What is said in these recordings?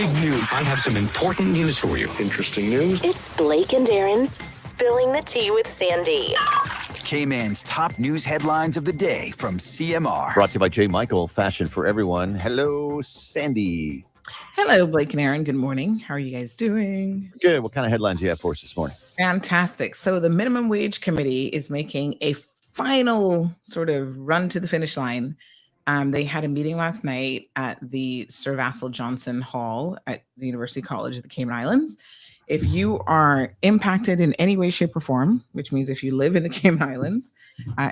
Big news. I have some important news for you. Interesting news. It's Blake and Aaron's Spilling the Tea with Sandy. K-Man's top news headlines of the day from CMR. Brought to you by J. Michael, Fashion for Everyone. Hello, Sandy. Hello, Blake and Aaron. Good morning. How are you guys doing? Good. What kind of headlines do you have for us this morning? Fantastic. So the Minimum Wage Committee is making a final sort of run to the finish line. They had a meeting last night at the Sir Vassal Johnson Hall at the University College of the Cayman Islands. If you are impacted in any way, shape, or form, which means if you live in the Cayman Islands,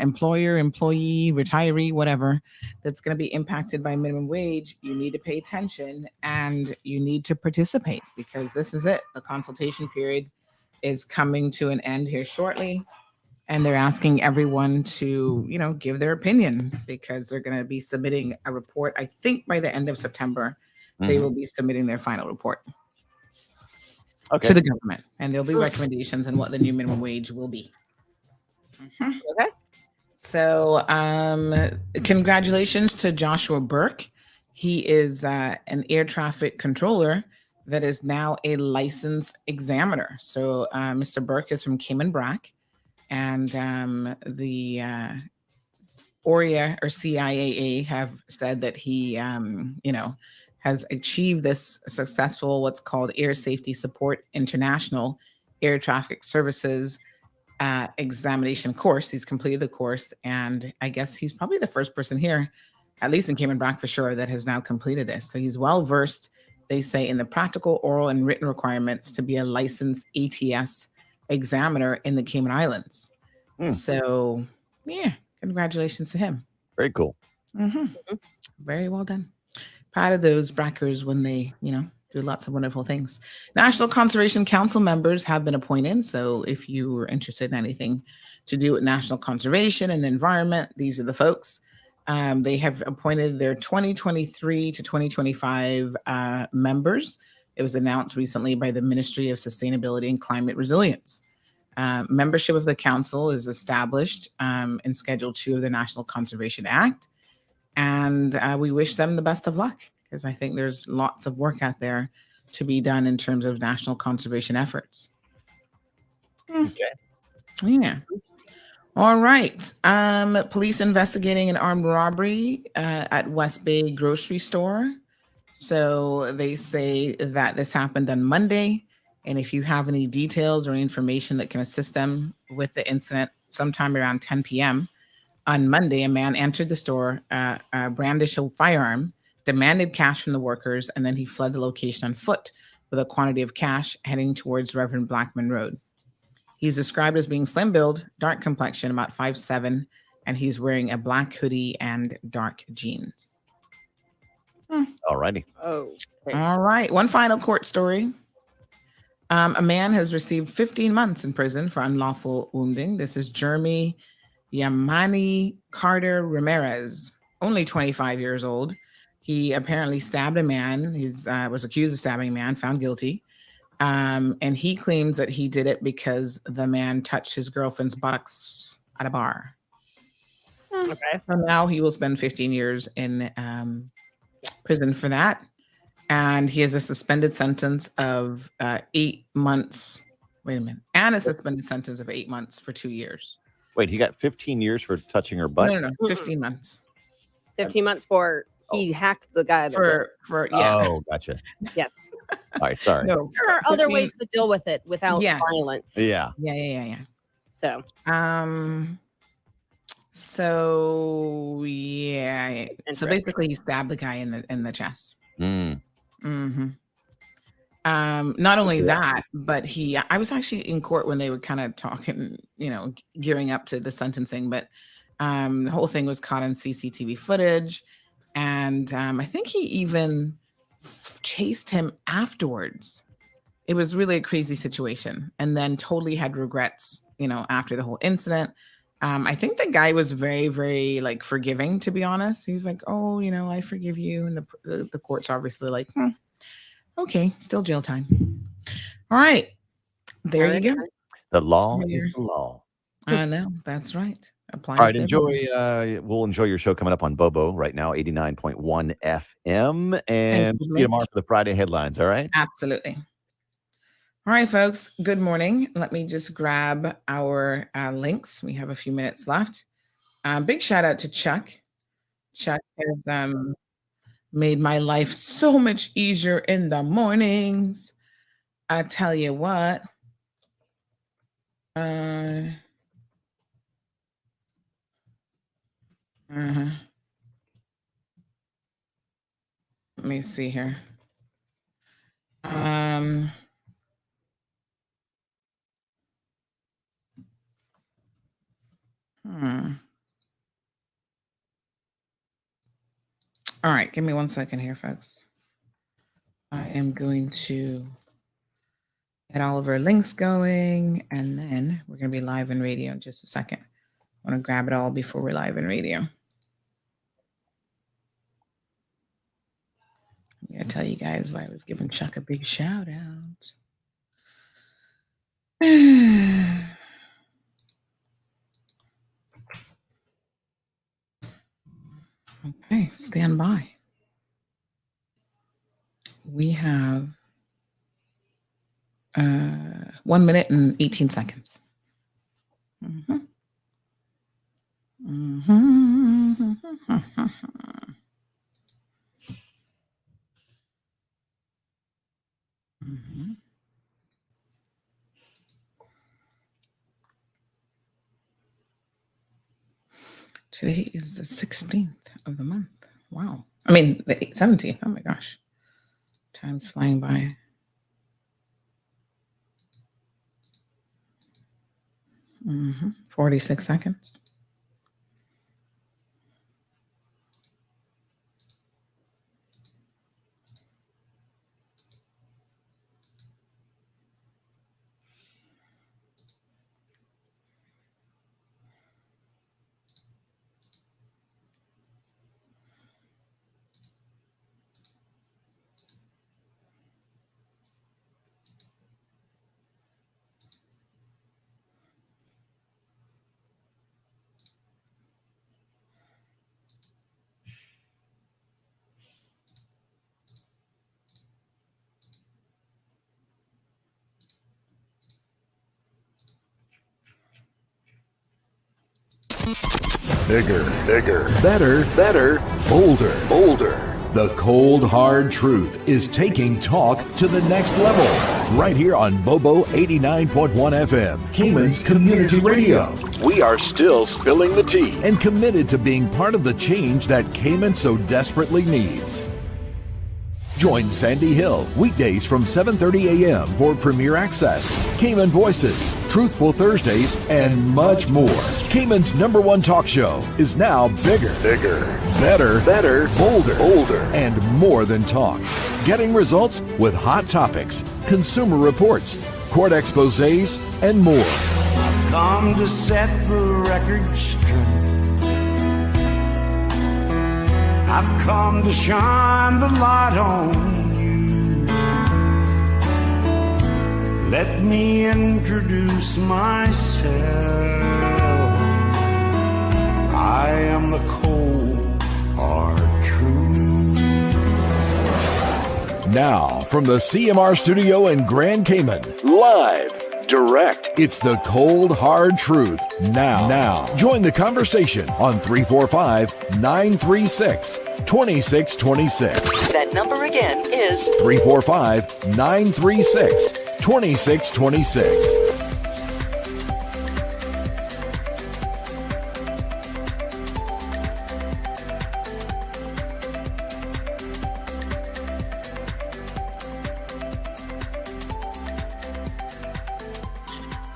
employer, employee, retiree, whatever, that's going to be impacted by minimum wage, you need to pay attention and you need to participate because this is it. The consultation period is coming to an end here shortly. And they're asking everyone to, give their opinion because they're going to be submitting a report. I think by the end of September, they will be submitting their final report to the government. And there'll be recommendations on what the new minimum wage will be. Okay. So congratulations to Joshua Burke. He is an air traffic controller that is now a licensed examiner. So Mr. Burke is from Cayman Brac. And the ORIA or CIAA have said that he, has achieved this successful, what's called Air Safety Support International Air Traffic Services examination course. He's completed the course. And I guess he's probably the first person here, at least in Cayman Brac for sure, that has now completed this. So he's well versed, they say, in the practical, oral, and written requirements to be a licensed ATS examiner in the Cayman Islands. So yeah, congratulations to him. Very cool. Very well done. Proud of those Brackers when they, do lots of wonderful things. National Conservation Council members have been appointed. So if you were interested in anything to do with national conservation and the environment, these are the folks. They have appointed their 2023 to 2025 members. It was announced recently by the Ministry of Sustainability and Climate Resilience. Membership of the council is established in Schedule 2 of the National Conservation Act. And we wish them the best of luck because I think there's lots of work out there to be done in terms of national conservation efforts. Okay. Yeah. All right. Police investigating an armed robbery at West Bay grocery store. So they say that this happened on Monday. And if you have any details or information that can assist them with the incident, sometime around 10 p.m. on Monday, a man entered the store, brandished a firearm, demanded cash from the workers, and then he fled the location on foot with a quantity of cash heading towards Reverend Blackman Road. He's described as being slim-build, dark complexion, about 5'7", and he's wearing a black hoodie and dark jeans. All righty. Oh. Okay. All right. One final court story. A man has received 15 months in prison for unlawful wounding. This is Jeremy Yamani Carter Ramirez, only 25 years old. He apparently stabbed a man. He was accused of stabbing a man, found guilty. And he claims that he did it because the man touched his girlfriend's buttocks at a bar. Okay. So now he will spend 15 years in prison for that. And he has a suspended sentence of 8 months. Wait a minute. And a suspended sentence of 8 months for 2 years. Wait, he got 15 years for touching her butt? No, 15 months. 15 months for he hacked the guy. For yeah. Oh, gotcha. Yes. All right, sorry. No, There are other ways to deal with it without violence. Yeah. Yeah. So. So yeah. So basically, he stabbed the guy in the chest. Not only that, but I was actually in court when they were kind of talking, gearing up to the sentencing, but the whole thing was caught on CCTV footage. And I think he even chased him afterwards. It was really a crazy situation. And then totally had regrets, after the whole incident. I think the guy was very, very forgiving, to be honest. He was like, oh, I forgive you. And the court's obviously like, okay, still jail time. All right. There you go. The law is the law. I know. That's right. applies. All right, to enjoy. We'll enjoy your show coming up on Bobo right now, 89.1 FM, and see you tomorrow for the Friday headlines. All right. Absolutely. All right, folks. Good morning. Let me just grab our links. We have a few minutes left. Big shout out to Chuck. Chuck has made my life so much easier in the mornings. I tell you what. Let me see here. All right, give me 1 second here, folks. I am going to get all of our links going, and then we're going to be live in radio in just a second. I want to grab it all before we're live in radio. I'm going to tell you guys why I was giving Chuck a big shout out. Okay, stand by. We have 1 minute and 18 seconds. Today is the 16th of the month. Wow. I mean, the 17th. Oh my gosh. Time's flying by. Mm-hmm. 46 seconds. Bigger, better, bolder. The cold, hard truth is taking talk to the next level. Right here on Bobo 89.1 FM, Cayman's Community Radio. We are still spilling the tea and committed to being part of the change that Cayman so desperately needs. Join Sandy Hill weekdays from 7:30 a.m. for Premier Access, Cayman Voices, Truthful Thursdays, and much more. Cayman's #1 talk show is now bigger, better, bolder, and more than talk. Getting results with hot topics, consumer reports, court exposés, and more. I've come to set the record straight. I've come to shine the light on you. Let me introduce myself. I am the cold, hard truth. Now, from the CMR studio in Grand Cayman, live, direct, it's the cold, hard truth. Now, join the conversation on 345-936-2626. That number again is 345-936-2626.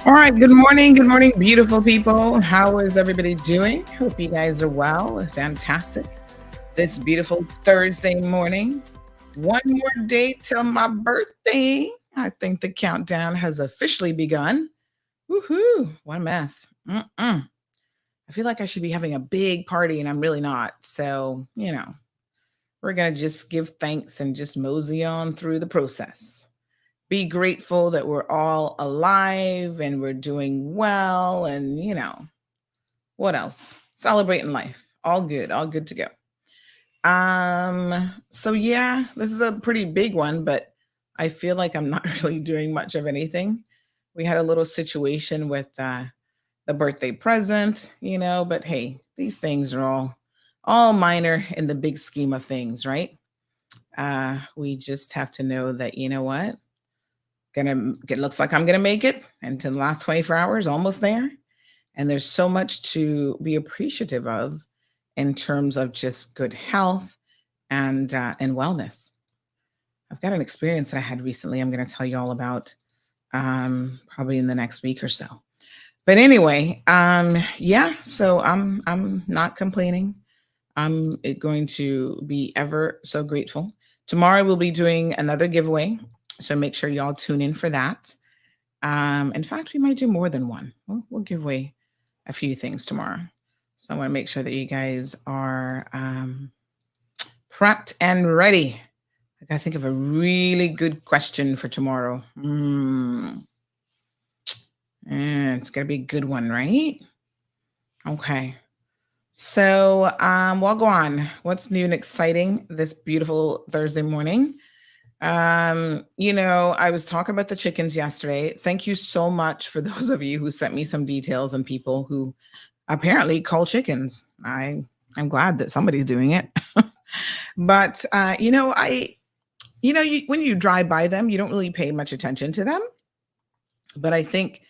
All right. Good morning, beautiful people. How is everybody doing? Hope you guys are well. Fantastic. This beautiful Thursday morning. One more day till my birthday. I think the countdown has officially begun. Woohoo. What a mess. I feel like I should be having a big party and I'm really not. So, we're going to just give thanks and just mosey on through the process. Be grateful that we're all alive and we're doing well and, What else? Celebrating life. All good to go. So yeah, this is a pretty big one, but I feel like I'm not really doing much of anything. We had a little situation with the birthday present, but hey, these things are all minor in the big scheme of things, right? We just have to know that, you know what? It looks like I'm gonna make it until the last 24 hours, almost there. And there's so much to be appreciative of in terms of just good health and wellness. I've got an experience that I had recently. I'm going to tell you all about probably in the next week or so. But anyway, yeah. So I'm not complaining. I'm going to be ever so grateful. Tomorrow we'll be doing another giveaway, so make sure y'all tune in for that. In fact, we might do more than one. We'll give away a few things tomorrow. So I want to make sure that you guys are prepped and ready. I gotta think of a really good question for tomorrow. It's gonna be a good one, right? Okay. So we'll go on. What's new and exciting this beautiful Thursday morning? I was talking about the chickens yesterday. Thank you so much for those of you who sent me some details and people who apparently call chickens. I'm glad that somebody's doing it. But when you drive by them, you don't really pay much attention to them. But I think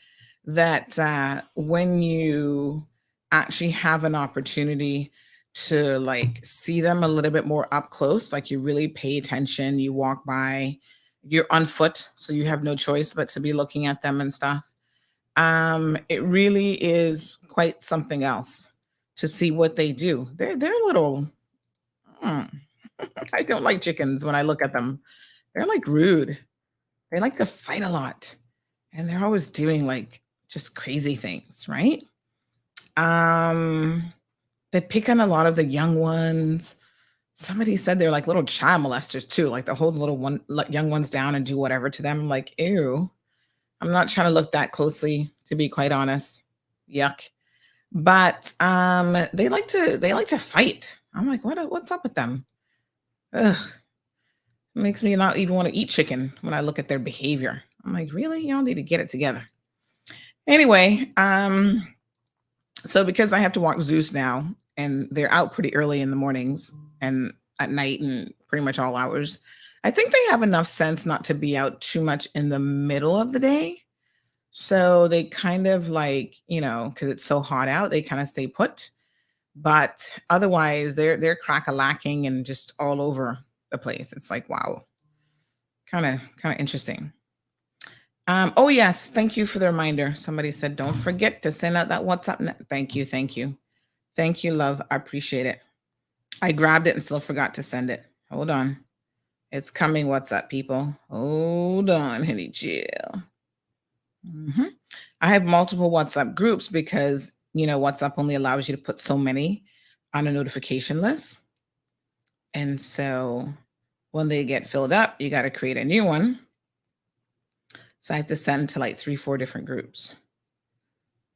that when you actually have an opportunity to like see them a little bit more up close, like you really pay attention, you walk by, you're on foot, so you have no choice but to be looking at them and stuff. It really is quite something else to see what they do. They're little. I don't like chickens when I look at them. They're like rude. They like to fight a lot, and they're always doing like just crazy things, right? They pick on a lot of the young ones. Somebody said they're like little child molesters too, like the whole young ones down and do whatever to them. I'm like, ew. I'm not trying to look that closely, to be quite honest. Yuck. But they like to fight. I'm like, what's up with them? Ugh. It makes me not even want to eat chicken when I look at their behavior. I'm like, really? Y'all need to get it together. Anyway, so because I have to walk Zeus now, and they're out pretty early in the mornings and at night and pretty much all hours, I think they have enough sense not to be out too much in the middle of the day. So they kind of like, because it's so hot out, they kind of stay put. But otherwise, they're crack-a-lacking and just all over the place. It's like, wow, kind of interesting. Oh yes, thank you for the reminder. Somebody said, don't forget to send out that WhatsApp. Thank you, love. I appreciate it. I grabbed it and still forgot to send it. Hold on. It's coming. WhatsApp people. Hold on, honey chill. I have multiple WhatsApp groups because, WhatsApp only allows you to put so many on a notification list. And so when they get filled up, you got to create a new one. So I have to send to like 3-4 different groups.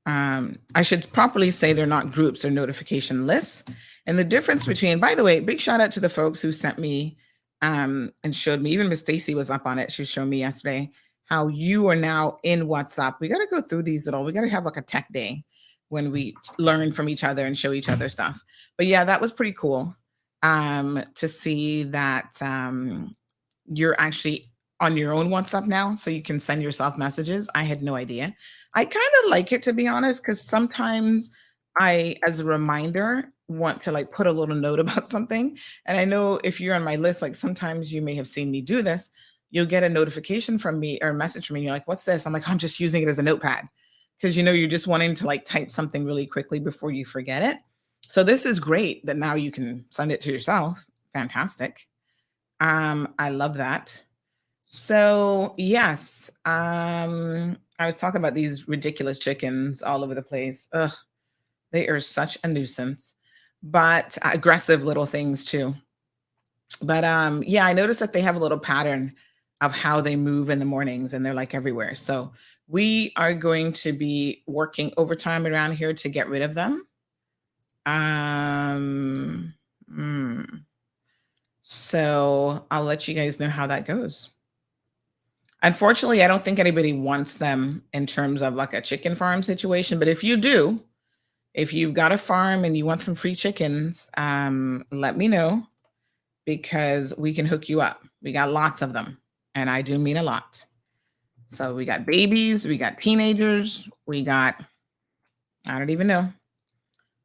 I should properly say they're not groups, they're notification lists. And the difference between, by the way, big shout out to the folks who sent me and showed me, even Miss Stacy was up on it. She showed me yesterday how you are now in WhatsApp. We got to go through these we got to have like a tech day when we learn from each other and show each other stuff. But yeah, that was pretty cool to see that you're actually on your own WhatsApp now, so you can send yourself messages. I had no idea. I kind of like it, to be honest, because sometimes I, as a reminder, want to like put a little note about something. And I know if you're on my list, like sometimes you may have seen me do this. You'll get a notification from me or a message from me. You're like, what's this? I'm like, I'm just using it as a notepad because, you're just wanting to like type something really quickly before you forget it. So this is great that now you can send it to yourself. Fantastic. I love that. So yes, I was talking about these ridiculous chickens all over the place. Ugh, they are such a nuisance, but aggressive little things too. But yeah, I noticed that they have a little pattern of how they move in the mornings, and they're like everywhere. So we are going to be working overtime around here to get rid of them. So I'll let you guys know how that goes. Unfortunately, I don't think anybody wants them in terms of like a chicken farm situation. But if you do, if you've got a farm and you want some free chickens, let me know because we can hook you up. We got lots of them. And I do mean a lot. So we got babies, we got teenagers, we got, I don't even know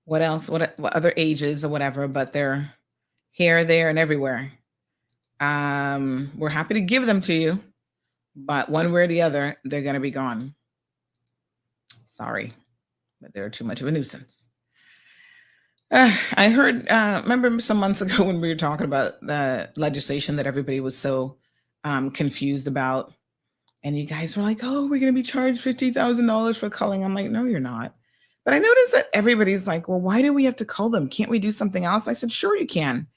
what else, what other ages or whatever, but they're here, there, and everywhere. We're happy to give them to you, but one way or the other, they're going to be gone. Sorry, but they're too much of a nuisance. I heard, remember some months ago when we were talking about the legislation that everybody was so confused about. And you guys were like, oh, we're going to be charged $50,000 for culling. I'm like, no, you're not. But I noticed that everybody's like, well, why do we have to cull them? Can't we do something else? I said, sure, you can.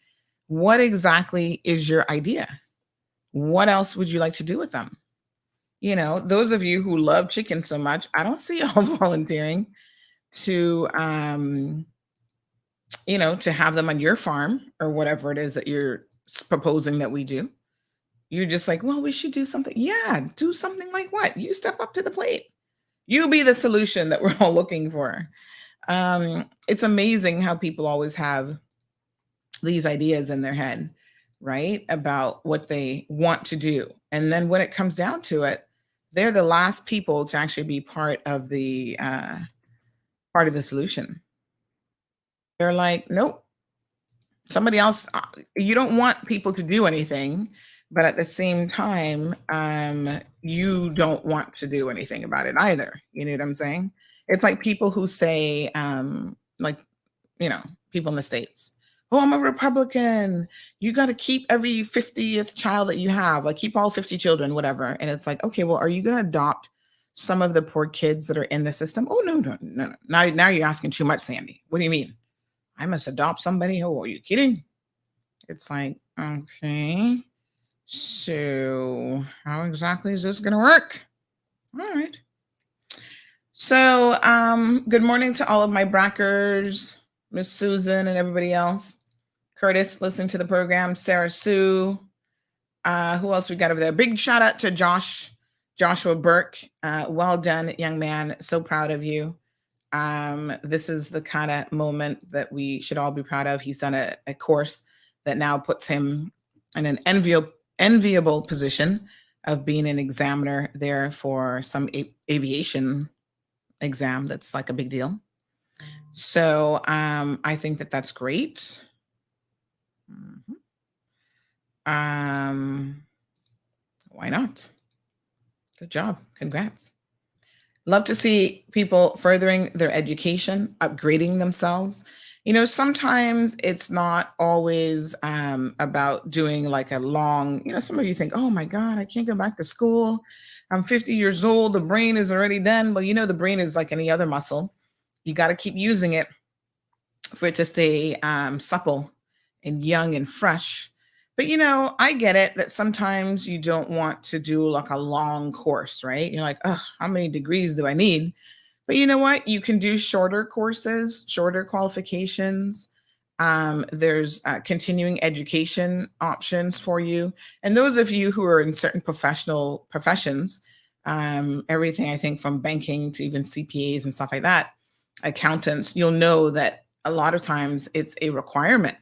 What exactly is your idea? What else would you like to do with them? You know, those of you who love chicken so much, I don't see y'all volunteering to, you know, to have them on your farm or whatever it is that you're proposing that we do. You're just like, well, we should do something. Yeah, do something like what? You step up to the plate. You be the solution that we're all looking for. It's amazing how people always have these ideas in their head, right? About what they want to do. And then when it comes down to it, they're the last people to actually be part of the solution. They're like, nope, somebody else. You don't want people to do anything, but at the same time, you don't want to do anything about it either. You know what I'm saying? It's like people who say, like, you know, people in the States, oh, I'm a Republican. You got to keep every 50th child that you have, like keep all 50 children, whatever. And it's like, okay, well, are you going to adopt some of the poor kids that are in the system? Oh, no. Now you're asking too much, Sandy. What do you mean? I must adopt somebody? Oh, are you kidding? It's like, okay. So how exactly is this going to work? All right. So good morning to all of my Brackers, Miss Susan and everybody else. Curtis, listening to the program. Sarah Sue. Who else we got over there? Big shout out to Joshua Burke. Well done, young man. So proud of you. This is the kind of moment that we should all be proud of. He's done a course that now puts him in an enviable position of being an examiner there for some aviation exam. That's like a big deal. So I think that that's great. Why not? Good job. Congrats. Love to see people furthering their education, upgrading themselves. You know, sometimes it's not always about doing like a long, you know, some of you think, oh my God, I can't go back to school. I'm 50 years old. The brain is already done. Well, you know, the brain is like any other muscle. You got to keep using it for it to stay supple and young and fresh. But, you know, I get it that sometimes you don't want to do like a long course, right? You're like, oh, how many degrees do I need? But you know what? You can do shorter courses, shorter qualifications. There's continuing education options for you. And those of you who are in certain professions, everything I think from banking to even CPAs and stuff like that, accountants, you'll know that a lot of times it's a requirement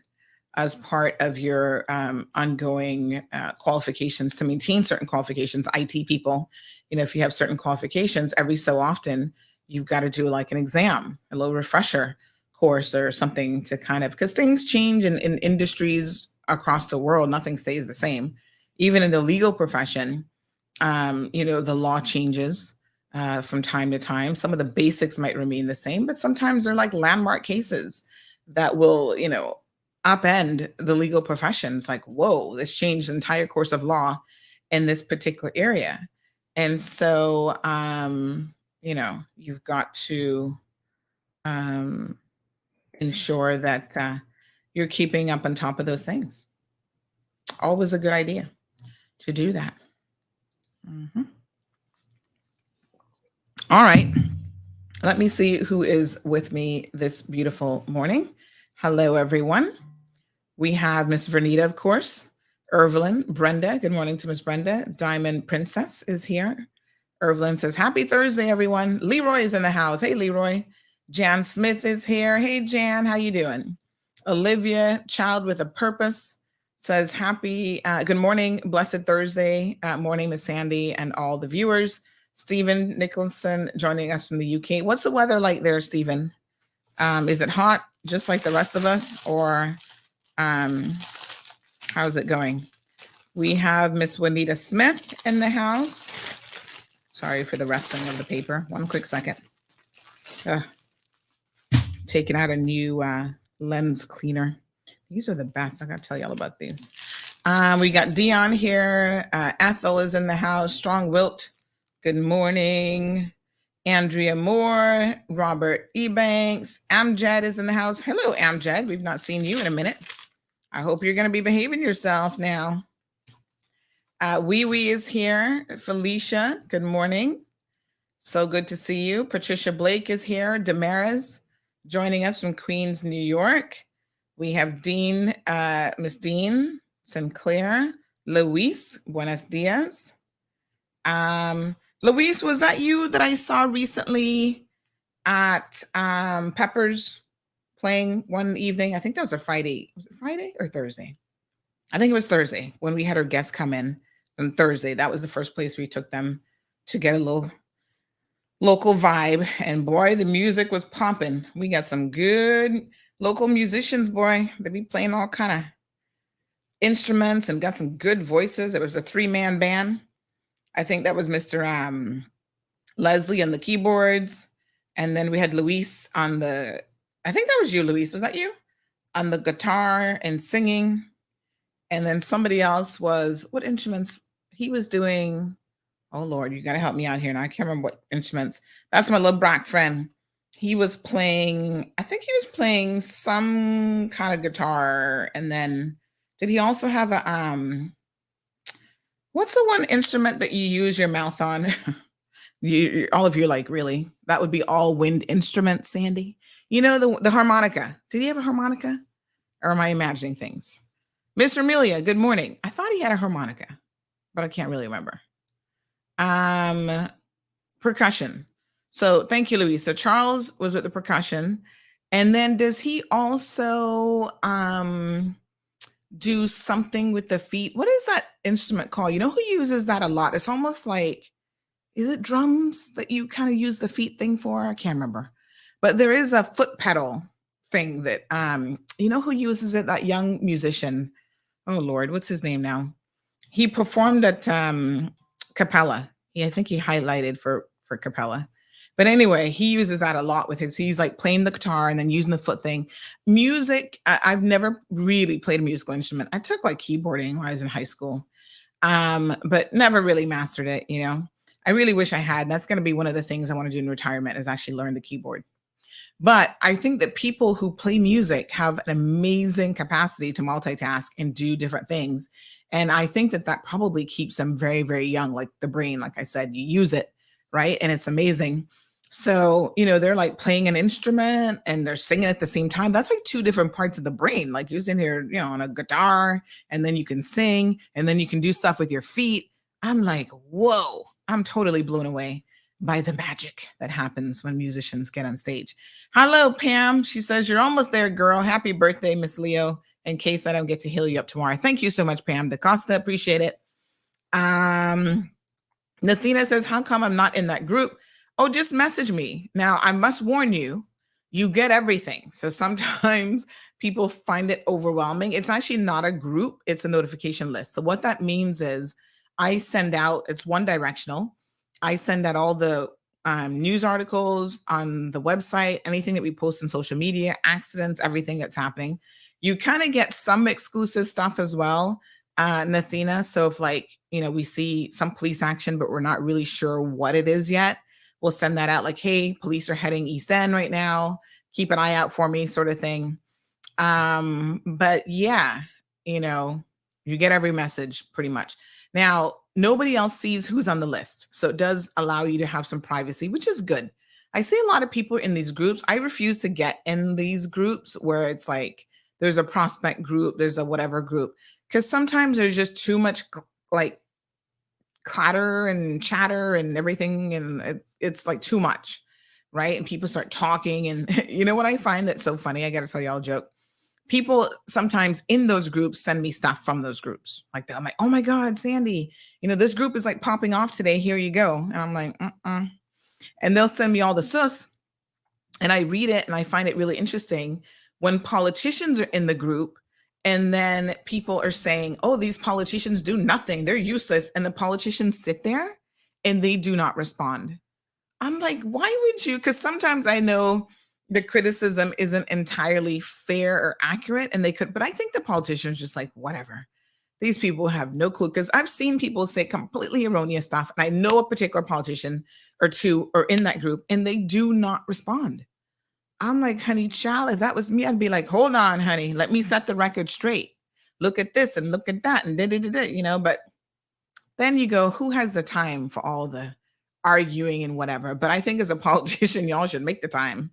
as part of your ongoing qualifications to maintain certain qualifications. IT people, you know, if you have certain qualifications, every so often, you've got to do like an exam, a little refresher course or something to kind of, because things change in industries across the world. Nothing stays the same. Even in the legal profession, you know, the law changes from time to time. Some of the basics might remain the same, but sometimes they're like landmark cases that will, you know, upend the legal profession. It's like, whoa, this changed the entire course of law in this particular area. And so, you know, you've got to ensure that you're keeping up on top of those things. Always a good idea to do that. All right. Let me see who is with me this beautiful morning. Hello, everyone. We have Miss Vernita, of course, Evelyn, Brenda. Good morning to Miss Brenda. Diamond Princess is here. Evelyn says, happy Thursday, everyone. Leroy is in the house. Hey, Leroy. Jan Smith is here. Hey, Jan, how you doing? Olivia, Child with a Purpose, says, good morning, blessed Thursday morning, Miss Sandy and all the viewers. Stephen Nicholson joining us from the UK. What's the weather like there, Stephen? Is it hot, just like the rest of us, or how's it going? We have Miss Juanita Smith in the house. Sorry for the rustling of the paper. One quick second. Taking out a new lens cleaner. These are the best. I got to tell you all about these. We got Dion here. Ethel is in the house. Strong Wilt. Good morning. Andrea Moore. Robert Ebanks. Amjad is in the house. Hello, Amjad. We've not seen you in a minute. I hope you're going to be behaving yourself now. Wee Wee is here. Felicia, good morning. So good to see you. Patricia Blake is here. Damaris joining us from Queens, New York. We have Dean, Miss Dean Sinclair. Luis, buenos dias. Luis, was that you that I saw recently at Pepper's playing one evening? I think that was a Friday. Was it Friday or Thursday? I think it was Thursday when we had our guests come in on Thursday. That was the first place we took them to get a little local vibe. And boy, the music was pumping. We got some good local musicians, boy. They be playing all kind of instruments and got some good voices. It was a 3-man band. I think that was Mr. Leslie on the keyboards. And then we had Luis on the, I think that was you, Luis. Was that you? On the guitar and singing. And then somebody else was, what instruments? He was doing, oh Lord, you got to help me out here. Now I can't remember what instruments. That's my little black friend. He was playing, I think he was playing some kind of guitar. And then did he also have a, what's the one instrument that you use your mouth on? All of you like, really? That would be all wind instruments, Sandy. You know, the harmonica. Did he have a harmonica? Or am I imagining things? Mr. Amelia, good morning. I thought he had a harmonica, but I can't really remember. Percussion. So thank you, Louise. So Charles was with the percussion. And then does he also do something with the feet? What is that instrument called? You know who uses that a lot? It's almost like, is it drums that you kind of use the feet thing for? I can't remember. But there is a foot pedal thing that, you know who uses it? That young musician. Oh, Lord, what's his name now? He performed at Capella. I think he highlighted for Capella. But anyway, he uses that a lot with he's like playing the guitar and then using the foot thing. Music, I've never really played a musical instrument. I took like keyboarding when I was in high school, but never really mastered it, you know. I really wish I had. That's going to be one of the things I want to do in retirement is actually learn the keyboard. But I think that people who play music have an amazing capacity to multitask and do different things. And I think that probably keeps them very, very young, like the brain, like I said, you use it, right? And it's amazing. So, you know, they're like playing an instrument and they're singing at the same time. That's like 2 different parts of the brain. Like you're sitting here, you know, on a guitar, and then you can sing, and then you can do stuff with your feet. I'm like, whoa, I'm totally blown away by the magic that happens when musicians get on stage. Hello, Pam. She says, you're almost there, girl. Happy birthday, Miss Leo, in case I don't get to heal you up tomorrow. Thank you so much, Pam DaCosta. Appreciate it. Nathina says, how come I'm not in that group? Oh, just message me. Now, I must warn you, you get everything. So sometimes people find it overwhelming. It's actually not a group. It's a notification list. So what that means is I send out, it's one directional. I send out all the news articles on the website, anything that we post on social media, accidents, everything that's happening. You kind of get some exclusive stuff as well, Nathina. So if like, you know, we see some police action, but we're not really sure what it is yet, we'll send that out like, hey, police are heading East End right now. Keep an eye out for me, sort of thing. But yeah, you know, you get every message pretty much. Now, nobody else sees who's on the list. So it does allow you to have some privacy, which is good. I see a lot of people in these groups. I refuse to get in these groups where it's like there's a prospect group, there's a whatever group, because sometimes there's just too much like clatter and chatter and everything, and it's like too much, right? And people start talking, and you know what I find that's so funny? I got to tell y'all a joke. People sometimes in those groups send me stuff from those groups. Like I'm like, oh my God, Sandy, this group is like popping off today. Here you go. And I'm like, and they'll send me all the sus, and I read it, and I find it really interesting when politicians are in the group, and then people are saying, oh, these politicians do nothing, they're useless, and the politicians sit there and they do not respond. I'm like, why would you? Because sometimes I know the criticism isn't entirely fair or accurate, and they could, but I think the politicians just like, whatever. These people have no clue, because I've seen people say completely erroneous stuff, and I know a particular politician or two are in that group, and they do not respond. I'm like, honey, child, if that was me, I'd be like, hold on, honey, let me set the record straight. Look at this and look at that, and but then you go, who has the time for all the arguing and whatever? But I think as a politician, y'all should make the time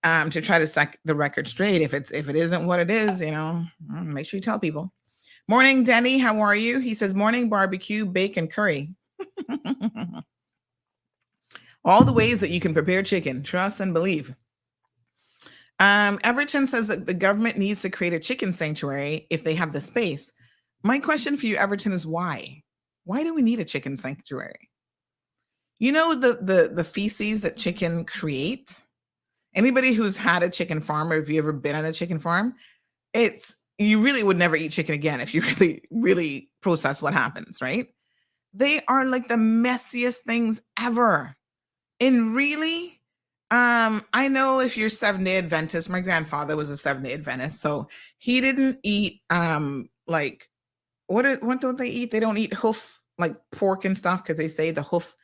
to try to set the record straight. If it isn't what it is, make sure you tell people. Morning, Denny, how are you? He says, morning, barbecue, bacon, curry. All the ways that you can prepare chicken, trust and believe. Everton says that the government needs to create a chicken sanctuary if they have the space. My question for you, Everton, is why? Why do we need a chicken sanctuary? The feces that chicken create? Anybody who's had a chicken farm, or if you ever been on a chicken farm, you really would never eat chicken again if you really, really process what happens, right? They are like the messiest things ever. And really, I know if you're Seventh-day Adventist, my grandfather was a Seventh-day Adventist, so he didn't eat like what don't they eat? They don't eat hoof, like pork and stuff, because they say the hoof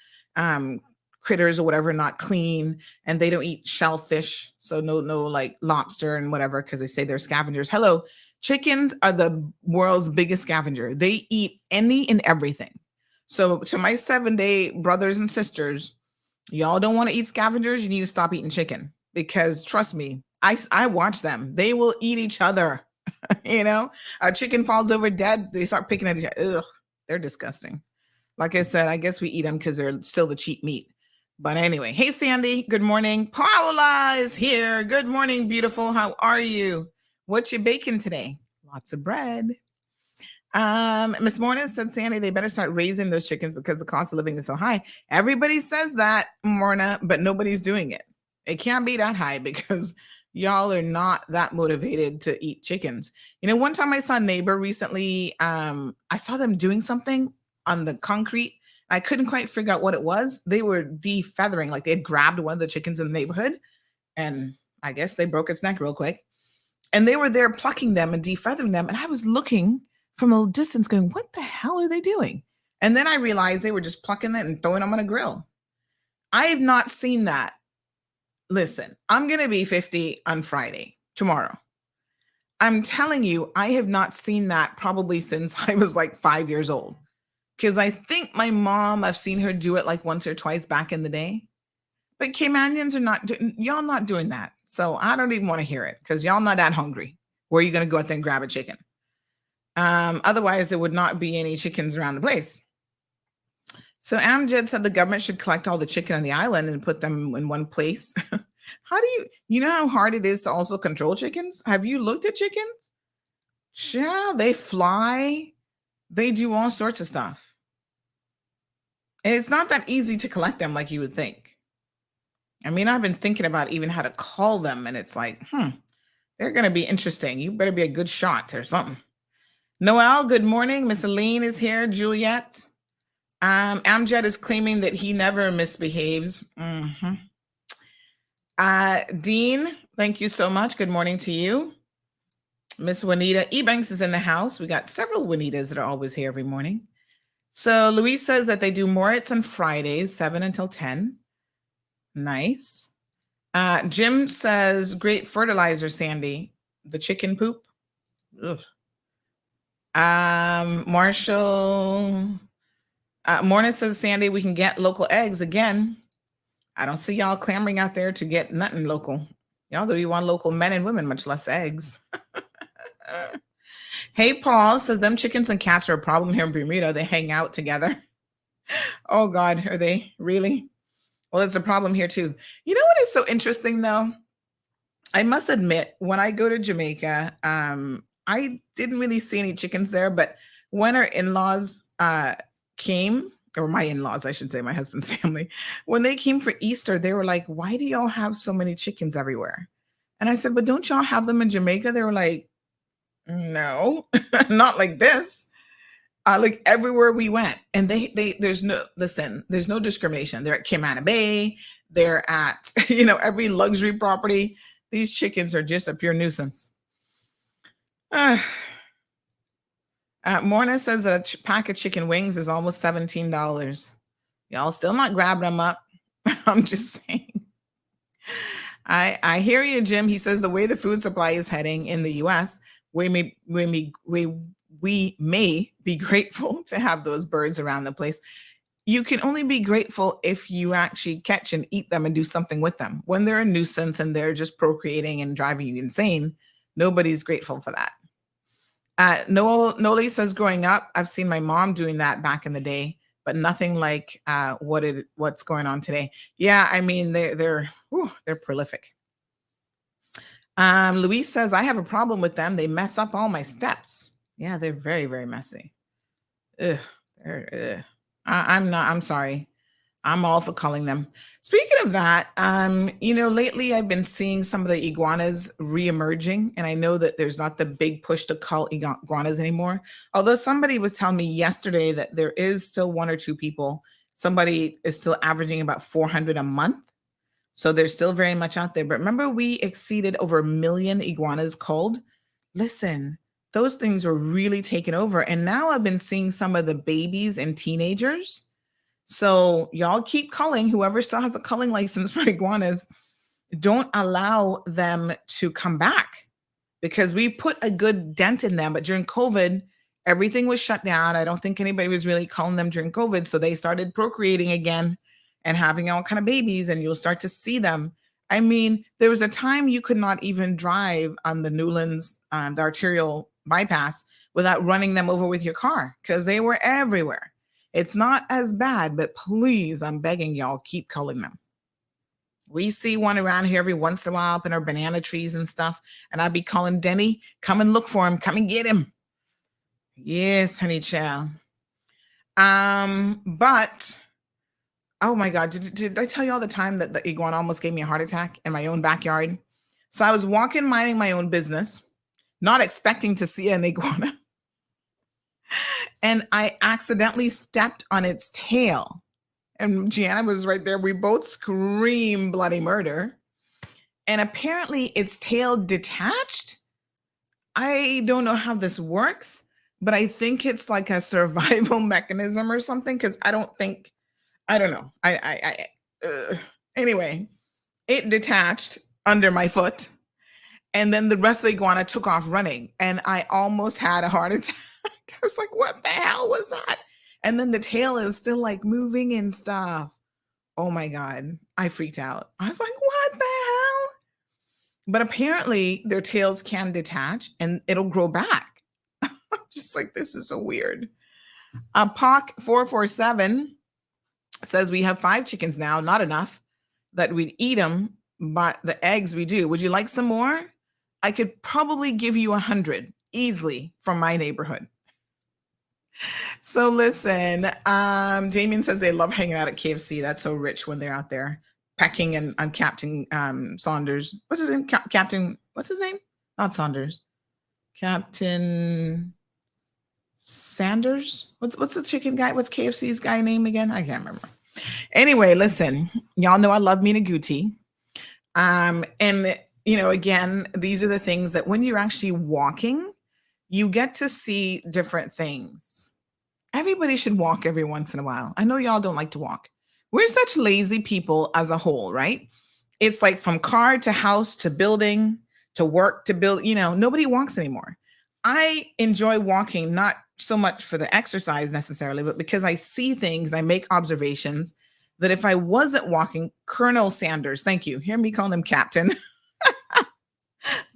critters or whatever not clean, and they don't eat shellfish, so no like lobster and whatever, because they say they're scavengers. Hello, chickens are the world's biggest scavenger. They eat any and everything. So to my 7-day brothers and sisters, y'all don't want to eat scavengers, you need to stop eating chicken, because trust me, I watch them. They will eat each other. A chicken falls over dead, they start picking at each other. Ugh, they're disgusting. Like I said, I guess we eat them because they're still the cheap meat. But anyway, hey, Sandy, good morning. Paula is here. Good morning, beautiful. How are you? What you baking today? Lots of bread. Miss Morna said, Sandy, they better start raising those chickens because the cost of living is so high. Everybody says that, Morna, but nobody's doing it. It can't be that high because y'all are not that motivated to eat chickens. One time I saw a neighbor recently, I saw them doing something on the concrete. I couldn't quite figure out what it was. They were defeathering, like they had grabbed one of the chickens in the neighborhood, and I guess they broke its neck real quick. And they were there plucking them and defeathering them. And I was looking from a distance going, what the hell are they doing? And then I realized they were just plucking it and throwing them on a grill. I have not seen that. Listen, I'm going to be 50 on Friday, tomorrow. I'm telling you, I have not seen that probably since I was like 5 years old. Because I think my mom, I've seen her do it like once or twice back in the day. But Caymanians are not, y'all not doing that. So I don't even want to hear it because y'all not that hungry. Where are you going to go out there and grab a chicken? Otherwise, there would not be any chickens around the place. So Amjad said the government should collect all the chicken on the island and put them in one place. How do you know how hard it is to also control chickens? Have you looked at chickens? Yeah, they fly. They do all sorts of stuff. And it's not that easy to collect them like you would think. I mean, I've been thinking about even how to call them, and it's like, they're going to be interesting. You better be a good shot or something. Noel, good morning. Miss Aline is here. Juliet. Amjad is claiming that he never misbehaves. Dean, thank you so much. Good morning to you. Miss Juanita Ebanks is in the house. We got several Juanitas that are always here every morning. So Louise says that they do Moritz on Fridays, 7 until 10. Nice. Jim says, great fertilizer, Sandy. The chicken poop. Ugh. Marshall. Morna says, Sandy, we can get local eggs again. I don't see y'all clamoring out there to get nothing local. Y'all don't even want local men and women, much less eggs. Hey, Paul says them chickens and cats are a problem here in Bermuda. They hang out together. Oh, God, are they really? Well, it's a problem here, too. You know what is so interesting, though? I must admit, when I go to Jamaica, I didn't really see any chickens there, but when our in-laws came, or my in-laws, I should say, my husband's family, when they came for Easter, they were like, why do y'all have so many chickens everywhere? And I said, but don't y'all have them in Jamaica? They were like, no, not like this. Like everywhere we went. And there's no discrimination. They're at Cayman Bay. They're at, every luxury property. These chickens are just a pure nuisance. Morna says a pack of chicken wings is almost $17. Y'all still not grabbing them up. I'm just saying. I hear you, Jim. He says the way the food supply is heading in the U.S., we may be grateful to have those birds around the place. You can only be grateful if you actually catch and eat them and do something with them. When they're a nuisance and they're just procreating and driving you insane, nobody's grateful for that. Noli says, growing up, I've seen my mom doing that back in the day, but nothing like what's going on today. Yeah, I mean, they're prolific. Luis says, I have a problem with them. They mess up all my steps. Yeah, they're very, very messy. Ugh. I'm sorry. I'm all for culling them. Speaking of that, lately I've been seeing some of the iguanas reemerging, and I know that there's not the big push to cull iguanas anymore. Although somebody was telling me yesterday that there is still one or two people, somebody is still averaging about 400 a month. So they're still very much out there. But remember, we exceeded over 1 million iguanas culled. Listen, those things were really taken over. And now I've been seeing some of the babies and teenagers. So y'all keep culling. Whoever still has a culling license for iguanas, don't allow them to come back, because we put a good dent in them. But during COVID, everything was shut down. I don't think anybody was really culling them during COVID. So they started procreating again and having all kind of babies, and you'll start to see them. I mean, there was a time you could not even drive on the Newlands, the arterial bypass, without running them over with your car, because they were everywhere. It's not as bad, but please, I'm begging y'all, keep culling them. We see one around here every once in a while up in our banana trees and stuff, and I'd be calling Denny, come and look for him, come and get him. Yes, honey child. But oh my God, did I tell you all the time that the iguana almost gave me a heart attack in my own backyard? So I was walking, minding my own business, not expecting to see an iguana. And I accidentally stepped on its tail. And Gianna was right there. We both screamed bloody murder. And apparently its tail detached. I don't know how this works, but I think it's like a survival mechanism or something, because I don't know. Anyway, it detached under my foot, and then the rest of the iguana took off running, and I almost had a heart attack. I was like, what the hell was that? And then the tail is still like moving and stuff. Oh my God. I freaked out. I was like, what the hell? But apparently their tails can detach and it'll grow back. I'm just like, this is so weird. POC447 says we have 5 chickens now, not enough that we'd eat them, but the eggs we do. Would you like some more? I could probably give you 100 easily from my neighborhood. So listen, Damien says they love hanging out at KFC. That's so rich when they're out there pecking on Captain Saunders. What's his name? Captain, what's his name? Not Saunders. Captain Sanders? What's the chicken guy? What's KFC's guy name again? I can't remember. Anyway, listen, y'all know I love Mina Guti. And again, these are the things that when you're actually walking, you get to see different things. Everybody should walk every once in a while. I know y'all don't like to walk. We're such lazy people as a whole, right? It's like from car to house to building to work to build, nobody walks anymore. I enjoy walking, not so much for the exercise necessarily, but because I see things, I make observations, that if I wasn't walking, Colonel Sanders, thank you. Hear me calling him Captain.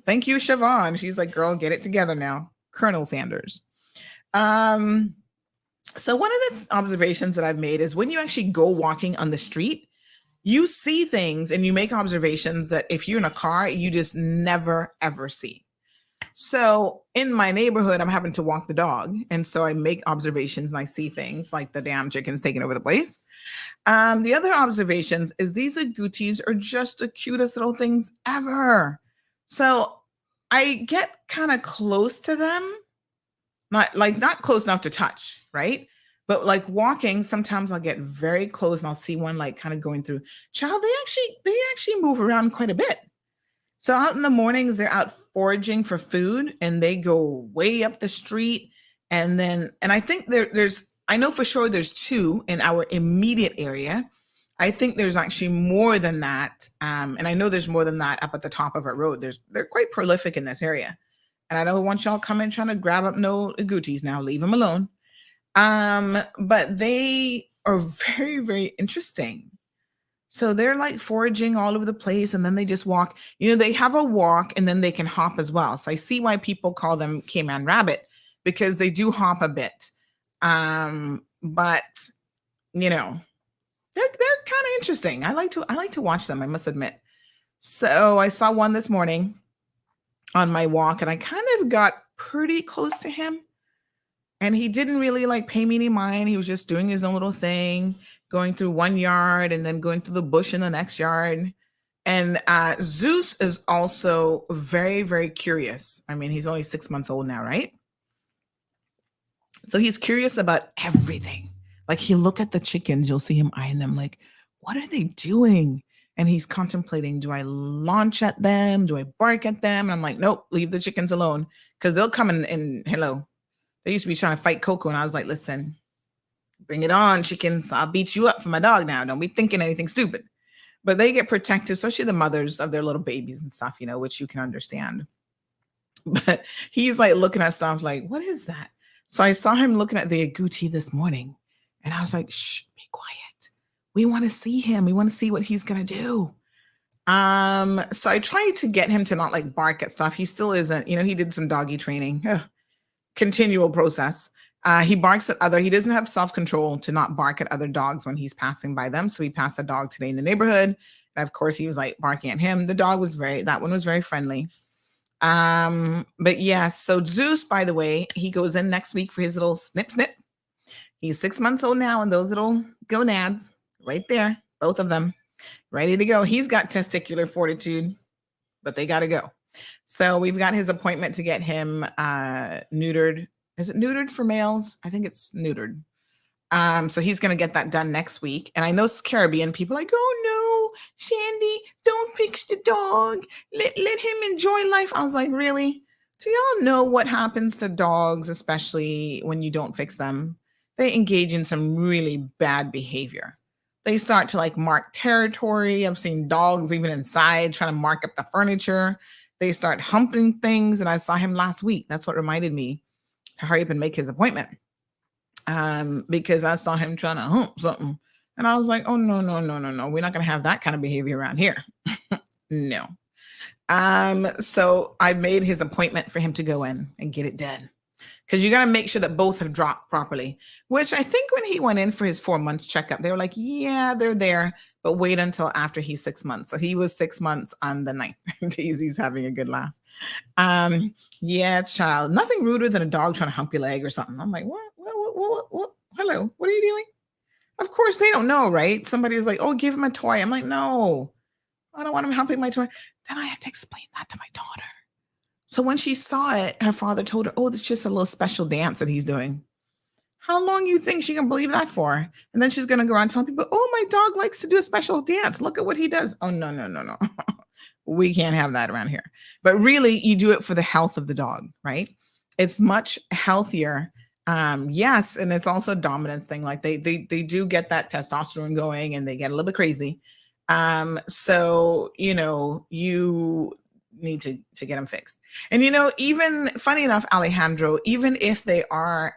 Thank you, Siobhan. She's like, girl, get it together now. Colonel Sanders. So one of the observations that I've made is when you actually go walking on the street, you see things and you make observations that if you're in a car, you just never, ever see. So in my neighborhood, I'm having to walk the dog. And so I make observations and I see things like the damn chickens taking over the place. The other observations is these agoutis are just the cutest little things ever. So I get kind of close to them, not close enough to touch, right? But like walking, sometimes I'll get very close and I'll see one like kind of going through. Child, they actually move around quite a bit. So out in the mornings, they're out foraging for food and they go way up the street. And I think I know for sure there's 2 in our immediate area. I think there's actually more than that. And I know there's more than that up at the top of our road. They're quite prolific in this area. And I don't want y'all coming trying to grab up no agoutis now. Leave them alone. But they are very, very interesting. So they're like foraging all over the place and then they just walk. They have a walk and then they can hop as well. So I see why people call them Cayman rabbit because they do hop a bit. But they're kind of interesting. I like to watch them, I must admit. So I saw one this morning on my walk and I kind of got pretty close to him and he didn't really like pay me any mind. He was just doing his own little thing, going through one yard and then going through the bush in the next yard. And Zeus is also very, very curious. I mean, he's only 6 months old now, right? So he's curious about everything. Like he'll look at the chickens, you'll see him eyeing them like, what are they doing? And he's contemplating, do I launch at them? Do I bark at them? And I'm like, nope, leave the chickens alone. Because they'll come and hello. They used to be trying to fight Coco. And I was like, listen, bring it on, chickens. I'll beat you up for my dog now. Don't be thinking anything stupid. But they get protected, especially the mothers of their little babies and stuff, which you can understand. But he's like looking at stuff like, what is that? So I saw him looking at the agouti this morning. And I was like, shh, be quiet. We want to see him. We want to see what he's going to do. So I tried to get him to not like bark at stuff. He still isn't, he did some doggy training, continual process. He barks at he doesn't have self-control to not bark at other dogs when he's passing by them. So he passed a dog today in the neighborhood. And of course he was like barking at him. The dog that one was very friendly. But yeah, so Zeus, by the way, he goes in next week for his little snip. He's 6 months old now, and those little gonads right there, both of them, ready to go. He's got testicular fortitude, but they got to go. So we've got his appointment to get him neutered. Is it neutered for males? I think it's neutered. So he's going to get that done next week. And I know Caribbean people are like, oh no, Shandy, don't fix the dog. Let him enjoy life. I was like, really? Do y'all know what happens to dogs, especially when you don't fix them? They engage in some really bad behavior. They start to like mark territory. I've seen dogs even inside trying to mark up the furniture. They start humping things. And I saw him last week. That's what reminded me to hurry up and make his appointment. Because I saw him trying to hump something. And I was like, oh, no. We're not going to have that kind of behavior around here. No. So I made his appointment for him to go in and get it done. Because you got to make sure that both have dropped properly, which I think when he went in for his 4 months checkup, they were like, yeah, they're there, but wait until after he's 6 months. So he was 6 months on the 9th. Daisy's having a good laugh. Yeah, child, nothing ruder than a dog trying to hump your leg or something. I'm like, what? Hello, what are you doing? Of course, they don't know, right? Somebody's like, oh, give him a toy. I'm like, no, I don't want him humping my toy. Then I have to explain that to my daughter. So when she saw it, her father told her, oh, it's just a little special dance that he's doing. How long you think she can believe that for? And then she's going to go around telling people, oh, my dog likes to do a special dance. Look at what he does. Oh, no. We can't have that around here. But really, you do it for the health of the dog, right? It's much healthier. Yes, and it's also a dominance thing. Like they do get that testosterone going and they get a little bit crazy. So, you need to get them fixed. And even funny enough, Alejandro, even if they are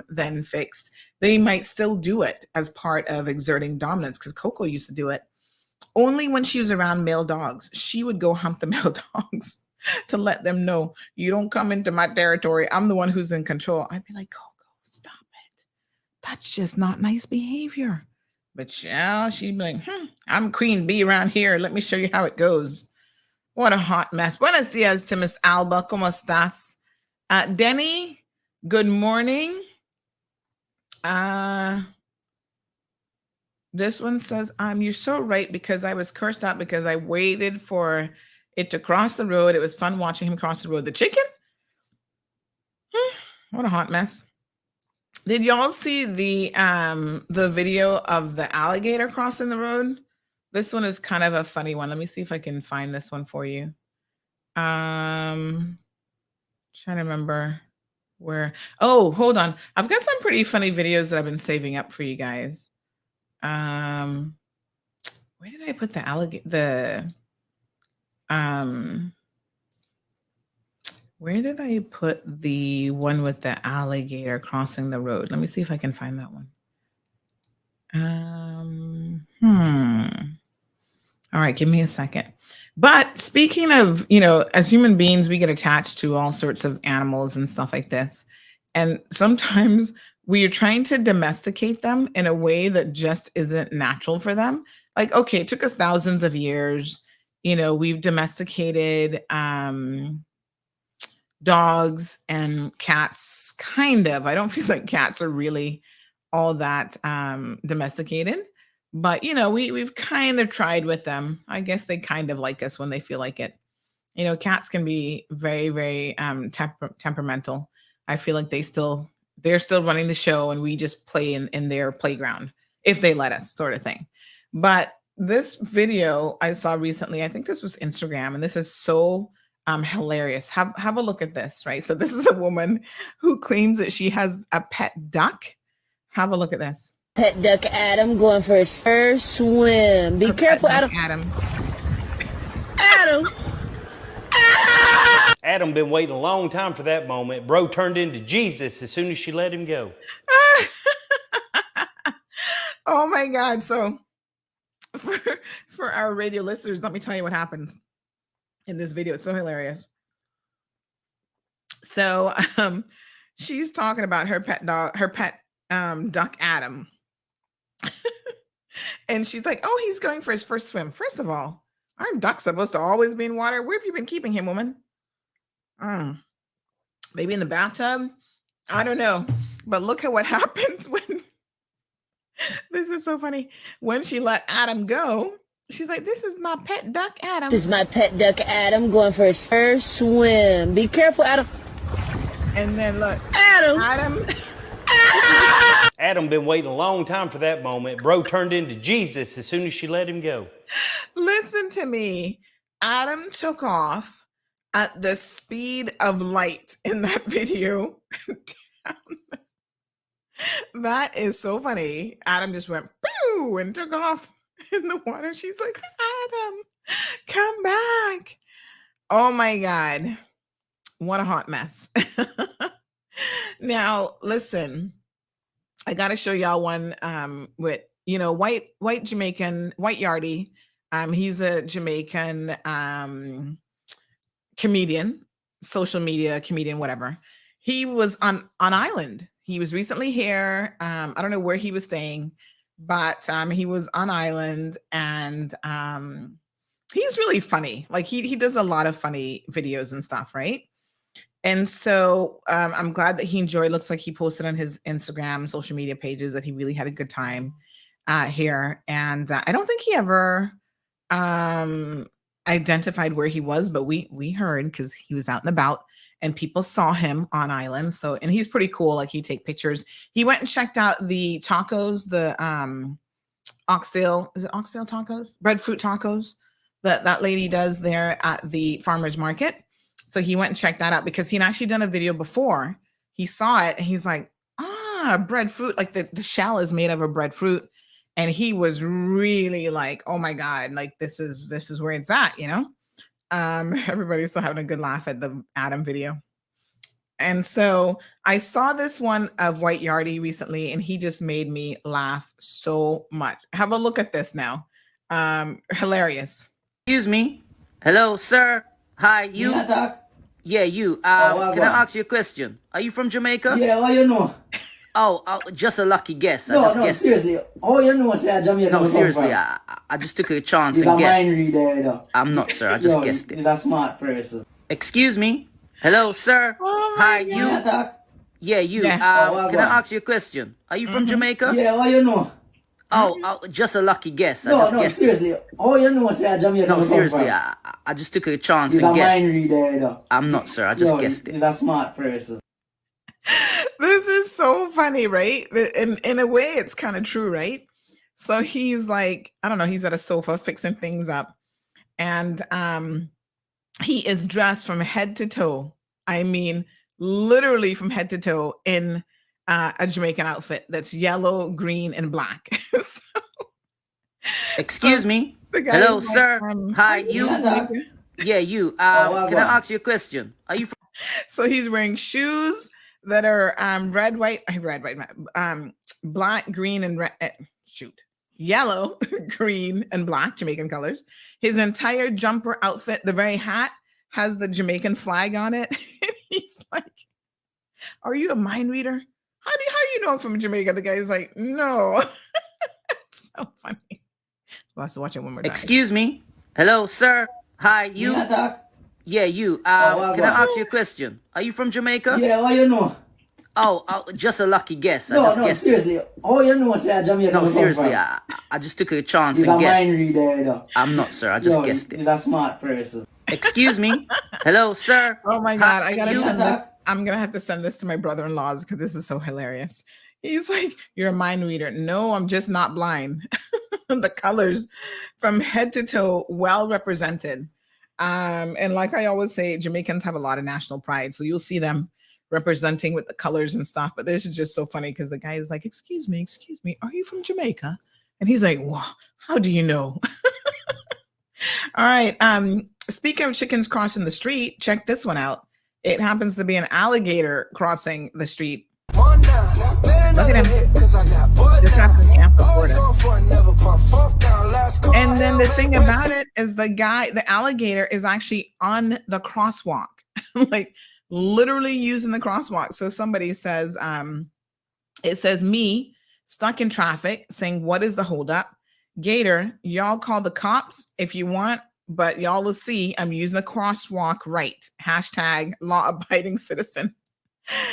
then fixed, they might still do it as part of exerting dominance, because Coco used to do it only when she was around male dogs. She would go hump the male dogs to let them know, you don't come into my territory. I'm the one who's in control. I'd be like, Coco, stop it. That's just not nice behavior. But yeah, she'd be like, I'm queen bee around here. Let me show you how it goes. What a hot mess. Buenos dias to Miss Alba. ¿Cómo estás? Denny, good morning. This one says, you're so right, because I was cursed out because I waited for it to cross the road. It was fun watching him cross the road. The chicken? What a hot mess. Did y'all see the video of the alligator crossing the road? This one is kind of a funny one. Let me see if I can find this one for you. Trying to remember where. Oh, hold on. I've got some pretty funny videos that I've been saving up for you guys. Where did I put the alligator? Where did I put the one with the alligator crossing the road? Let me see if I can find that one. All right, give me a second. But speaking of, as human beings, we get attached to all sorts of animals and stuff like this. And sometimes we are trying to domesticate them in a way that just isn't natural for them. Like, okay, it took us thousands of years. We've domesticated dogs and cats, kind of. I don't feel like cats are really all that domesticated. But, we've kind of tried with them. I guess they kind of like us when they feel like it. Cats can be very, very temperamental. I feel like they're still running the show, and we just play in their playground if they let us, sort of thing. But this video I saw recently, I think this was Instagram, and this is so hilarious. Have a look at this, right? So this is a woman who claims that she has a pet duck. Have a look at this. Pet duck Adam going for his first swim. Be careful, Adam. Adam. Adam been waiting a long time for that moment. Bro turned into Jesus as soon as she let him go. Oh my God. So for our radio listeners, let me tell you what happens in this video. It's so hilarious. So she's talking about her pet duck Adam. And she's like, oh, he's going for his first swim. First of all, aren't ducks supposed to always be in water? Where have you been keeping him, woman? Maybe in the bathtub? I don't know. But look at what happens when this is so funny. When she let Adam go, she's like, this is my pet duck Adam. This is my pet duck Adam going for his first swim. Be careful, Adam. And then look, Adam. Adam been waiting a long time for that moment. Bro turned into Jesus as soon as she let him go. Listen to me. Adam took off at the speed of light in that video. That is so funny. Adam just went pew and took off in the water. She's like, Adam, come back. Oh my God. What a hot mess. Now, listen, I got to show y'all one with, white Jamaican, white Yardie. He's a Jamaican comedian, social media comedian, whatever. He was on island. He was recently here. I don't know where he was staying, but he was on island, and he's really funny. Like he does a lot of funny videos and stuff, right? And so I'm glad that he enjoyed. Looks like he posted on his Instagram, social media pages that he really had a good time here. And I don't think he ever identified where he was, but we heard, because he was out and about and people saw him on island. So, and he's pretty cool. Like, he take pictures. He went and checked out the tacos, the oxtail, is it oxtail tacos? Breadfruit tacos that lady does there at the farmer's market. So he went and checked that out because he'd actually done a video before. He saw it and he's like, breadfruit, like the shell is made of a breadfruit. And he was really like, oh my God, like this is where it's at, you know? Everybody's still having a good laugh at the Adam video. And so I saw this one of White Yardie recently, and he just made me laugh so much. Have a look at this now. Hilarious. Excuse me. Hello, sir. Hi, you. Yeah, you. Can I ask you a question? Are you from Jamaica? Yeah, how you know? Oh, just a lucky guess. No, seriously. How you know say Jamaica? No, seriously. I just took a chance and guessed. He's a mind reader, you know. I'm not, sir. I just guessed it. He's a smart person. Excuse me. Hello, sir. Hi, you. Yeah, you. Can I ask you a question? Are you from Jamaica? Yeah, how you know? Oh, just a lucky guess. No, seriously. How you know say Jamaica? No, seriously. I just took a chance and guessed. He's a mind reader, you know. I'm not, sir. I just guessed it. He's a smart person. This is so funny, right? In a way, it's kind of true, right? So he's like, I don't know, he's at a sofa fixing things up. And he is dressed from head to toe. I mean, literally from head to toe in a Jamaican outfit that's yellow, green, and black. So, excuse me. Hello, like, sir. Hi, you. Yeah, you. Can I ask you a question? Are you from? So he's wearing shoes that are black, green, and yellow, green, and black, Jamaican colors. His entire jumper outfit, the very hat, has the Jamaican flag on it. And he's like, "Are you a mind reader? How do you know I'm from Jamaica?" The guy's like, "No." It's so funny. We'll have to watch it one more time. Excuse me. Hello, sir. Hi, you. Yeah, you. Can I ask you a question? Are you from Jamaica? Yeah, how you know? Oh, just a lucky guess. No, seriously. How you know say Jamaica? No, seriously. I just took a chance and guessed. He's a mind reader, you know. I'm not, sir. I just guessed it. He's a smart person. Excuse me. Hello, sir. Oh my God, I gotta send this. I'm gonna have to send this to my brother-in-laws because this is so hilarious. He's like, "You're a mind reader." No, I'm just not blind. The colors from head to toe, well represented. And like I always say, Jamaicans have a lot of national pride. So you'll see them representing with the colors and stuff. But this is just so funny because the guy is like, excuse me, are you from Jamaica? And he's like, wow, how do you know? All right. Speaking of chickens crossing the street, check this one out. It happens to be an alligator crossing the street. Look at him. This happens in Tampa, Florida. And then the thing about it is the alligator is actually on the crosswalk, like literally using the crosswalk. So somebody says, it says me stuck in traffic saying, what is the holdup? Gator, y'all call the cops if you want, but y'all will see I'm using the crosswalk right. Hashtag law-abiding citizen.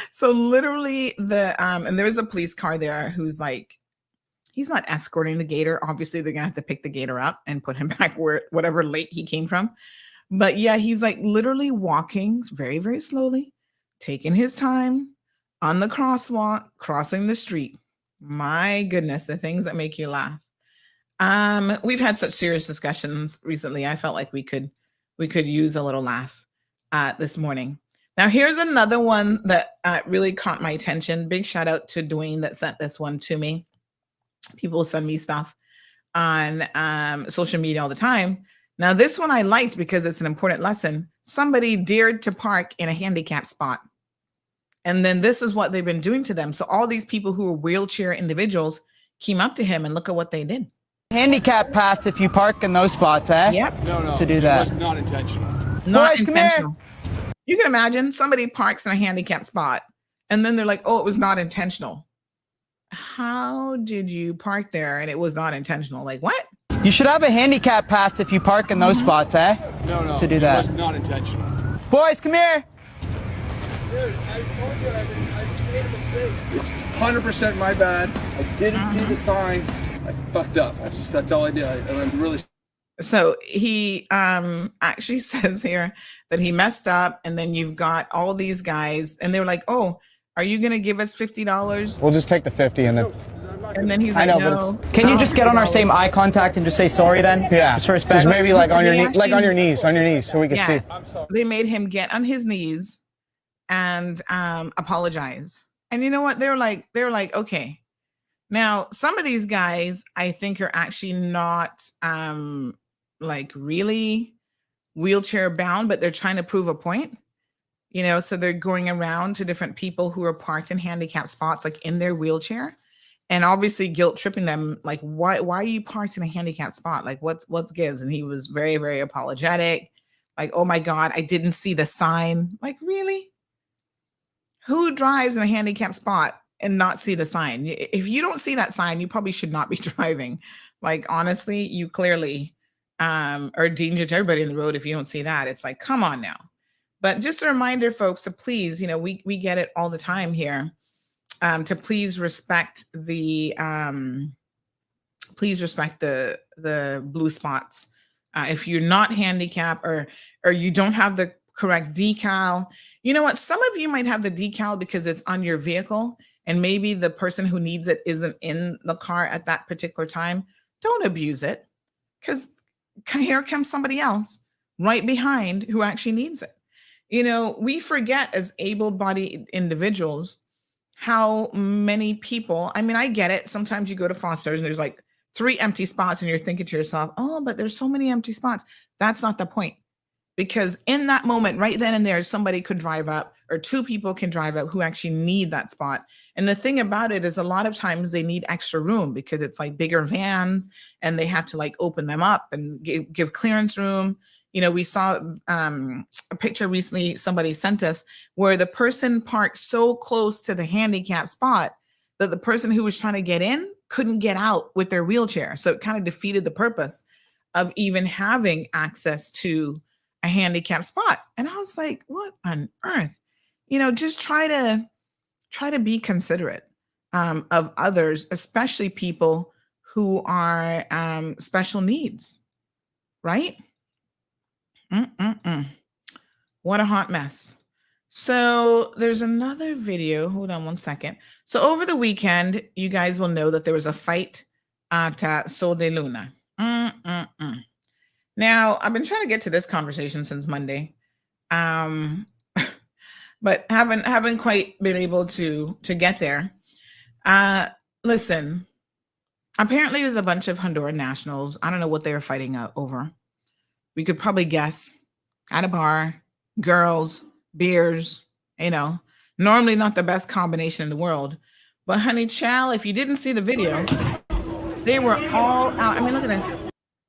So literally and there's a police car there who's like, he's not escorting the gator. Obviously, they're gonna have to pick the gator up and put him back whatever lake he came from. But yeah, he's like literally walking very, very slowly, taking his time on the crosswalk, crossing the street. My goodness, the things that make you laugh. We've had such serious discussions recently. I felt like we could use a little laugh this morning. Now, here's another one that really caught my attention. Big shout out to Dwayne that sent this one to me. People send me stuff on social media all the time. Now, this one I liked because it's an important lesson. Somebody dared to park in a handicapped spot. And then this is what they've been doing to them. So all these people who are wheelchair individuals came up to him and look at what they did. Handicap pass if you park in those spots, eh? Yep. No. To do that. It was not intentional. Not Boys, intentional. You can imagine somebody parks in a handicapped spot and then they're like, oh, it was not intentional. How did you park there and it was not intentional? Like what? You should have a handicap pass if you park in those spots, eh? No. To do that. It was not intentional. Boys, come here. Dude, I told you I made a mistake. It's 100% my bad. I didn't see the sign. I fucked up. That's all I did. And I'm really. So he actually says here that he messed up, and then you've got all these guys, and they were like, "Oh, are you gonna give us $50?" We'll just take the 50, and then he's like, "No." Can you just get on our same eye contact and just say sorry then? Yeah. Just for respect. Just maybe like on your knees, so we can see. They made him get on his knees and apologize. And you know what? They were like, okay. Now, some of these guys, I think, are actually not like really wheelchair bound, but they're trying to prove a point. So they're going around to different people who are parked in handicapped spots, like in their wheelchair, and obviously guilt tripping them. Like, why are you parked in a handicapped spot? Like, what's gives? And he was very, very apologetic. Like, oh my God, I didn't see the sign. Like, really? Who drives in a handicapped spot and not see the sign? If you don't see that sign, you probably should not be driving. Like, honestly, you clearly are a danger to everybody in the road if you don't see that. It's like, come on now. But just a reminder, folks, to please, we get it all the time here, to please respect the blue spots. If you're not handicapped or you don't have the correct decal, you know what? Some of you might have the decal because it's on your vehicle, and maybe the person who needs it isn't in the car at that particular time. Don't abuse it, because here comes somebody else right behind who actually needs it. We forget as able-bodied individuals how many people, I get it. Sometimes you go to Foster's and there's like 3 empty spots and you're thinking to yourself, oh, but there's so many empty spots. That's not the point. Because in that moment, right then and there, somebody could drive up, or 2 people can drive up who actually need that spot. And the thing about it is, a lot of times they need extra room because it's like bigger vans and they have to like open them up and give clearance room. We saw a picture recently somebody sent us where the person parked so close to the handicap spot that the person who was trying to get in couldn't get out with their wheelchair. So it kind of defeated the purpose of even having access to a handicap spot. And I was like, what on earth? Just try to be considerate of others, especially people who are special needs, right? What a hot mess. So there's another video. Hold on one second. So over the weekend, you guys will know that there was a fight at Sol de Luna. Now, I've been trying to get to this conversation since Monday, but haven't quite been able to get there. Listen, apparently there's a bunch of Honduran nationals. I don't know what they were fighting over. We could probably guess. At a bar, girls, beers, normally not the best combination in the world. But honey child, if you didn't see the video, they were all out. Look at this.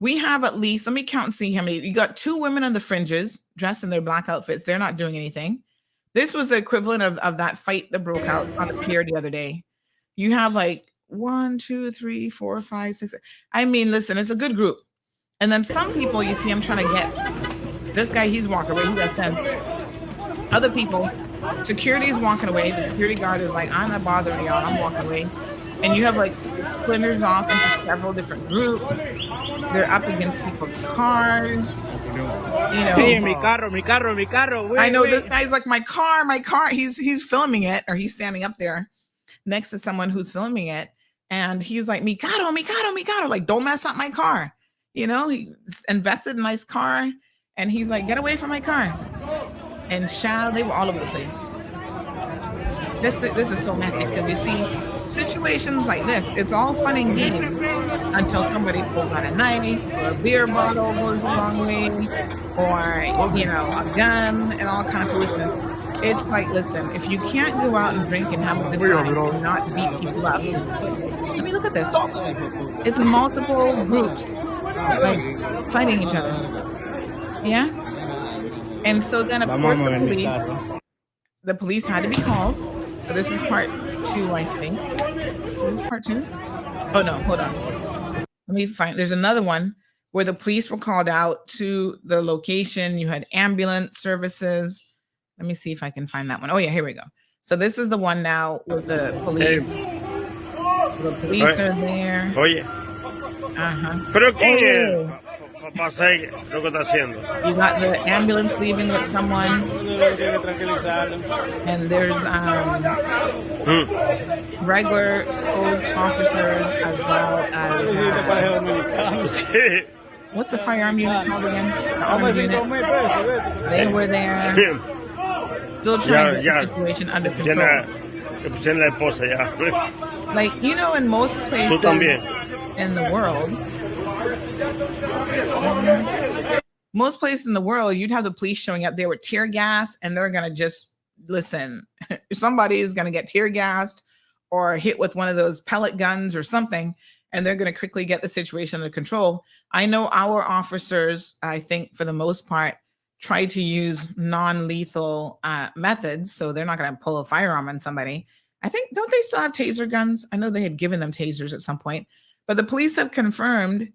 We have at least, let me count and see how many. You got 2 women on the fringes dressed in their black outfits. They're not doing anything. This was the equivalent of that fight that broke out on the pier the other day. You have like 1, 2, 3, 4, 5, 6. Listen, it's a good group. And then some people, you see, I'm trying to get this guy, he's walking away. He got 10. Other people, security is walking away. The security guard is like, I'm not bothering y'all. I'm walking away. And you have like splinters off into several different groups. They're up against people's cars. Sí, mi carro. I know this guy's like, my car. He's filming it, or he's standing up there next to someone who's filming it. And he's like, mi carro. Like, don't mess up my car. He invested in a nice car, and he's like, get away from my car. And they were all over the place. This is so messy, because you see situations like this, it's all fun and games until somebody pulls out a knife, or a beer bottle goes the wrong way, or a gun, and all kind of foolishness. It's like, listen, if you can't go out and drink and have a good time and not beat people up. Look at this. It's multiple groups like fighting each other. Yeah. And so then, of course, the police had to be called. So this is part 2, I think. Is this part 2? Oh no, hold on. Let me find. There's another one where the police were called out to the location. You had ambulance services. Let me see if I can find that one. Oh yeah, here we go. So this is the one now with the police. The police are there. Oye. Pero ¿qué pasa ahí? Lo que está haciendo. You got the ambulance leaving with someone, and there's regular code officers as well as what's the firearm unit called again? The armed unit. They were there, still trying to get the situation under control. Like, in most places in the world, Most places in the world, you'd have the police showing up there with tear gas, and they're going to just listen. Somebody is going to get tear gassed or hit with one of those pellet guns or something, and they're going to quickly get the situation under control. I know our officers, I think for the most part, try to use non-lethal methods, so they're not going to pull a firearm on somebody. I think, don't they still have taser guns? I know they had given them tasers at some point, but the police have confirmed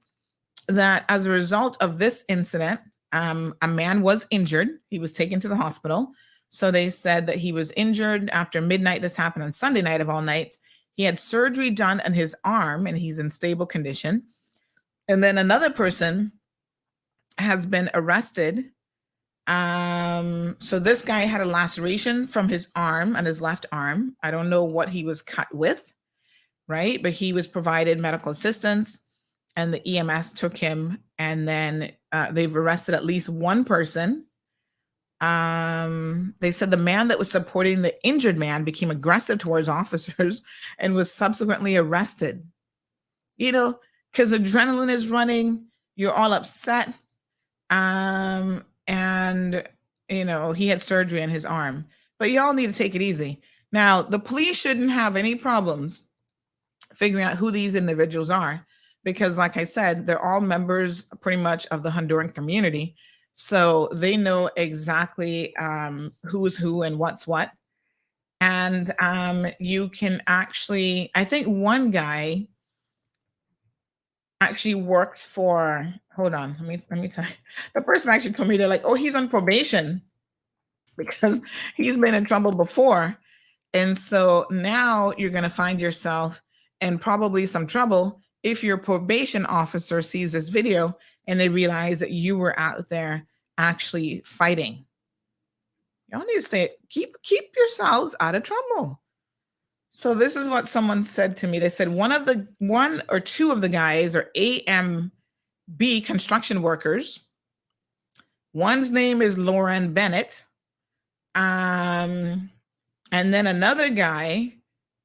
that as a result of this incident, a man was injured. He was taken to the hospital. So they said that he was injured after midnight. This happened on Sunday night of all nights. He had surgery done on his arm and he's in stable condition. And then another person has been arrested. So this guy had a laceration from his arm on his left arm. I don't know what he was cut with, right? But he was provided medical assistance and the EMS took him, and then they've arrested at least one person. They said the man that was supporting the injured man became aggressive towards officers and was subsequently arrested. You know, because adrenaline is running, you're all upset. And, you know, he had surgery on his arm. But y'all need to take it easy. Now, the police shouldn't have any problems figuring out who these individuals are, because like I said, they're all members pretty much of the Honduran community. So they know exactly who's who and what's what. And you can actually, I think one guy actually works for, hold on, let me tell you. The person actually told me, they're like, oh, he's on probation because he's been in trouble before. And so now you're going to find yourself in probably some trouble if your probation officer sees this video and they realize that you were out there actually fighting. Y'all need to say, keep yourselves out of trouble. So this is what someone said to me. They said one or two of the guys are AMB construction workers. One's name is Lauren Bennett. And then another guy,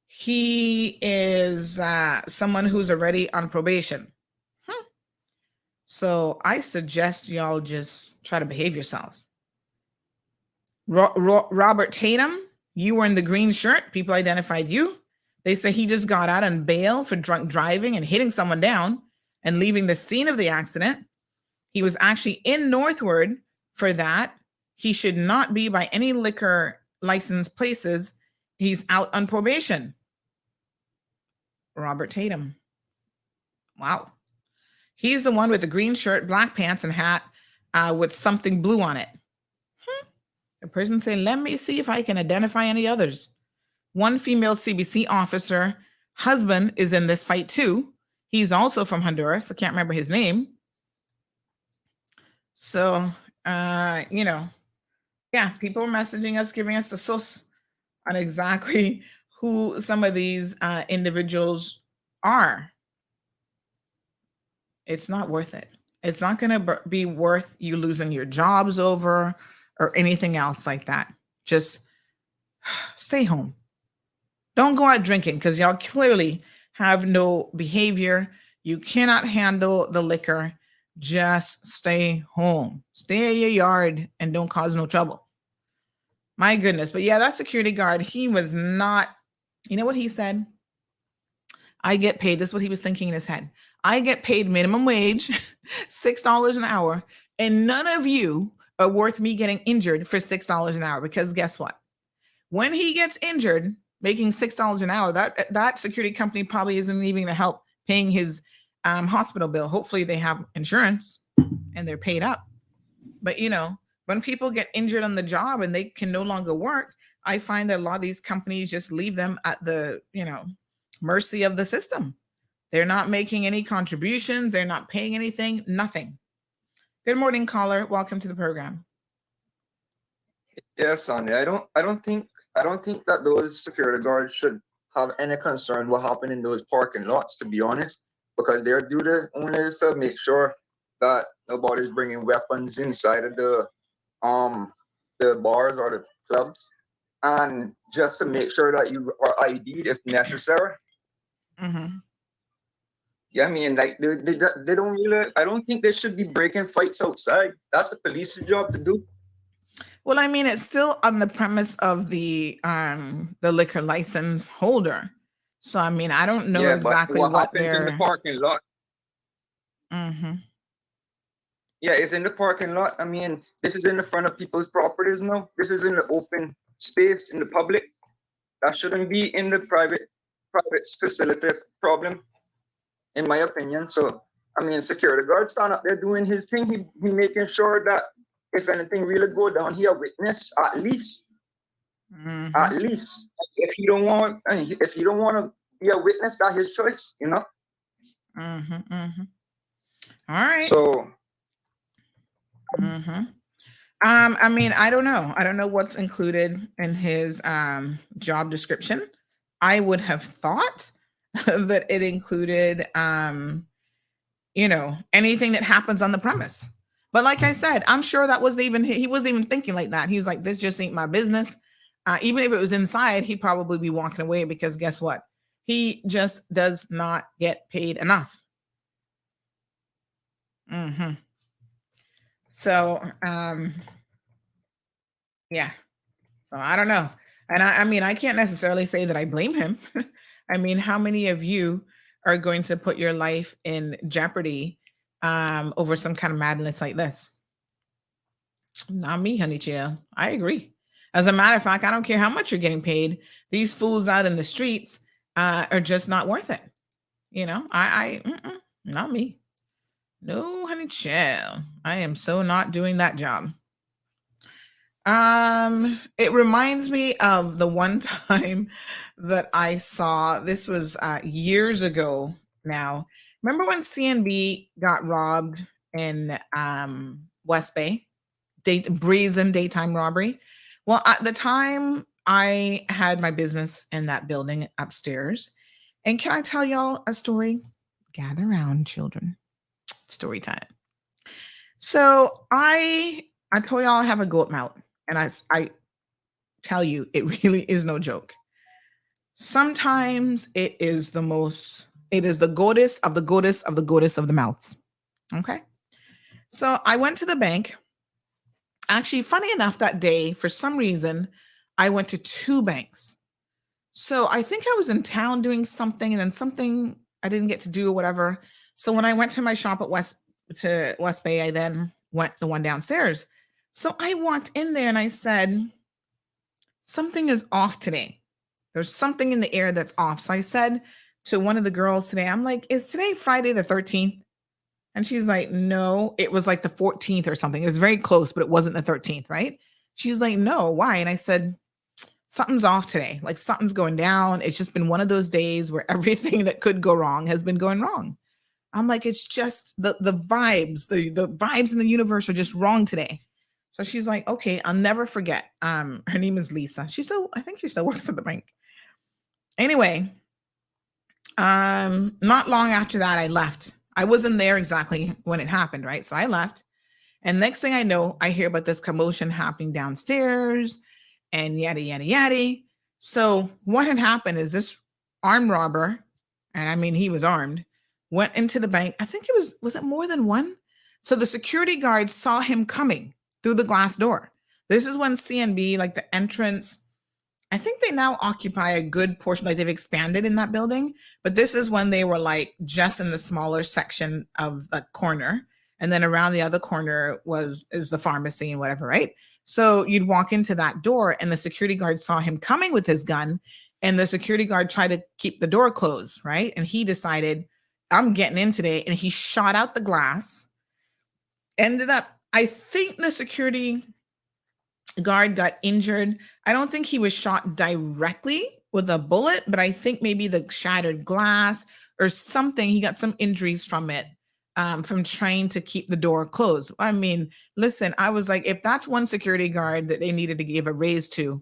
he is someone who's already on probation. So I suggest y'all just try to behave yourselves. Robert Tatum, you were in the green shirt. People identified you. They say he just got out on bail for drunk driving and hitting someone down and leaving the scene of the accident. He was actually in Northward for that. He should not be by any liquor license places. He's out on probation. Robert Tatum. Wow. He's the one with the green shirt, black pants, and hat with something blue on it. The person said, let me see if I can identify any others. One female CBC officer, husband, is in this fight too. He's also from Honduras. I can't remember his name. So, you know, yeah, people are messaging us, giving us the source on exactly who some of these individuals are. It's not worth it. It's not going to be worth you losing your jobs over or anything else like that. Just stay home. Don't go out drinking because y'all clearly have no behavior. You cannot handle the liquor. Just stay home. Stay in your yard and don't cause no trouble. My goodness. But yeah, that security guard, he was not, you know what he said? I get paid. This is what he was thinking in his head. I get paid minimum wage, $6 an hour, and none of you are worth me getting injured for $6 an hour, because guess what? When he gets injured making $6 an hour, that security company probably isn't even going to help paying his hospital bill. Hopefully they have insurance and they're paid up. But you know, when people get injured on the job and they can no longer work, I find that a lot of these companies just leave them at the, you know, mercy of the system. They're not making any contributions. They're not paying anything, nothing. Good morning, caller. Welcome to the program. Yes, Sandy. I don't think that those security guards should have any concern what happened in those parking lots, to be honest, because their duty only is to make sure that nobody's bringing weapons inside of the bars or the clubs, and just to make sure that you are ID'd if necessary. Mm-hmm. Yeah, I mean, like they don't really. I don't think they should be breaking fights outside. That's the police's job to do. Well, I mean, it's still on the premise of the liquor license holder. So I mean, I don't know exactly what what happens in the they're. parking lot? Mm-hmm. Yeah, it's in the parking lot. I mean, this is in the front of people's properties now. This is in the open space in the public. That shouldn't be in the private facility problem, in my opinion. So I mean, security guard stand up there doing his thing. He making sure that if anything really go down, he a witness at least. Mm-hmm. At least, if you don't want to be a witness, that's his choice, you know. Mm-hmm. Mm-hmm. All right. So. Mm-hmm. I mean, I don't know. I don't know what's included in his job description. I would have thought that it included, anything that happens on the premise. But like I said, I'm sure that wasn't even, he wasn't even thinking like that. He's like, this just ain't my business. Even if it was inside, he'd probably be walking away because guess what? He just does not get paid enough. Mm-hmm. So, yeah. So I don't know. And I mean, I can't necessarily say that I blame him. I mean, how many of you are going to put your life in jeopardy over some kind of madness like this? Not me, honey chill. I agree. As a matter of fact, I don't care how much you're getting paid. These fools out in the streets are just not worth it. You know, not me. No, honey chill. I am so not doing that job. It reminds me of the one time that I saw, this was years ago now. Remember when CNB got robbed in West Bay? Brazen daytime robbery. Well, at the time, I had my business in that building upstairs. And can I tell y'all a story? Gather around, children. Story time. So I told y'all I have a goat mouth. And I tell you, it really is no joke. Sometimes it is the goatess of the goatess of the goatess of the mouths. Okay. So I went to the bank. Actually, funny enough, that day, for some reason, I went to 2 banks. So I think I was in town doing something and then something I didn't get to do or whatever. So when I went to my shop at West Bay, I then went the one downstairs. So I walked in there and I said, something is off today. There's something in the air that's off. So I said to one of the girls today, I'm like, is today Friday the 13th? And she's like, no, it was like the 14th or something. It was very close, but it wasn't the 13th, right? She's like, no, why? And I said, something's off today. Like something's going down. It's just been one of those days where everything that could go wrong has been going wrong. I'm like, it's just the vibes, the vibes in the universe are just wrong today. So she's like, okay, I'll never forget. Her name is Lisa. I think she still works at the bank. Anyway, not long after that, I left. I wasn't there exactly when it happened, right? So I left. And next thing I know, I hear about this commotion happening downstairs and yada, yada, yada. So what had happened is this armed robber, and I mean, he was armed, went into the bank. I think was it more than one? So the security guards saw him coming through the glass door. This is when CNB, like the entrance, I think they now occupy a good portion, like they've expanded in that building, but this is when they were like just in the smaller section of the corner. And then around the other corner is the pharmacy and whatever, right? So you'd walk into that door and the security guard saw him coming with his gun and the security guard tried to keep the door closed, right? And he decided, I'm getting in today. And he shot out the glass, ended up, I think the security guard got injured. I don't think he was shot directly with a bullet, but I think maybe the shattered glass or something, he got some injuries from it, from trying to keep the door closed. I mean, listen, I was like, if that's one security guard that they needed to give a raise to,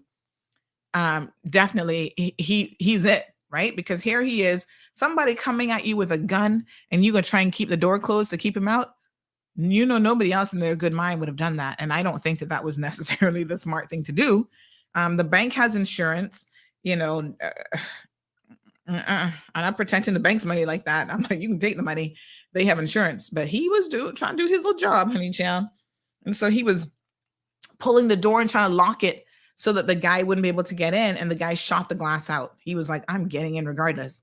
definitely he's it, right? Because here he is, somebody coming at you with a gun and you gonna try and keep the door closed to keep him out. You know, nobody else in their good mind would have done that. And I don't think that was necessarily the smart thing to do. The bank has insurance, you know, I'm not protecting the bank's money like that. I'm like, you can take the money. They have insurance. But he was trying to do his little job, honey child. And so he was pulling the door and trying to lock it so that the guy wouldn't be able to get in. And the guy shot the glass out. He was like, I'm getting in regardless.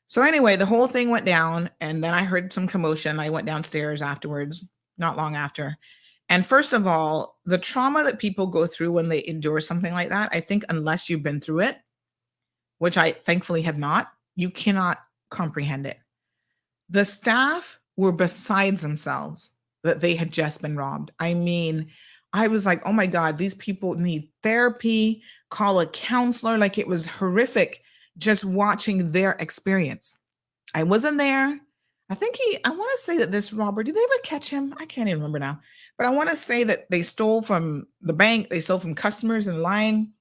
So anyway, the whole thing went down. And then I heard some commotion. I went downstairs afterwards, not long after. And first of all, the trauma that people go through when they endure something like that, I think unless you've been through it, which I thankfully have not, you cannot comprehend it. The staff were beside themselves that they had just been robbed. I mean, I was like, oh my God, these people need therapy, call a counselor. Like, it was horrific just watching their experience. I wasn't there. I want to say that this robber, did they ever catch him? I can't even remember now. But I want to say that they stole from the bank. They stole from customers in line.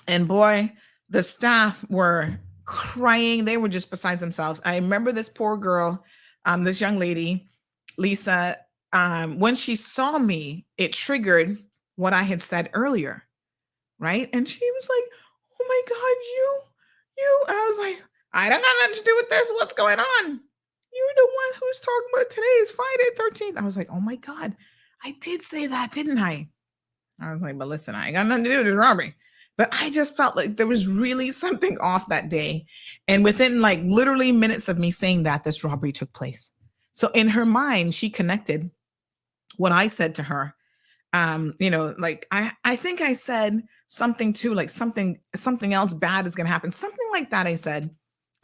And boy, the staff were crying. They were just beside themselves. I remember this poor girl, this young lady, Lisa, when she saw me, it triggered what I had said earlier, right? And she was like, oh my God, you. And I was like, I don't got nothing to do with this. What's going on? You're the one who's talking about today is Friday 13th. I was like, oh my God, I did say that, didn't I? I was like, but listen, I ain't got nothing to do with this robbery. But I just felt like there was really something off that day. And within like literally minutes of me saying that, this robbery took place. So in her mind, she connected what I said to her. Like I think I said something too, like something else bad is going to happen. Something like that I said.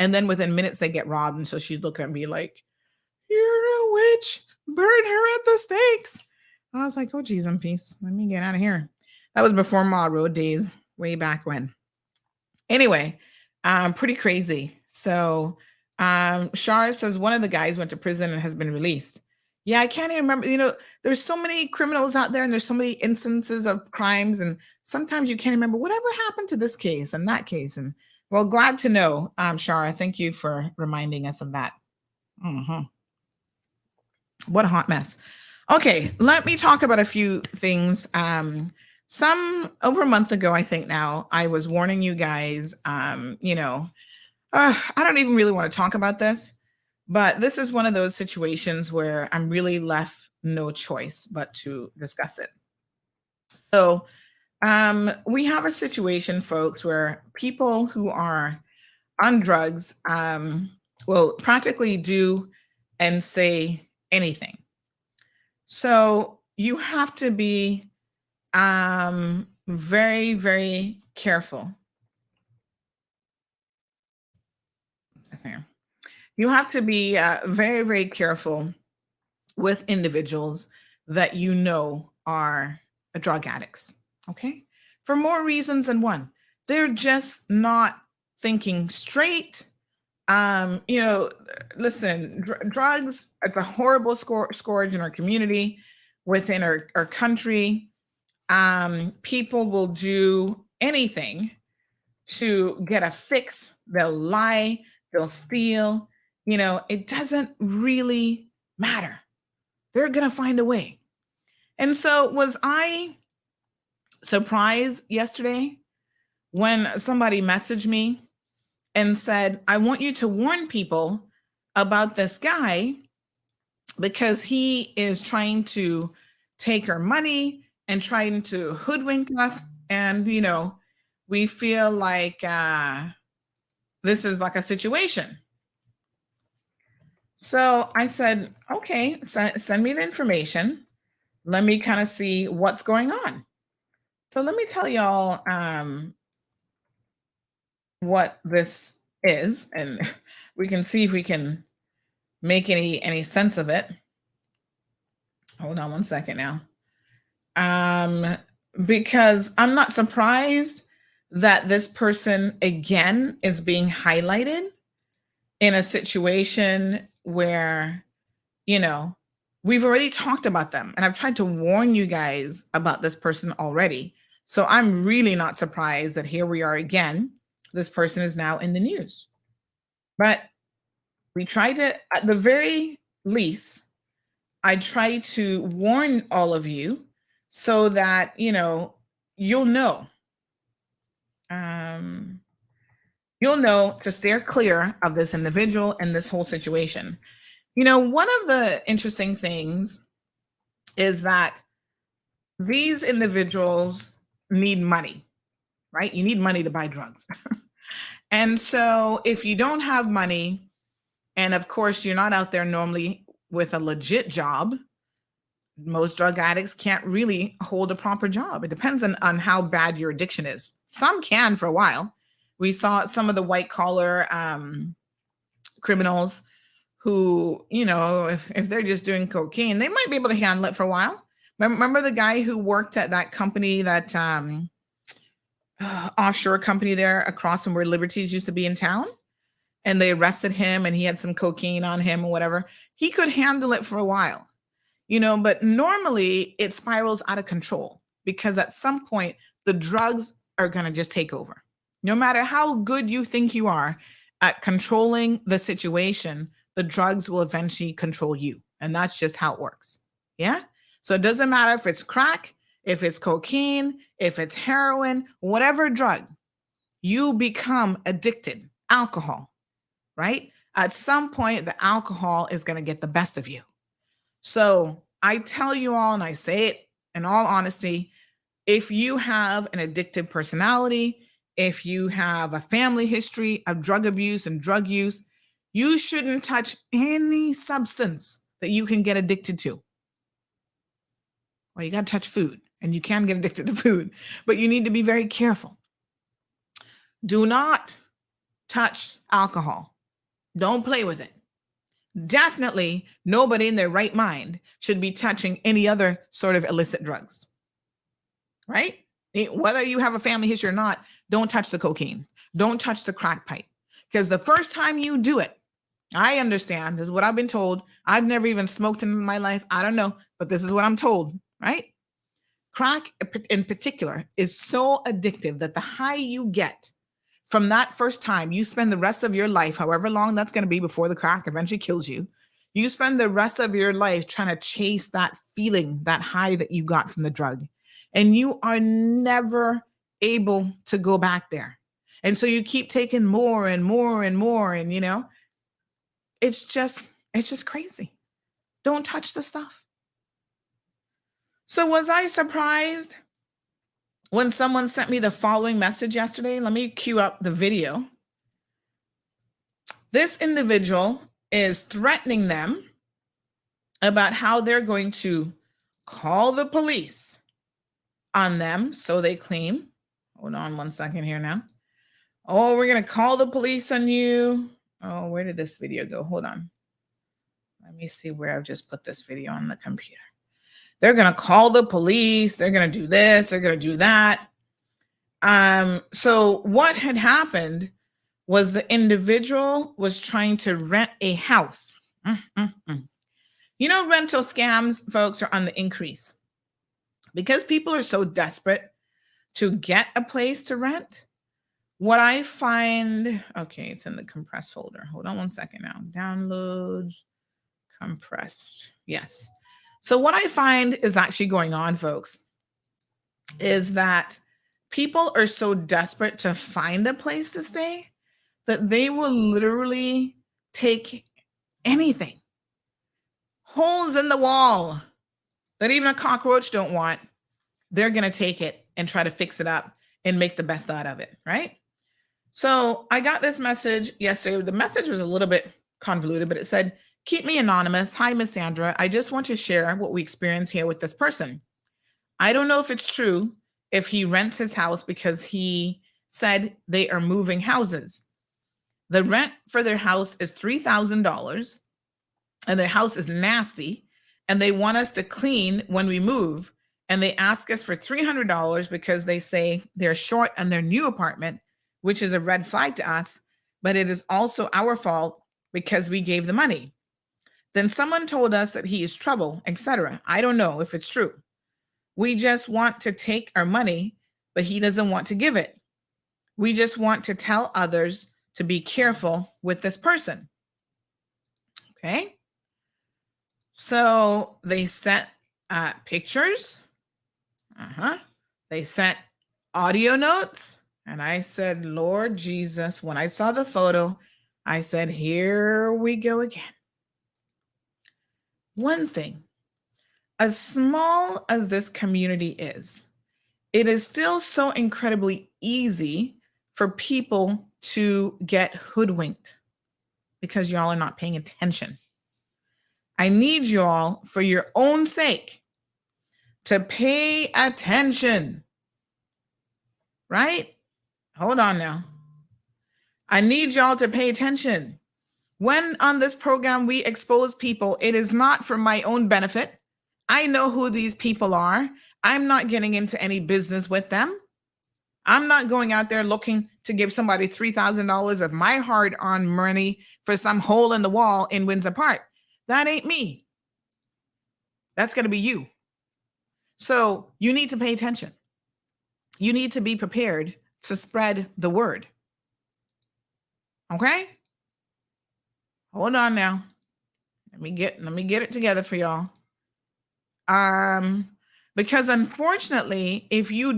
And then within minutes they get robbed. And so she's looking at me like, you're a witch, burn her at the stakes. I was like, oh, geez, I'm peace. Let me get out of here. That was before Ma Road days, way back when. Anyway, pretty crazy. So Shara says one of the guys went to prison and has been released. Yeah, I can't even remember. There's so many criminals out there and there's so many instances of crimes. And sometimes you can't remember whatever happened to this case and that case. And well, glad to know, Shara. Thank you for reminding us of that. What a hot mess. Okay, let me talk about a few things. Some over a month ago, I think now, I was warning you guys, I don't even really want to talk about this, but this is one of those situations where I'm really left no choice but to discuss it. So we have a situation, folks, where people who are on drugs will practically do and say anything. So you have to be very, very careful. You have to be very, very careful with individuals that you know are drug addicts, okay? For more reasons than one. They're just not thinking straight. Listen, drugs, it's a horrible scourge in our community, within our country. People will do anything to get a fix. They'll lie, they'll steal. It doesn't really matter. They're going to find a way. And so was I surprised yesterday when somebody messaged me and said, I want you to warn people about this guy because he is trying to take our money and trying to hoodwink us. And, we feel like this is like a situation. So I said, okay, send me the information. Let me kind of see what's going on. So let me tell y'all what this is, and we can see if we can make any sense of it. Hold on one second now. Because I'm not surprised that this person again is being highlighted in a situation where, we've already talked about them, and I've tried to warn you guys about this person already. So I'm really not surprised that here we are again. This person is now in the news. But we try to, at the very least, I try to warn all of you so that, you'll know. You'll you'll know to steer clear of this individual and this whole situation. You know, one of the interesting things is that these individuals need money, right? You need money to buy drugs. And so if you don't have money, and of course you're not out there normally with a legit job, most drug addicts can't really hold a proper job. It depends on how bad your addiction is. Some can for a while. We saw some of the white collar criminals who, you know, if they're just doing cocaine, they might be able to handle it for a while. Remember the guy who worked at that company, that offshore company there across from where Liberties used to be in town? And they arrested him and he had some cocaine on him or whatever. He could handle it for a while, you know, but normally it spirals out of control because at some point the drugs are going to just take over. No matter how good you think you are at controlling the situation, the drugs will eventually control you. And that's just how it works. Yeah. So it doesn't matter if it's crack, if it's cocaine, if it's heroin, whatever drug, you become addicted. Alcohol, right? At some point, the alcohol is going to get the best of you. So I tell you all, and I say it in all honesty, if you have an addictive personality, if you have a family history of drug abuse and drug use, you shouldn't touch any substance that you can get addicted to. Well, you got to touch food, and you can get addicted to food, but you need to be very careful. Do not touch alcohol. Don't play with it. Definitely nobody in their right mind should be touching any other sort of illicit drugs, right? Whether you have a family history or not, don't touch the cocaine. Don't touch the crack pipe. Because the first time you do it, I understand, this is what I've been told. I've never even smoked in my life. I don't know, but this is what I'm told, right? Crack in particular is so addictive that the high you get from that first time, you spend the rest of your life, however long that's going to be before the crack eventually kills you, you spend the rest of your life trying to chase that feeling, that high that you got from the drug. And you are never able to go back there. And so you keep taking more and more and more. And, you know, it's just crazy. Don't touch the stuff. So was I surprised when someone sent me the following message yesterday? Let me cue up the video. This individual is threatening them about how they're going to call the police on them, so they claim. Hold on one second here now. Oh, we're going to call the police on you. Oh, where did this video go? Hold on. Let me see where I've just put this video on the computer. They're going to call the police. They're going to do this. They're going to do that. So what had happened was the individual was trying to rent a house. You know, rental scams, folks, are on the increase because people are so desperate to get a place to rent. What I find, okay, it's in the compressed folder. Hold on one second now. Downloads, compressed. Yes. So what I find is actually going on, folks, is that people are so desperate to find a place to stay that they will literally take anything. Holes in the wall that even a cockroach don't want, they're going to take it and try to fix it up and make the best out of it, right? So I got this message yesterday. The message was a little bit convoluted, but it said, "Keep me anonymous. Hi, Miss Sandra. I just want to share what we experience here with this person. I don't know if it's true if he rents his house because he said they are moving houses. The rent for their house is $3,000 and their house is nasty and they want us to clean when we move. And they ask us for $300 because they say they're short on their new apartment, which is a red flag to us, but it is also our fault because we gave the money. Then someone told us that he is trouble, etc. I don't know if it's true. We just want to take our money, but he doesn't want to give it. We just want to tell others to be careful with this person." Okay. So they sent pictures. They sent audio notes. And I said, Lord Jesus, when I saw the photo, I said, here we go again. One thing, as small as this community is, it is still so incredibly easy for people to get hoodwinked because y'all are not paying attention. I need y'all, for your own sake, to pay attention. Right? Hold on now. I need y'all to pay attention. When on this program we expose people, it is not for my own benefit. I know who these people are. I'm not getting into any business with them. I'm not going out there looking to give somebody $3,000 of my hard-earned money for some hole in the wall in Windsor Park. That ain't me. That's going to be you. So you need to pay attention. You need to be prepared to spread the word. Okay? Hold on now. Let me get it together for y'all. Because unfortunately, if you're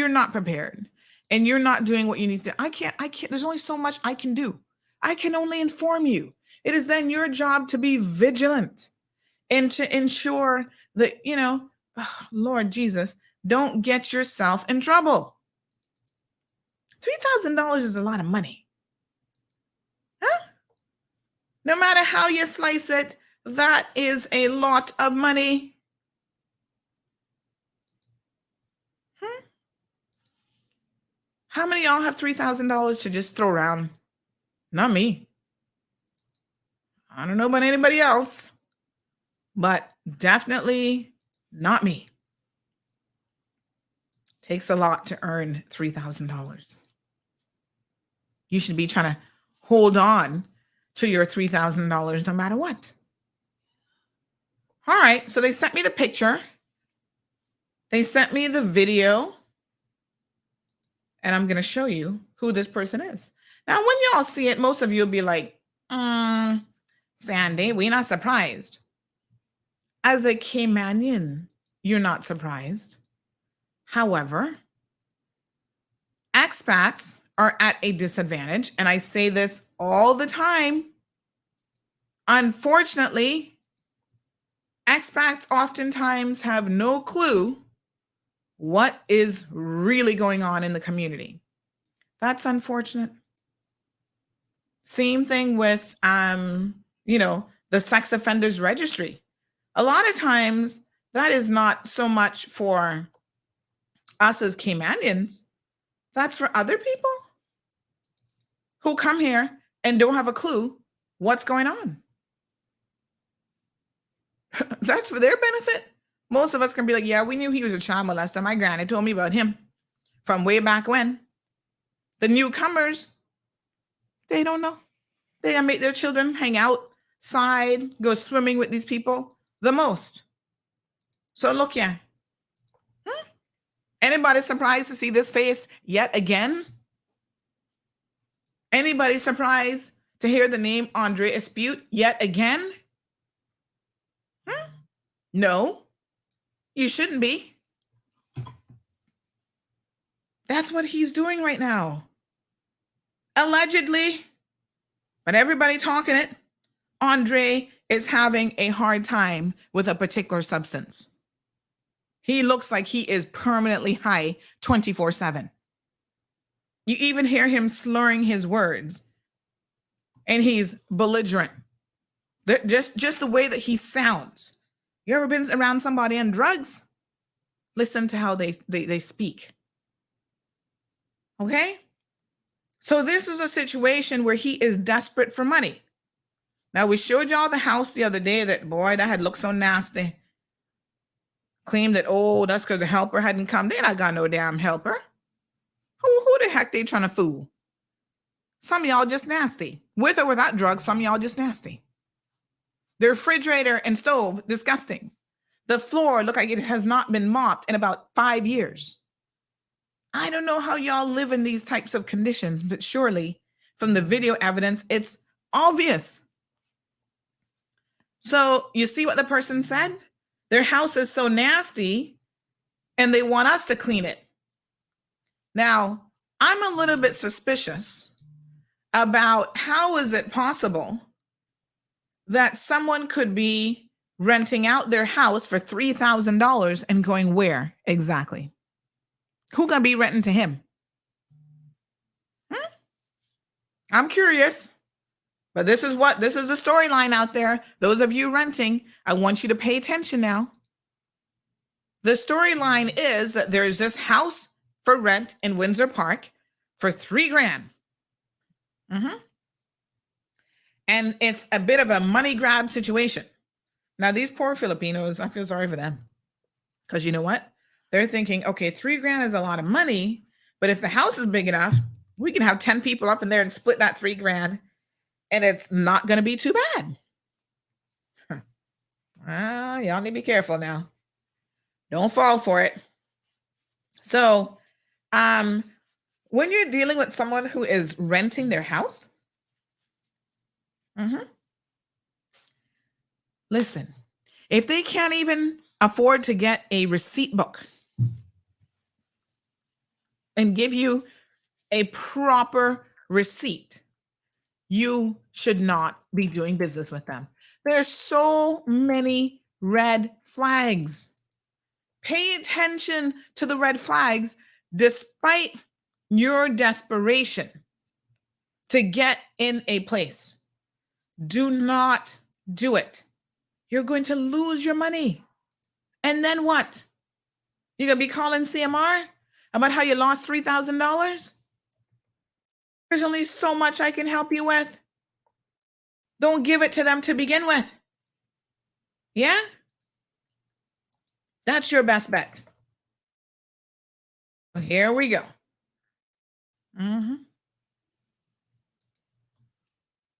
not prepared and you're not doing what you need to, I can't, there's only so much I can do. I can only inform you. It is then your job to be vigilant and to ensure that, Lord Jesus, don't get yourself in trouble. $3,000 is a lot of money. Huh? No matter how you slice it, that is a lot of money. How many of y'all have $3,000 to just throw around? Not me. I don't know about anybody else, but definitely not me. Takes a lot to earn $3,000. You should be trying to hold on to your $3,000 no matter what. All right, so they sent me the picture. They sent me the video. And I'm going to show you who this person is. Now, when y'all see it, most of you will be like, Sandy, we're not surprised. As a Caymanian, you're not surprised. However, expats are at a disadvantage. And I say this all the time. Unfortunately, expats oftentimes have no clue what is really going on in the community. That's unfortunate. Same thing with, the sex offenders registry. A lot of times that is not so much for us as Caymanians. That's for other people who come here and don't have a clue what's going on. That's for their benefit. Most of us can be like, yeah, we knew he was a child molester. My granny told me about him from way back when. The newcomers, they don't know. They make their children hang outside, go swimming with these people the most. So look, yeah. Anybody surprised to see this face yet again? Anybody surprised to hear the name Andre Espute yet again? No. You shouldn't be. That's what he's doing right now. Allegedly, but everybody talking it, Andre is having a hard time with a particular substance. He looks like he is permanently high 24/7. You even hear him slurring his words, and he's belligerent. Just the way that he sounds. You ever been around somebody on drugs? Listen to how they speak. Okay? So this is a situation where he is desperate for money. Now, we showed y'all the house the other day that, boy, that had looked so nasty. Claimed that, that's because the helper hadn't come. They not got no damn helper. Who the heck they trying to fool? Some of y'all just nasty. With or without drugs, some of y'all just nasty. The refrigerator and stove, disgusting. The floor look like it has not been mopped in about 5 years. I don't know how y'all live in these types of conditions, but surely from the video evidence, it's obvious. So you see what the person said? Their house is so nasty and they want us to clean it. Now, I'm a little bit suspicious about how is it possible that someone could be renting out their house for $3,000 and going where exactly? Who gonna be renting to him? I'm curious, but this is the storyline out there. Those of you renting, I want you to pay attention now. The storyline is that there's this house for rent in Windsor Park for $3,000. And it's a bit of a money grab situation. Now, these poor Filipinos, I feel sorry for them. Because you know what? They're thinking, okay, $3,000 is a lot of money, but if the house is big enough, we can have 10 people up in there and split that $3,000, and it's not going to be too bad. Well, y'all need to be careful now. Don't fall for it. So, when you're dealing with someone who is renting their house, listen, if they can't even afford to get a receipt book and give you a proper receipt, you should not be doing business with them. There are so many red flags. Pay attention to the red flags despite your desperation to get in a place. Do not do it. You're going to lose your money. And then what? You're going to be calling CMR about how you lost $3,000? There's only so much I can help you with. Don't give it to them to begin with. Yeah? That's your best bet. Here we go.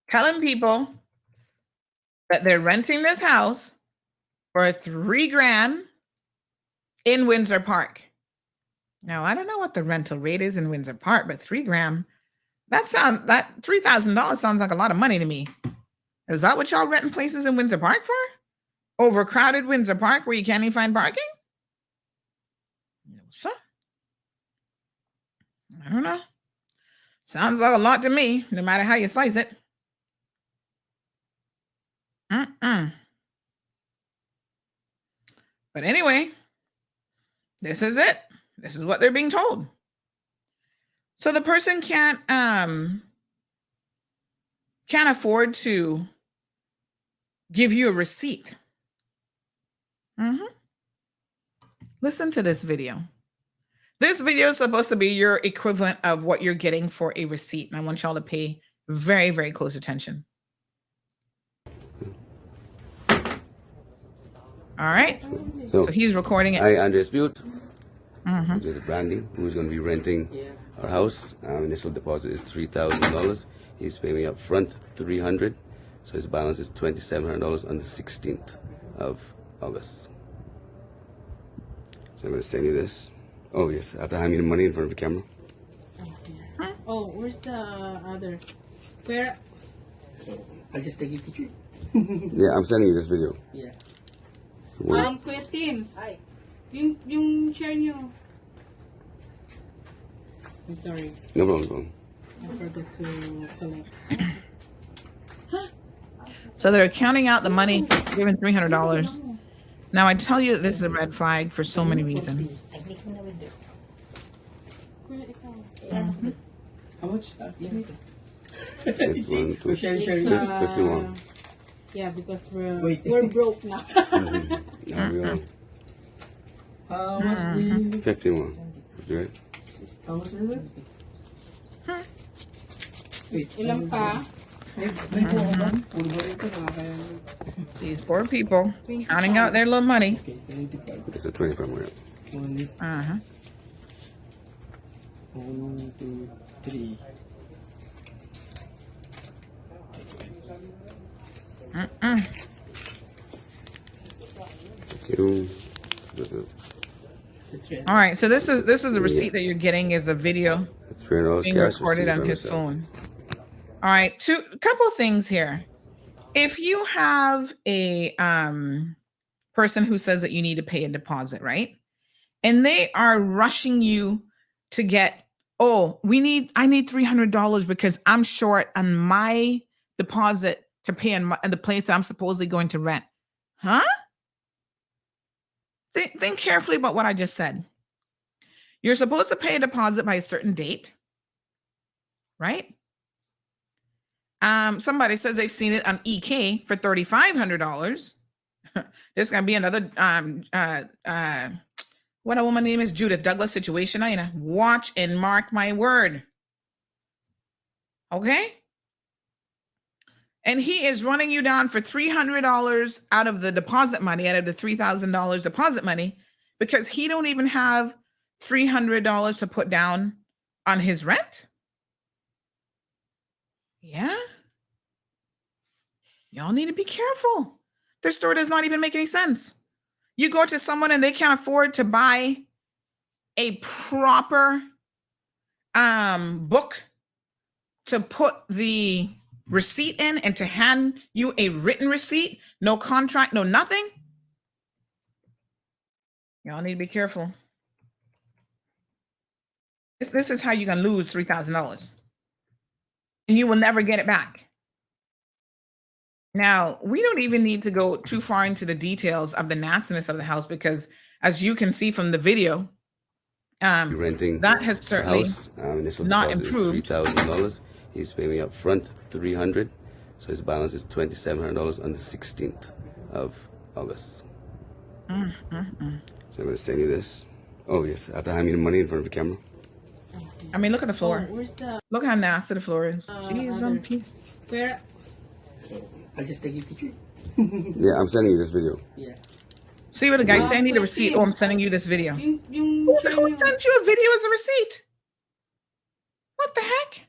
Telling people that they're renting this house for $3,000 in Windsor Park. Now, I don't know what the rental rate is in Windsor Park, but $3,000, that $3,000 sounds like a lot of money to me. Is that what y'all renting places in Windsor Park for? Overcrowded Windsor Park where you can't even find parking? No, sir. I don't know. Sounds like a lot to me, no matter how you slice it. But anyway, this is it. This is what they're being told. So the person can't afford to give you a receipt. Listen to this video. This video is supposed to be your equivalent of what you're getting for a receipt. And I want y'all to pay very, very close attention. All right. So he's recording it. I, Andres Butte, with Brandy, who's going to be renting our house. Initial deposit is $3,000. He's paying me up front $300. So his balance is $2,700 on the 16th of August. So I'm going to send you this. Oh, yes. After handing me the money in front of the camera. Oh, where's the other? Where? So I'll just take a picture. Yeah, I'm sending you this video. Yeah. Kuya Teams. Hi. Yung share nyo. I'm sorry. No problem. I forgot to collect. So they're counting out the money, giving $300. Now I tell you, this is a red flag for so many reasons. How much? It's 1, 2, 51. Yeah, because we're broke now. Now we are. How much? 51. Right? How much is it? Ilang pa? These poor people counting out their little money. It's a 25 more. 1, 2, 3. All right, so this is the receipt that you're getting is a video being recorded on his phone. All right, a couple things here. If you have a person who says that you need to pay a deposit, right? And they are rushing you to get Oh, I need $300 because I'm short on my deposit to pay in the place that I'm supposedly going to rent. Huh? Think carefully about what I just said. You're supposed to pay a deposit by a certain date, right? Somebody says they've seen it on EK for $3,500. There's gonna be another what a woman name is Judith Douglas situation. I watch and mark my word. Okay? And he is running you down for $300 out of the deposit money, out of the $3,000 deposit money, because he don't even have $300 to put down on his rent. Yeah. Y'all need to be careful. Their story does not even make any sense. You go to someone and they can't afford to buy a proper book to put the receipt in and to hand you a written receipt, no contract, no nothing. Y'all need to be careful. This is how you're going to lose $3,000. And you will never get it back. Now, we don't even need to go too far into the details of the nastiness of the house because, as you can see from the video, renting that has certainly house, not improved. $3,000. He's paying me up front $300, so his balance is $2,700 on the 16th of August. So I'm going to send you this. Oh yes, after handing me the money in front of the camera. I mean, look at the floor. Where's the? Look how nasty the floor is. Jeez, peace. Where? I'll just take a picture. Yeah, I'm sending you this video. Yeah. See what the guy said? I need a receipt. Oh, I'm sending you this video. Who sent you a video as a receipt? What the heck?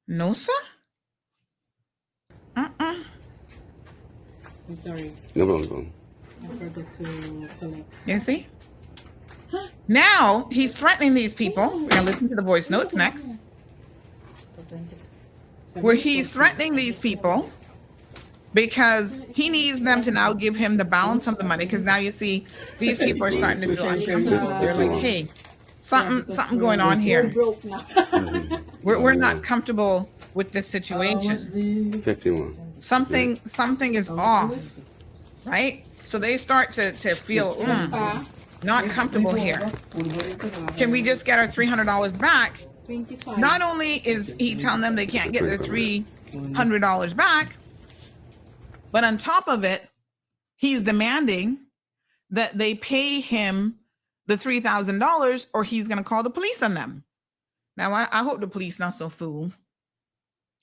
No, sir. I'm sorry. No problem. I forgot to collect. You see? Now he's threatening these people. We're gonna listen to the voice notes next. Where he's threatening these people because he needs them to now give him the balance of the money. Because now you see these people are starting to feel uncomfortable. They're like, hey, something going on here. We're not comfortable with this situation. 51. Something is off, right? So they start to feel not comfortable here. Can we just get our $300 back? Not only is he telling them they can't get their $300 back, but on top of it, he's demanding that they pay him the $3,000 or he's going to call the police on them. Now, I hope the police not so fool,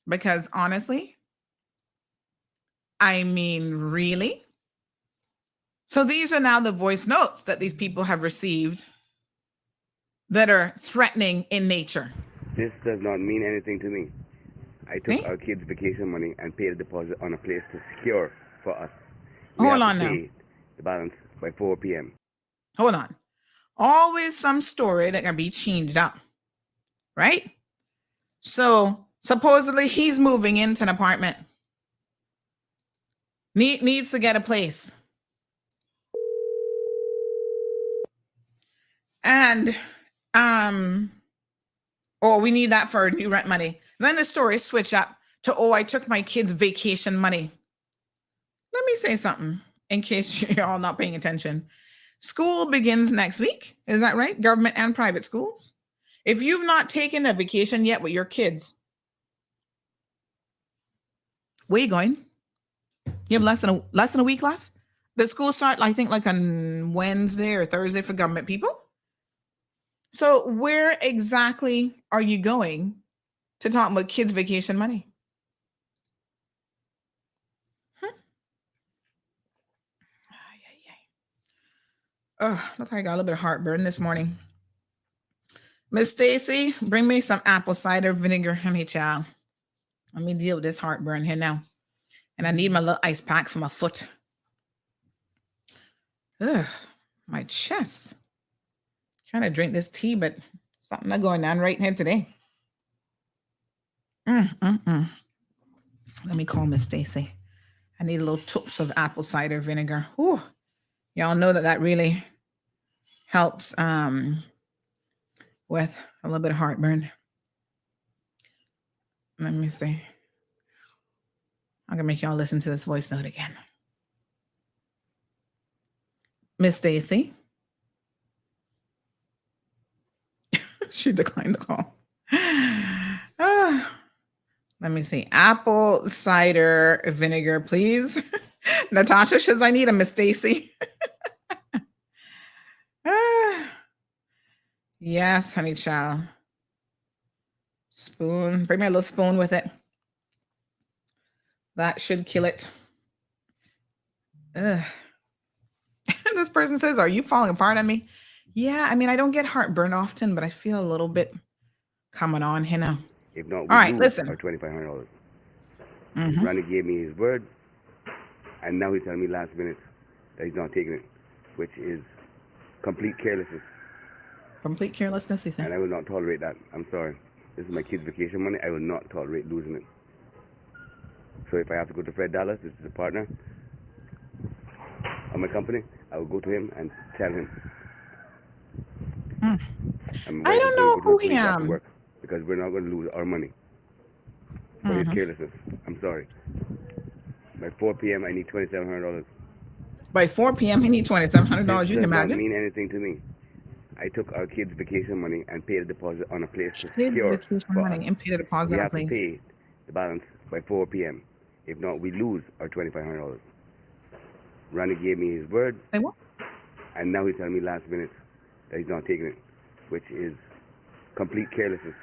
because honestly, I mean, really? So these are now the voice notes that these people have received that are threatening in nature. This does not mean anything to me. I took our kids' vacation money and paid a deposit on a place to secure for us. Hold on now. The balance by 4 p.m. Hold on. Always some story that can be changed up, right? So supposedly he's moving into an apartment. Needs to get a place. And we need that for new rent money. Then the story switch up to, I took my kids' vacation money. Let me say something in case you're all not paying attention. School begins next week. Is that right? Government and private schools. If you've not taken a vacation yet with your kids, where are you going? You have less than a week left. The schools start, I think, like on Wednesday or Thursday for government people. So where exactly are you going to talk about kids' vacation money? Oh, look, I got a little bit of heartburn this morning. Miss Stacy, bring me some apple cider vinegar, honey child. Let me deal with this heartburn here now. And I need my little ice pack for my foot. Ugh, my chest. Trying to drink this tea, but something not going on right here today. Let me call Miss Stacy. I need a little toops of apple cider vinegar. Whew. Y'all know that really helps with a little bit of heartburn. Let me see. I'm gonna make y'all listen to this voice note again. Miss Stacy. She declined the call. Let me see. Apple cider vinegar, please. Natasha says, I need a Miss Stacy. Yes, honey child. Spoon. Bring me a little spoon with it. That should kill it. Ugh. This person says, are you falling apart on me? Yeah, I mean, I don't get heartburn often, but I feel a little bit coming on here now. If not, we all right, lose listen. our $2,500. Ronnie gave me his word, and now he's telling me last minute that he's not taking it, which is complete carelessness. Complete carelessness, he said. And I will not tolerate that. I'm sorry. This is my kid's vacation money. I will not tolerate losing it. So if I have to go to Fred Dallas, this is a partner of my company, I will go to him and tell him. I don't know who he am. Because we're not going to lose our money for his carelessness. I'm sorry. By 4 p.m., I need $2,700. By 4 p.m., he needs $2,700. You can imagine. Doesn't mean anything to me. I took our kids' vacation money and paid a deposit on a place to secure. Vacation money and paid a deposit we on a have place. to pay the balance by 4 p.m. If not, we lose our $2,500. Ronnie gave me his word. Say what? And now he's telling me last minute that he's not taking it, which is complete carelessness.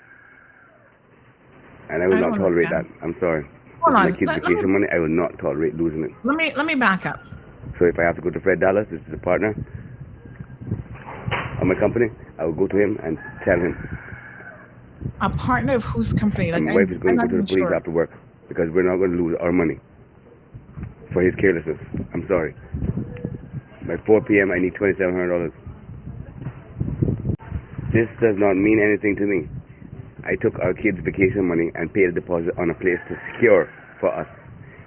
And I will not tolerate that. I'm sorry. Hold on. My kids' vacation money, I will not tolerate losing it. Let me back up. So if I have to go to Fred Dallas, this is a partner of my company, I will go to him and tell him. A partner of whose company? Like, my wife is going to go to the police after work because we're not going to lose our money for his carelessness. I'm sorry. By 4 p.m., I need $2,700. This does not mean anything to me. I took our kids' vacation money and paid a deposit on a place to secure for us.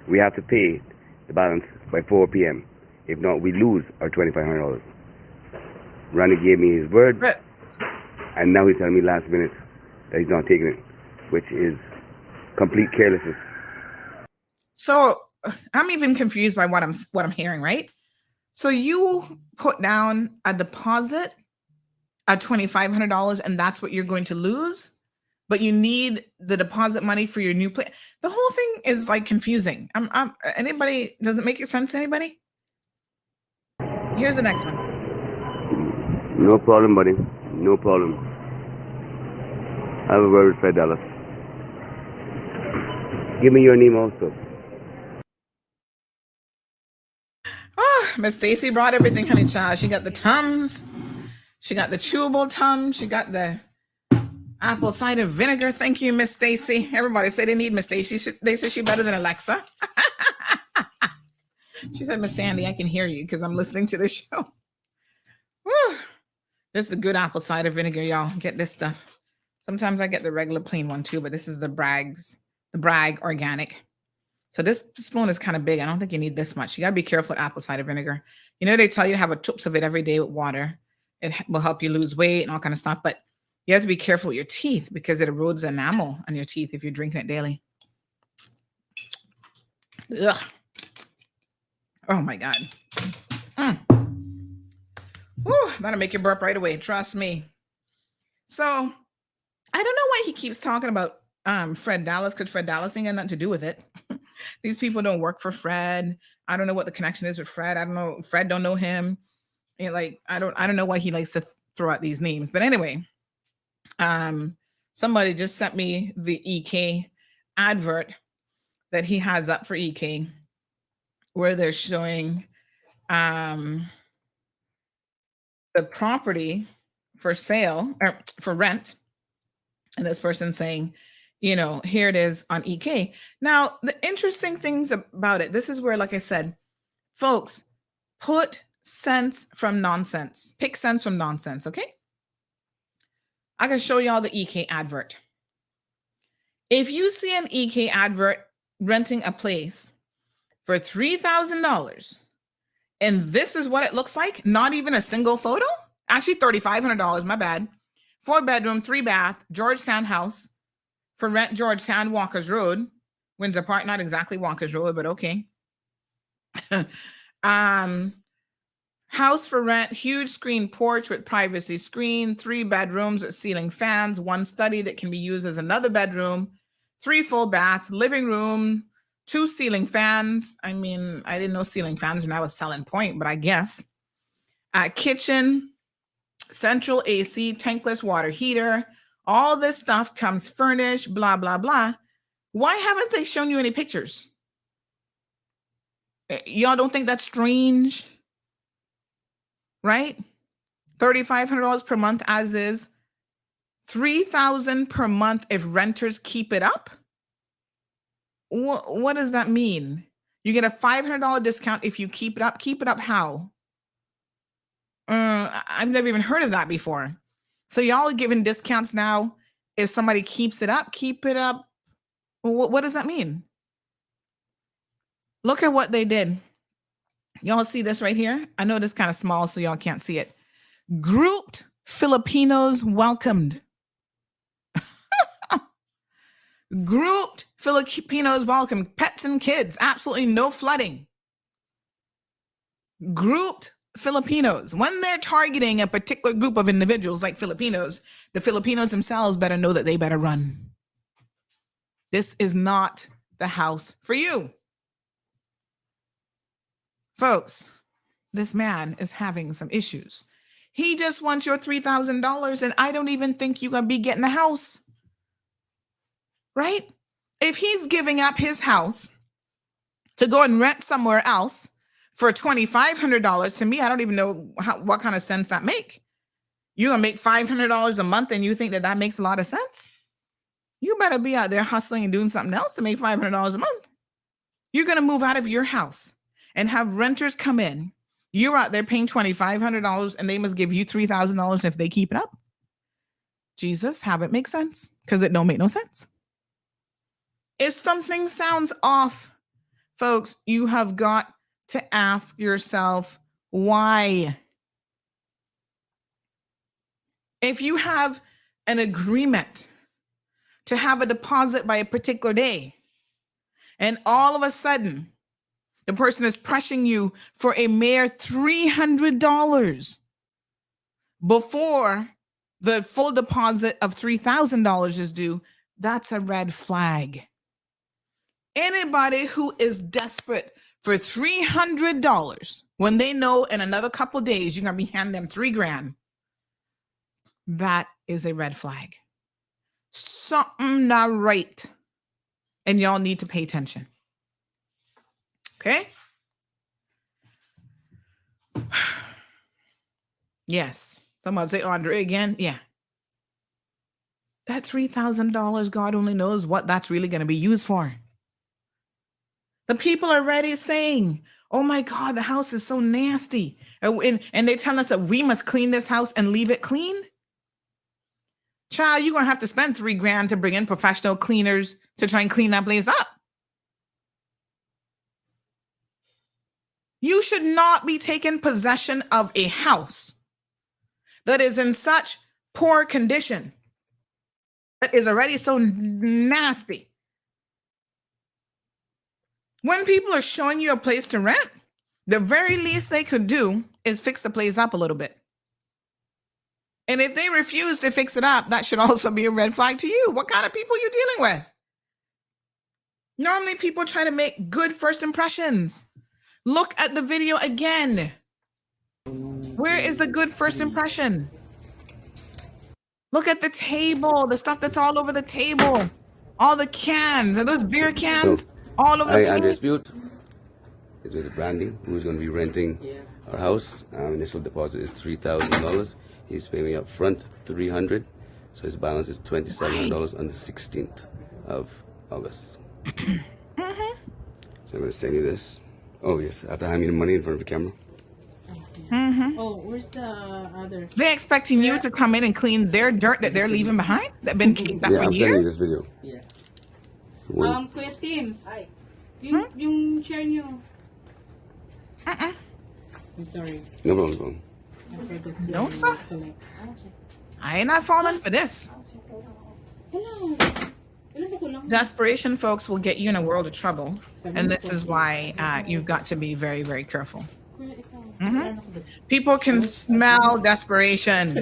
We have to pay the balance by 4 p.m. If not, we lose our $2,500. Ronnie gave me his word, and now he's telling me last minute that he's not taking it, which is complete carelessness. So I'm even confused by what I'm hearing, right? So you put down a deposit at $2,500, and that's what you're going to lose, but you need the deposit money for your new place. The whole thing is like confusing. Anybody? Does it make sense to anybody? Here's the next one. No problem, buddy. No problem. I have a word with Fred Dallas. Give me your name also. Oh, Miss Stacy brought everything, honey child. She got the Tums. She got the chewable Tums. She got the apple cider vinegar. Thank you, Miss Stacy. Everybody say they need Miss Stacy. They say she's better than Alexa. She said, Miss Sandy, I can hear you because I'm listening to this show. Whew. This is the good apple cider vinegar, y'all. Get this stuff. Sometimes I get the regular plain one too, but this is the Bragg organic. So this spoon is kind of big. I don't think you need this much. You got to be careful with apple cider vinegar. You know, they tell you to have a toops of it every day with water. It will help you lose weight and all kind of stuff. But you have to be careful with your teeth because it erodes enamel on your teeth if you're drinking it daily. Ugh. Oh my God. Whew, that'll make you burp right away. Trust me. So I don't know why he keeps talking about Fred Dallas, because Fred Dallas ain't got nothing to do with it. These people don't work for Fred. I don't know what the connection is with Fred. I don't know. Fred don't know him. And like, I don't know why he likes to throw out these names. But anyway, somebody just sent me the EK advert that he has up for EK, where they're showing the property for sale or for rent. And this person saying, you know, here it is on EK. Now, the interesting things about it, this is where, like I said, folks, put sense from nonsense. Pick sense from nonsense, okay? I can show y'all the EK advert. If you see an EK advert renting a place for $3,000, and this is what it looks like, not even a single photo, actually $3,500, my bad, 4-bedroom, 3-bath, Georgetown house for rent, Georgetown, Walker's Road, Windsor Park, not exactly Walker's Road, but okay. House for rent, huge screen porch with privacy screen, 3 bedrooms with ceiling fans, 1 study that can be used as another bedroom, 3 full baths, living room, 2 ceiling fans. I mean, I didn't know ceiling fans were now a selling point, but I guess. Kitchen, central AC, tankless water heater. All this stuff comes furnished, blah, blah, blah. Why haven't they shown you any pictures? Y'all don't think that's strange? Right? $3,500 per month as is. $3,000 per month if renters keep it up? What does that mean? You get a $500 discount if you keep it up. Keep it up how? I've never even heard of that before. So y'all are giving discounts now if somebody keeps it up. Keep it up. What does that mean? Look at what they did. Y'all see this right here? I know this is kind of small, so y'all can't see it. Grouped Filipinos welcomed. Grouped Filipinos welcomed. Pets and kids. Absolutely no flooding. Grouped Filipinos. When they're targeting a particular group of individuals like Filipinos, the Filipinos themselves better know that they better run. This is not the house for you. Folks, this man is having some issues. He just wants your $3,000, and I don't even think you're going to be getting a house. Right? If he's giving up his house to go and rent somewhere else for $2,500, to me, I don't even know what kind of sense that make. You're going to make $500 a month, and you think that makes a lot of sense? You better be out there hustling and doing something else to make $500 a month. You're going to move out of your house and have renters come in. You're out there paying $2,500 and they must give you $3,000 if they keep it up. Jesus, have it make sense, because it don't make no sense. If something sounds off, folks, you have got to ask yourself why. If you have an agreement to have a deposit by a particular day, and all of a sudden, the person is pressing you for a mere $300 before the full deposit of $3,000 is due, that's a red flag. Anybody who is desperate for $300 when they know in another couple of days you're going to be handing them $3,000, that is a red flag. Something not right. And y'all need to pay attention. Okay? Yes. Someone say Andre again. Yeah. That $3,000, God only knows what that's really going to be used for. The people are already saying, oh my God, the house is so nasty. And they tell us that we must clean this house and leave it clean. Child, you're going to have to spend $3,000 to bring in professional cleaners to try and clean that place up. You should not be taking possession of a house that is in such poor condition, that is already so nasty. When people are showing you a place to rent, the very least they could do is fix the place up a little bit. And if they refuse to fix it up, that should also be a red flag to you. What kind of people are you dealing with? Normally, people try to make good first impressions. Look at the video again. Where is the good first impression? Look at the table, the stuff that's all over the table. All the cans. Are those beer cans? All over the I dispute. It's with Brandy, who's going to be renting our house. Initial deposit is $3,000. He's paying me up front $300, so his balance is $2,700 on the 16th of August. So I'm going to send you this. Oh yes, after handing the money in front of the camera. Oh, where's the other? They're expecting you to come in and clean their dirt that they're leaving behind. That been kept that for I'm years. sending you this video. Yeah. Kuya Teams. Yung share nyo. I'm sorry. No problem. I forgot to No, sir. collect. I ain't not falling for this. Desperation, folks, will get you in a world of trouble. And this is why you've got to be very, very careful. People can smell desperation.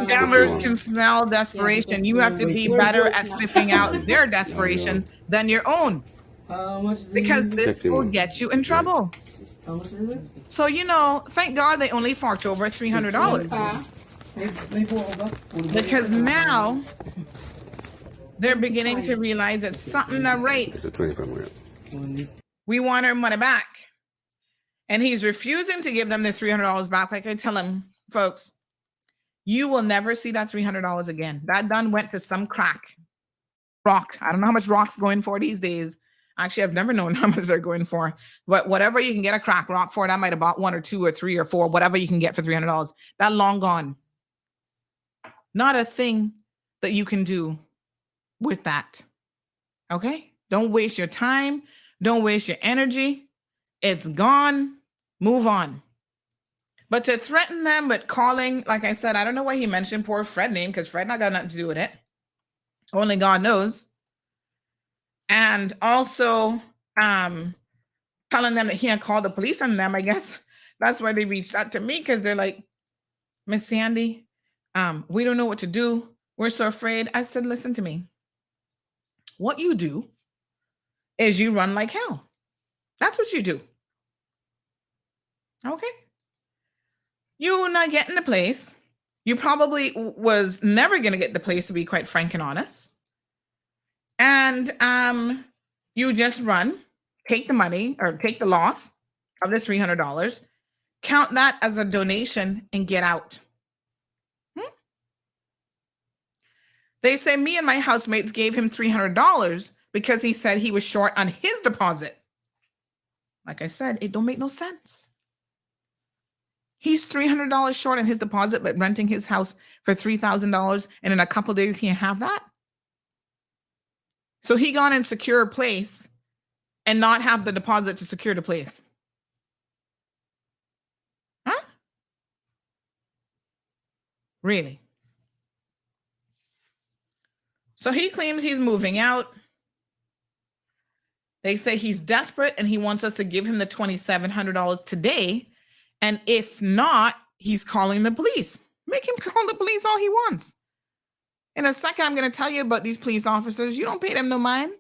Gamblers can smell desperation. You have to be better at sniffing out their desperation than your own. Because this will get you in trouble. So, thank God they only forked over $300. Because now they're beginning to realize that something not right. We want our money back. And he's refusing to give them the $300 back. Like I tell him, folks, you will never see that $300 again. That done went to some rock. I don't know how much rock's going for these days. Actually, I've never known how much they're going for. But whatever you can get a crack rock for, that might have bought 1 or 2 or 3 or 4, whatever you can get for $300. That long gone. Not a thing that you can do with that. Okay? Don't waste your time. Don't waste your energy. It's gone. Move on. But to threaten them with calling, like I said, I don't know why he mentioned poor Fred's name, because Fred not got nothing to do with it. Only God knows. And also telling them that he had called the police on them. I guess that's why they reached out to me, because they're like, Miss Sandy, we don't know what to do. We're so afraid. I said, listen to me. What you do is you run like hell. That's what you do. Okay? You're not getting the place. You probably was never going to get the place, to be quite frank and honest. And you just run, take the money or take the loss of the $300, count that as a donation and get out. They say me and my housemates gave him $300 because he said he was short on his deposit. Like I said, it don't make no sense. He's $300 short on his deposit, but renting his house for $3,000, and in a couple of days he can't have that. So he gone and secure a place and not have the deposit to secure the place. Huh? Really? So he claims he's moving out. They say he's desperate and he wants us to give him the $2,700 today. And if not, he's calling the police. Make him call the police all he wants. In a second, I'm going to tell you about these police officers. You don't pay them no mind.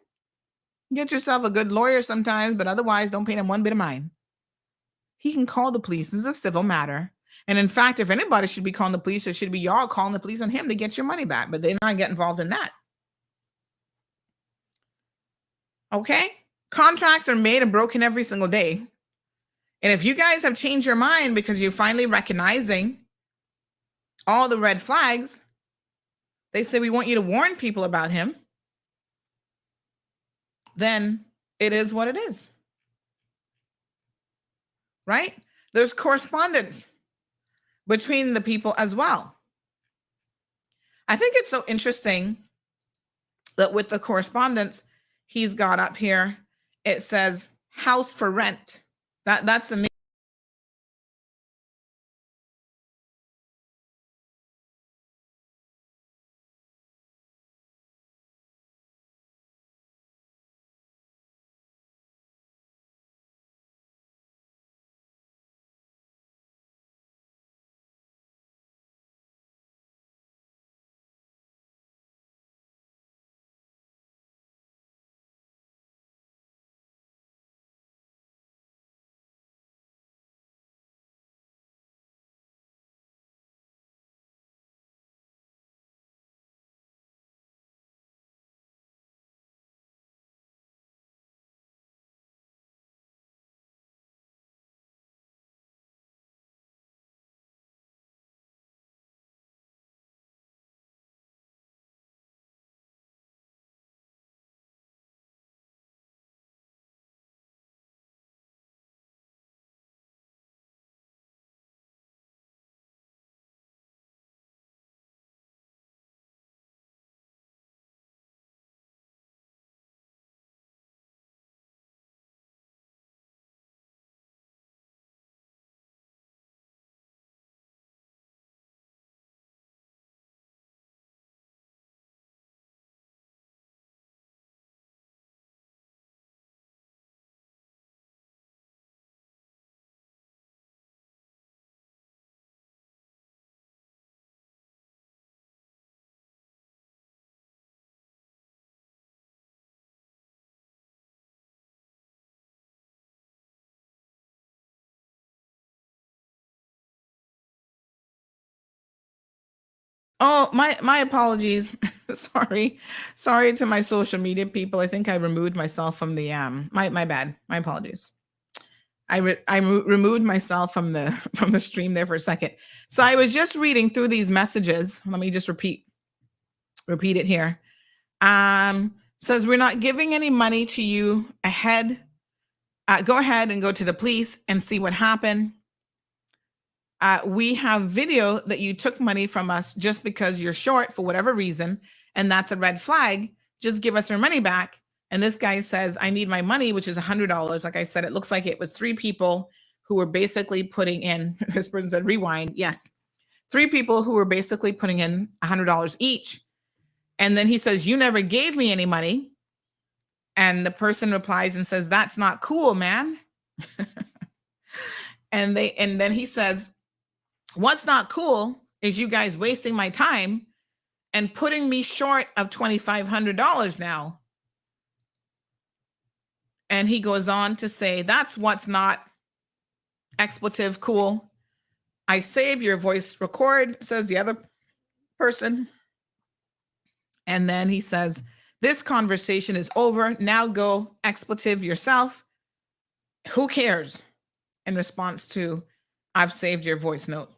Get yourself a good lawyer sometimes, but otherwise don't pay them one bit of mind. He can call the police. This is a civil matter. And in fact, if anybody should be calling the police, it should be y'all calling the police on him to get your money back, but they're not getting involved in that. Okay? Contracts are made and broken every single day. And if you guys have changed your mind because you're finally recognizing all the red flags, they say we want you to warn people about him, then it is what it is. Right? There's correspondence between the people as well. I think it's so interesting that with the correspondence he's got up here, it says house for rent. That's the Oh, my apologies. Sorry to my social media people. I think I removed myself from the my bad. My apologies. I removed myself from the stream there for a second. So I was just reading through these messages. Let me just repeat it here. Says we're not giving any money to you ahead. Go ahead and go to the police and see what happened. We have video that you took money from us just because you're short for whatever reason, and that's a red flag. Just give us our money back. And this guy says, I need my money, which is $100. Like I said, it looks like it was 3 people who were basically putting in, this person said, rewind. Yes. 3 people who were basically putting in $100 each. And then he says, you never gave me any money. And the person replies and says, that's not cool, man. And then he says, what's not cool is you guys wasting my time and putting me short of $2,500 now. And he goes on to say, that's what's not expletive cool. I save your voice record, says the other person. And then he says, this conversation is over. Now go expletive yourself. Who cares? In response to, I've saved your voice note.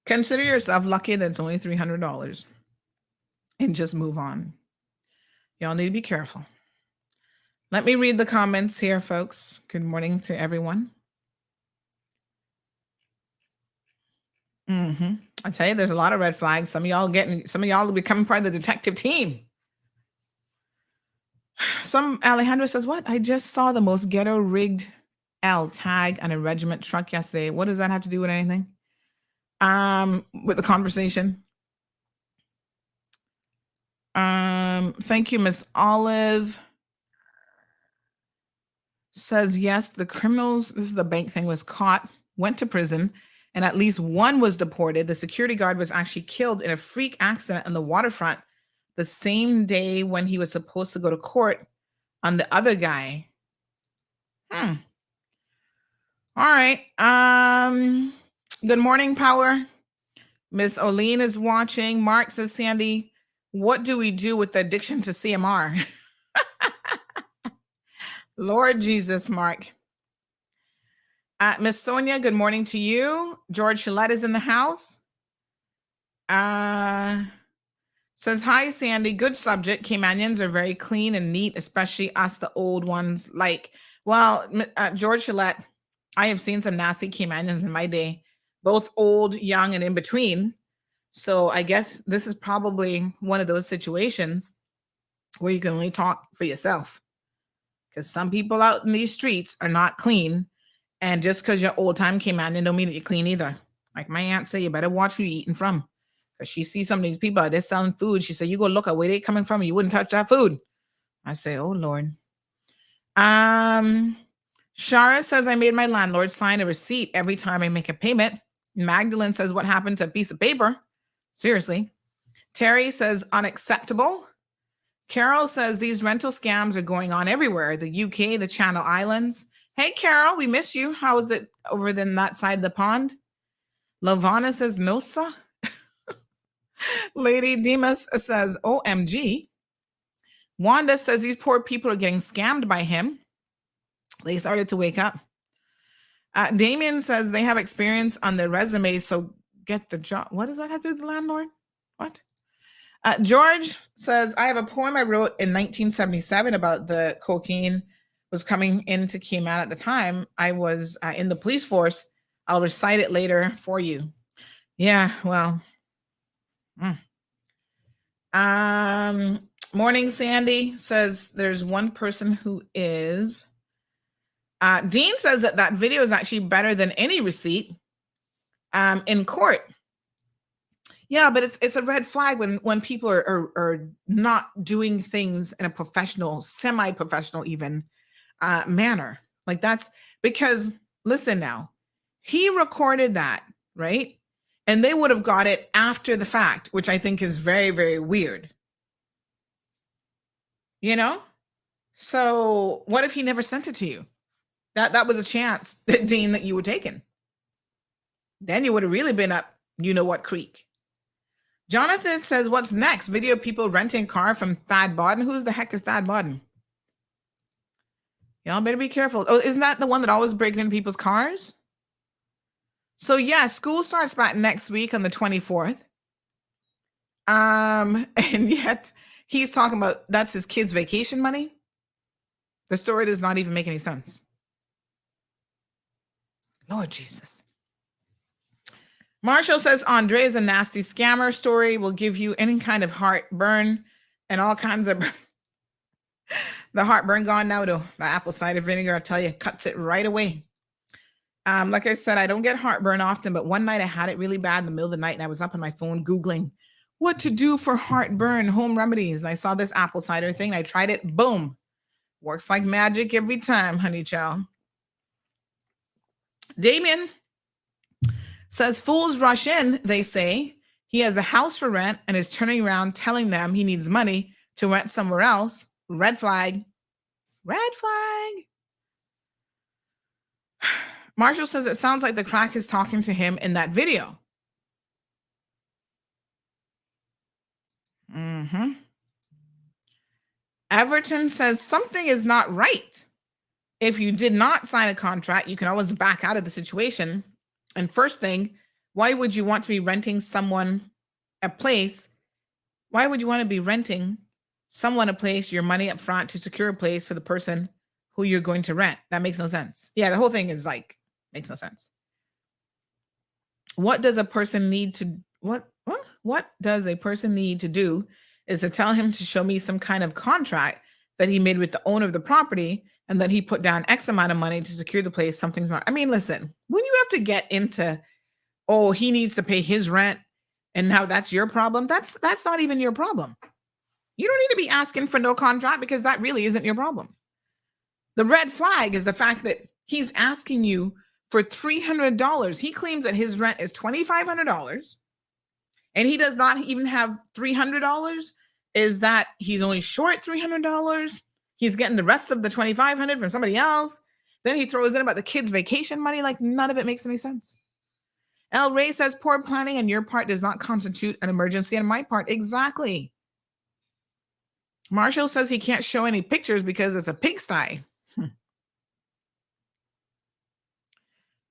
Consider yourself lucky that it's only $300 and just move on. Y'all need to be careful. Let me read the comments here, folks. Good morning to everyone. I tell you, there's a lot of red flags. Some of y'all will become part of the detective team. Alejandro says, what? I just saw the most ghetto rigged L tag on a regiment truck yesterday. What does that have to do with anything? With the conversation. Thank you, Miss Olive. Says, yes, the criminals, this is the bank thing, was caught, went to prison, and at least one was deported. The security guard was actually killed in a freak accident on the waterfront the same day when he was supposed to go to court on the other guy. All right. Good morning, Power. Miss Oline is watching. Mark says, Sandy, what do we do with the addiction to CMR? Lord Jesus, Mark. Miss Sonia, good morning to you. George Gillette is in the house. Says, hi, Sandy. Good subject. Caymanians are very clean and neat, especially us, the old ones. George Gillette, I have seen some nasty Caymanians in my day, both old, young, and in between. So I guess this is probably one of those situations where you can only talk for yourself. Because some people out in these streets are not clean. And just because you're old time Caymanian don't mean that you're clean either. Like my aunt say, you better watch who you're eating from. Because she sees some of these people out there selling food. She said, you go look at where they coming from. You wouldn't touch that food. I say, oh, Lord. Shara says, I made my landlord sign a receipt every time I make a payment. Magdalene says, what happened to a piece of paper? Seriously. Terry says, unacceptable. Carol says, these rental scams are going on everywhere. The UK, the Channel Islands. Hey, Carol, we miss you. How is it over in that side of the pond? Lavana says, no, sir. Lady Demas says, OMG. Wanda says, these poor people are getting scammed by him. They started to wake up. Damien says, they have experience on their resume, so get the job. What does that have to do with the landlord? What? George says, I have a poem I wrote in 1977 about the cocaine was coming into Cayman at the time. I was in the police force. I'll recite it later for you. Yeah, well. Morning, Sandy says there's one person who is. Dean says that video is actually better than any receipt in court. Yeah, but it's a red flag when people are not doing things in a professional, semi-professional even manner. Like that's because, listen now, he recorded that, right? And they would have got it after the fact, which I think is very, very weird. You know? So what if he never sent it to you? That was a chance, Dean, that you were taking. Then you would have really been up, you know what creek. Jonathan says, what's next? Video of people renting car from Thad Bodden. Who's the heck is Thad Bodden? Y'all better be careful. Oh, isn't that the one that always breaking into people's cars? So yeah, school starts back next week on the 24th. And yet he's talking about that's his kids' vacation money. The story does not even make any sense. Lord Jesus. Marshall says Andre is a nasty scammer. Story will give you any kind of heartburn and all kinds of the heartburn gone now though. The apple cider vinegar, I tell you, cuts it right away. Like I said, I don't get heartburn often, but one night I had it really bad in the middle of the night and I was up on my phone Googling what to do for heartburn, home remedies. And I saw this apple cider thing. I tried it. Boom. Works like magic every time, honey child. Damien says fools rush in, they say. He has a house for rent and is turning around telling them he needs money to rent somewhere else. Red flag. Red flag. Marshall says it sounds like the crack is talking to him in that video. Everton says something is not right. If you did not sign a contract, you can always back out of the situation. And first thing, why would you want to be renting someone a place? Why would you want to be renting someone a place, your money up front to secure a place for the person who you're going to rent? That makes no sense. Yeah, the whole thing is like, makes no sense. What does a person need to, what does a person need to do is to tell him to show me some kind of contract that he made with the owner of the property and that he put down X amount of money to secure the place. Something's not, I mean, listen, when you have to get into, oh, he needs to pay his rent and now that's your problem. That's not even your problem. You don't need to be asking for no contract because that really isn't your problem. The red flag is the fact that he's asking you for $300. He claims that his rent is $2,500 and he does not even have $300. Is that he's only short $300? He's getting the rest of the $2,500 from somebody else. Then he throws in about the kids' vacation money. Like none of it makes any sense. El Rey says poor planning on your part does not constitute an emergency on my part. Exactly. Marshall says he can't show any pictures because it's a pigsty.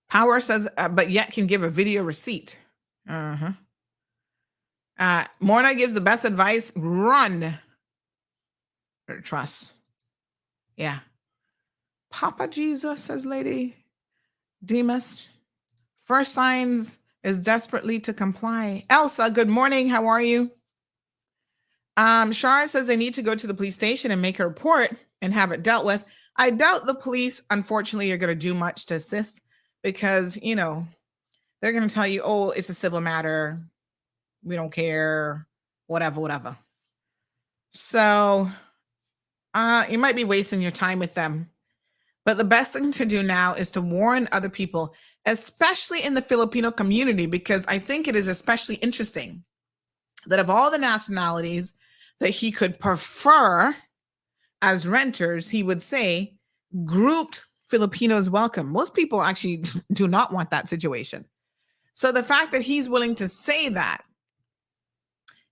Power says, but yet can give a video receipt. Morna gives the best advice. Run. Or trust. Yeah. Papa Jesus, says Lady Demas. First signs is desperately to comply. Elsa, good morning. How are you? Shar says they need to go to the police station and make a report and have it dealt with. I doubt the police, unfortunately, are going to do much to assist because, you know, they're going to tell you, oh, it's a civil matter. We don't care, whatever. So you might be wasting your time with them. But the best thing to do now is to warn other people, especially in the Filipino community, because I think it is especially interesting that of all the nationalities that he could prefer as renters, he would say grouped Filipinos welcome. Most people actually do not want that situation. So the fact that he's willing to say that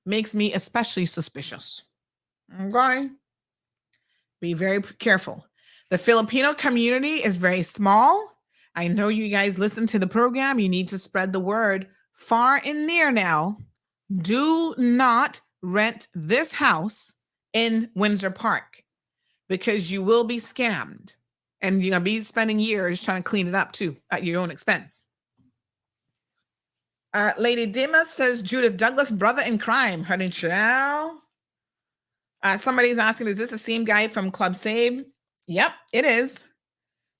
makes me especially suspicious. Okay? Be very careful. The Filipino community is very small. I know you guys listen to the program. You need to spread the word far and near now. Do not rent this house in Windsor Park because you will be scammed and you're going to be spending years trying to clean it up too at your own expense. Lady Dimas says Judith Douglas, brother in crime. Honey child. Somebody's asking, is this the same guy from Club Save? Yep, it is.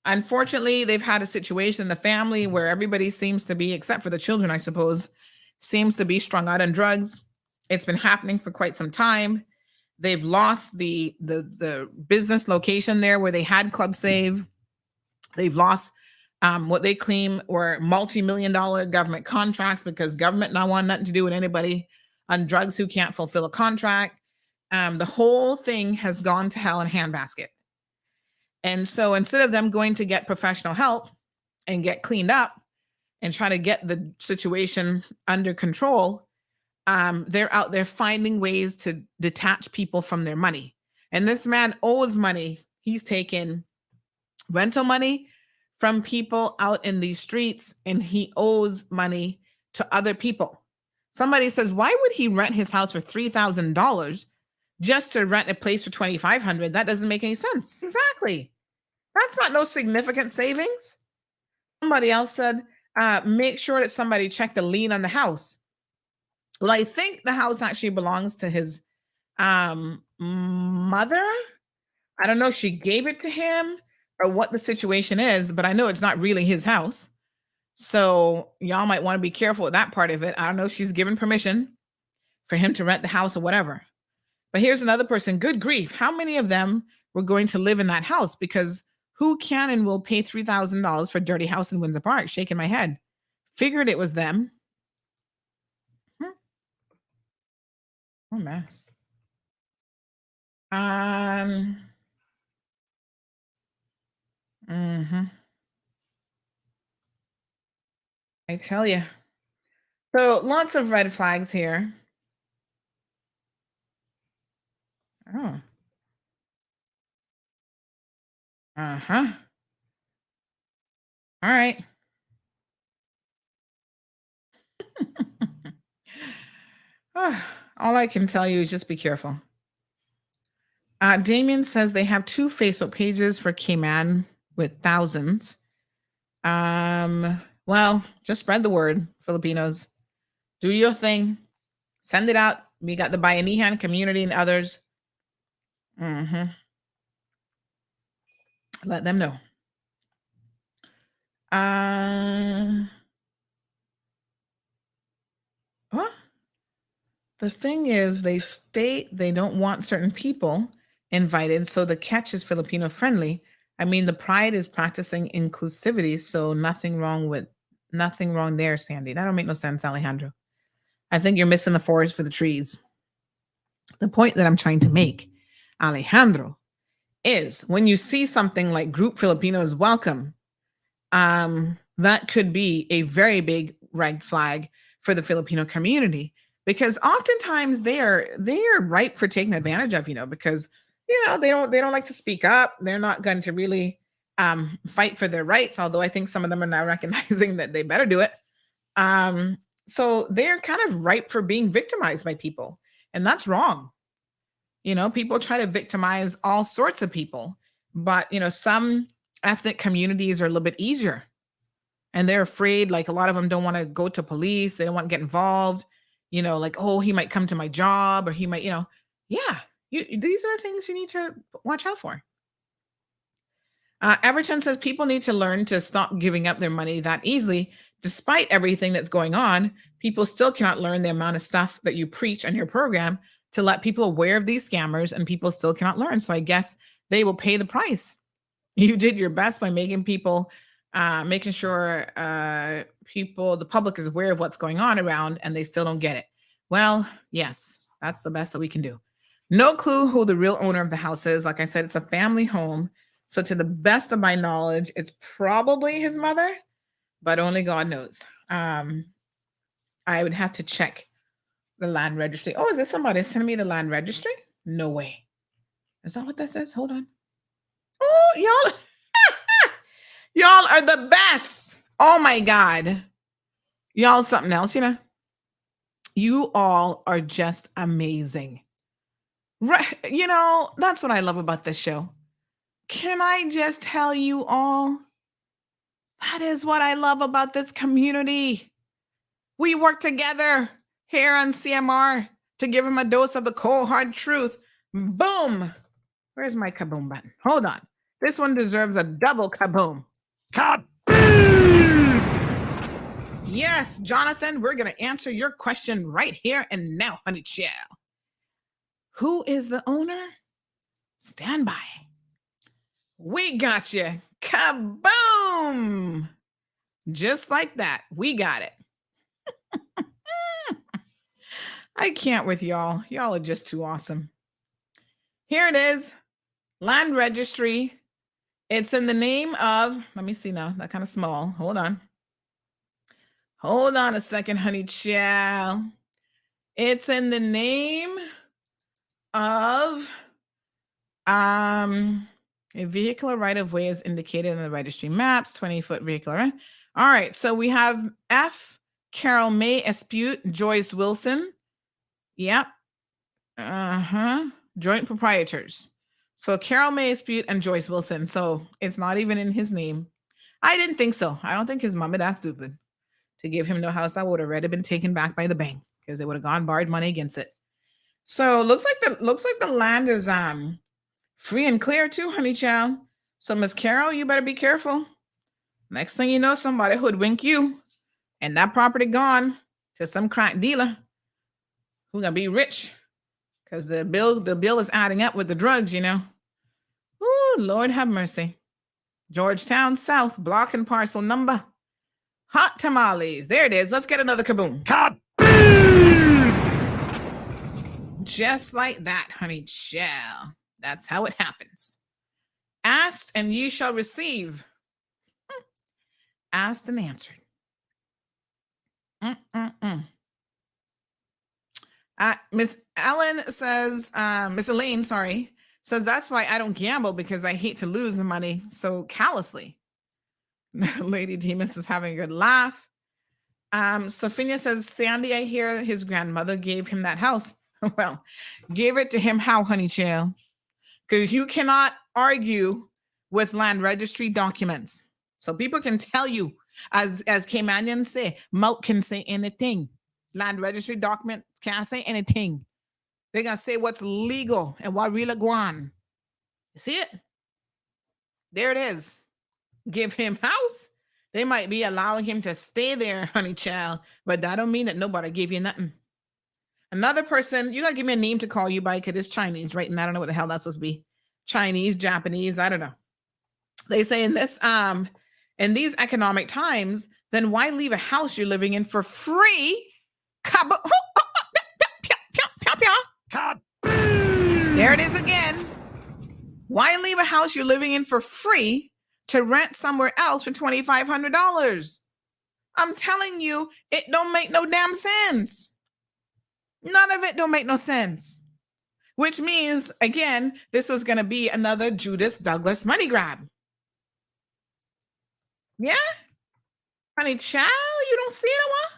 Unfortunately, they've had a situation in the family where everybody seems to be, except for the children, I suppose, seems to be strung out on drugs. It's been happening for quite some time. They've lost the business location there where they had Club Save. They've lost what they claim were multi-million-dollar government contracts because government not want nothing to do with anybody on drugs who can't fulfill a contract. The whole thing has gone to hell in a handbasket. And so instead of them going to get professional help and get cleaned up, and try to get the situation under control, they're out there finding ways to detach people from their money. And this man owes money. He's taken rental money from people out in these streets, and he owes money to other people. Somebody says, why would he rent his house for $3,000 just to rent a place for $2,500? That doesn't make any sense. Exactly. That's not no significant savings. Somebody else said, make sure that somebody check the lien on the house. Well, I think the house actually belongs to his mother. I don't know if she gave it to him or what the situation is, but I know it's not really his house. So y'all might want to be careful with that part of it. I don't know if she's given permission for him to rent the house or whatever. But here's another person. Good grief. How many of them were going to live in that house? Because who can and will pay $3,000 for a dirty house in Windsor Park? Shaking my head. Figured it was them. Oh, mess. I tell you. So lots of red flags here. Oh. All right. All I can tell you is just be careful. Damien says they have 2 Facebook pages for Cayman with thousands. Well, just spread the word, Filipinos. Do your thing. Send it out. We got the Bayanihan community and others. Let them know. What? The thing is, they state they don't want certain people invited, so the catch is Filipino friendly. I mean, the Pride is practicing inclusivity, so nothing wrong there, Sandy. That don't make no sense, Alejandro. I think you're missing the forest for the trees. The point that I'm trying to make, Alejandro, is when you see something like Group Filipinos Welcome, that could be a very big red flag for the Filipino community, because oftentimes they are ripe for taking advantage of, because they don't like to speak up. They're not going to really fight for their rights, although I think some of them are now recognizing that they better do it. So they're kind of ripe for being victimized by people, and that's wrong. People try to victimize all sorts of people, but some ethnic communities are a little bit easier, and they're afraid. Like, a lot of them don't want to go to police. They don't want to get involved. Like, oh, he might come to my job, or he might, these are the things you need to watch out for. Everton says people need to learn to stop giving up their money that easily. Despite everything that's going on, people still cannot learn the amount of stuff that you preach on your program to let people aware of these scammers, and people still cannot learn. So I guess they will pay the price. You did your best by making people, making sure the public is aware of what's going on around, and they still don't get it. Well, yes, that's the best that we can do. No clue who the real owner of the house is. Like I said, it's a family home. So to the best of my knowledge, it's probably his mother, but only God knows. I would have to check the land registry. Oh, is this somebody sending me the land registry? No way. Is that what that says? Hold on. Oh, y'all. Y'all are the best. Oh my God. Y'all something else, You all are just amazing. Right. That's what I love about this show. Can I just tell you all? That is what I love about this community. We work together here on CMR to give him a dose of the cold, hard truth. Boom. Where's my kaboom button? Hold on. This one deserves a double kaboom. Kaboom! Yes, Jonathan, we're going to answer your question right here and now, honey child. Who is the owner? Stand by. We got you. Kaboom! Just like that. We got it. I can't with y'all. Y'all are just too awesome. Here it is. Land registry. It's in the name of, let me see now. That kind of small. Hold on. Hold on a second, honey child. It's in the name of a vehicular right-of-way is indicated in the registry maps, 20-foot vehicular right. All right, so we have F, Carol May Espute, Joyce Wilson. Yep. Joint proprietors. So Carol May Espute and Joyce Wilson. So it's not even in his name. I didn't think so. I don't think his mom is that stupid to give him no house that would have already been taken back by the bank because they would have gone borrowed money against it. So looks like the land is free and clear too, honey child. So Miss Carol, you better be careful. Next thing you know, somebody hoodwink you, and that property gone to some crack dealer who gonna be rich because the bill is adding up with the drugs, you know. Ooh, Lord have mercy. Georgetown South, block and parcel number. Hot tamales. There it is. Let's get another kaboom. Kaboom! Just like that, honey child. That's how it happens. Asked and ye shall receive. Asked and answered. Miss Ellen says, Miss Elaine, sorry, says that's why I don't gamble because I hate to lose the money so callously. Lady Demas is having a good laugh. Sophia says, Sandy, I hear his grandmother gave him that house. Well, gave it to him how, honey child? Because you cannot argue with land registry documents. So people can tell you, as Caymanians say, mouth can say anything. Land registry documents can't say anything. They're going to say what's legal and what really go on. You see it? There it is. Give him house. They might be allowing him to stay there, honey child, but that don't mean that nobody gave you nothing. Another person, you got to give me a name to call you by because it's Chinese, right? And I don't know what the hell that's supposed to be. Chinese, Japanese, I don't know. They say in these economic times, then why leave a house you're living in for free? There it is again. Why leave a house you're living in for free to rent somewhere else for $2,500? I'm telling you, it don't make no damn sense. None of it don't make no sense. Which means, again, this was going to be another Judith Douglas money grab. Yeah? Honey child, you don't see it, what?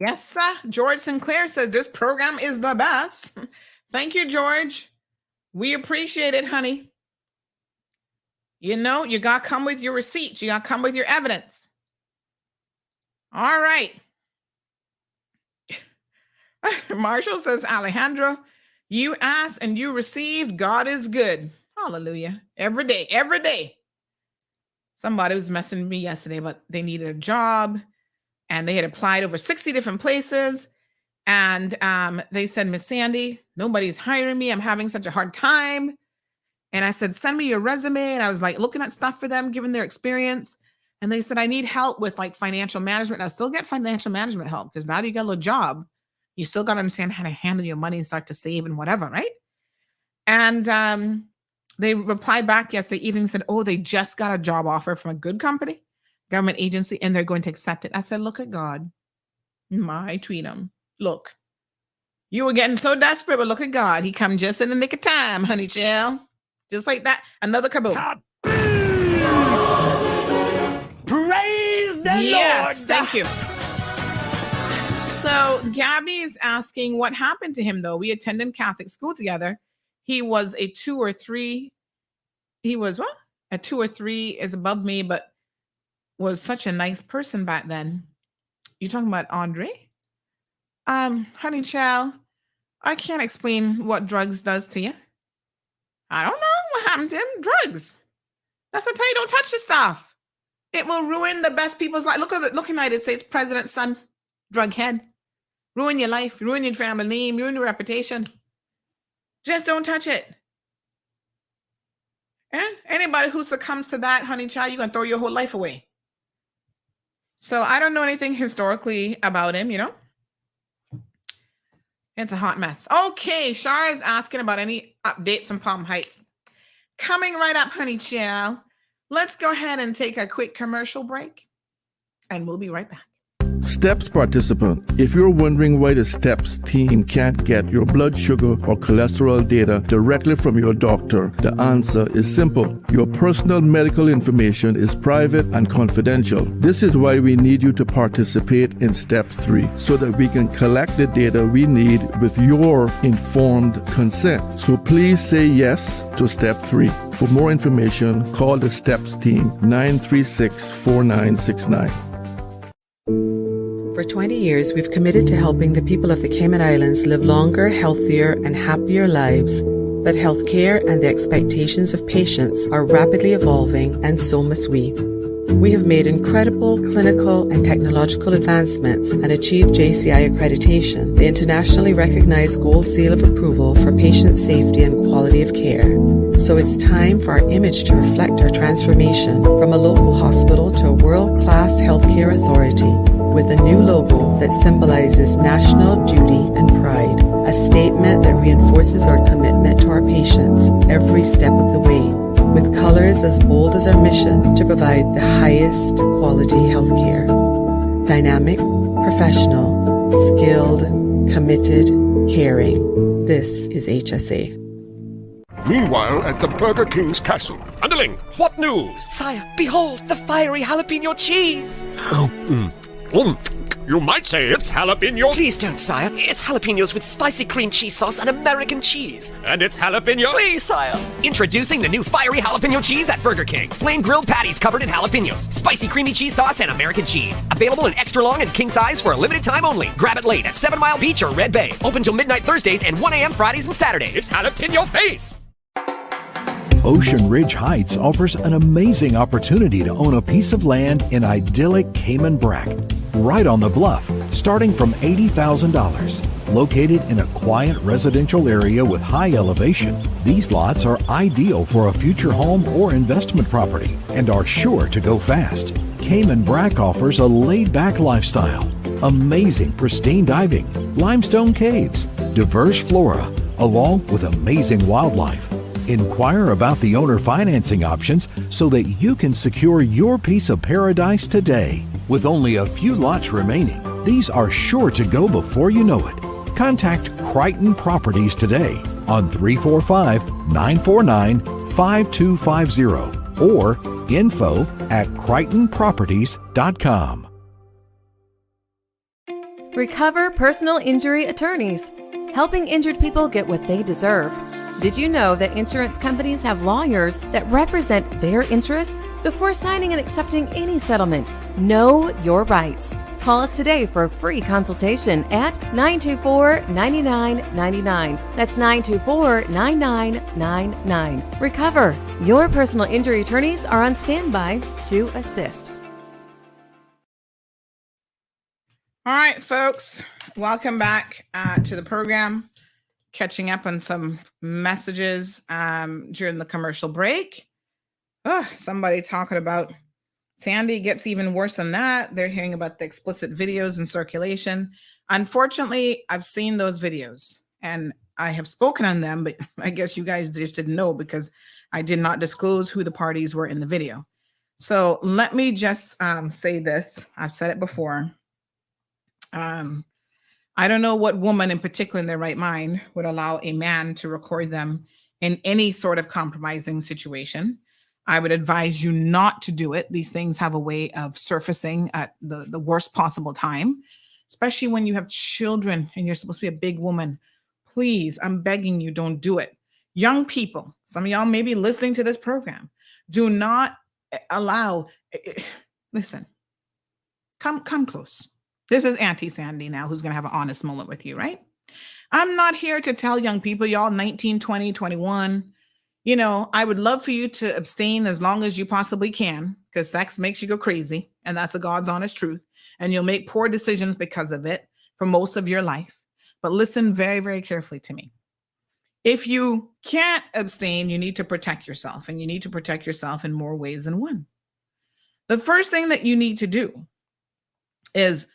Yes, sir. George Sinclair says this program is the best. Thank you, George. We appreciate it, honey. You know, you got to come with your receipts. You got to come with your evidence. All right. Marshall says, Alejandro, you asked and you received. God is good. Hallelujah. Every day, every day. Somebody was messaging me yesterday, but they needed a job and they had applied over 60 different places. And they said, Miss Sandy, nobody's hiring me. I'm having such a hard time. And I said, send me your resume. And I was like looking at stuff for them, given their experience. And they said, I need help with like financial management. And I still get financial management help because now that you got a little job, you still got to understand how to handle your money and start to save and whatever, right? And they replied back yesterday evening and said, oh, they just got a job offer from a good company, government agency, and they're going to accept it. I said, look at God. My tweetum. Look, you were getting so desperate, but look at God. He come just in the nick of time, honey child. Just like that. Another kaboom. Praise the Lord. Yes, thank you. So Gabby's asking what happened to him, though. We attended Catholic school together. He was a 2 or 3. He was what? A 2 or 3 is above me, but was such a nice person back then. You talking about Andre? Honey child, I can't explain what drugs does to you. I don't know what happened to him. Drugs. That's what I tell you. Don't touch the stuff. It will ruin the best people's life. Look at United States president's son, drug head. Ruin your life, ruin your family name, ruin your reputation. Just don't touch it. Anybody who succumbs to that, honey child, you're going to throw your whole life away. So I don't know anything historically about him, you know. It's a hot mess. Okay, Shara is asking about any updates from Palm Heights. Coming right up, honey child. Let's go ahead and take a quick commercial break, and we'll be right back. STEPS participant, if you're wondering why the STEPS team can't get your blood sugar or cholesterol data directly from your doctor, the answer is simple. Your personal medical information is private and confidential. This is why we need you to participate in Step 3, so that we can collect the data we need with your informed consent. So please say yes to Step 3. For more information, call the STEPS team 936-4969. For 20 years, we've committed to helping the people of the Cayman Islands live longer, healthier, and happier lives. But healthcare and the expectations of patients are rapidly evolving, and so must we. We have made incredible clinical and technological advancements and achieved JCI accreditation, the internationally recognized gold seal of approval for patient safety and quality of care. So it's time for our image to reflect our transformation from a local hospital to a world-class healthcare authority, with a new logo that symbolizes national duty and pride, a statement that reinforces our commitment to our patients every step of the way, with colors as bold as our mission to provide the highest quality healthcare. Dynamic, professional, skilled, committed, caring. This is HSA. Meanwhile, at the Burger King's castle. Underling, what news? Sire, behold the fiery jalapeno cheese. You might say it's jalapeno. Please don't, sire. It's jalapenos with spicy cream cheese sauce and American cheese. And it's jalapeno? Please, sire. Introducing the new fiery jalapeno cheese at Burger King. Flame grilled patties covered in jalapenos, spicy creamy cheese sauce, and American cheese. Available in extra long and king size for a limited time only. Grab it late at 7 Mile Beach or Red Bay. Open till midnight Thursdays and 1 a.m. Fridays and Saturdays. It's jalapeno face. Ocean Ridge Heights offers an amazing opportunity to own a piece of land in idyllic Cayman Brac, right on the bluff, starting from $80,000. Located in a quiet residential area with high elevation, these lots are ideal for a future home or investment property and are sure to go fast. Cayman Brac offers a laid-back lifestyle, amazing pristine diving, limestone caves, diverse flora, along with amazing wildlife. Inquire about the owner financing options so that you can secure your piece of paradise today. With only a few lots remaining, these are sure to go before you know it. Contact Crichton Properties today on 345-949-5250 or info@crichtonproperties.com. Recover Personal Injury Attorneys, helping injured people get what they deserve. Did you know that insurance companies have lawyers that represent their interests? Before signing and accepting any settlement, know your rights. Call us today for a free consultation at 924-9999. That's 924-9999. Recover. Your personal injury attorneys are on standby to assist. All right, folks, welcome back to the program. Catching up on some messages during the commercial break. Somebody talking about Sandy gets even worse than that. They're hearing about the explicit videos in circulation. Unfortunately, I've seen those videos and I have spoken on them, but I guess you guys just didn't know because I did not disclose who the parties were in the video. So let me just say this. I've said it before. I don't know what woman in particular in their right mind would allow a man to record them in any sort of compromising situation. I would advise you not to do it. These things have a way of surfacing at the worst possible time, especially when you have children and you're supposed to be a big woman. Please, I'm begging you, don't do it. Young people, some of y'all may be listening to this program, do not allow, listen, come close. This is Auntie Sandy now, who's going to have an honest moment with you, right? I'm not here to tell young people, y'all 19, 20, 21, I would love for you to abstain as long as you possibly can, because sex makes you go crazy. And that's a God's honest truth. And you'll make poor decisions because of it for most of your life. But listen very, very carefully to me. If you can't abstain, you need to protect yourself, and you need to protect yourself in more ways than one. The first thing that you need to do is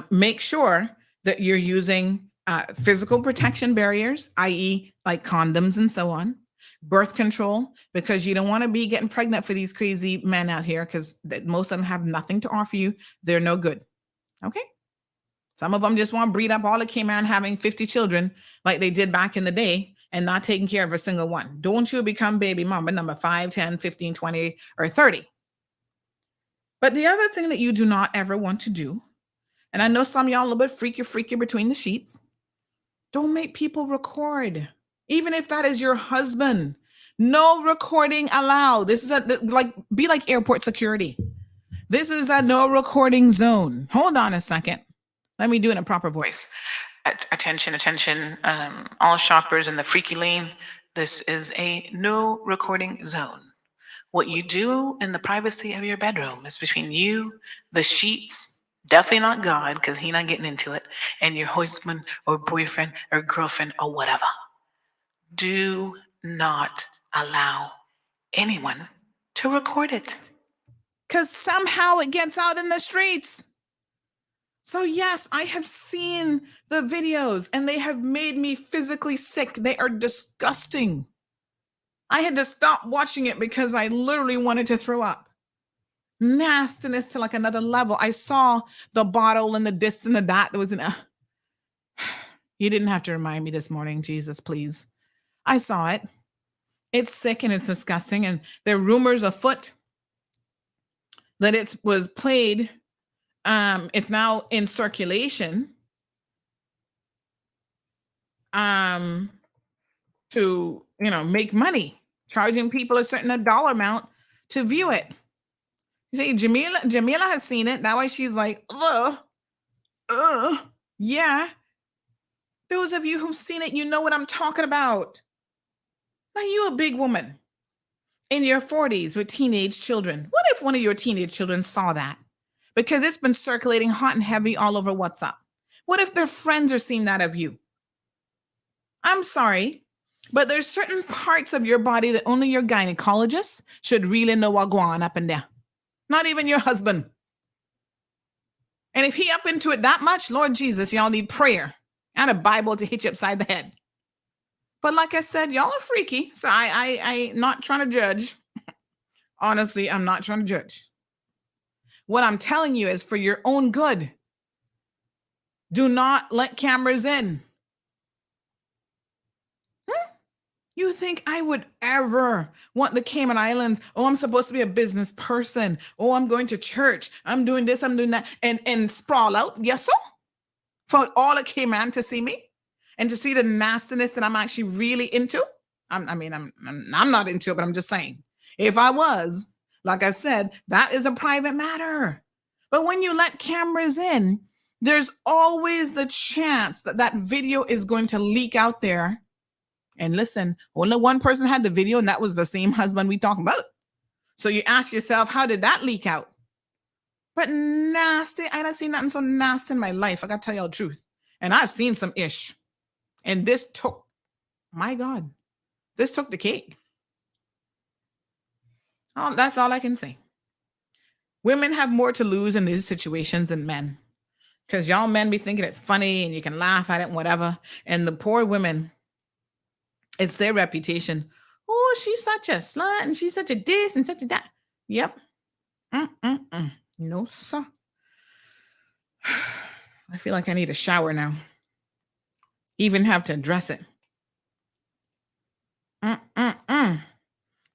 make sure that you're using physical protection barriers, i.e. like condoms and so on, birth control, because you don't want to be getting pregnant for these crazy men out here because most of them have nothing to offer you. They're no good. Okay. Some of them just want to breed up all the Cayman having 50 children like they did back in the day and not taking care of a single one. Don't you become baby mama number 5, 10, 15, 20, or 30. But the other thing that you do not ever want to do, and I know some of y'all a little bit freaky between the sheets, don't make people record. Even if that is your husband. No recording allowed. This is be like airport security. This is a no recording zone. Hold on a second. Let me do it in a proper voice. Attention, all shoppers in the freaky lane. This is a no recording zone. What you do in the privacy of your bedroom is between you, the sheets, definitely not God, because He's not getting into it, and your husband or boyfriend or girlfriend or whatever. Do not allow anyone to record it. Because somehow it gets out in the streets. So yes, I have seen the videos and they have made me physically sick. They are disgusting. I had to stop watching it because I literally wanted to throw up. Nastiness to like another level. I saw the bottle and the this and the that. There was You didn't have to remind me this morning, Jesus, please. I saw it. It's sick and it's disgusting. And there are rumors afoot that it was played. It's now in circulation to, make money, charging people a certain dollar amount to view it. You see, Jamila has seen it. That way she's like, yeah. Those of you who've seen it, you know what I'm talking about. Now you a big woman in your 40s with teenage children. What if one of your teenage children saw that? Because it's been circulating hot and heavy all over WhatsApp. What if their friends are seeing that of you? I'm sorry, but there's certain parts of your body that only your gynecologist should really know what's going on up in there. Not even your husband. And if he up into it that much, Lord Jesus, y'all need prayer and a Bible to hit you upside the head. But like I said, y'all are freaky. So I not trying to judge. Honestly, I'm not trying to judge. What I'm telling you is for your own good. Do not let cameras in. You think I would ever want the Cayman Islands? Oh, I'm supposed to be a business person. Oh, I'm going to church. I'm doing this, I'm doing that. And sprawl out. Yes, sir? For all of Cayman to see me and to see the nastiness that I'm actually really into. I'm not into it, but I'm just saying. If I was, like I said, that is a private matter. But when you let cameras in, there's always the chance that that video is going to leak out there. And listen, only one person had the video, and that was the same husband we talking about. So you ask yourself, how did that leak out? But nasty, I don't see nothing so nasty in my life. I got to tell you the truth. And I've seen some ish. And this took, my God, this took the cake. Oh, that's all I can say. Women have more to lose in these situations than men. Because y'all men be thinking it funny and you can laugh at it and whatever. And the poor women, it's their reputation. Oh, she's such a slut and she's such a this and such a that. Yep. No, sir. I feel like I need a shower now. Even have to address it.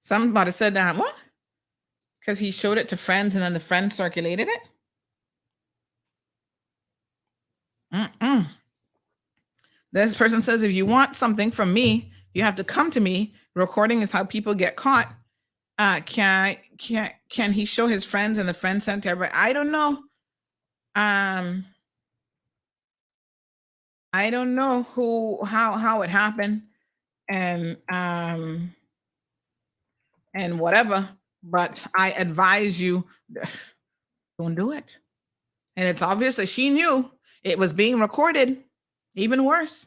Somebody said that, what? Because he showed it to friends and then the friends circulated it? This person says, if you want something from me, you have to come to me. Recording is how people get caught. Can he show his friends and the friends sent to everybody? I don't know. I don't know how it happened and whatever, but I advise you, don't do it. And it's obvious that she knew it was being recorded. Even worse.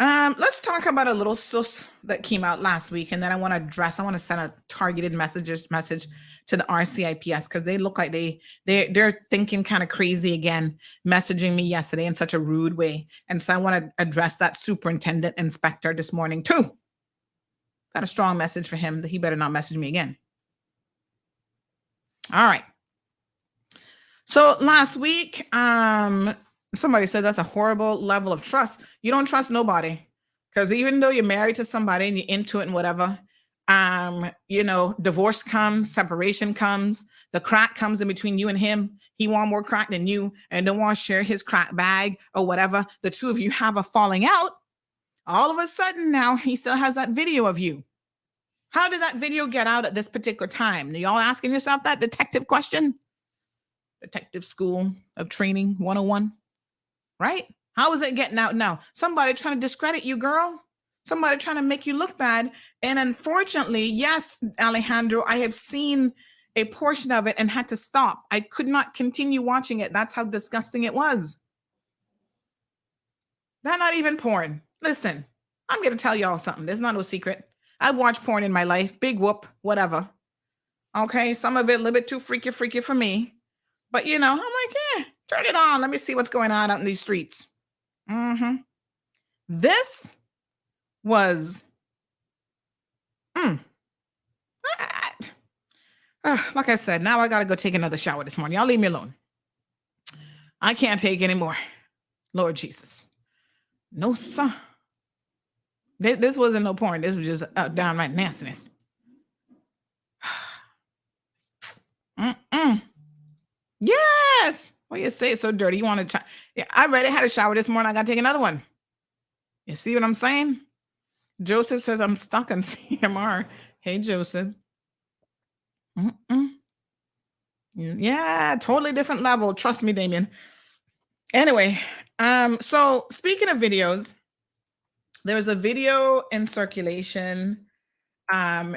Let's talk about a little sus that came out last week, and then I want to send a targeted message to the RCIPS because they look like they're thinking kind of crazy again, messaging me yesterday in such a rude way. And so I want to address that superintendent inspector this morning too. Got a strong message for him that he better not message me again. All right. So last week, somebody said that's a horrible level of trust. You don't trust nobody, because even though you're married to somebody and you're into it and whatever, divorce comes, separation comes, the crack comes in between you and him. He want more crack than you and don't want to share his crack bag or whatever. The two of you have a falling out. All of a sudden now he still has that video of you. How did that video get out at this particular time? Are y'all asking yourself that detective question? Detective School of Training 101, right? How is it getting out now? Somebody trying to discredit you, girl. Somebody trying to make you look bad. And unfortunately, yes, Alejandro, I have seen a portion of it and had to stop. I could not continue watching it. That's how disgusting it was. They're not even porn. Listen, I'm going to tell y'all something. There's not no secret. I've watched porn in my life. Big whoop, whatever. Okay, some of it a little bit too freaky for me. But, I'm like, turn it on. Let me see what's going on out in these streets. This was, like I said, now I got to go take another shower this morning. Y'all leave me alone. I can't take anymore. Lord Jesus. No, sir. This wasn't no porn. This was just downright nastiness. Yes. Well, you say it's so dirty. You want to try? Yeah, I already had a shower this morning. I got to take another one. You see what I'm saying? Joseph says I'm stuck on CMR. Hey, Joseph. Yeah, totally different level. Trust me, Damien. Anyway, so speaking of videos, there was a video in circulation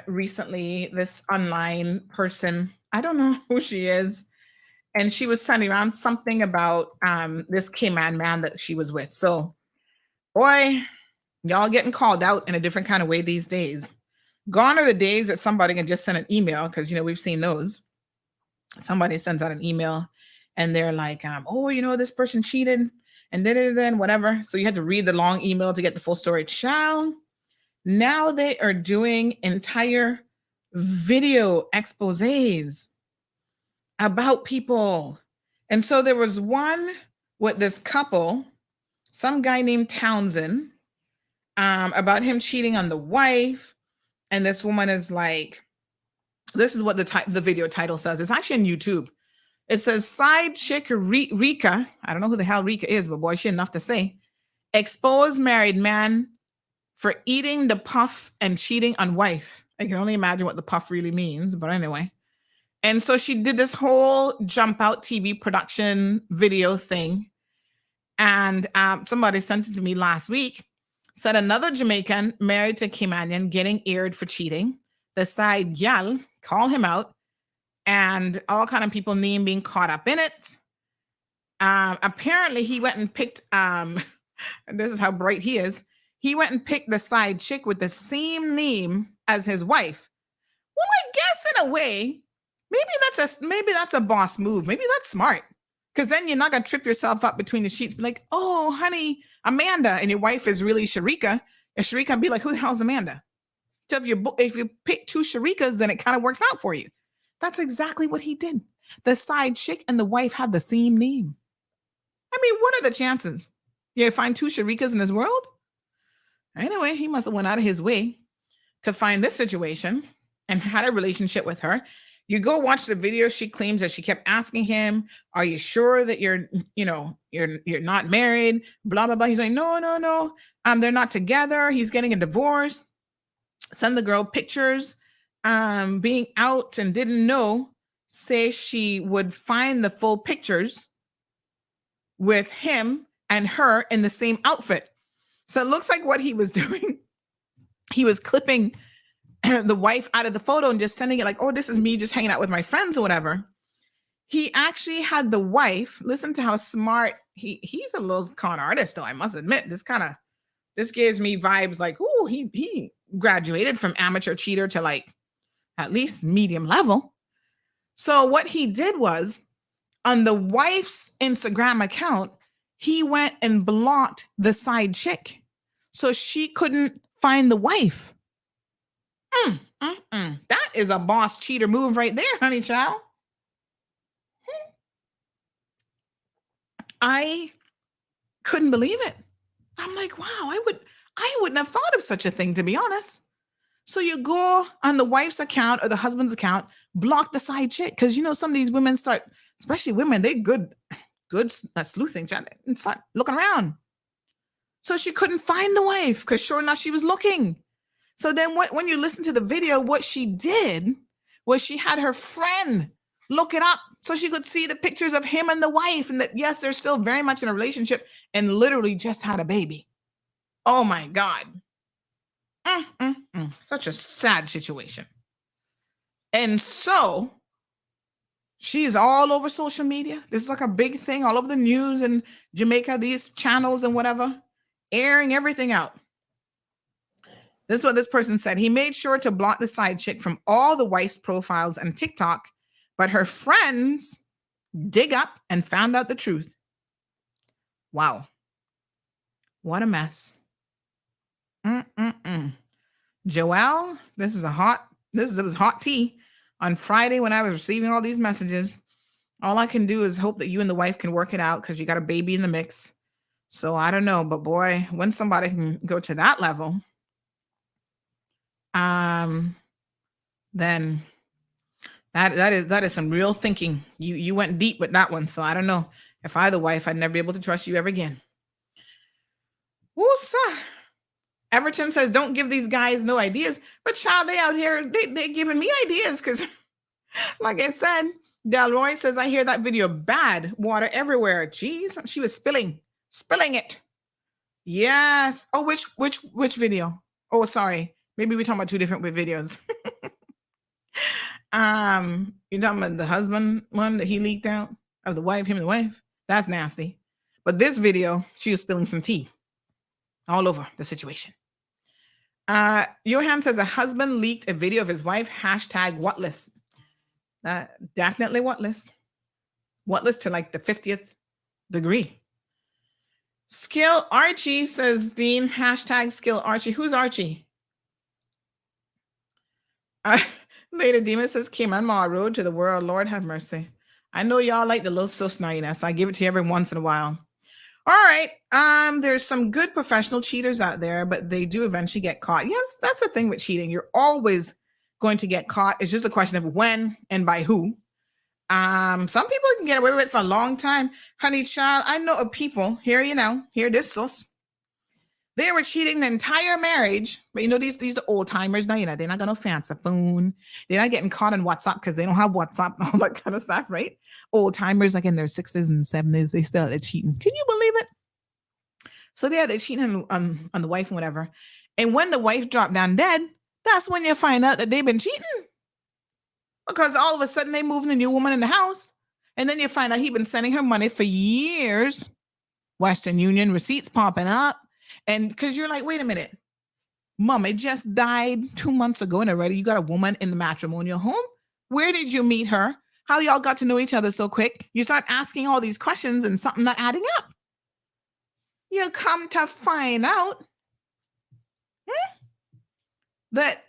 recently. This online person, I don't know who she is, and she was sending around something about this Cayman man that she was with. So, boy, y'all getting called out in a different kind of way these days. Gone are the days that somebody can just send an email, because, we've seen those. Somebody sends out an email and they're like, this person cheated and then whatever. So you had to read the long email to get the full story. Child, now they are doing entire video exposés about people. And so there was one with this couple, some guy named Townsend, about him cheating on the wife. And this woman is like, this is what the video title says. It's actually on YouTube. It says, side chick Rika, I don't know who the hell Rika is, but boy, she enough to say, expose married man for eating the puff and cheating on wife. I can only imagine what the puff really means, but anyway. And so she did this whole jump out TV production video thing. And somebody sent it to me last week, said another Jamaican married to Caymanian getting aired for cheating. The side gal call him out, and all kind of people name being caught up in it. Apparently he went and picked, and this is how bright he is. He went and picked the side chick with the same name as his wife. Well, I guess in a way, maybe that's a boss move. Maybe that's smart. Because then you're not going to trip yourself up between the sheets. Be like, oh, honey, Amanda. And your wife is really Sharika. And Sharika be like, who the hell's Amanda? So if you pick two Sharikas, then it kind of works out for you. That's exactly what he did. The side chick and the wife had the same name. I mean, what are the chances? You find two Sharikas in this world? Anyway, he must have went out of his way to find this situation and had a relationship with her. You go watch the video. She claims that she kept asking him, are you sure that you're not married? Blah, blah, blah. He's like, no. They're not together. He's getting a divorce. Send the girl pictures, being out and didn't know, say she would find the full pictures with him and her in the same outfit. So it looks like what he was doing, he was clipping the wife out of the photo and just sending it like, oh, this is me just hanging out with my friends or whatever. He actually had the wife, listen to how smart, he's a little con artist though, I must admit. This gives me vibes like, oh, he graduated from amateur cheater to like at least medium level. So what he did was, on the wife's Instagram account, he went and blocked the side chick so she couldn't find the wife. That is a boss cheater move right there, honey child. I couldn't believe it. I'm like, wow, I wouldn't have thought of such a thing, to be honest. So you go on the wife's account or the husband's account, block the side chick, because you know some of these women start, especially women, they good sleuthing, and start looking around. So she couldn't find the wife because sure enough, she was looking. So then when you listen to the video, what she did was she had her friend look it up so she could see the pictures of him and the wife, and that, yes, they're still very much in a relationship and literally just had a baby. Oh my God. Such a sad situation. And so she's all over social media. This is like a big thing all over the news in Jamaica, these channels and whatever, airing everything out. This is what this person said. He made sure to block the side chick from all the wife's profiles and TikTok, but her friends dig up and found out the truth. Wow. What a mess. Joelle, this was hot tea. On Friday when I was receiving all these messages, all I can do is hope that you and the wife can work it out because you got a baby in the mix. So I don't know, but boy, when somebody can go to that level, then that is some real thinking. You went deep with that one. So I don't know. If I the wife, I'd never be able to trust you ever again. Woosa. Everton says, don't give these guys no ideas. But child, they out here, they giving me ideas because, like I said, Delroy says, I hear that video bad. Water everywhere. Jeez, she was spilling it. Yes. Oh, which video? Oh, sorry. Maybe we're talking about two different videos. You're talking about the husband one that he leaked out of the wife, him and the wife. That's nasty. But this video, she was spilling some tea all over the situation. Johan says a husband leaked a video of his wife, #whatless. Definitely whatless. Whatless to like the 50th degree. Skill Archie says, Dean, #skill Archie. Who's Archie? Lady Demon says, Cayman Mall Road to the world. Lord have mercy. I know y'all like the little sus naughtiness. I give it to you every once in a while. All right. There's some good professional cheaters out there, but they do eventually get caught. Yes, that's the thing with cheating. You're always going to get caught. It's just a question of when and by who. Some people can get away with it for a long time. Honey child, I know of people, hear this sus. They were cheating the entire marriage, but these the old timers now, they're not gonna fancy phone. They're not getting caught on WhatsApp because they don't have WhatsApp and all that kind of stuff, right? Old timers like in their 60s and 70s, they still are cheating. Can you believe it? So they're cheating on the wife and whatever. And when the wife dropped down dead, that's when you find out that they've been cheating. Because all of a sudden they moving a new woman in the house. And then you find out he's been sending her money for years. Western Union receipts popping up. And because you're like, wait a minute, mom, it just died 2 months ago and already you got a woman in the matrimonial home. Where did you meet her? How y'all got to know each other so quick? You start asking all these questions and something not adding up. You come to find out that,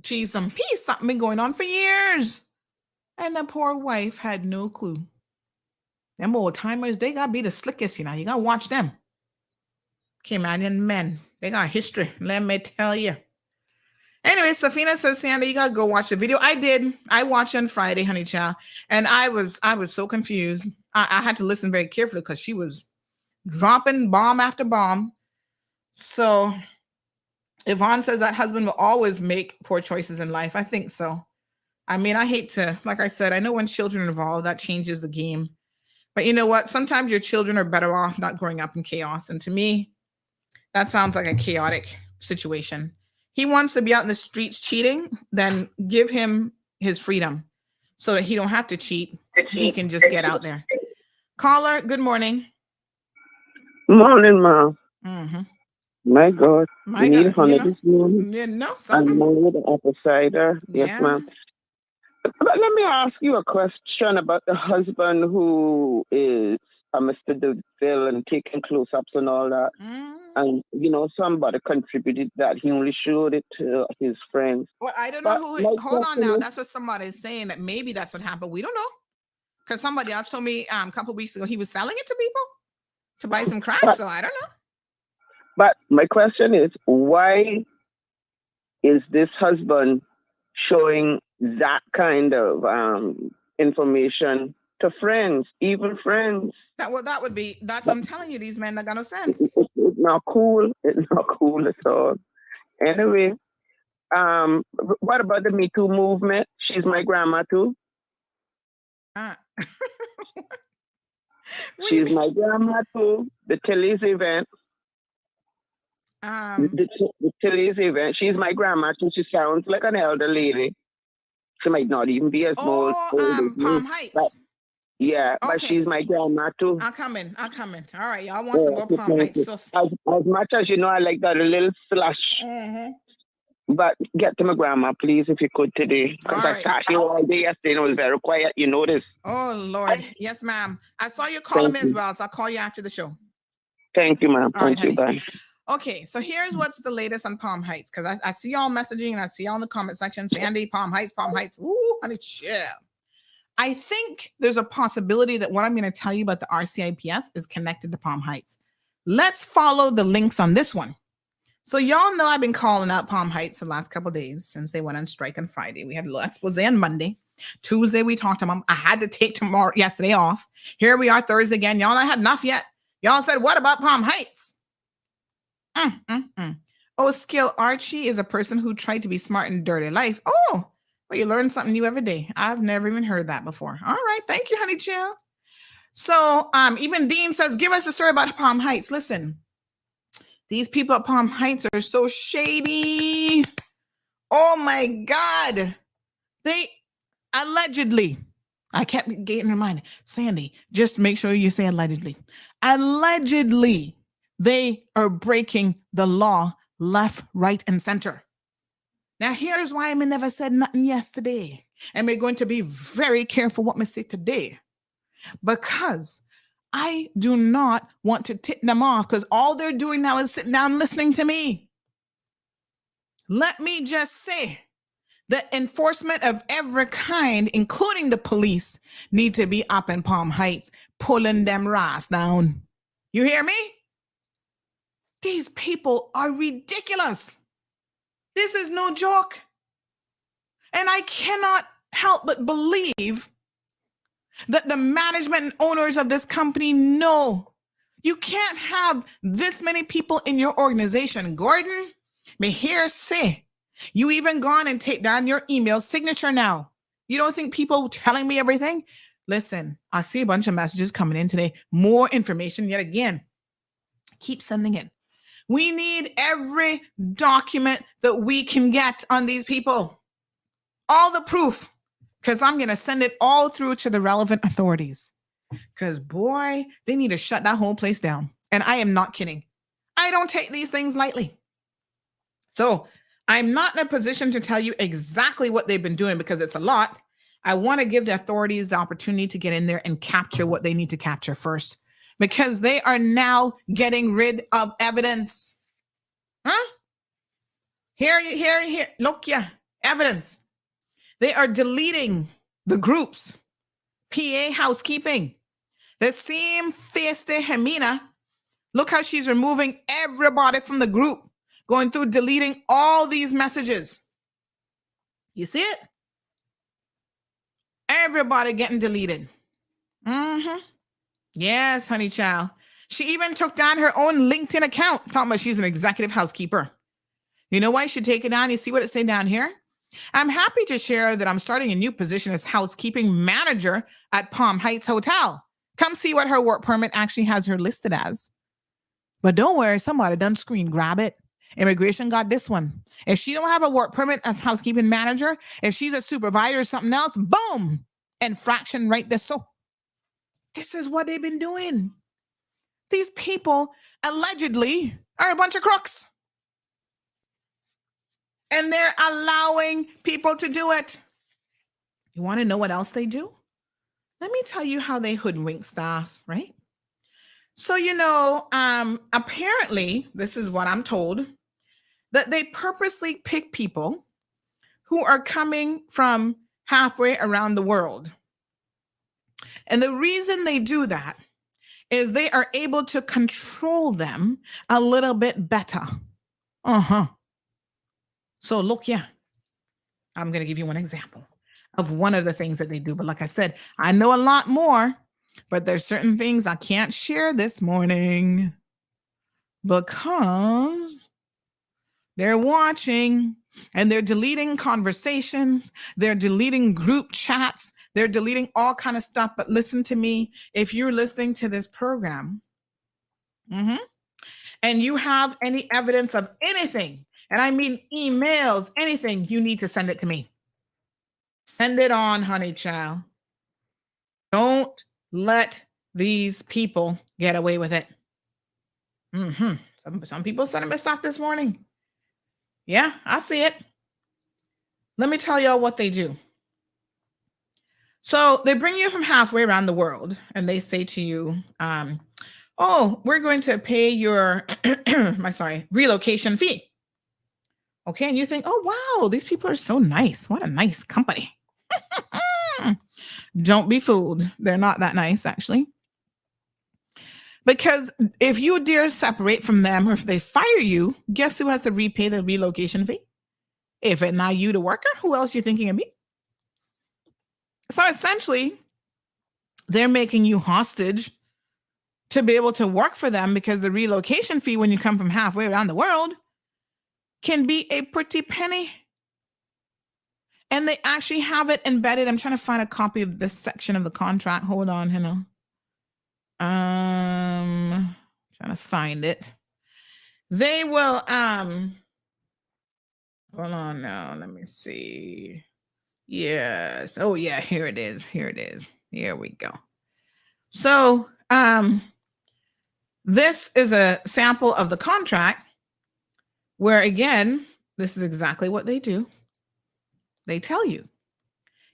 geez, some peace, something been going on for years. And the poor wife had no clue. Them old timers, they gotta be the slickest, you gotta watch them. Caymanian men, they got history, let me tell you. Anyway, Safina says, Sandy, you gotta go watch the video. I did. I watched on Friday, honey child, and I was so confused. I had to listen very carefully because she was dropping bomb after bomb. So Yvonne says that husband will always make poor choices in life. I think so. I hate to, like I said, I know when children are involved, that changes the game. But you know what? Sometimes your children are better off not growing up in chaos. And to me, that sounds like a chaotic situation. He wants to be out in the streets cheating, then give him his freedom so that he don't have to cheat. He can just get out there. Caller, good morning. Morning, Mom. Mm-hmm. My God. My you God. need honey this morning? Yeah, no, And something. more the apple cider. Yes, Yeah. ma'am. But let me ask you a question about the husband who is Mr. Deville and taking close-ups and all that. And, somebody contributed that. He only showed it to his friends. Well, I don't know who. Hold on now. That's what somebody is saying, that maybe that's what happened. We don't know. Because somebody else told me a couple weeks ago he was selling it to people to buy some crack. So I don't know. But my question is, why is this husband showing that kind of information to friends, even friends? That's what I'm telling you. These men that got no sense. It's not cool. It's not cool at all. Anyway, what about the Me Too movement? She's my grandma too. She's my grandma too. The Tilly's event. The Tilly's event. She's my grandma too. She sounds like an elder lady. She might not even be as old. Palm Heights. But, yeah, but she's my grandma too. I'm coming. All right, y'all want some more Palm Heights. So... As much as you know, I like that little slush. Mm-hmm. But get to my grandma, please, if you could today. Because I sat here all day yesterday and it was very quiet. You know this. Oh, Lord. Yes, ma'am. I saw you calling me as well, so I'll call you after the show. Thank you, ma'am. Thank you. Bye. Okay, so here's what's the latest on Palm Heights. Because I see y'all messaging and I see y'all in the comment section. Sandy, Palm Heights. Ooh, honey, chill. I think there's a possibility that what I'm going to tell you about the RCIPS is connected to Palm Heights. Let's follow the links on this one. So y'all know I've been calling out Palm Heights for the last couple of days since they went on strike on Friday. We had a little expose on Monday. Tuesday, we talked to them. I had to take yesterday off. Here we are Thursday again. Y'all not had enough yet. Y'all said, what about Palm Heights? Oh, Skill Archie is a person who tried to be smart in dirty life. Oh, well, you learn something new every day. I've never even heard that before. All right. Thank you, honey chill. So even Dean says, give us a story about Palm Heights. Listen. These people at Palm Heights are so shady. Oh my God. They allegedly, I kept getting reminded, Sandy, just make sure you say allegedly. Allegedly, they are breaking the law left, right, and center. Now, here's why I never said nothing yesterday. And we're going to be very careful what I say today. Because I do not want to tip them off because all they're doing now is sitting down listening to me. Let me just say the enforcement of every kind, including the police, need to be up in Palm Heights, pulling them ras down. You hear me? These people are ridiculous. This is no joke. And I cannot help but believe that the management and owners of this company know you can't have this many people in your organization. Gordon, may here say, you even gone and take down your email signature now. You don't think people telling me everything? Listen, I see a bunch of messages coming in today. More information yet again. Keep sending it. We need every document that we can get on these people. All the proof. Because I'm going to send it all through to the relevant authorities. Because, boy, they need to shut that whole place down. And I am not kidding. I don't take these things lightly. So I'm not in a position to tell you exactly what they've been doing because it's a lot. I want to give the authorities the opportunity to get in there and capture what they need to capture first. Because they are now getting rid of evidence. Huh? Here. Look, evidence. They are deleting the groups. PA housekeeping. The same Fiesta Jemina. Look how she's removing everybody from the group. Going through deleting all these messages. You see it? Everybody getting deleted. Yes, honey child. She even took down her own LinkedIn account. Talking about she's an executive housekeeper. You know why she take it down? You see what it say down here? I'm happy to share that I'm starting a new position as housekeeping manager at Palm Heights Hotel. Come see what her work permit actually has her listed as. But don't worry, somebody done screen grab it. Immigration got this one. If she don't have a work permit as housekeeping manager, if she's a supervisor or something else, boom, infraction right there. So this is what they've been doing. These people allegedly are a bunch of crooks. And they're allowing people to do it. You want to know what else they do? Let me tell you how they hoodwink staff, right? So, apparently, this is what I'm told, that they purposely pick people who are coming from halfway around the world. And the reason they do that is they are able to control them a little bit better. So look, I'm going to give you one example of one of the things that they do. But like I said, I know a lot more, but there's certain things I can't share this morning because they're watching and they're deleting conversations. They're deleting group chats. They're deleting all kind of stuff. But listen to me. If you're listening to this program and you have any evidence of anything, and I mean emails, anything, you need to send it to me. Send it on, honey child. Don't let these people get away with it. Some people sending me stuff this morning. Yeah, I see it. Let me tell y'all what they do. So they bring you from halfway around the world and they say to you, oh, we're going to pay your relocation fee. Okay, and you think, oh, wow, these people are so nice. What a nice company. Don't be fooled. They're not that nice, actually. Because if you dare separate from them or if they fire you, guess who has to repay the relocation fee? If it's not you, the worker, who else you thinking of me? So essentially, they're making you hostage to be able to work for them because the relocation fee when you come from halfway around the world can be a pretty penny. And they actually have it embedded. I'm trying to find a copy of this section of the contract. Hold on, trying to find it. They will hold on now. Let me see. Yes. Oh yeah, here it is. Here we go. So this is a sample of the contract where again, this is exactly what they do. They tell you,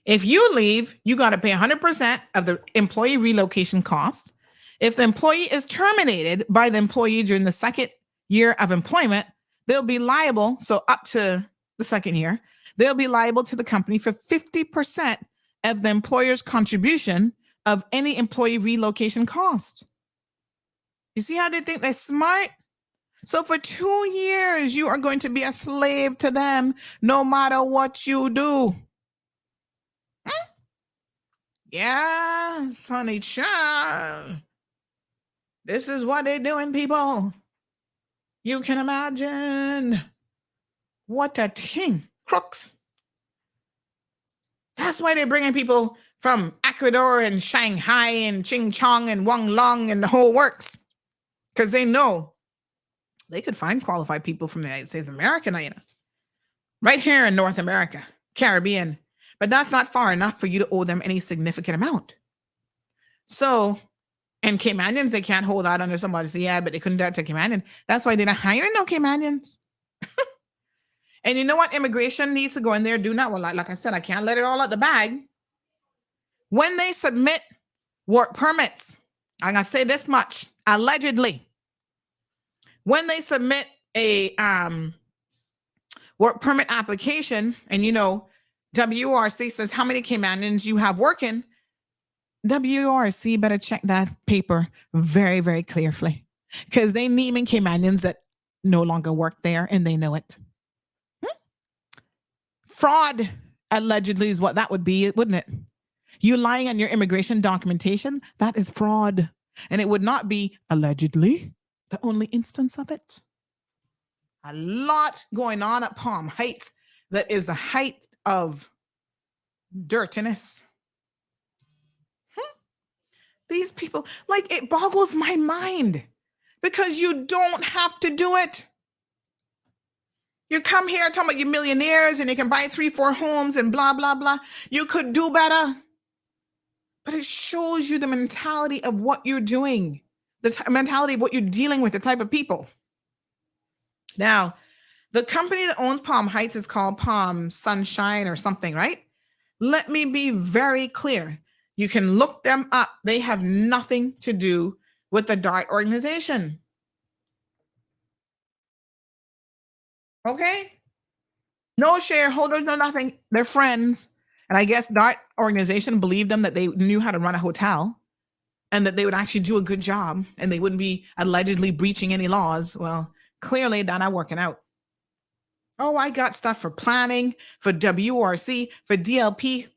if you leave, you got to pay 100% of the employee relocation cost. If the employee is terminated by the employee during the second year of employment, they'll be liable. So up to the second year, they'll be liable to the company for 50% of the employer's contribution of any employee relocation cost. You see how they think they're smart? So for 2 years, you are going to be a slave to them no matter what you do. Yes, honey child. This is what they're doing, people. You can imagine. What a thing. Crooks. That's why they're bringing people from Ecuador and Shanghai and Ching Chong and Wang Long and the whole works. Because they know they could find qualified people from the United States of America, right here in North America, Caribbean. But that's not far enough for you to owe them any significant amount. So, and Caymanians, they can't hold out under somebody. Say, yeah, but they couldn't do that to Caymanian. That's why they're not hiring no Caymanians. And you know what? Immigration needs to go in there, do not. Well, like I said, I can't let it all out the bag. When they submit work permits, I'm going to say this much, allegedly. When they submit a work permit application, and WRC says how many Caymanians you have working, WRC better check that paper very, very clearly because they naming Caymanians that no longer work there and they know it. Fraud, allegedly, is what that would be, wouldn't it? You lying on your immigration documentation, that is fraud. And it would not be, allegedly, the only instance of it. A lot going on at Palm Heights that is the height of dirtiness. These people, it boggles my mind because you don't have to do it. You come here talking about you're millionaires and you can buy 3-4 homes and blah, blah, blah. You could do better. But it shows you the mentality of what you're doing, the mentality of what you're dealing with, the type of people. Now, the company that owns Palm Heights is called Palm Sunshine or something, right? Let me be very clear. You can look them up. They have nothing to do with the DART organization. Okay? No shareholders, no nothing. They're friends. And I guess that organization believed them that they knew how to run a hotel and that they would actually do a good job and they wouldn't be allegedly breaching any laws. Well, clearly they're not working out. Oh, I got stuff for planning, for WRC, for DLP.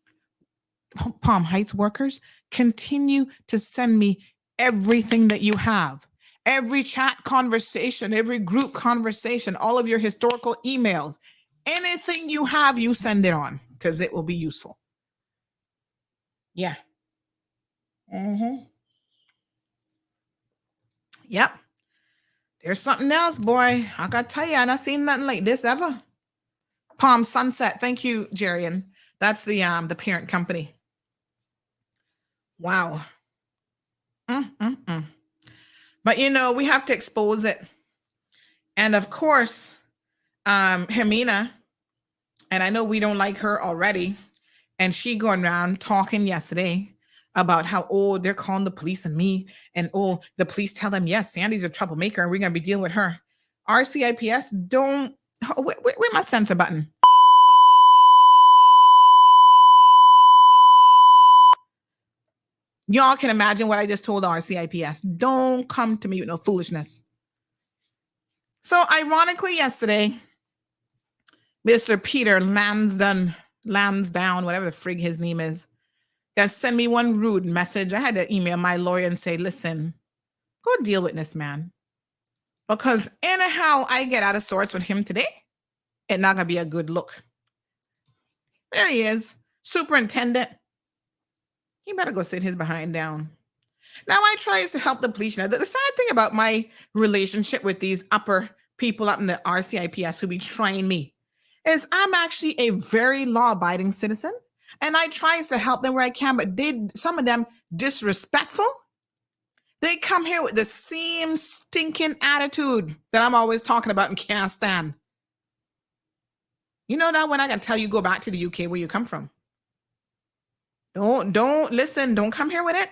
Palm Heights workers, continue to send me everything that you have. Every chat conversation, every group conversation, all of your historical emails, anything you have, you send it on because it will be useful. Yeah. Yep. There's something else, boy. I gotta tell you, I not seen nothing like this ever. Palm Sunset. Thank you, Jerian. That's the parent company. Wow. But we have to expose it. And of course, Hermina, and I know we don't like her already, and she going around talking yesterday about how, they're calling the police on me, and the police tell them, yes, Sandy's a troublemaker, and we're gonna be dealing with her. RCIPS don't. Where my censor button? Y'all can imagine what I just told RCIPS. Don't come to me with no foolishness. So ironically, yesterday, Mr. Peter Lansdown, whatever the frig his name is, got sent me one rude message. I had to email my lawyer and say, listen, go deal with this man. Because anyhow I get out of sorts with him today, it's not going to be a good look. There he is, superintendent. He better go sit his behind down. Now I tries to help the police. Now, the sad thing about my relationship with these upper people up in the RCIPS who be trying me is I'm actually a very law-abiding citizen, and I tries to help them where I can, but some of them disrespectful. They come here with the same stinking attitude that I'm always talking about and can't stand. You know that when I gotta tell you, go back to the UK where you come from. Don't listen. Don't come here with it.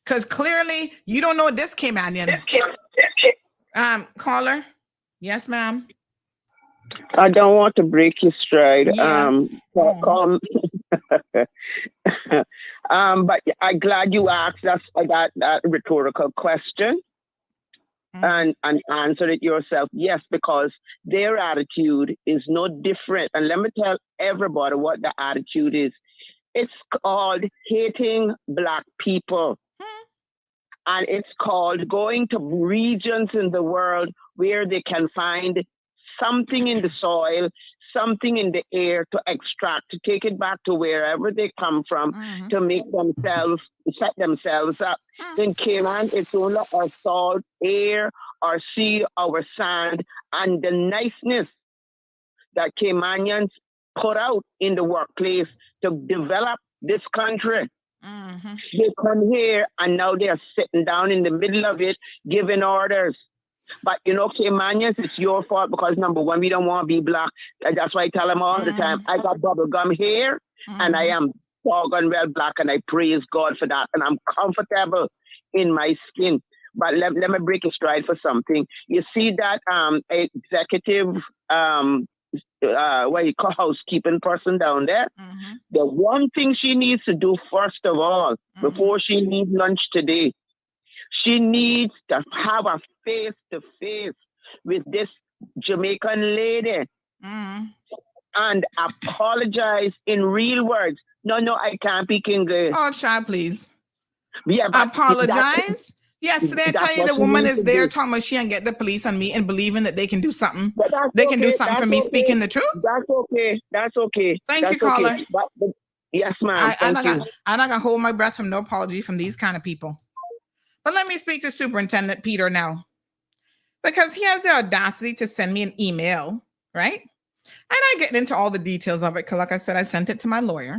Because clearly you don't know what this came on in. Caller. Yes, ma'am. I don't want to break your stride. Yes. But I'm glad you asked us that rhetorical question and answered it yourself. Yes, because their attitude is no different. And let me tell everybody what the attitude is. It's called hating Black people. And it's called going to regions in the world where they can find something in the soil, something in the air to extract, to take it back to wherever they come from, to make themselves, set themselves up. Then Cayman, it's only our salt, air, our sea, our sand, and the niceness that Caymanians put out in the workplace to develop this country. They come here and now they're sitting down in the middle of it, giving orders. But Caymanians, it's your fault because number one, we don't want to be Black. That's why I tell them all the time, I got bubble gum here and I am doggone well Black, and I praise God for that. And I'm comfortable in my skin. But let me break a stride for something. You see that executive what you call housekeeping person down there, the one thing she needs to do first of all, before she leaves lunch today, she needs to have a face-to-face with this Jamaican lady and apologize in real words. No, I can't speak English. Oh, child, please. Yeah, apologize? Yesterday, I tell you, the woman is there talking about she ain't get the police on me and believing that they can do something. They can do something for me speaking the truth. That's okay. Thank you, caller. But, yes, ma'am. I'm not going to hold my breath from no apology from these kind of people. But let me speak to Superintendent Peter now. Because he has the audacity to send me an email, right? And I get into all the details of it because, like I said, I sent it to my lawyer.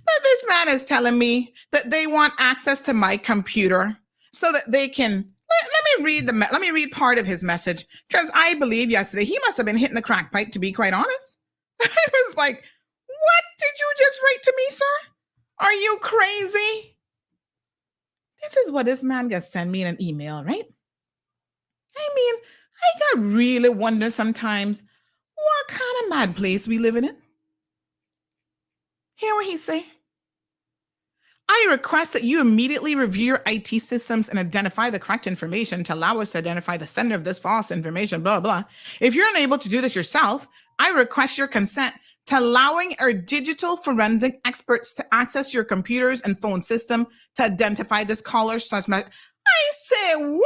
But this man is telling me that they want access to my computer so that they can, let me read part of his message, because I believe yesterday he must have been hitting the crack pipe, to be quite honest. I was like, what did you just write to me, sir? Are you crazy? This is what this man just sent me in an email, right? I mean, I got really wonder sometimes what kind of mad place we living in. Hear what he say? I request that you immediately review your IT systems and identify the correct information to allow us to identify the sender of this false information, blah, blah. If you're unable to do this yourself, I request your consent to allowing our digital forensic experts to access your computers and phone system to identify this caller's suspect. I say, what?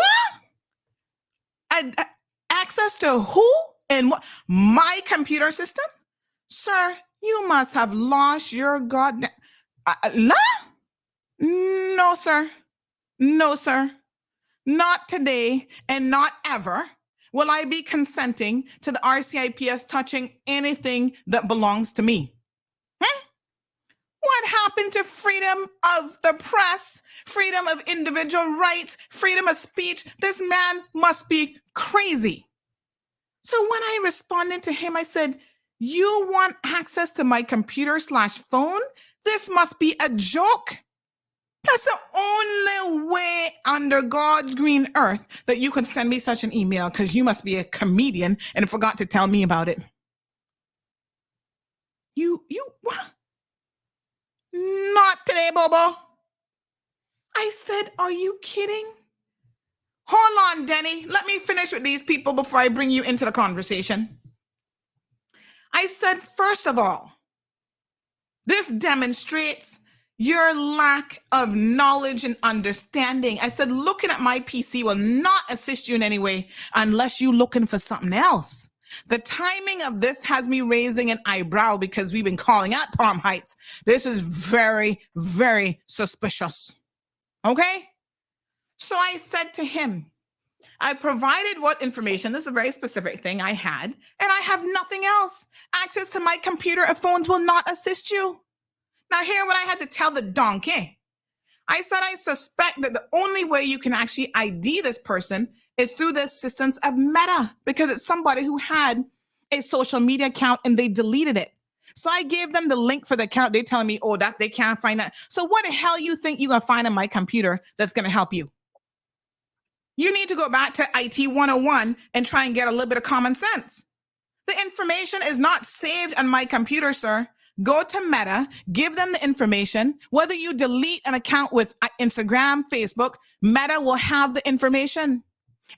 Access to who and what? My computer system? Sir, you must have lost your goddamn... No, sir. No, sir. Not today and not ever will I be consenting to the RCIPS touching anything that belongs to me. What happened to freedom of the press, freedom of individual rights, freedom of speech? This man must be crazy. So when I responded to him, I said, you want access to my computer/phone? This must be a joke. That's the only way under God's green earth that you could send me such an email, because you must be a comedian and forgot to tell me about it. You what? Not today, Bobo. I said, are you kidding? Hold on, Denny. Let me finish with these people before I bring you into the conversation. I said, first of all, this demonstrates your lack of knowledge and understanding. I said, looking at my PC will not assist you in any way unless you're looking for something else. The timing of this has me raising an eyebrow because we've been calling out Palm Heights. This is very, very suspicious. Okay? So I said to him, I provided what information, this is a very specific thing I had, and I have nothing else. Access to my computer and phones will not assist you. Now hear what I had to tell the donkey. I said, I suspect that the only way you can actually ID this person is through the assistance of Meta, because it's somebody who had a social media account and they deleted it. So I gave them the link for the account. They're telling me, oh, that they can't find that. So what the hell you think you're going to find on my computer that's going to help you? You need to go back to IT 101 and try and get a little bit of common sense. The information is not saved on my computer, sir. Go to Meta, give them the information. Whether you delete an account with Instagram, Facebook, Meta will have the information.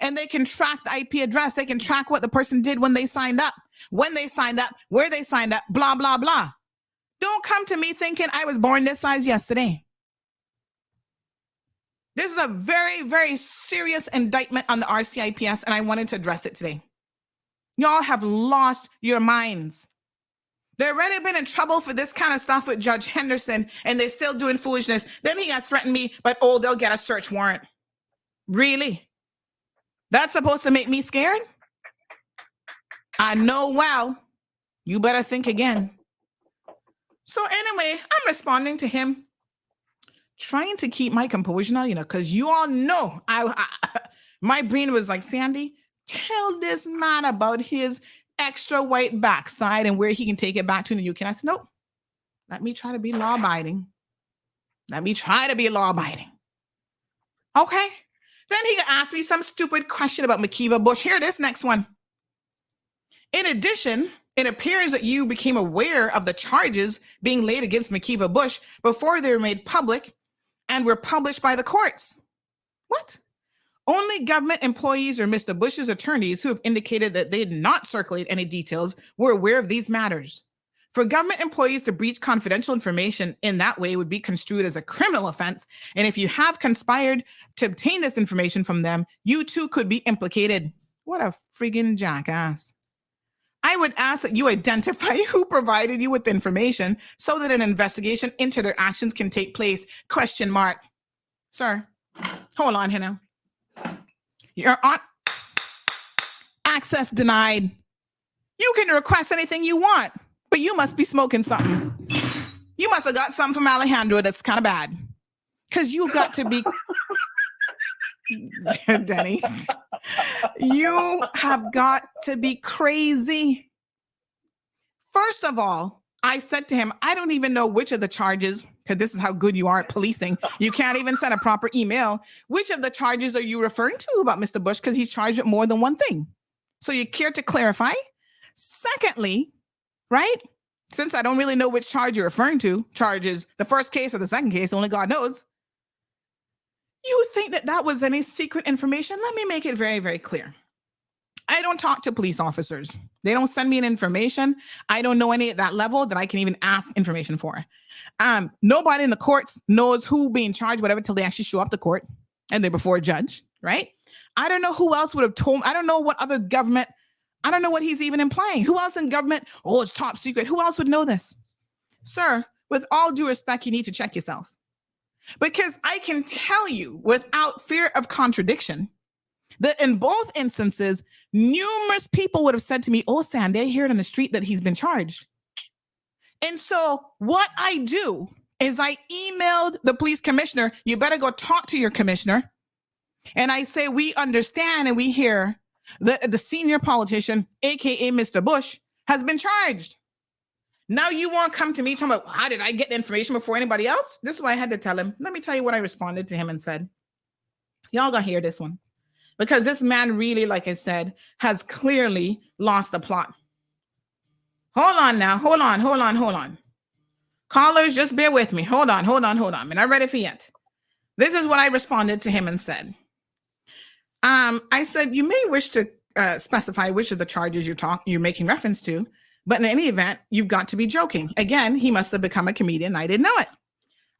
And they can track the IP address. They can track what the person did when they signed up, where they signed up, blah, blah, blah. Don't come to me thinking I was born this size yesterday. This is a very, very serious indictment on the RCIPS, and I wanted to address it today. Y'all have lost your minds. They've already been in trouble for this kind of stuff with Judge Henderson, and they're still doing foolishness. Then he got threatened me, but oh, they'll get a search warrant. Really? That's supposed to make me scared? I know well. You better think again. So anyway, I'm responding to him, trying to keep my composure now, because you all know my brain was like, Sandy, tell this man about his extra white backside and where he can take it back to in the UK. And I said, nope, let me try to be law-abiding. Okay. Then he asked me some stupid question about Makiva Bush. Here, this next one. In addition, it appears that you became aware of the charges being laid against Makiva Bush before they were made public and were published by the courts. What? Only government employees or Mr. Bush's attorneys who have indicated that they did not circulate any details were aware of these matters. For government employees to breach confidential information in that way would be construed as a criminal offense. And if you have conspired to obtain this information from them, you too could be implicated. What a friggin' jackass. I would ask that you identify who provided you with the information so that an investigation into their actions can take place. ? Sir, hold on here now. You're on access denied. You can request anything you want, but you must be smoking something. You must have got something from Alejandro that's kind of bad. Because you've got to be... Denny, you have got to be crazy. First of all, I said to him, I don't even know which of the charges, because this is how good you are at policing. You can't even send a proper email. Which of the charges are you referring to about Mr. Bush? Because he's charged with more than one thing. So you care to clarify? Secondly, right? since I don't really know which charge you're referring to, charges the first case or the second case, only God knows. You think that that was any secret information? Let me make it very, very clear. I don't talk to police officers. They don't send me an information. I don't know any at that level that I can even ask information for. Nobody in the courts knows who being charged, whatever, till they actually show up to court and they're before a judge, right? I don't know who else would have told me. I don't know what other government, I don't know what he's even implying. Who else in government? Oh, it's top secret. Who else would know this? Sir, with all due respect, you need to check yourself. Because I can tell you without fear of contradiction that in both instances, numerous people would have said to me, oh, Sandy, I heard on the street that he's been charged. And so what I do is I emailed the police commissioner, you better go talk to your commissioner. And I say, we understand and we hear that the senior politician, AKA Mr. Bush, has been charged. Now you want to come to me talking about how did I get the information before anybody else? This is why I had to tell him. Let me tell you what I responded to him and said. Y'all gonna hear this one. Because this man really, like I said, has clearly lost the plot. Hold on now. Hold on. Callers, just bear with me. Hold on. We're not ready for yet. This is what I responded to him and said. I said, you may wish to specify which of the charges you're making reference to, but in any event, you've got to be joking. Again, he must have become a comedian. I didn't know it.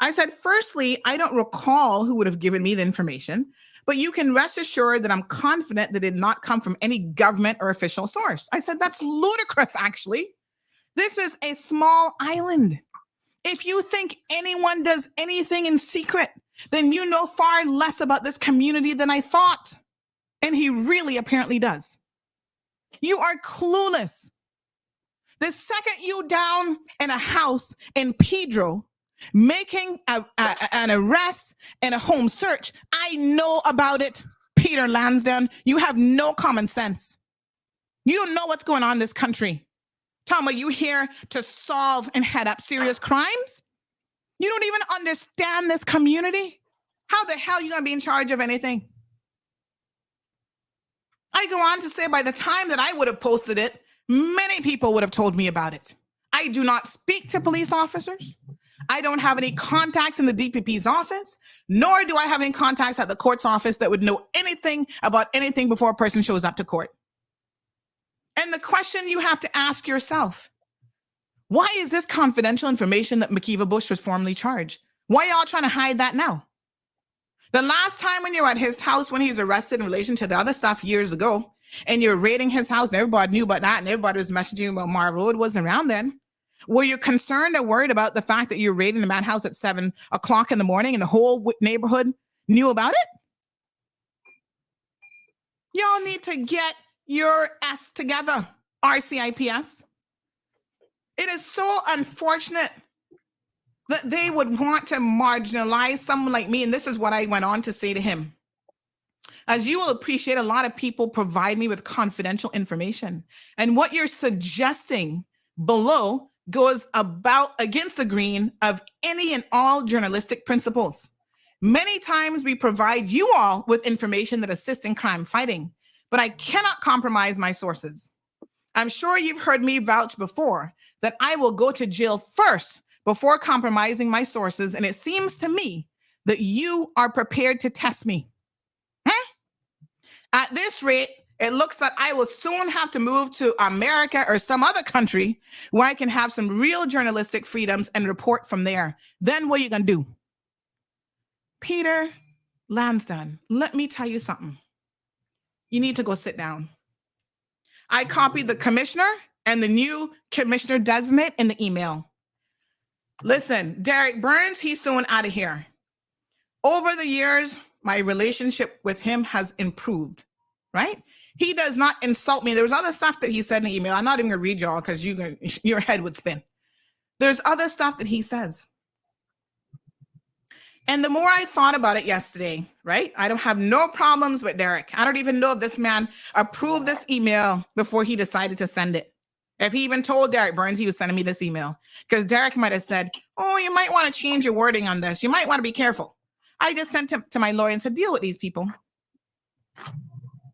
I said, firstly, I don't recall who would have given me the information, but you can rest assured that I'm confident that it did not come from any government or official source. I said, that's ludicrous, actually. This is a small island. If you think anyone does anything in secret, then you know far less about this community than I thought. And he really apparently does. You are clueless. The second you down in a house in Pedro, making an arrest and a home search, I know about it, Peter Lansdowne. You have no common sense. You don't know what's going on in this country. Tom, are you here to solve and head up serious crimes? You don't even understand this community? How the hell are you going to be in charge of anything? I go on to say by the time that I would have posted it, many people would have told me about it. I do not speak to police officers. I don't have any contacts in the DPP's office, nor do I have any contacts at the court's office that would know anything about anything before a person shows up to court. And the question you have to ask yourself, why is this confidential information that McKeeva Bush was formally charged? Why are y'all trying to hide that now? The last time when you were at his house when he was arrested in relation to the other stuff years ago, and you're raiding his house, and everybody knew about that, and everybody was messaging about Mar Road wasn't around then. Were you concerned or worried about the fact that you're raiding the man's house at 7 o'clock in the morning and the whole neighborhood knew about it? Y'all need to get your S together, RCIPS. It is so unfortunate that they would want to marginalize someone like me. And this is what I went on to say to him. As you will appreciate, a lot of people provide me with confidential information. And what you're suggesting below goes about against the grain of any and all journalistic principles. Many times we provide you all with information that assists in crime fighting, but I cannot compromise my sources. I'm sure you've heard me vouch before that I will go to jail first before compromising my sources, and it seems to me that you are prepared to test me. At this rate, it looks that I will soon have to move to America or some other country where I can have some real journalistic freedoms and report from there. Then what are you going to do? Peter Lansdowne, let me tell you something. You need to go sit down. I copied the commissioner and the new commissioner designate in the email. Listen, Derek Burns, he's soon out of here. Over the years, my relationship with him has improved, right? He does not insult me. There was other stuff that he said in the email. I'm not even going to read y'all because your head would spin. There's other stuff that he says. And the more I thought about it yesterday, right? I don't have no problems with Derek. I don't even know if this man approved this email before he decided to send it. If he even told Derek Burns he was sending me this email, because Derek might have said, oh, you might want to change your wording on this. You might want to be careful. I just sent him to my lawyer and said, deal with these people,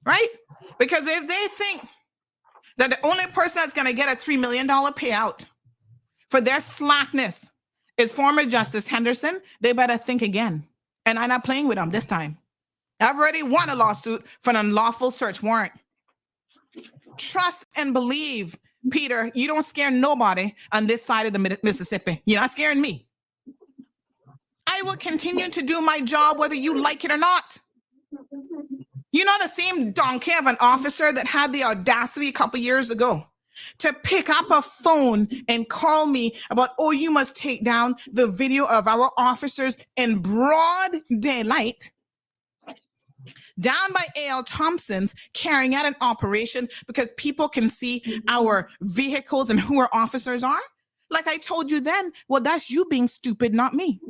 right? Because if they think that the only person that's going to get a $3 million payout for their slackness is former Justice Henderson. They better think again. And I'm not playing with them this time. I've already won a lawsuit for an unlawful search warrant. Trust and believe, Peter, you don't scare nobody on this side of the Mississippi. You're not scaring me. I will continue to do my job whether you like it or not. You know the same donkey of an officer that had the audacity a couple years ago to pick up a phone and call me about, oh, you must take down the video of our officers in broad daylight down by A.L. Thompson's carrying out an operation because people can see our vehicles and who our officers are? Like I told you then, well, that's you being stupid, not me.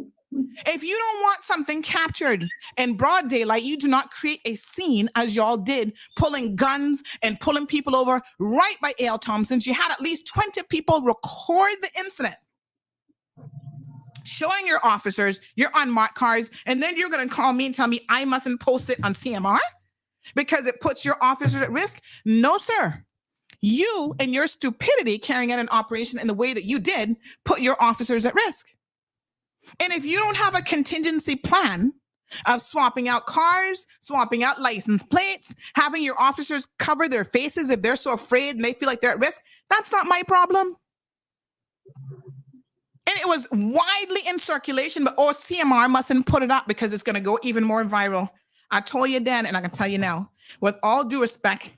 If you don't want something captured in broad daylight, you do not create a scene as y'all did, pulling guns and pulling people over right by A.L. Thompson's. You had at least 20 people record the incident, showing your officers your unmarked cars, and then you're going to call me and tell me I mustn't post it on CMR because it puts your officers at risk? No, sir. You and your stupidity carrying out an operation in the way that you did put your officers at risk. And if you don't have a contingency plan of swapping out cars, swapping out license plates, having your officers cover their faces if they're so afraid and they feel like they're at risk, that's not my problem. And it was widely in circulation, but CMR mustn't put it up because it's going to go even more viral. I told you then, and I can tell you now, with all due respect,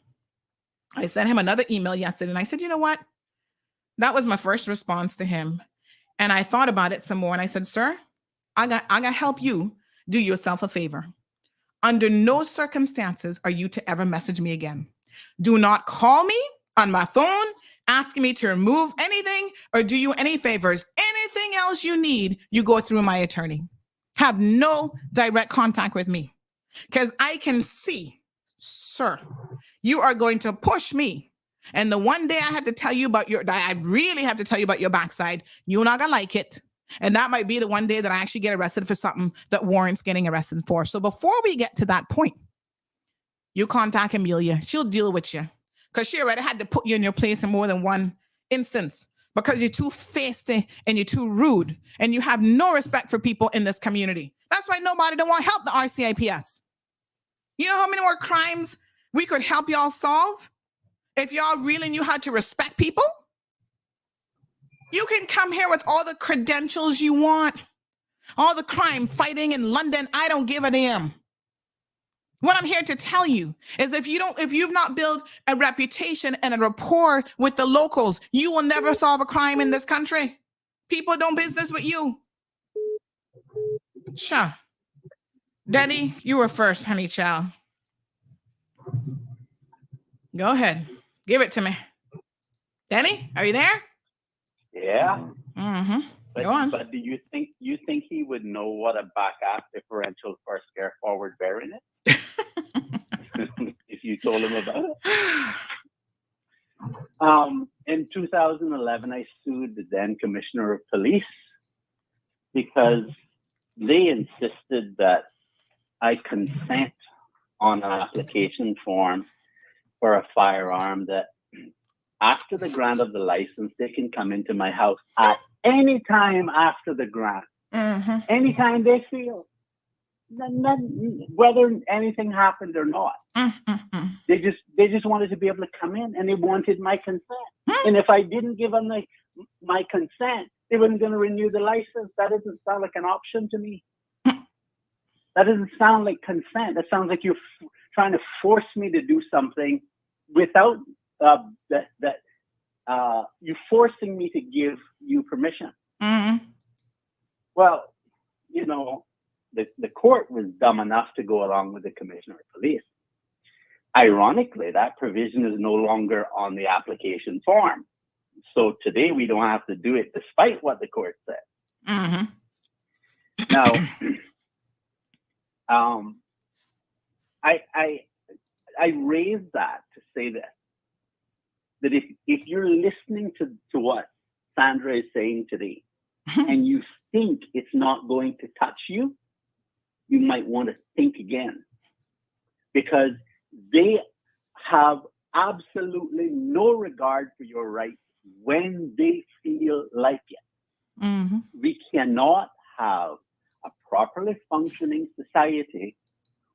I sent him another email yesterday, and I said, you know what? That was my first response to him. And I thought about it some more, and I said, sir, I got to help you do yourself a favor. Under no circumstances are you to ever message me again. Do not call me on my phone asking me to remove anything or do you any favors. Anything else you need, you go through my attorney. Have no direct contact with me because I can see, sir, you are going to push me. And the one day I have to tell you about I really have to tell you about your backside, you're not going to like it. And that might be the one day that I actually get arrested for something that warrants getting arrested for. So before we get to that point, you contact Amelia. She'll deal with you because she already had to put you in your place in more than one instance because you're too feisty and you're too rude and you have no respect for people in this community. That's why nobody don't want to help the RCIPS. You know how many more crimes we could help y'all solve if y'all really knew how to respect people? You can come here with all the credentials you want, all the crime fighting in London. I don't give a damn. What I'm here to tell you is if you've not built a reputation and a rapport with the locals, you will never solve a crime in this country. People don't business with you. Sure. Daddy, you were first, honey child. Go ahead. Give it to me. Danny, are you there? Yeah. Mm-hmm. Go on. But do you think he would know what a back aft differential for a scare forward bearing is? If you told him about it. In 2011, I sued the then Commissioner of Police because they insisted that I consent on an application form for a firearm that after the grant of the license, they can come into my house at any time after the grant, anytime they feel, whether anything happened or not. They just wanted to be able to come in, and they wanted my consent. And if I didn't give them my consent, they weren't going to renew the license. That doesn't sound like an option to me. That doesn't sound like consent. That sounds like you're trying to force me to do something without you forcing me to give you permission. Well, you know, the court was dumb enough to go along with the Commissioner of Police. Ironically, that provision is no longer on the application form. So today we don't have to do it despite what the court said. Now, I raised that to say this, that if you're listening to what Sandra is saying today and you think it's not going to touch you, you might want to think again, because they have absolutely no regard for your rights when they feel like it. Mm-hmm. We cannot have a properly functioning society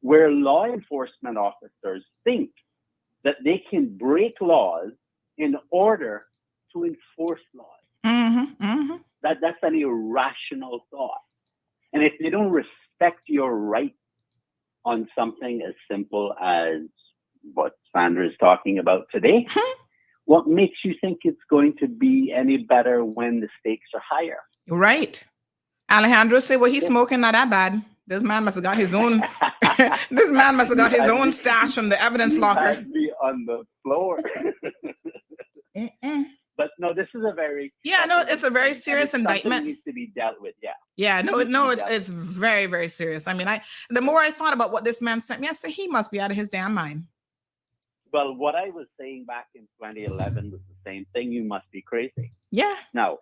where law enforcement officers think that they can break laws in order to enforce laws. Mm-hmm. Mm-hmm. That's an irrational thought. And if they don't respect your right on something as simple as what Sandra is talking about today, what makes you think it's going to be any better when the stakes are higher? Right. Alejandro said, well, he's smoking not that bad. This man must have got his own. This man must have got his own stash from the evidence locker. Had me on the floor. But no, this is a very it's a very serious indictment. Needs to be dealt with. It's very, very serious. I mean, the more I thought about what this man sent me, I said he must be out of his damn mind. Well, what I was saying back in 2011 was the same thing. You must be crazy. Yeah. Now,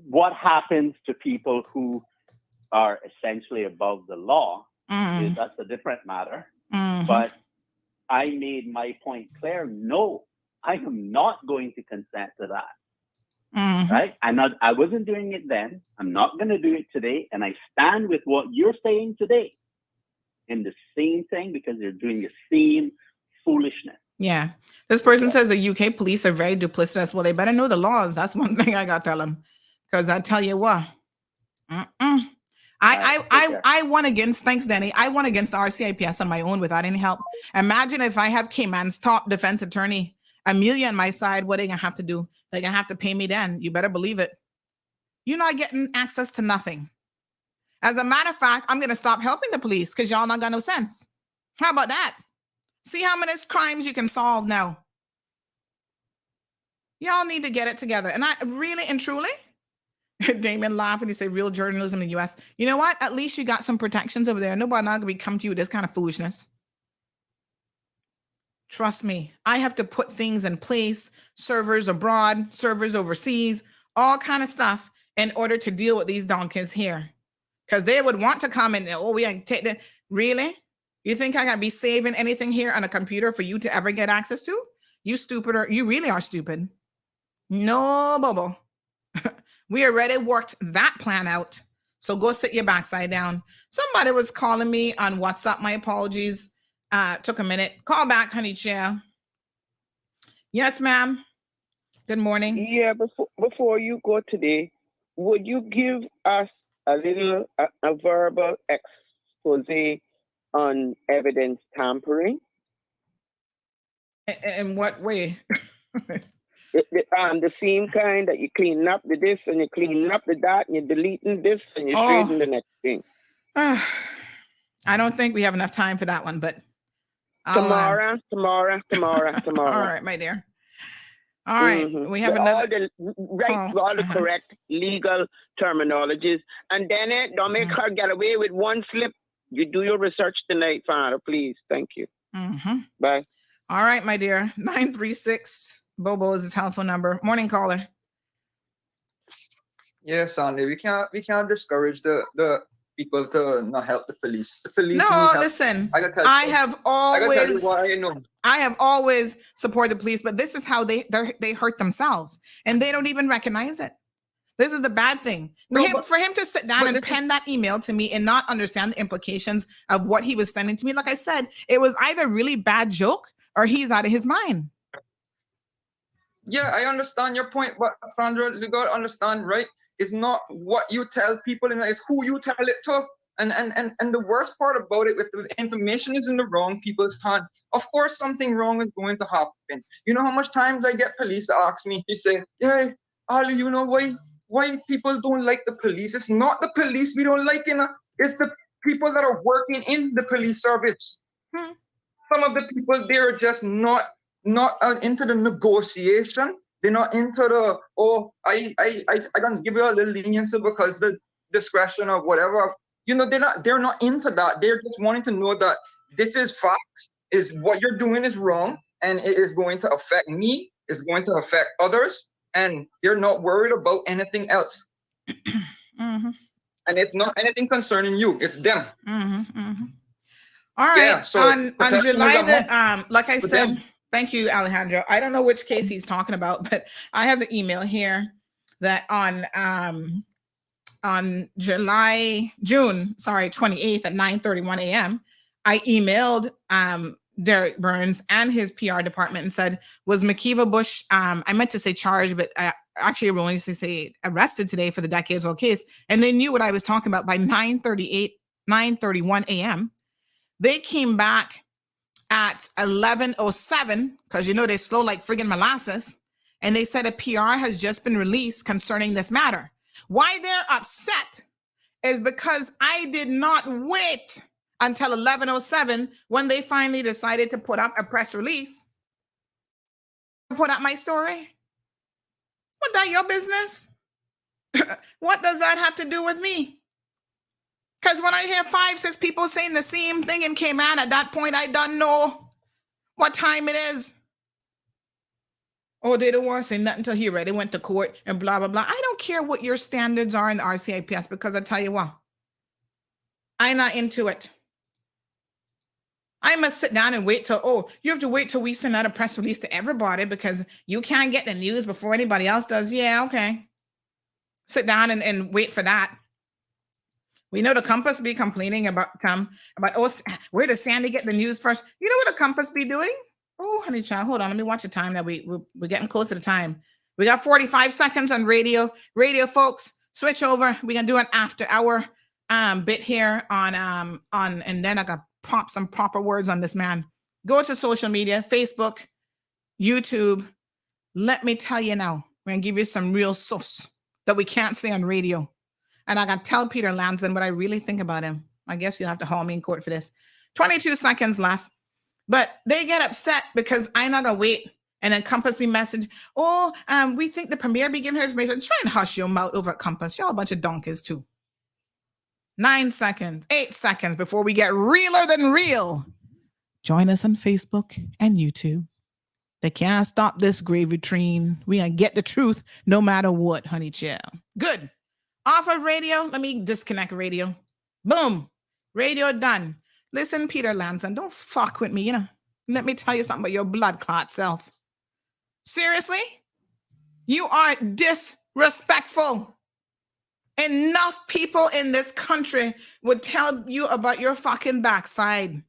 what happens to people who are essentially above the law, that's a different matter. Mm-hmm. But I made my point clear. No, I am not going to consent to that. Mm-hmm. Right? I wasn't doing it then. I'm not going to do it today. And I stand with what you're saying today in the same thing, because they're doing the same foolishness. Yeah. This person says the UK police are very duplicitous. Well, they better know the laws. That's one thing I got to tell them. Because I tell you what, I won against, thanks, Danny. I won against the RCIPS on my own without any help. Imagine if I have Cayman's top defense attorney, Amelia, on my side, what are they going to have to do? They're going to have to pay me then. You better believe it. You're not getting access to nothing. As a matter of fact, I'm going to stop helping the police because y'all not got no sense. How about that? See how many crimes you can solve now. Y'all need to get it together. And I really and truly, Damon laughed and he said, real journalism in the US. You know what? At least you got some protections over there. Nobody not going to come to you with this kind of foolishness. Trust me. I have to put things in place, servers abroad, servers overseas, all kind of stuff in order to deal with these donkeys here. Because they would want to come and, we ain't take that. Really? You think I gotta be saving anything here on a computer for you to ever get access to? You stupid, or you really are stupid. No, Bobo. We already worked that plan out. So go sit your backside down. Somebody was calling me on WhatsApp. My apologies. Took a minute. Call back, honey chair. Yes, ma'am. Good morning. Yeah, before you go today, would you give us a little a verbal expose on evidence tampering? In what way? The same kind that you clean up the this and you clean up the that and you're deleting this and you're straightening the next thing. I don't think we have enough time for that one, but tomorrow. All right, my dear. All right, we have another. All the correct legal terminologies, and then don't make her get away with one slip. You do your research tonight, Father, please. Thank you. Bye. All right, my dear. 936 Bobo is the telephone number. Morning, caller. Yes, Sandy. We can't discourage the people to not help the police. The police. No, listen. I have always supported the police, but this is how they hurt themselves, and they don't even recognize it. This is the bad thing. For him to sit down and pen that email to me and not understand the implications of what he was sending to me, like I said, it was either really bad joke or he's out of his mind. Yeah, I understand your point, but Sandra, you got to understand, right? It's not what you tell people, it's who you tell it to. And the worst part about it, if the information is in the wrong people's hand, of course something wrong is going to happen. You know how much times I get police to ask me, you say, hey, Ali, you know why people don't like the police? It's not the police we don't like, it's the people that are working in the police service. Some of the people, they're just not into the negotiation. They're not into the, I can give you a little leniency because the discretion or whatever. You know, they're not into that. They're just wanting to know that this is facts, is what you're doing is wrong, and it is going to affect me, it's going to affect others, and they're not worried about anything else. And it's not anything concerning you, it's them. All right. Yeah, so on July like I said, Thank you, Alejandro. I don't know which case he's talking about, but I have the email here that on June 28th at 9:31 a.m. I emailed Derek Burns and his PR department and said, was Makiva Bush, I meant to say charged, but I actually erroneously to say arrested today for the decades-old case. And they knew what I was talking about by 9:31 a.m. They came back at 11:07, because you know they slow like friggin' molasses, and they said a PR has just been released concerning this matter. Why they're upset is because I did not wait until 11:07 when they finally decided to put up a press release. Put up my story? What, that your business? What does that have to do with me? Because when I hear 5-6 people saying the same thing in Cayman, at that point, I don't know what time it is. Oh, they don't want to say nothing until he read. They went to court and blah, blah, blah. I don't care what your standards are in the RCIPS, because I tell you what, I'm not into it. I must sit down and wait till, you have to wait till we send out a press release to everybody because you can't get the news before anybody else does. Yeah, okay. Sit down and wait for that. We know the Compass be complaining about where does Sandy get the news first? You know what the Compass be doing? Oh, honey child, hold on. Let me watch the time that we're getting close to the time. We got 45 seconds on radio. Radio folks, switch over. We're gonna do an after hour bit here on and then I got some proper words on this man. Go to social media, Facebook, YouTube. Let me tell you now, we're gonna give you some real sauce that we can't say on radio. And I gotta tell Peter Lanson what I really think about him. I guess you'll have to haul me in court for this. 22 seconds left. But they get upset because I'm not gonna wait and then Compass me message, we think the premier be giving her information. Try and hush your mouth over at Compass. Y'all a bunch of donkeys too. 9 seconds, 8 seconds before we get realer than real. Join us on Facebook and YouTube. They can't stop this gravy train. We gonna get the truth no matter what, honey child. Good. Off of radio. Let me disconnect radio. Boom. Radio done. Listen, Peter Lanson, don't fuck with me, Let me tell you something about your blood clot self. Seriously? You are disrespectful. Enough people in this country would tell you about your fucking backside.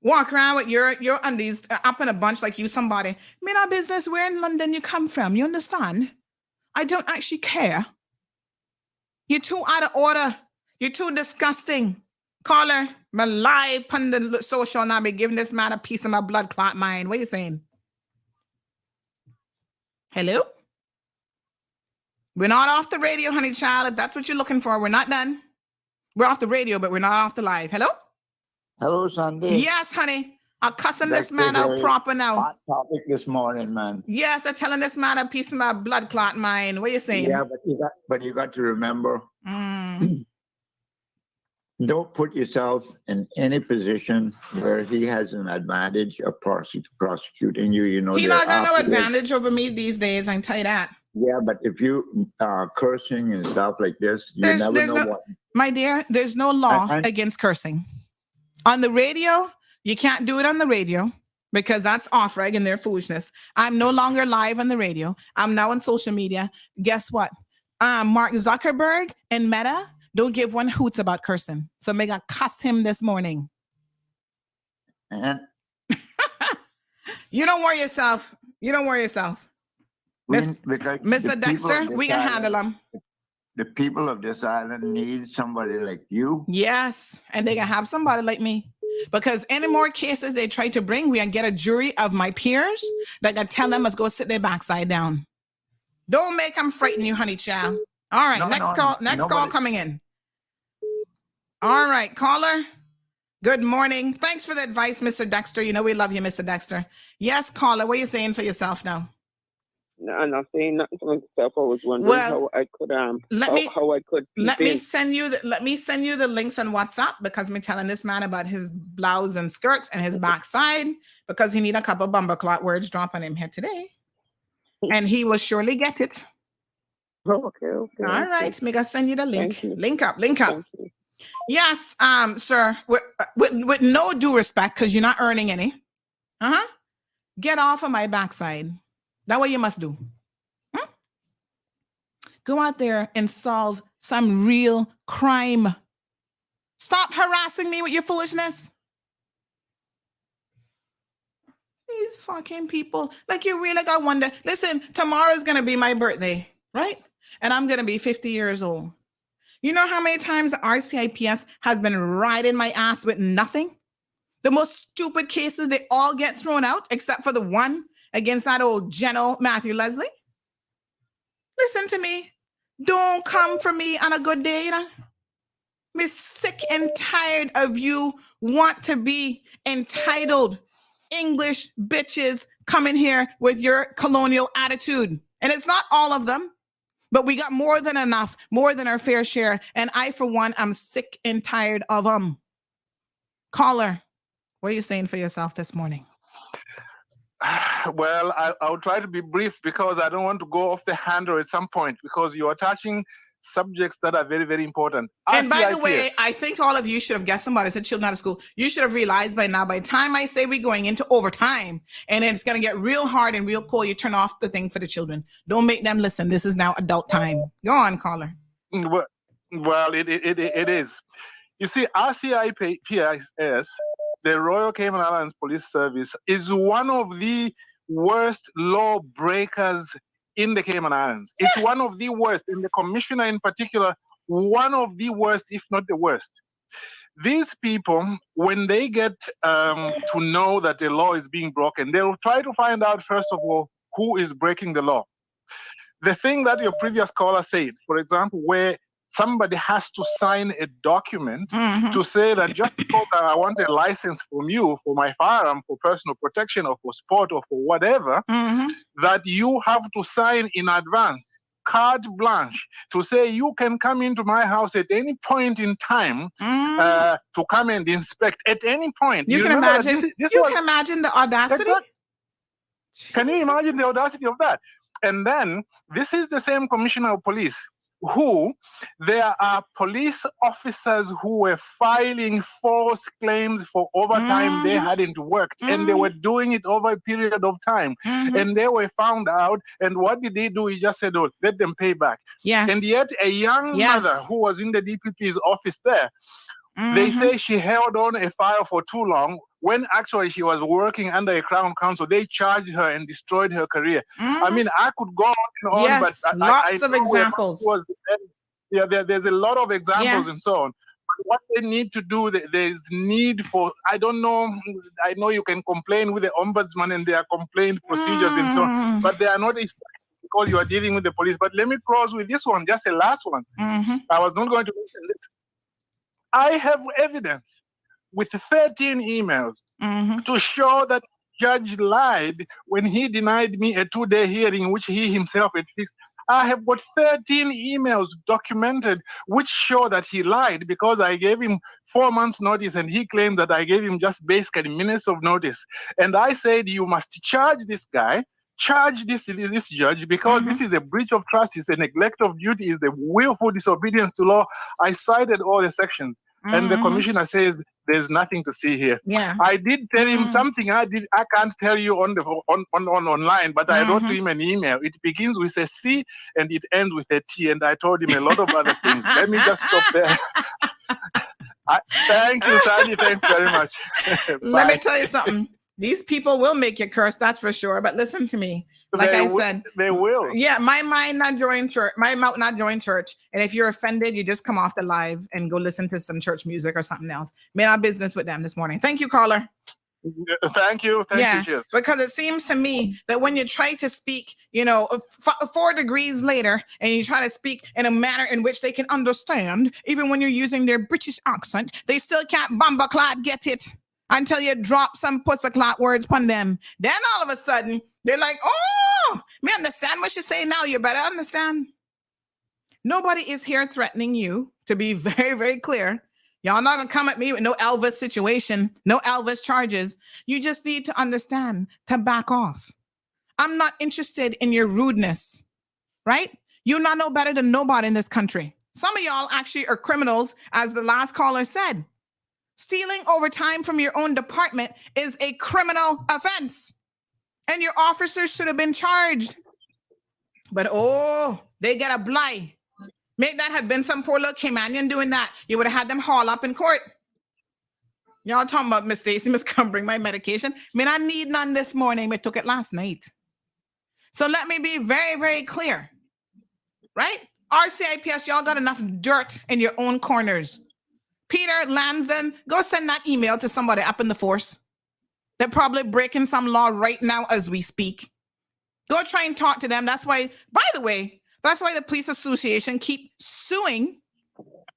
Walk around with your undies up in a bunch like you somebody. Me no business where in London you come from. You understand? I don't actually care. You're too out of order. You're too disgusting. Caller, my live on the social and I'll be giving this man a piece of my blood clot mind. What are you saying? Hello? We're not off the radio, honey child. If that's what you're looking for, we're not done. We're off the radio, but we're not off the live. Hello? Hello, Sandy. Yes, honey. I'm cussing this man out proper now. Hot topic this morning, man. Yes, I'm telling this man a piece of my blood clot mind. What are you saying? Yeah, but you got to remember, don't put yourself in any position where he has an advantage of prosecuting you. He not got no advantage over me these days, I can tell you that. Yeah, but if you are cursing and stuff like this, you never know what. My dear, there's no law against cursing. On the radio, you can't do it on the radio because that's off-reg and their foolishness. I'm no longer live on the radio. I'm now on social media. Guess what? Mark Zuckerberg and Meta don't give one hoots about cursing. So I'm gonna cuss him this morning. You don't worry yourself. Mr. Dexter, we can handle him. The people of this island need somebody like you. Yes, and they can have somebody like me. Because any more cases they try to bring, we can get a jury of my peers that can tell them let's go sit their backside down. Don't make them frighten you, honey child. All right, next call coming in. All right, caller. Good morning. Thanks for the advice, Mr. Dexter. We love you, Mr. Dexter. Yes, caller, what are you saying for yourself now? No, I'm not saying nothing for myself. I was wondering how I could let me send you the links on WhatsApp because I'm telling this man about his blouse and skirts and his backside because he need a couple bumper clot words drop on him here today. And he will surely get it. Okay. All right. Make us send you the link. Link up. Yes, sir. With no due respect, because you're not earning any. Get off of my backside. That's what you must do. Go out there and solve some real crime. Stop harassing me with your foolishness. These fucking people. Like, you really got wonder. Listen, tomorrow's going to be my birthday, right? And I'm going to be 50 years old. You know how many times the RCIPS has been riding my ass with nothing? The most stupid cases, they all get thrown out, except for the one against that old General Matthew Leslie. Listen to me. Don't come for me on a good day, you know? I'm sick and tired of you want to be entitled English bitches coming here with your colonial attitude. And it's not all of them, but we got more than enough, more than our fair share. And I, for one, I'm sick and tired of them. Caller, what are you saying for yourself this morning? Well, I'll try to be brief because I don't want to go off the handle at some point because you are touching subjects that are very, very important. And by the way, I think all of you should have guessed somebody said children out of school. You should have realized by now, by the time I say we're going into overtime and it's going to get real hard and real cold, you turn off the thing for the children. Don't make them listen. This is now adult time. Go on, caller. Well, it is. You see, RCIPS, the Royal Cayman Islands Police Service, is one of the worst law breakers in the Cayman Islands. It's one of the worst, and the commissioner in particular, one of the worst, if not the worst. These people, when they get to know that the law is being broken, they'll try to find out, first of all, who is breaking the law. The thing that your previous caller said, for example, where somebody has to sign a document to say that just because I want a license from you for my firearm, for personal protection or for sport or for whatever, that you have to sign in advance, carte blanche, to say you can come into my house at any point in time to come and inspect at any point. You can imagine. Can imagine the audacity. Can you imagine the audacity of that? And then this is the same commissioner of police who there are police officers who were filing false claims for overtime they hadn't worked, and they were doing it over a period of time, and they were found out. And what did they do? He just said, "Oh, let them pay back." Yes. And yet a young mother who was in the DPP's office there, they say she held on a file for too long, when actually she was working under a Crown Counsel. They charged her and destroyed her career. I mean, I could go on and on, yes, but lots of examples. There's a lot of examples and so on. What they need to do, there's need for, I don't know, I know you can complain with the ombudsman and their complaint procedures and so on, but they are not effective because you are dealing with the police. But let me close with this one, just a last one. I was not going to mention this. I have evidence with 13 emails to show that judge lied when he denied me a 2-day hearing, which he himself had fixed. I have got 13 emails documented which show that he lied because I gave him 4 months notice and he claimed that I gave him just basically minutes of notice. And I said, you must charge this guy, charge this judge, because this is a breach of trust, it's a neglect of duty, is the willful disobedience to law. I cited all the sections, and the commissioner says there's nothing to see here. I did tell him something I can't tell you on the online, but I wrote to him an email. It begins with a C and it ends with a T, and I told him a lot of other things. Let me just stop there. Thank you, Sandy. Thanks very much. Let me tell you something. These people will make you curse, that's for sure. But listen to me. Like I said, they will. Yeah, my mind not join church, my mouth not join church. And if you're offended, you just come off the live and go listen to some church music or something else. Made our business with them this morning. Thank you, caller. Thank you. Thank you. Cheers. Because it seems to me that when you try to speak, 4 degrees later, and you try to speak in a manner in which they can understand, even when you're using their British accent, they still can't bumba-clot get it until you drop some pussy-clot words upon them. Then all of a sudden, they're like, oh, me understand what you say now. You better understand. Nobody is here threatening you, to be very, very clear. Y'all not gonna come at me with no Elvis situation, no Elvis charges. You just need to understand to back off. I'm not interested in your rudeness, right? You're not no better than nobody in this country. Some of y'all actually are criminals, as the last caller said. Stealing overtime from your own department is a criminal offense. And your officers should have been charged. But they get a blight. Maybe that had been some poor little Caymanian doing that. You would have had them haul up in court. Y'all talking about Miss Stacy must come bring my medication. I need none this morning, but took it last night. So let me be very, very clear. Right? RCIPS, y'all got enough dirt in your own corners. Peter Lansden, go send that email to somebody up in the force. They're probably breaking some law right now as we speak. Go try and talk to them. That's why, by the way, that's why the police association keep suing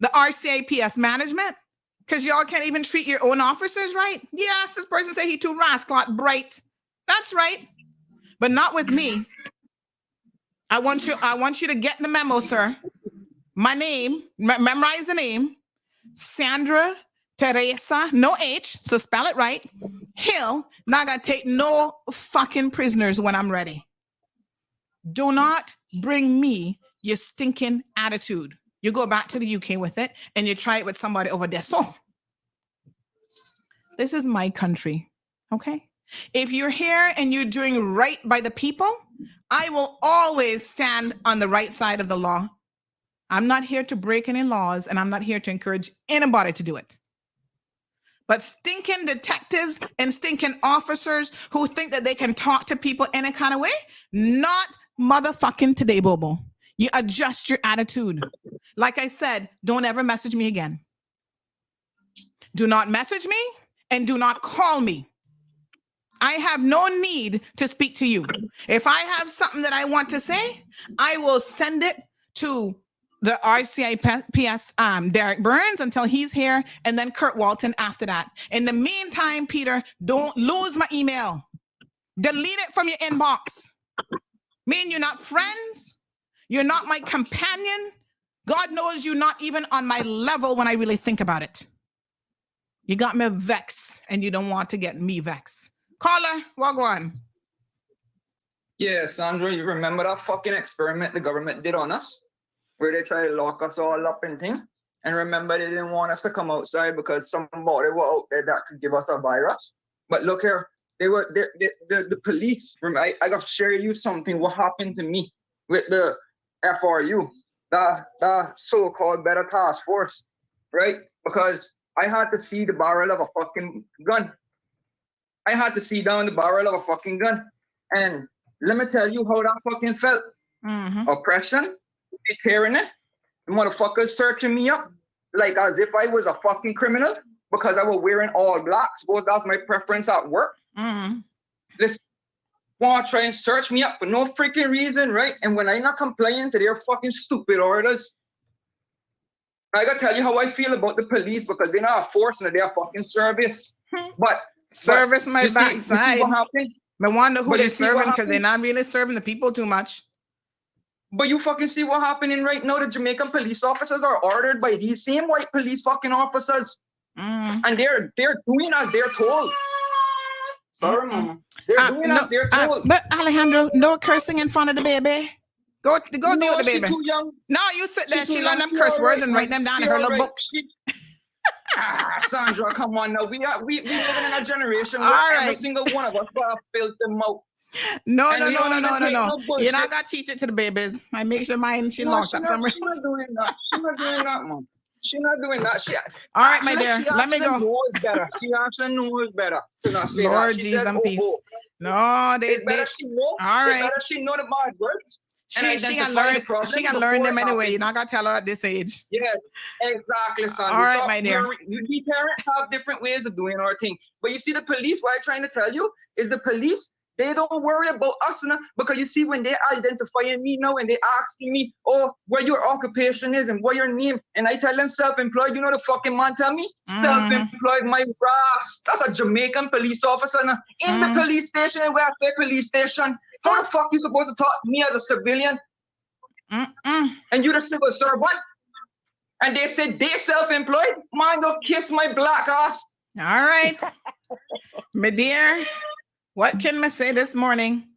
the RCIPS management, because y'all can't even treat your own officers right. Yes, this person said he too rascal, bright. That's right. But not with me. I want you to get the memo, sir. My name, memorize the name. Sandra Teresa, no H, so spell it right. Hill, not gonna take no fucking prisoners when I'm ready. Do not bring me your stinking attitude. You go back to the UK with it and you try it with somebody over there. So, this is my country, okay? If you're here and you're doing right by the people, I will always stand on the right side of the law. I'm not here to break any laws, and I'm not here to encourage anybody to do it. But stinking detectives and stinking officers who think that they can talk to people any kind of way, not motherfucking today, Bobo. You adjust your attitude. Like I said, don't ever message me again. Do not message me and do not call me. I have no need to speak to you. If I have something that I want to say, I will send it to the RCIPS, Derek Burns, until he's here, and then Kurt Walton after that. In the meantime, Peter, don't lose my email. Delete it from your inbox. Mean you're not friends. You're not my companion. God knows you're not even on my level when I really think about it. You got me vexed, and you don't want to get me vexed. Caller, walk on. Yeah, Sandra, you remember that fucking experiment the government did on us? Where they tried to lock us all up and thing? And remember, they didn't want us to come outside because somebody were out there that could give us a virus. But look here, the police. Remember, I got to share you something what happened to me with the FRU, the so-called Better Task Force, right? Because I had to see the barrel of a fucking gun. I had to see down the barrel of a fucking gun. And let me tell you how that fucking felt. Mm-hmm. Oppression, tearing it, the motherfuckers searching me up like as if I was a fucking criminal because I was wearing all black. Suppose that's my preference at work. Mm-hmm. Listen, want to try and search me up for no freaking reason, right? And when I'm not complying to their fucking stupid orders, I gotta tell you how I feel about the police because they're not a force and they're fucking service. But service my backside. I wonder who they're serving because they're not really serving the people too much. But you fucking see what happening right now. The Jamaican police officers are ordered by these same white police fucking officers. And they're doing as they're told. Sorry, mama. They're doing as they're told. But Alejandro, no cursing in front of the baby. Go deal with the baby. Too young. No, you sit there. She learn them curse words and write them down in her little book. Sandra, come on now. We living in a generation where every single one of us got a filthy mouth. No. You're not gonna teach it to the babies. I make sure mine she locked up somewhere. She's not doing that. She's not doing that, mom. She's not doing that. All right, my dear. Let me go. She actually knows better to not say Lord that. Jesus and peace. No, they she know. All right. Better she know the bad words. She can learn. She can learn them anyway. You're not gonna tell her at this age. Yes, exactly, Sandra. All right, my dear. We parents have different ways of doing our thing. But you see, the police. What I'm trying to tell you is the police. They don't worry about us now, because you see, when they identifying me now and they asking me, oh, what your occupation is and what your name, and I tell them self-employed, you know the fucking man tell me? Self-employed, my raps. That's a Jamaican police officer now. In the police station, and where I say police station, how the fuck you supposed to talk to me as a civilian? And you the civil servant? And they said they self-employed? Man, go kiss my black ass. All right. My dear. What can I say this morning?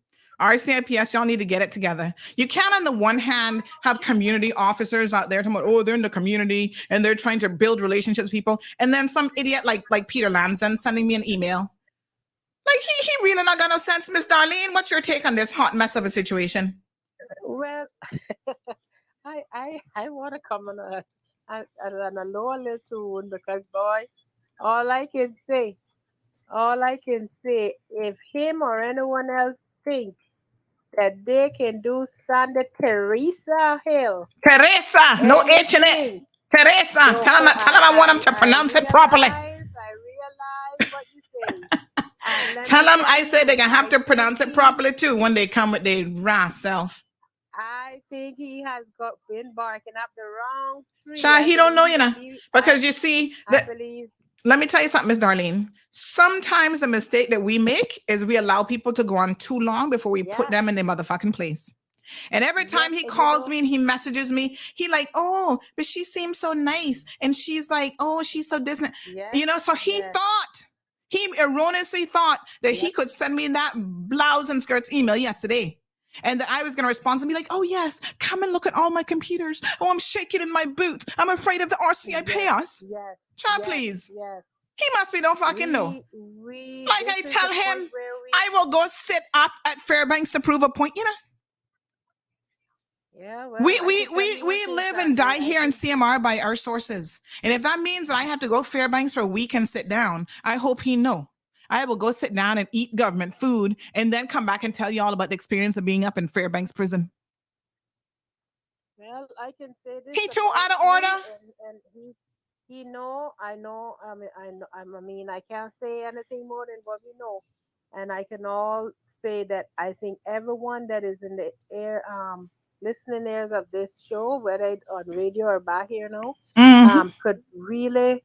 RCIPS, y'all need to get it together. You can't on the one hand have community officers out there talking about, oh, they're in the community and they're trying to build relationships with people. And then some idiot like Peter Lamson sending me an email. Like he really not got no sense. Miss Darlene, what's your take on this hot mess of a situation? Well, I want to come on a lower little tune because boy, all I can say, if him or anyone else think that they can do Sandra Teresa Hill. Teresa, no H in it. Teresa, tell him I want him to pronounce it properly. I realize what you say. Tell him I said they're going to have to pronounce it properly too when they come with their raw self. I think he has been barking up the wrong tree. Sha, he don't know, you know, because you see, let me tell you something, Miss Darlene. Sometimes the mistake that we make is we allow people to go on too long before we put them in their motherfucking place. And every time he calls me and he messages me, he like, oh, but she seems so nice. And she's like, oh, she's so distant. You know, so he erroneously thought that he could send me that blouse and skirts email yesterday. And that I was going to respond and be like, oh, yes, come and look at all my computers. Oh, I'm shaking in my boots. I'm afraid of the RCI chaos. Child, please. He must be no fucking know. Like I tell him, I will go sit up at Fairbanks to prove a point, you know. Yeah, well, we live and die here in CMR by our sources. And if that means that I have to go Fairbanks for a week and sit down, I hope he know. I will go sit down and eat government food and then come back and tell you all about the experience of being up in Fairbanks prison. Well, I can say this. He too out of order. And he know, I know. I mean, I can't say anything more than what we know. And I can all say that I think everyone that is in the air, listening ears of this show, whether it's on radio or back here now, could really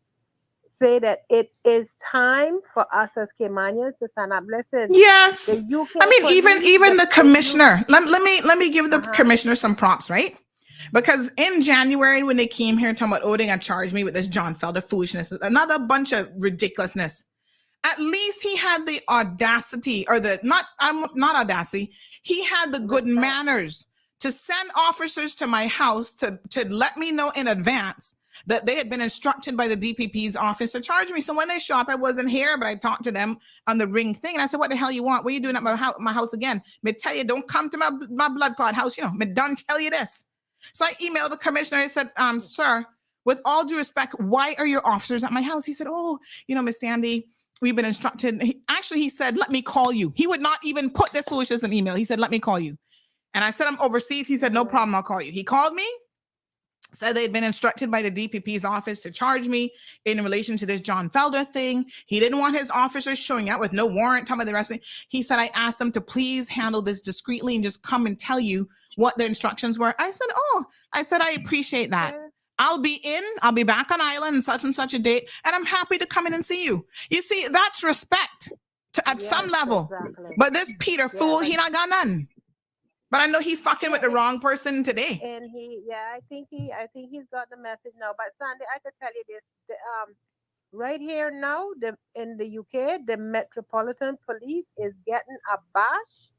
say that it is time for us as Caymanians to stand up. Listen. Yes. I mean, even the commissioner. Let me give the commissioner some props, right? Because in January, when they came here and talking about, oh, they're gonna charge me with this John Felder foolishness, another bunch of ridiculousness. At least he had the audacity, or not audacity. He had the good manners to send officers to my house to let me know in advance that they had been instructed by the DPP's office to charge me. So when they show up, I wasn't here, but I talked to them on the ring thing. And I said, what the hell you want? What are you doing at my house again? Me tell you, don't come to my blood clot house. You know, me done tell you this. So I emailed the commissioner. I said, sir, with all due respect, why are your officers at my house? He said, oh, you know, Miss Sandy, we've been instructed. He said, let me call you. He would not even put this foolishness in email. He said, let me call you. And I said, I'm overseas. He said, no problem. I'll call you. He called me. Said they'd been instructed by the DPP's office to charge me in relation to this John Felder thing. He didn't want his officers showing up with no warrant, telling me the rest of it. He said, I asked them to please handle this discreetly and just come and tell you what the instructions were. I said, I appreciate that. I'll be back on island such and such a date, and I'm happy to come in and see you. You see, that's respect at some level. Exactly. But this Peter fool, he not got none. But I know he fucking with the wrong person today. And I think he's got the message now. But Sandy, I could tell you this, right here now, in the UK, the Metropolitan Police is getting a bash.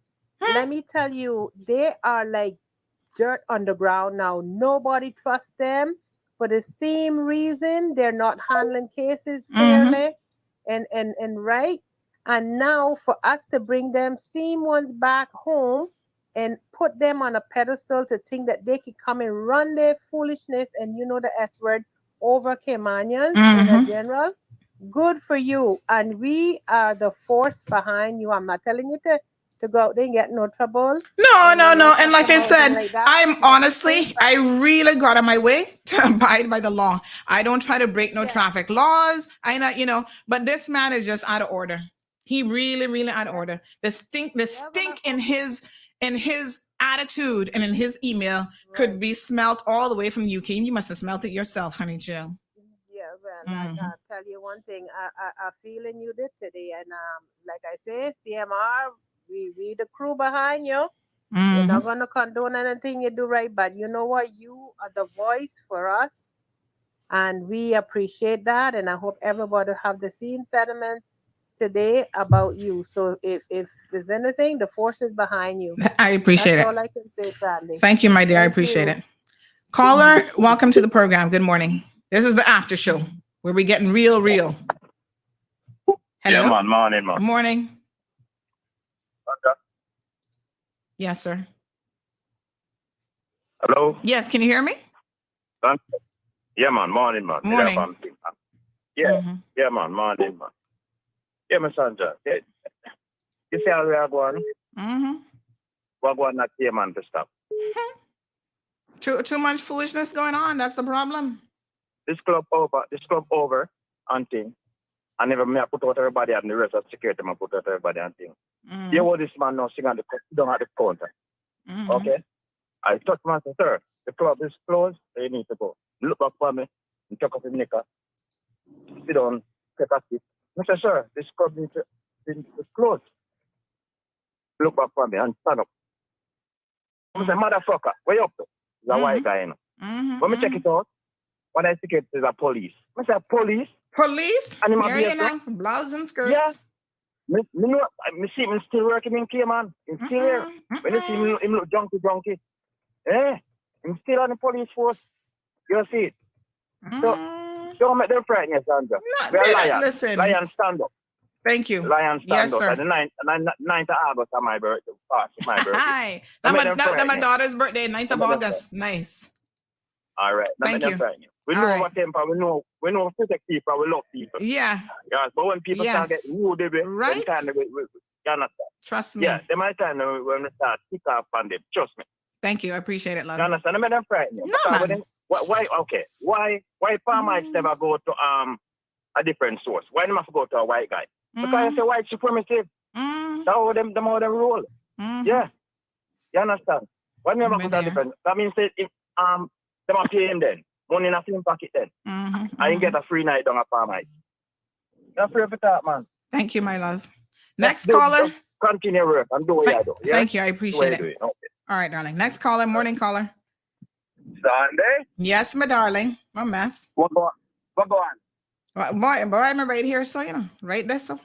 Let me tell you, they are like dirt on the ground now. Nobody trusts them for the same reason. They're not handling cases fairly and right. And now for us to bring them same ones back home and put them on a pedestal to think that they could come and run their foolishness and the S word over Caymanians in a general. Good for you. And we are the force behind you. I'm not telling you to go out there and get no trouble. No. And like I said, I really got on my way to abide by the law. I don't try to break no traffic laws. But this man is just out of order. He really out of order. The stink in his attitude and in his email could be smelt all the way from the UK. You must have smelt it yourself, honey Jill. Yeah, well, I'll tell you one thing. I feeling you did today, and like I say, CMR, we the crew behind you. We're not gonna condone anything you do right, but you know what? You are the voice for us, and we appreciate that. And I hope everybody have the same sentiment today about you. So if there's anything, the force is behind you. I appreciate That's it. all I can say, Sandy. Thank you, my dear. I Thank appreciate you. it. Caller, welcome to the program. Good morning. This is the after show where we getting real. Hello. Yeah, man. Morning, man. Morning. Okay. Yes, sir. Hello? Yes, can you hear me? Yeah, man. Morning, man. Morning. Yeah, yeah, man. Morning, man. Yeah, my son, yeah. You see how we are going? We're going not here, man, to stop. Too much foolishness going on. That's the problem. This club over and thing. I never may put out everybody and the rest of security man put out everybody and thing. You what this man now sing on the down at the counter. Okay? I touch man say, sir, the club is closed, so you need to go. Look back for me and check up the knicker. Sit down, take a seat. I say, sir, this club is closed. Look back for me and stand up. I say, motherfucker, where you up to? He's a white guy, you know. When me check it out, what I think it is a police. I say, police? Police? And here you know, blouse and skirts. Yeah. Me see him still working in Cayman. He's still here. When you see him look junky. Eh? He's still on the police force. You see it. So, don't make them frighten you, Sandra. We are lions. Listen. Lions stand up. Thank you. Lions stand yes, up. Sir. And the 9th of August is my birthday. My birthday. Hi. That's my daughter's birthday, 9th of August. Nice. All right. Thank you. We know what temper. We know protect people. We love people. Yeah. Yes, but when people start getting rude, right? We understand. Trust me. Yeah, they might time when we start kick off on them. Trust me. Thank you. I appreciate it, love. You understand? I mean, I'm frightened. No, man. Why farmers never go to a different source? Why they must go to a white guy? Because it's a white supremacy. That's how them roll. Yeah. You understand? Why never go to a different? That means that if they must pay him then. Money in a film pocket then. I didn't get a free night on a farm night. You're free for that, man. Thank you, my love. Next caller. Just continue work and do what you do. Yeah? Thank you. I appreciate it. Okay. All right, darling. Next caller. Morning caller. Sunday? Yes, my darling. My mess. What go on? Boy, I'm right here, so, you know, right there, so.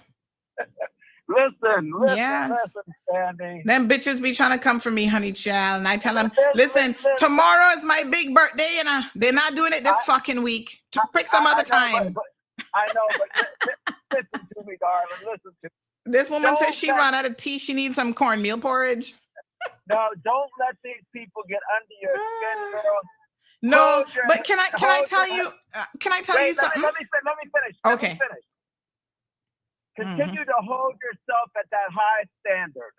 Listen, yes. Sandy. Them bitches be trying to come for me, honey child. And I tell them, listen, tomorrow is my big birthday, you know. They're not doing it this fucking week. Pick some other time. I know, but listen to me, darling. Listen to me. This woman says she ran out of tea. She needs some cornmeal porridge. No, don't let these people get under your skin, girl. No, but can I tell you something? Let me finish. Okay. Continue to hold yourself at that high standard.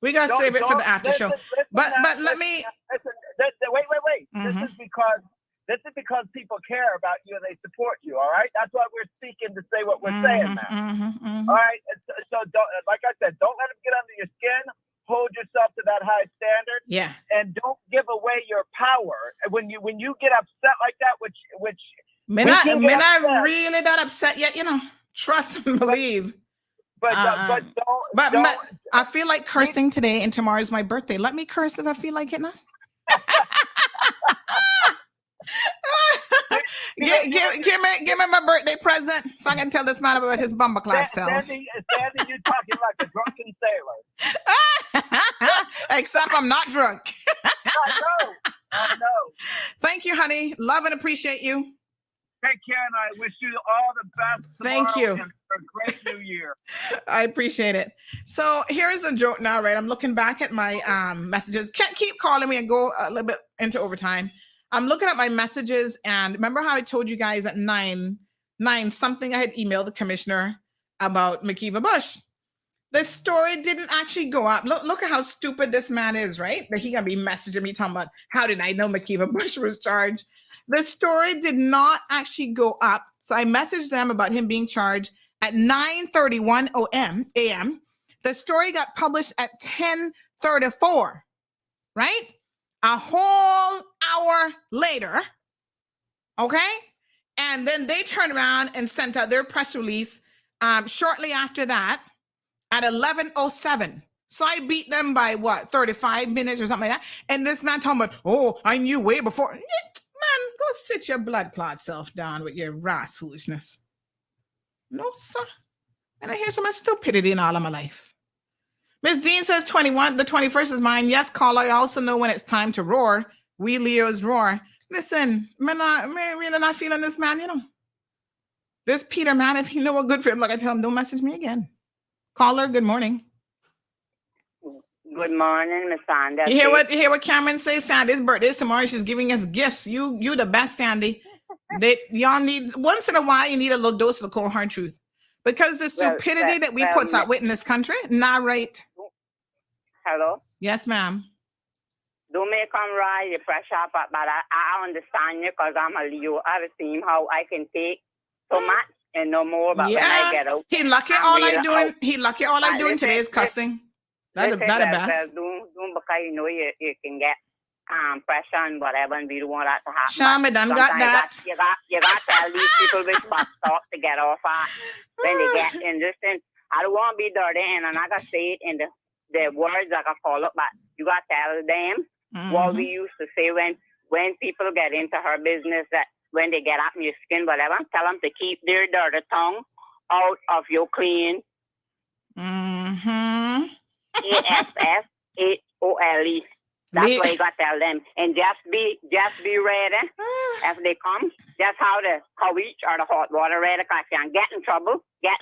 We gotta save it for the after show. But let me wait. This is because people care about you and they support you. All right, that's why we're speaking to say what we're saying now. All right, so don't, like I said, don't let them get under your skin. Hold yourself to that high standard. Yeah. And don't give away your power when you get upset like that, which I'm not really that upset yet, you know. Trust and believe. But I feel like cursing today, and tomorrow is my birthday. Let me curse if I feel like it now. give me my birthday present so I can tell this man about his bumbleclad self. Sandy, you're talking like a drunken sailor. Except I'm not drunk. I know. Thank you, honey. Love and appreciate you. Take care, and I wish you all the best. Thank you. And a great new year. I appreciate it. So here's a joke now, right? I'm looking back at my messages. Can't keep calling me and go a little bit into overtime. I'm looking at my messages, and remember how I told you guys at 9 something I had emailed the commissioner about McKeeva Bush. The story didn't actually go up. Look at how stupid this man is, right? That he gonna be messaging me talking about how did I know McKeeva Bush was charged? The story did not actually go up. So I messaged them about him being charged at 9:31 a.m. The story got published at 10:34, right? A whole hour later, okay? And then they turned around and sent out their press release shortly after that at 11:07. So I beat them by 35 minutes or something like that. And this man told me, oh, I knew way before. Man, go sit your blood clot self down with your rash foolishness. No, sir. And I hear so much stupidity in all of my life. Miss Dean says 21, the 21st is mine. Yes, caller. I also know when it's time to roar. We Leos roar. Listen, man, really not feeling this man, you know. This Peter man, if he know what good for him, like I tell him, don't message me again. Caller, good morning. Good morning, Miss Sandy. You hear what Cameron says? Sandy's birthday is tomorrow. She's giving us gifts. You the best, Sandy. Y'all need, once in a while, you need a little dose of the cold hard truth. Because the stupidity that we put out with in this country, not right. Hello? Yes, ma'am. Don't make them rise the pressure up, but I understand you because I'm a Leo. I've seen how I can take so much and no more, but when I get out. He lucky all I doing today is cussing. That's the best. Don't because you know you can get pressure and whatever, and we don't want that to happen. Shama done got that. You got to tell these people which bus stop to get off at when they get in this thing. I don't want to be dirty, and I'm not going to say it in the words I can call up, but you got to tell them what we used to say when people get into her business, that when they get up in your skin, whatever, tell them to keep their dirty tongue out of your clean. ASSHOLE. That's what you got to tell them. And just be ready if they come. Just how the courage or the hot water ready. Because if you get in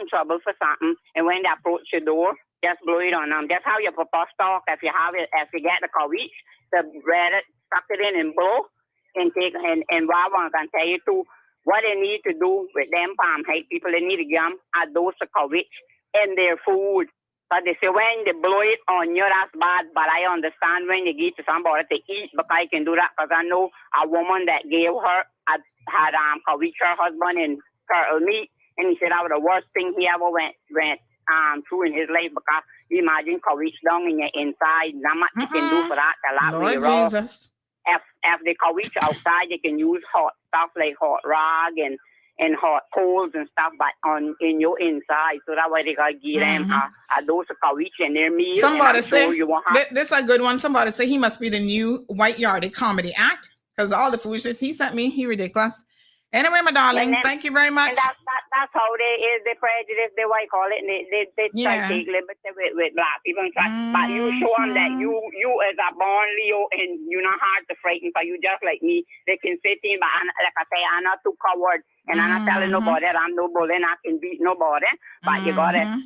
trouble for something. And when they approach your door, just blow it on them. Just how your papa talk. If you get the courage, the ready, suck it in and blow. And take and what I can tell you too, what they need to do with them palm hate people, they need to give them a dose of courage in their food. But they say when they blow it on you, that's bad. But I understand when you give to somebody to eat, but I can do that because I know a woman that gave her had courage her husband in turtle meat, and he said that was the worst thing he ever went through in his life because you imagine courage down in your inside. Not much you can do for that. Lord Jesus. If they courage outside, they can use hot stuff like hot rag and hot coals and stuff, but in your inside, so that way they gotta give them a dose of courage in their meal. Somebody say this is a good one. Somebody say he must be the new White Yardie comedy act because all the foolishness he sent me, he ridiculous. Anyway, my darling, thank you very much. And that's how they is. They prejudice, they white call it, and they try to take liberty with black people. And try, but you show them that you as a born Leo and you're not hard to frighten, because you just like me. They can sit in, but like I say, I'm not too coward, and I'm not telling nobody that I'm no bully and I can beat nobody. But you gotta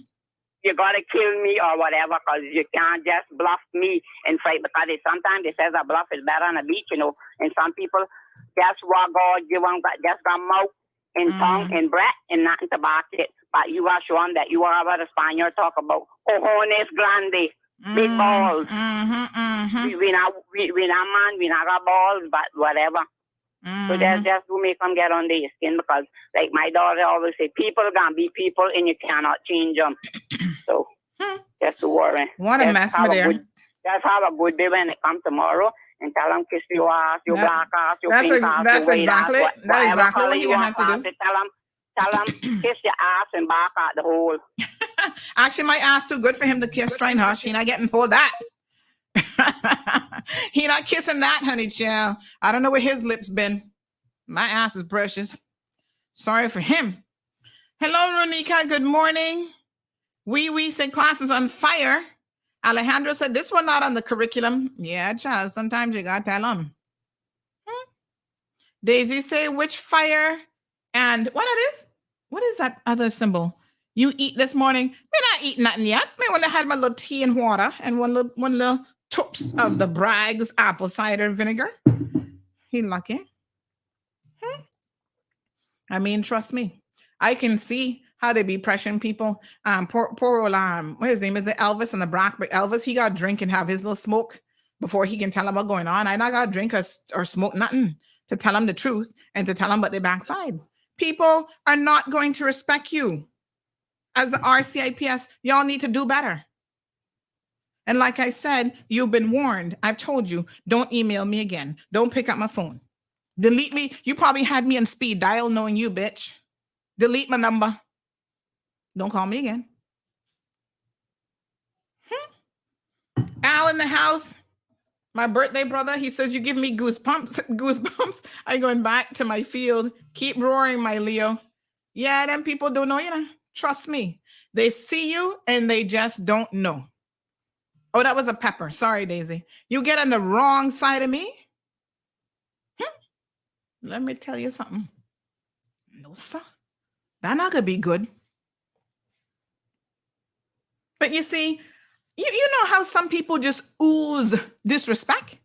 kill me or whatever, because you can't just bluff me and fight, because sometimes they says a bluff is better on a beach, you know, and some people. That's what God give them, just got mouth and tongue and breath and nothing to back it. But you are showing that you are what the Spaniard talk about. Cojones grande, big balls. We not man, we not got balls, but whatever. So just to make them get on their skin, because like my daughter always say, people are gonna be people and you cannot change them. So just to worry. What a mess with there. Just have a good day when it comes tomorrow. And tell them kiss your ass, your black ass, your pink ass, that's your white exactly, ass, that's exactly what you have to do. Tell them kiss your ass and back out the hole. Actually, my ass too good for him to kiss. Trying hush. He not getting pulled that. He not kissing that, honey child. I don't know where his lips been. My ass is precious. Sorry for him. Hello, Ronika. Good morning. We said class is on fire. Alejandro said, this one not on the curriculum. Yeah, child, sometimes you got to tell them. Daisy say, which fire and what it is? What is that other symbol? You eat this morning? Me not eat nothing yet. Me when I had my little tea and water and one little toops of the Bragg's apple cider vinegar. He lucky. I mean, trust me. I can see how they be pressuring people. Poor old, what his name is, it Elvis and the Brock, but Elvis, he got to drink and have his little smoke before he can tell them what's going on. I not got to drink or smoke nothing to tell them the truth and to tell them about their backside. People are not going to respect you. As the RCIPS, y'all need to do better. And like I said, you've been warned. I've told you, don't email me again. Don't pick up my phone. Delete me. You probably had me on speed dial knowing you, bitch. Delete my number. Don't call me again. Al in the house. My birthday brother. He says, you give me goosebumps. I going back to my field. Keep roaring, my Leo. Yeah, them people don't know, Trust me. They see you and they just don't know. Oh, that was a pepper. Sorry, Daisy. You get on the wrong side of me? Let me tell you something. No, sir. That not gonna be good. But you see, you know how some people just ooze disrespect?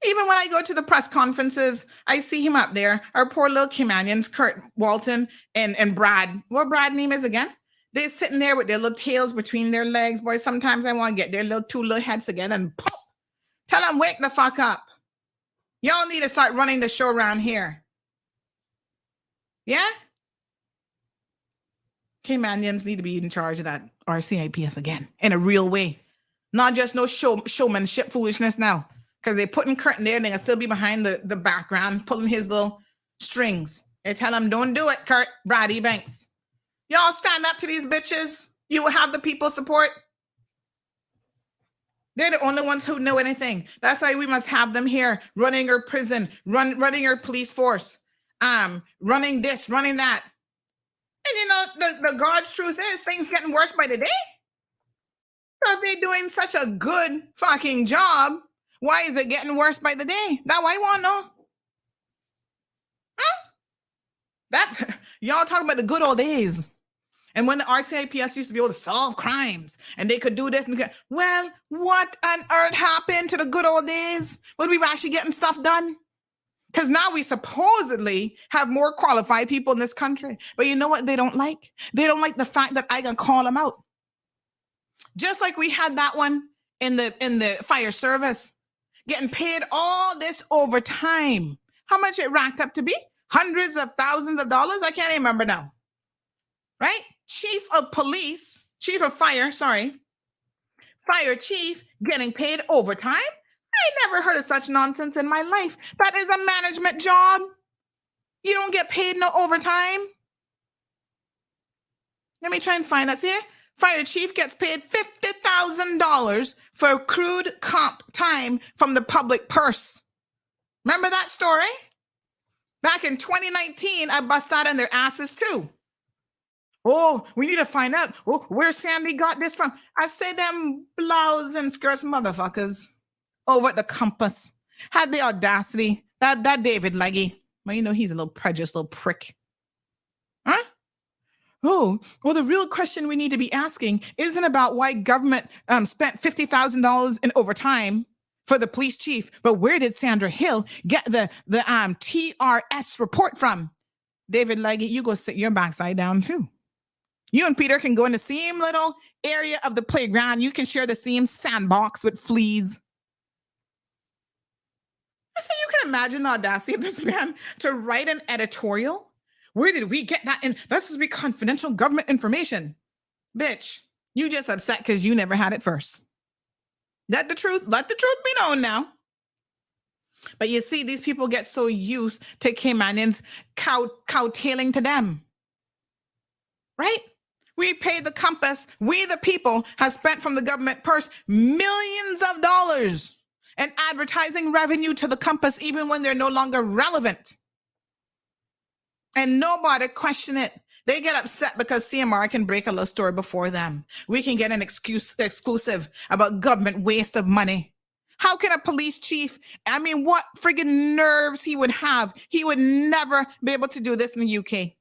Even when I go to the press conferences, I see him up there. Our poor little Caymanians, Kurt Walton and Brad. What Brad name is again? They're sitting there with their little tails between their legs. Boy, sometimes I want to get their two little heads together and pop. Tell them, wake the fuck up. Y'all need to start running the show around here. Yeah? Caymanians need to be in charge of that RCIPS again in a real way. Not just no showmanship foolishness now. Because they're putting Kurt in there and they're going to still be behind the background, pulling his little strings. They tell him, don't do it, Kurt, Brady Banks. Y'all stand up to these bitches. You will have the people's support. They're the only ones who know anything. That's why we must have them here, running our prison, running our police force, running this, running that. And you know, the God's truth is things getting worse by the day. So if they're doing such a good fucking job, why is it getting worse by the day? That why I want to know. Huh? That y'all talking about the good old days. And when the RCIPS used to be able to solve crimes and they could do this and well, what on earth happened to the good old days when we were actually getting stuff done? Because now we supposedly have more qualified people in this country. But you know what they don't like? They don't like the fact that I can call them out. Just like we had that one in the fire service, getting paid all this overtime. How much it racked up to be? Hundreds of thousands of dollars? I can't even remember now. Right? Chief of fire chief getting paid overtime? I never heard of such nonsense in my life. That is a management job. You don't get paid no overtime. Let me try and find that. See, fire chief gets paid $50,000 for accrued comp time from the public purse. Remember that story? Back in 2019, I bust out on their asses too. Oh, we need to find out where Sandy got this from. I say them blouse and skirts motherfuckers over at the Compass had the audacity. That David Leggy. Well, you know, he's a little prejudiced little prick. Huh? Oh, well, the real question we need to be asking isn't about why government spent $50,000 in overtime for the police chief, but where did Sandra Hill get the TRS report from? David Leggy, you go sit your backside down too. You and Peter can go in the same little area of the playground. You can share the same sandbox with fleas. So you can imagine the audacity of this man to write an editorial. Where did we get that? And that's supposed to be confidential government information. Bitch, you just upset because you never had it first. Let the truth be known now. But you see, these people get so used to Caymanians cowtailing to them. Right? We paid the Compass. We, the people, have spent from the government purse millions of dollars in advertising revenue to the Compass, even when they're no longer relevant. And nobody question it. They get upset because CMR can break a little story before them. We can get an exclusive about government waste of money. How can a police chief, I mean, what friggin' nerves he would have? He would never be able to do this in the UK.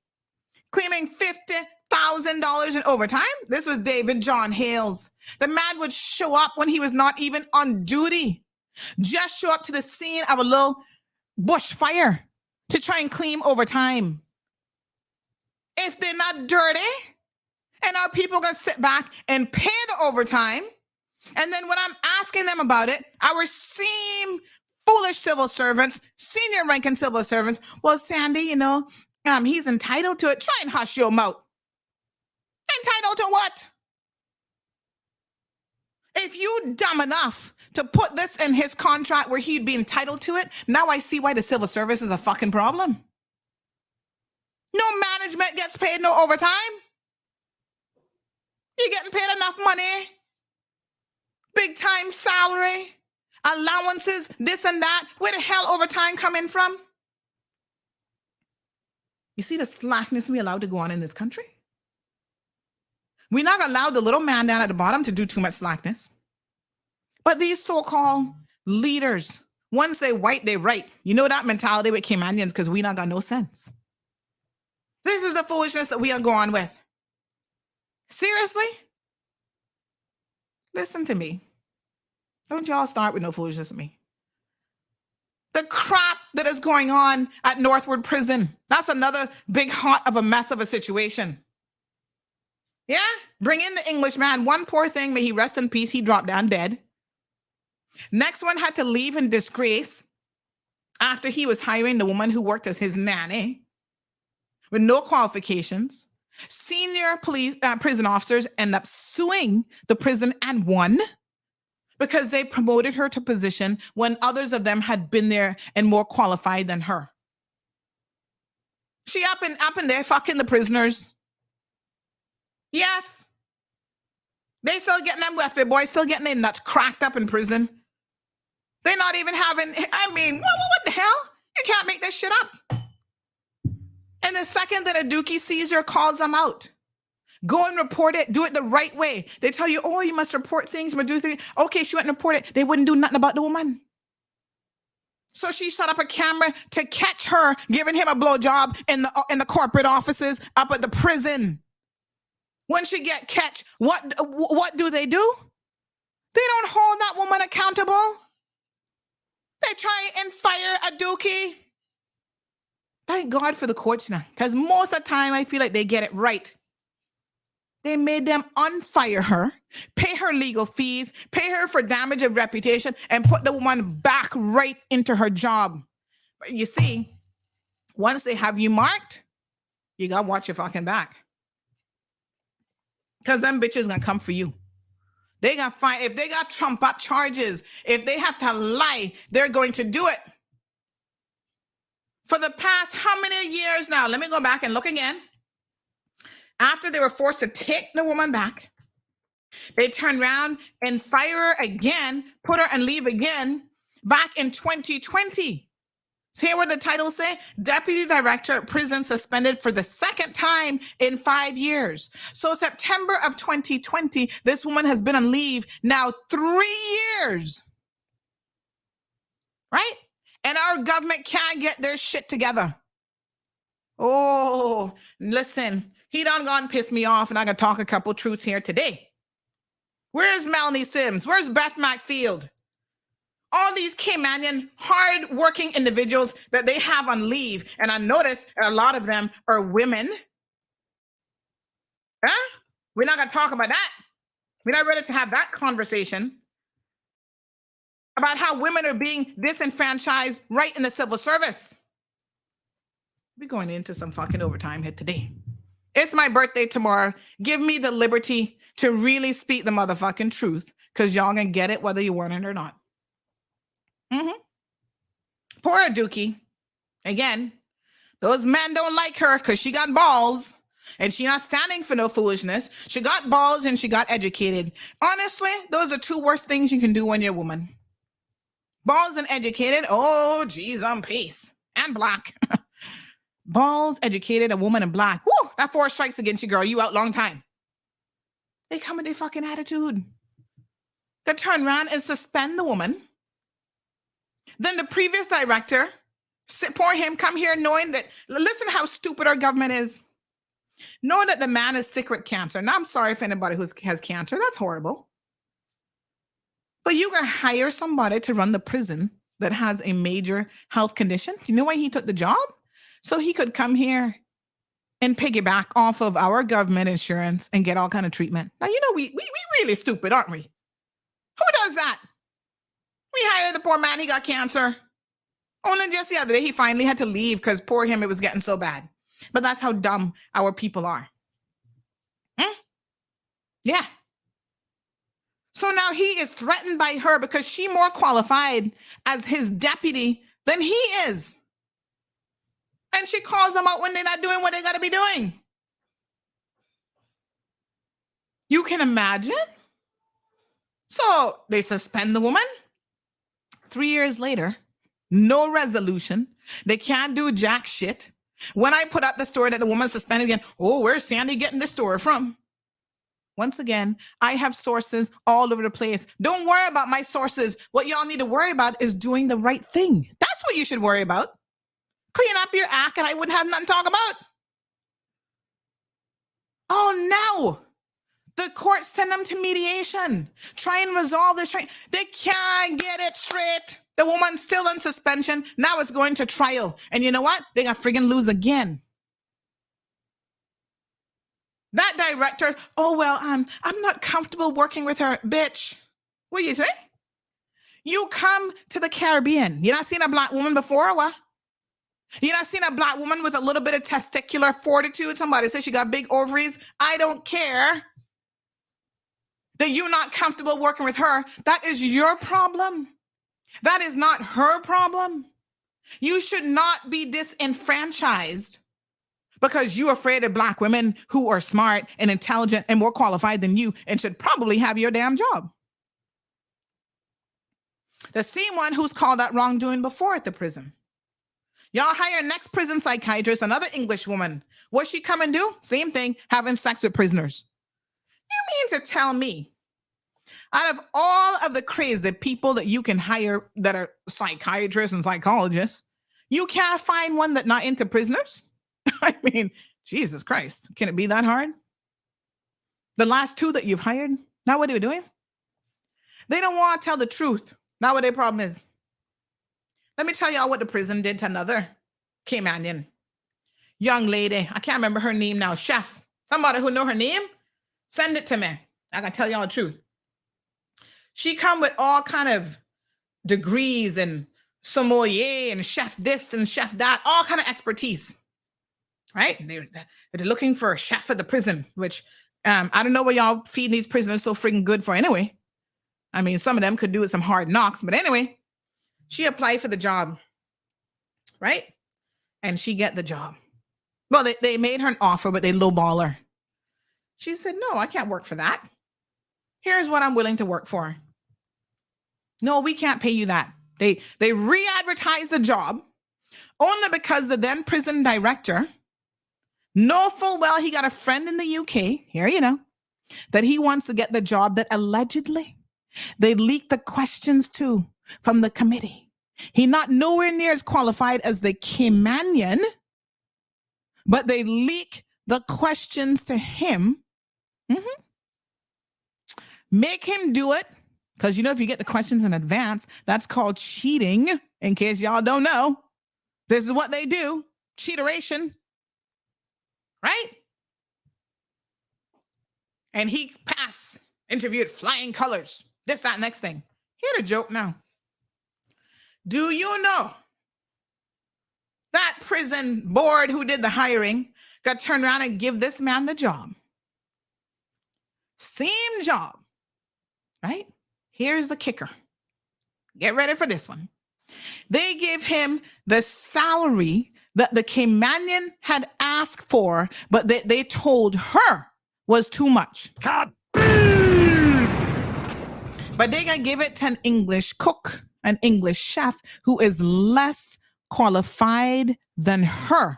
Claiming $50,000 in overtime? This was David John Hales. The man would show up when he was not even on duty. Just show up to the scene of a little bushfire to try and claim overtime. If they're not dirty, and our people gonna sit back and pay the overtime, and then when I'm asking them about it, our same foolish civil servants, senior ranking civil servants, well, Sandy, you know, he's entitled to it. Try and hush your mouth. Entitled to what? If you dumb enough to put this in his contract where he'd be entitled to it, now I see why the civil service is a fucking problem. No management gets paid no overtime. You're getting paid enough money. Big time salary, allowances, this and that. Where the hell overtime coming from? You see the slackness we allowed to go on in this country? We're not going to allow the little man down at the bottom to do too much slackness. But these so-called leaders, once they white, they right. You know that mentality with Caymanians because we not got no sense. This is the foolishness that we are going with. Seriously? Listen to me. Don't y'all start with no foolishness with me. The crap that is going on at Northwood Prison. That's another big hot of a mess of a situation. Yeah? Bring in the Englishman. One poor thing, may he rest in peace, he dropped down dead. Next one had to leave in disgrace after he was hiring the woman who worked as his nanny with no qualifications. Senior prison officers end up suing the prison and won because they promoted her to position when others of them had been there and more qualified than her. She up in there fucking the prisoners. Yes. They still getting them West Bay boys, still getting their nuts cracked up in prison. They're not even having, I mean, what the hell? You can't make this shit up. And the second that a dookie sees her, calls them out. Go and report it. Do it the right way. They tell you, oh, you must report things. You must do things. Okay, she went and reported it. They wouldn't do nothing about the woman. So she set up a camera to catch her giving him a blowjob in the corporate offices up at the prison. When she get catch, what do? They don't hold that woman accountable. They try and fire a dookie. Thank God for the courts now, because most of the time I feel like they get it right. They made them unfire her, pay her legal fees, pay her for damage of reputation, and put the woman back right into her job. But you see, once they have you marked, you got to watch your fucking back. Because them bitches going to come for you. They going to find, if they got trump up charges, if they have to lie, they're going to do it. For the past how many years now? Let me go back and look again. After they were forced to take the woman back, they turned around and fire her again, put her and leave again back in 2020. So hear what the title say? Deputy Director at Prison suspended for the second time in 5 years. So September of 2020, this woman has been on leave now 3 years. Right? And our government can't get their shit together. Oh, listen, he done gone piss me off, and I gotta talk a couple truths here today. Where's Melanie Sims? Where's Beth McField? All these Caymanian hard-working individuals that they have on leave, and I notice a lot of them are women. Huh? We're not gonna talk about that. We're not ready to have that conversation about how women are being disenfranchised right in the civil service. We're going into some fucking overtime here today. It's my birthday tomorrow. Give me the liberty to really speak the motherfucking truth, because y'all gonna get it whether you want it or not. Poor Dookie. Again, those men don't like her because she got balls and she not standing for no foolishness. She got balls and she got educated. Honestly, those are two worst things you can do when you're a woman. Balls and educated. Oh, geez, I'm peace. And black. Balls, educated, a woman, and black. Woo! That 4 strikes against you, girl. You out long time. They come with their fucking attitude. They turn around and suspend the woman. Then the previous director, poor him, come here knowing that, listen how stupid our government is. Knowing that the man is sick with cancer. Now, I'm sorry for anybody who has cancer. That's horrible. But you can hire somebody to run the prison that has a major health condition. You know why he took the job? So he could come here and piggyback off of our government insurance and get all kind of treatment. Now, you know, we really stupid, aren't we? Who does that? We hired the poor man, he got cancer. Only just the other day, he finally had to leave because poor him, it was getting so bad. But that's how dumb our people are. Yeah. So now he is threatened by her because she's more qualified as his deputy than he is. And she calls them out when they're not doing what they got to be doing. You can imagine? So they suspend the woman. 3 years later, no resolution. They can't do jack shit. When I put out the story that the woman suspended again, oh, where's Sandy getting this story from? Once again, I have sources all over the place. Don't worry about my sources. What y'all need to worry about is doing the right thing. That's what you should worry about. Clean up your act and I wouldn't have nothing to talk about. Oh, no. The court send them to mediation. Try and resolve this. They can't get it straight. The woman's still on suspension. Now it's going to trial. And you know what? They're going to friggin' lose again. That director, oh, well, I'm not comfortable working with her. Bitch, what do you say? You come to the Caribbean. You not seen a black woman before or what? You not seen a black woman with a little bit of testicular fortitude? Somebody says she got big ovaries. I don't care that you're not comfortable working with her. That is your problem. That is not her problem. You should not be disenfranchised because you're afraid of black women who are smart and intelligent and more qualified than you and should probably have your damn job. The same one who's called out wrongdoing before at the prison. Y'all hire next prison psychiatrist, another English woman. What she come and do? Same thing, having sex with prisoners. You mean to tell me, out of all of the crazy people that you can hire that are psychiatrists and psychologists, you can't find one that's not into prisoners? I mean, Jesus Christ, can it be that hard? The last two that you've hired, now what are you doing? They don't want to tell the truth. Now what their problem is. Let me tell y'all what the prison did to another Caymanian. Young lady, I can't remember her name now, chef. Somebody who know her name, send it to me. I can tell y'all the truth. She come with all kind of degrees and sommelier and chef this and chef that, all kind of expertise. Right? They're looking for a chef at the prison, which I don't know what y'all feeding these prisoners so freaking good for anyway. I mean, some of them could do with some hard knocks, but anyway, she applied for the job, right? And she get the job. Well, they made her an offer, but they lowball her. She said, no, I can't work for that. Here's what I'm willing to work for. No, we can't pay you that. They re-advertised the job only because the then prison director know full well he got a friend in the UK, here you know, that he wants to get the job that allegedly they leaked the questions to from the committee. He not nowhere near as qualified as the Caymanian, but they leak the questions to him. Mm-hmm. Make him do it. Because, you know, if you get the questions in advance, that's called cheating. In case y'all don't know, this is what they do. Cheateration. Right? And he passed, interviewed flying colors. This, that, next thing. Here the joke now. Do you know that prison board who did the hiring got turned around and give this man the job? Same job. Right? Here's the kicker. Get ready for this one. They gave him the salary that the Caymanian had asked for, but they told her was too much. But they gonna give it to an English cook, an English chef who is less qualified than her.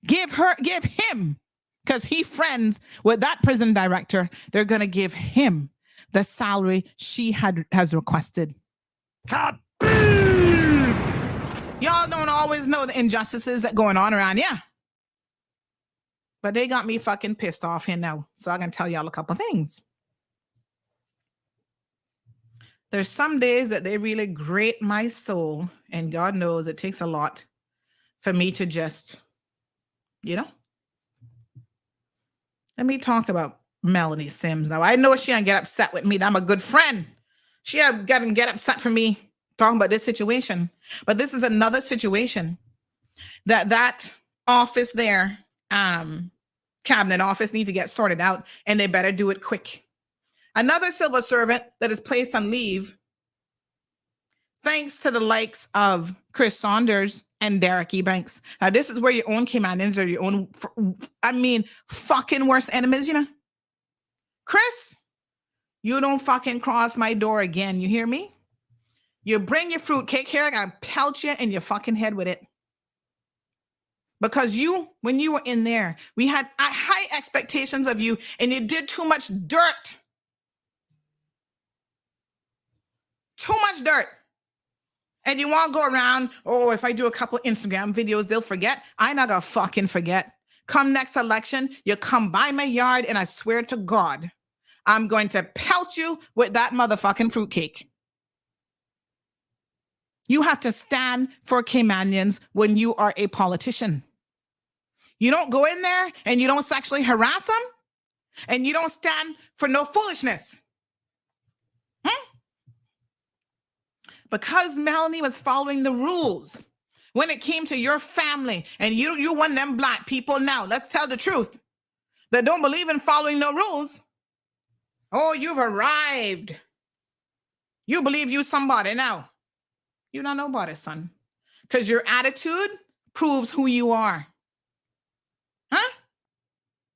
Give him, because he friends with that prison director, they're gonna give him the salary she has requested. Y'all don't always know the injustices that going on around, yeah. But they got me fucking pissed off here now. So I'm gonna tell y'all a couple things. There's some days that they really grate my soul, and God knows it takes a lot for me to just, you know. Let me talk about Melanie Sims. Now, I know she ain't get upset with me. I'm a good friend. She doesn't get upset for me talking about this situation. But this is another situation that office there, cabinet office, needs to get sorted out, and they better do it quick. Another civil servant that is placed on leave, thanks to the likes of Chris Saunders and Derek Ebanks. Now, this is where your own Caymanians are your own, fucking worst enemies, you know? Chris, you don't fucking cross my door again. You hear me? You bring your fruitcake here, I gotta pelt you in your fucking head with it. Because when you were in there, we had high expectations of you, and you did too much dirt. Too much dirt. And you want to go around, oh, if I do a couple Instagram videos, they'll forget. I'm not going to fucking forget. Come next election, you come by my yard, and I swear to God, I'm going to pelt you with that motherfucking fruitcake. You have to stand for Caymanians when you are a politician. You don't go in there and you don't sexually harass them, and you don't stand for no foolishness. Because Melanie was following the rules when it came to your family, and you one of them black people now, let's tell the truth, that don't believe in following no rules. Oh, you've arrived. You believe you somebody now. You're not nobody, son. Because your attitude proves who you are. Huh?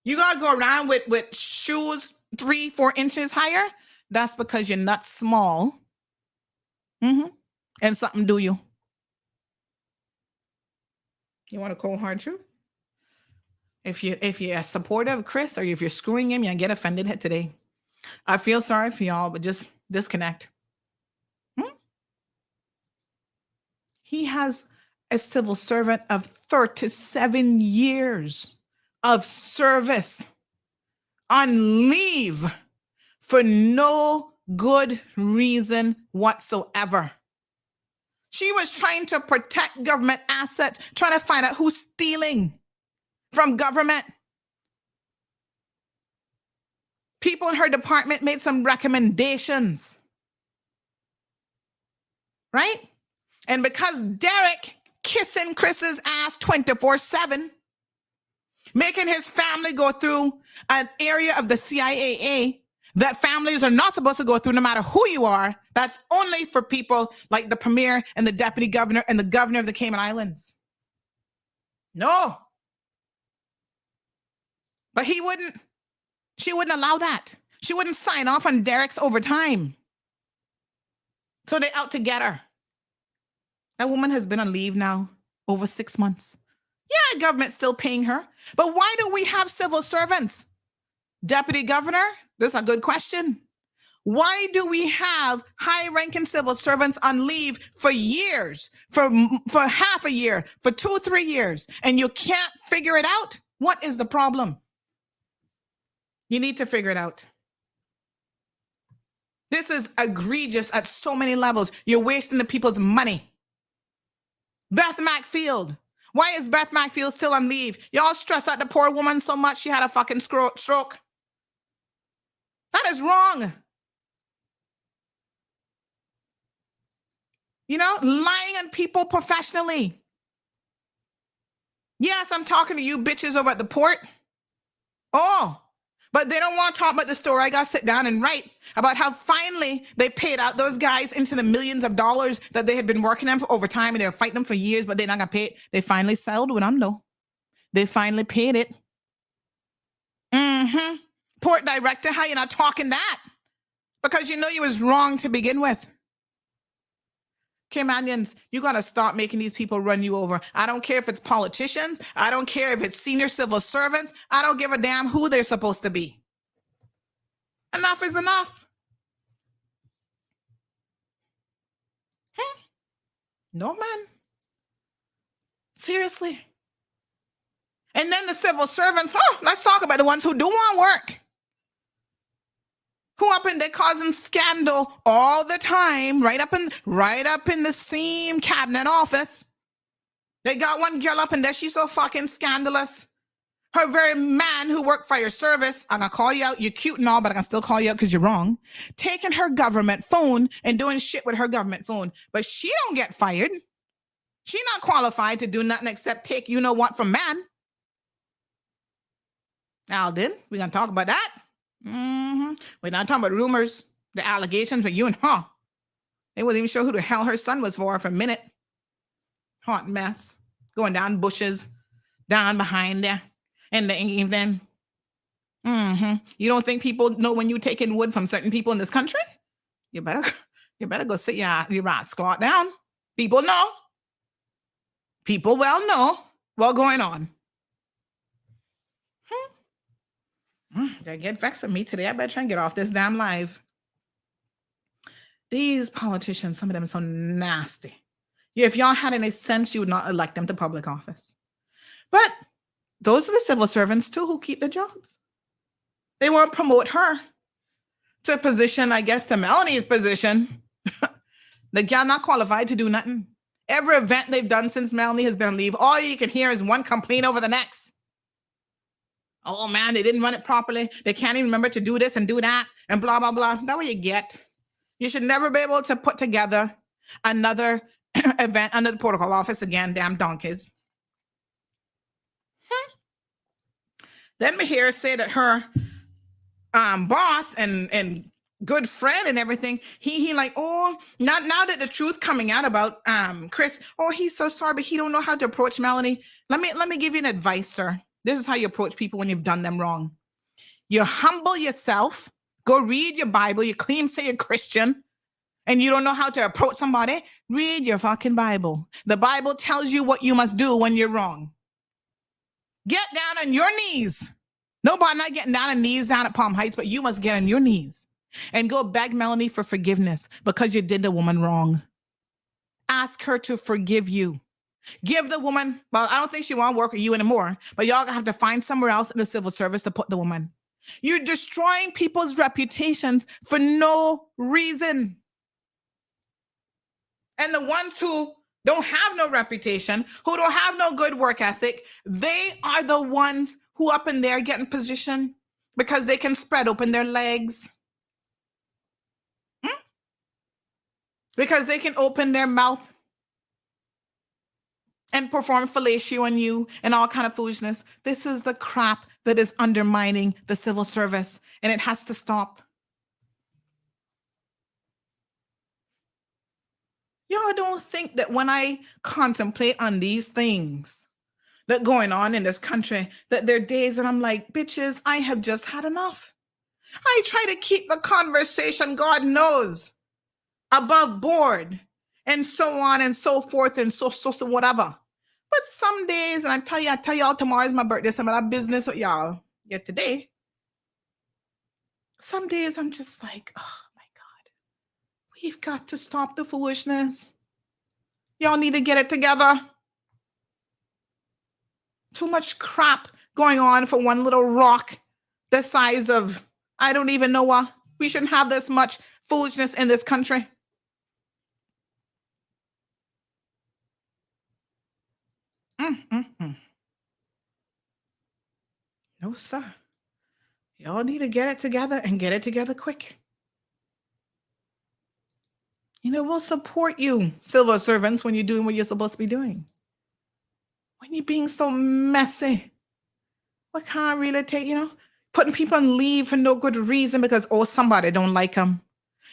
You gotta go around with shoes 3-4 inches higher? That's because you're not small. And something do you. You want a cold hard truth? If you're supportive of Chris, or if you're screwing him, you get offended today. I feel sorry for y'all, but just disconnect. He has a civil servant of 37 years of service on leave for no good reason whatsoever. She was trying to protect government assets, trying to find out who's stealing from government. People in her department made some recommendations. Right? And because Derek kissing Chris's ass 24/7, making his family go through an area of the CIA that families are not supposed to go through no matter who you are, that's only for people like the premier and the deputy governor and the governor of the Cayman Islands. No. But she wouldn't allow that. She wouldn't sign off on Derek's overtime. So they out to get her. That woman has been on leave now over 6 months. Yeah, government's still paying her. But why do we have civil servants? Deputy governor, this is a good question. Why do we have high-ranking civil servants on leave for years, for half a year, for 2-3 years, and you can't figure it out? What is the problem? You need to figure it out. This is egregious at so many levels. You're wasting the people's money. Beth McField. Why is Beth McField still on leave? Y'all stress out the poor woman so much she had a fucking stroke. That is wrong. You know, lying on people professionally. Yes, I'm talking to you bitches over at the port. Oh, but they don't want to talk about the story. I got to sit down and write about how finally they paid out those guys into the millions of dollars that they had been working on for overtime, and they were fighting them for years, but they're not going to pay it. They finally settled with them, though. They finally paid it. Port director, how you not talking that? Because you know you was wrong to begin with. Caymanians, you got to stop making these people run you over. I don't care if it's politicians. I don't care if it's senior civil servants. I don't give a damn who they're supposed to be. Enough is enough. No, man. Seriously. And then the civil servants, let's talk about the ones who do want work. Who up in there causing scandal all the time, right up in the same cabinet office. They got one girl up in there, she's so fucking scandalous. Her very man who worked for your service, I'm gonna call you out, you're cute and all, but I'm gonna still call you out because you're wrong. Taking her government phone and doing shit with her government phone. But she don't get fired. She not qualified to do nothing except take you know what from man. Alden, we gonna talk about that? We're not talking about rumors, the allegations with you and her. They wasn't even sure who the hell her son was for a minute. Hot mess. Going down bushes, down behind there in the evening. You don't think people know when you're taking wood from certain people in this country? You better go sit your ass squat down. People know. People well know. What's going on? They get vexed with me today. I better try and get off this damn live. These politicians, some of them are so nasty. If y'all had any sense, you would not elect them to public office. But those are the civil servants too who keep the jobs. They want to promote her to a position, I guess, to Melanie's position. The gal not qualified to do nothing. Every event they've done since Melanie has been on leave, all you can hear is one complaint over the next. Oh man, they didn't run it properly. They can't even remember to do this and do that and blah, blah, blah. That's what you get. You should never be able to put together another event under the protocol office again, damn donkeys. Then me hear say that her boss and good friend and everything, he like, oh, now that the truth coming out about Chris, oh, he's so sorry, but he don't know how to approach Melanie. Let me give you an advice, sir. This is how you approach people when you've done them wrong. You humble yourself, go read your Bible, you claim say you're Christian, and you don't know how to approach somebody, read your fucking Bible. The Bible tells you what you must do when you're wrong. Get down on your knees. Nobody not getting down on knees down at Palm Heights, but you must get on your knees and go beg Melanie for forgiveness because you did the woman wrong. Ask her to forgive you. Give the woman, well, I don't think she want to work with you anymore, but y'all gonna have to find somewhere else in the civil service to put the woman. You're destroying people's reputations for no reason. And the ones who don't have no reputation, who don't have no good work ethic, they are the ones who up in there get in position because they can spread open their legs. Because they can open their mouth and perform fellatio on you and all kind of foolishness. This is the crap that is undermining the civil service, and it has to stop. Y'all don't think that when I contemplate on these things that going on in this country, that there are days that I'm like, bitches, I have just had enough. I try to keep the conversation, God knows, above board and so on and so forth and so whatever. But some days, and I tell y'all tomorrow is my birthday, some of that business with y'all yet today. Some days I'm just like, oh my God, we've got to stop the foolishness. Y'all need to get it together. Too much crap going on for one little rock the size of, I don't even know what. We shouldn't have this much foolishness in this country. No, sir. Y'all need to get it together and get it together quick. You know, we'll support you, civil servants, when you're doing what you're supposed to be doing. When you're being so messy, we can't really take, putting people on leave for no good reason because, oh, somebody don't like them.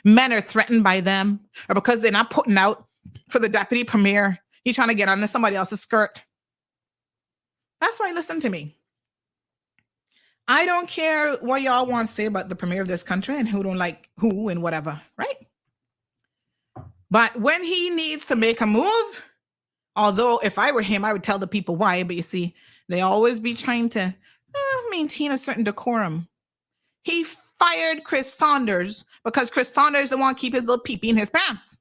Men are threatened by them, or because they're not putting out for the deputy premier. He's trying to get under somebody else's skirt. That's why, listen to me. I don't care what y'all want to say about the premier of this country and who don't like who and whatever, right? But when he needs to make a move, although if I were him, I would tell the people why, but you see, they always be trying to maintain a certain decorum. He fired Chris Saunders because Chris Saunders doesn't want to keep his little peepee in his pants.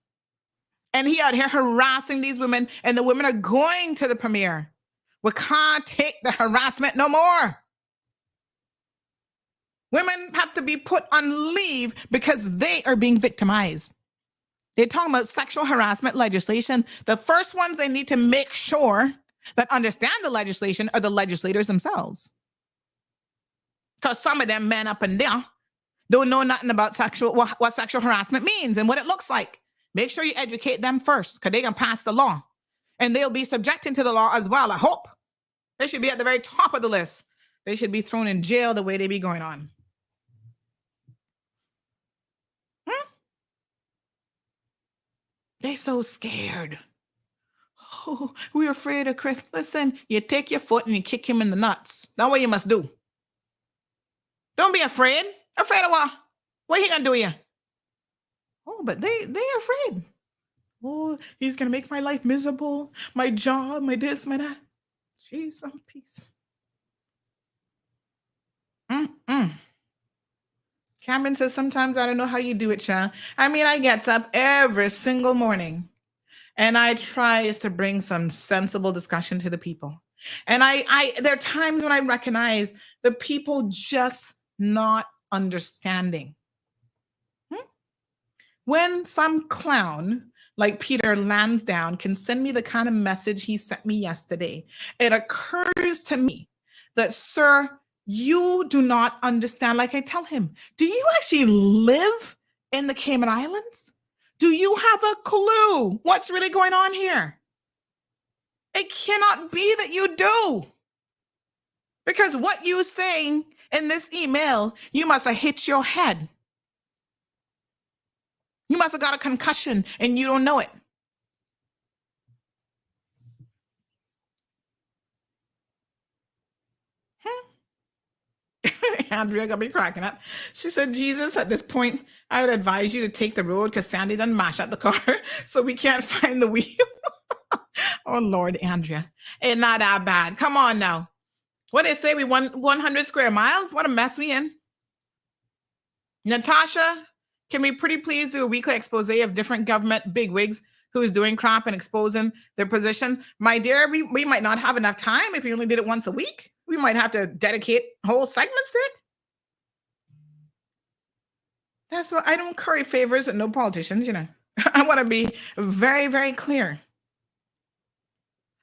And he out here harassing these women, and the women are going to the premier. We can't take the harassment no more. Women have to be put on leave because they are being victimized. They're talking about sexual harassment legislation. The first ones they need to make sure that understand the legislation are the legislators themselves. Because some of them men up in there don't know nothing about what sexual harassment means and what it looks like. Make sure you educate them first, because they can pass the law. And they'll be subjecting to the law as well, I hope. They should be at the very top of the list. They should be thrown in jail the way they be going on. They're so scared. Oh, we're afraid of Chris. Listen, you take your foot and you kick him in the nuts. That's what you must do. Don't be afraid. Afraid of what? What he gonna do you? Oh, but they're afraid. Oh, he's gonna make my life miserable. My job, my this, my that. Jesus, peace. Mm-mm. Cameron says, sometimes I don't know how you do it, Sean. I mean, I get up every single morning and I try to bring some sensible discussion to the people. And there are times when I recognize the people just not understanding. When some clown like Peter Lansdowne can send me the kind of message he sent me yesterday, it occurs to me that, sir, you do not understand. Like I tell him, do you actually live in the Cayman Islands? Do you have a clue what's really going on here? It cannot be that you do. Because what you're saying in this email, you must have hit your head. You must have got a concussion and you don't know it. Andrea got me cracking up. She said, Jesus, at this point, I would advise you to take the road because Sandy done mash up the car, so we can't find the wheel. Oh, Lord, Andrea. It's not that bad. Come on now. What they say, we won 100 square miles? What a mess we in. Natasha, can we pretty please do a weekly expose of different government bigwigs who's doing crap and exposing their positions? My dear, we might not have enough time if we only did it once a week. We might have to dedicate whole segments to it. That's why I don't curry favors with no politicians, you know. I want to be very, very clear.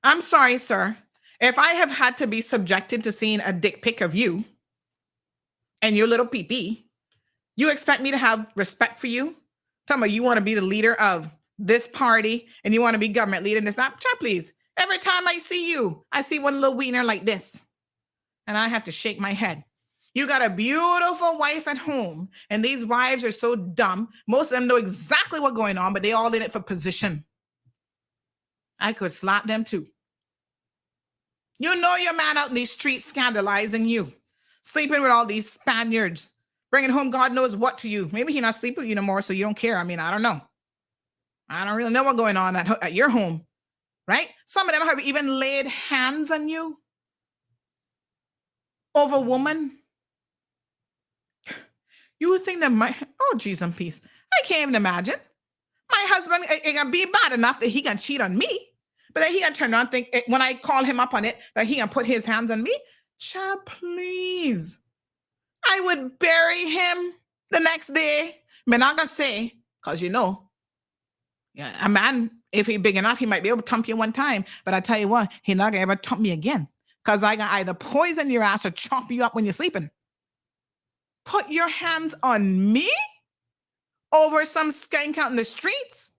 I'm sorry, sir. If I have had to be subjected to seeing a dick pic of you and your little pee-pee, you expect me to have respect for you? Tell me you want to be the leader of this party and you want to be government leader in this. Chat, please. Every time I see you, I see one little wiener like this. And I have to shake my head. You got a beautiful wife at home, and these wives are so dumb. Most of them know exactly what's going on, but they all in it for position. I could slap them too. You know your man out in these streets scandalizing you, sleeping with all these Spaniards, bringing home God knows what to you. Maybe he not sleeping with you no more, so you don't care. I mean, I don't know. I don't really know what's going on at your home, right? Some of them have even laid hands on you over woman. You think that Jesus and peace. I can't even imagine. My husband, it can be bad enough that he can cheat on me, but then he can turn around and think when I call him up on it that he can put his hands on me. Child, please. I would bury him the next day. I'm not gonna say, because you know, yeah, a man, if he big enough, he might be able to thump you one time. But I tell you what, he not gonna ever thump me again. Because I can either poison your ass or chop you up when you're sleeping. Put your hands on me over some skank out in the streets?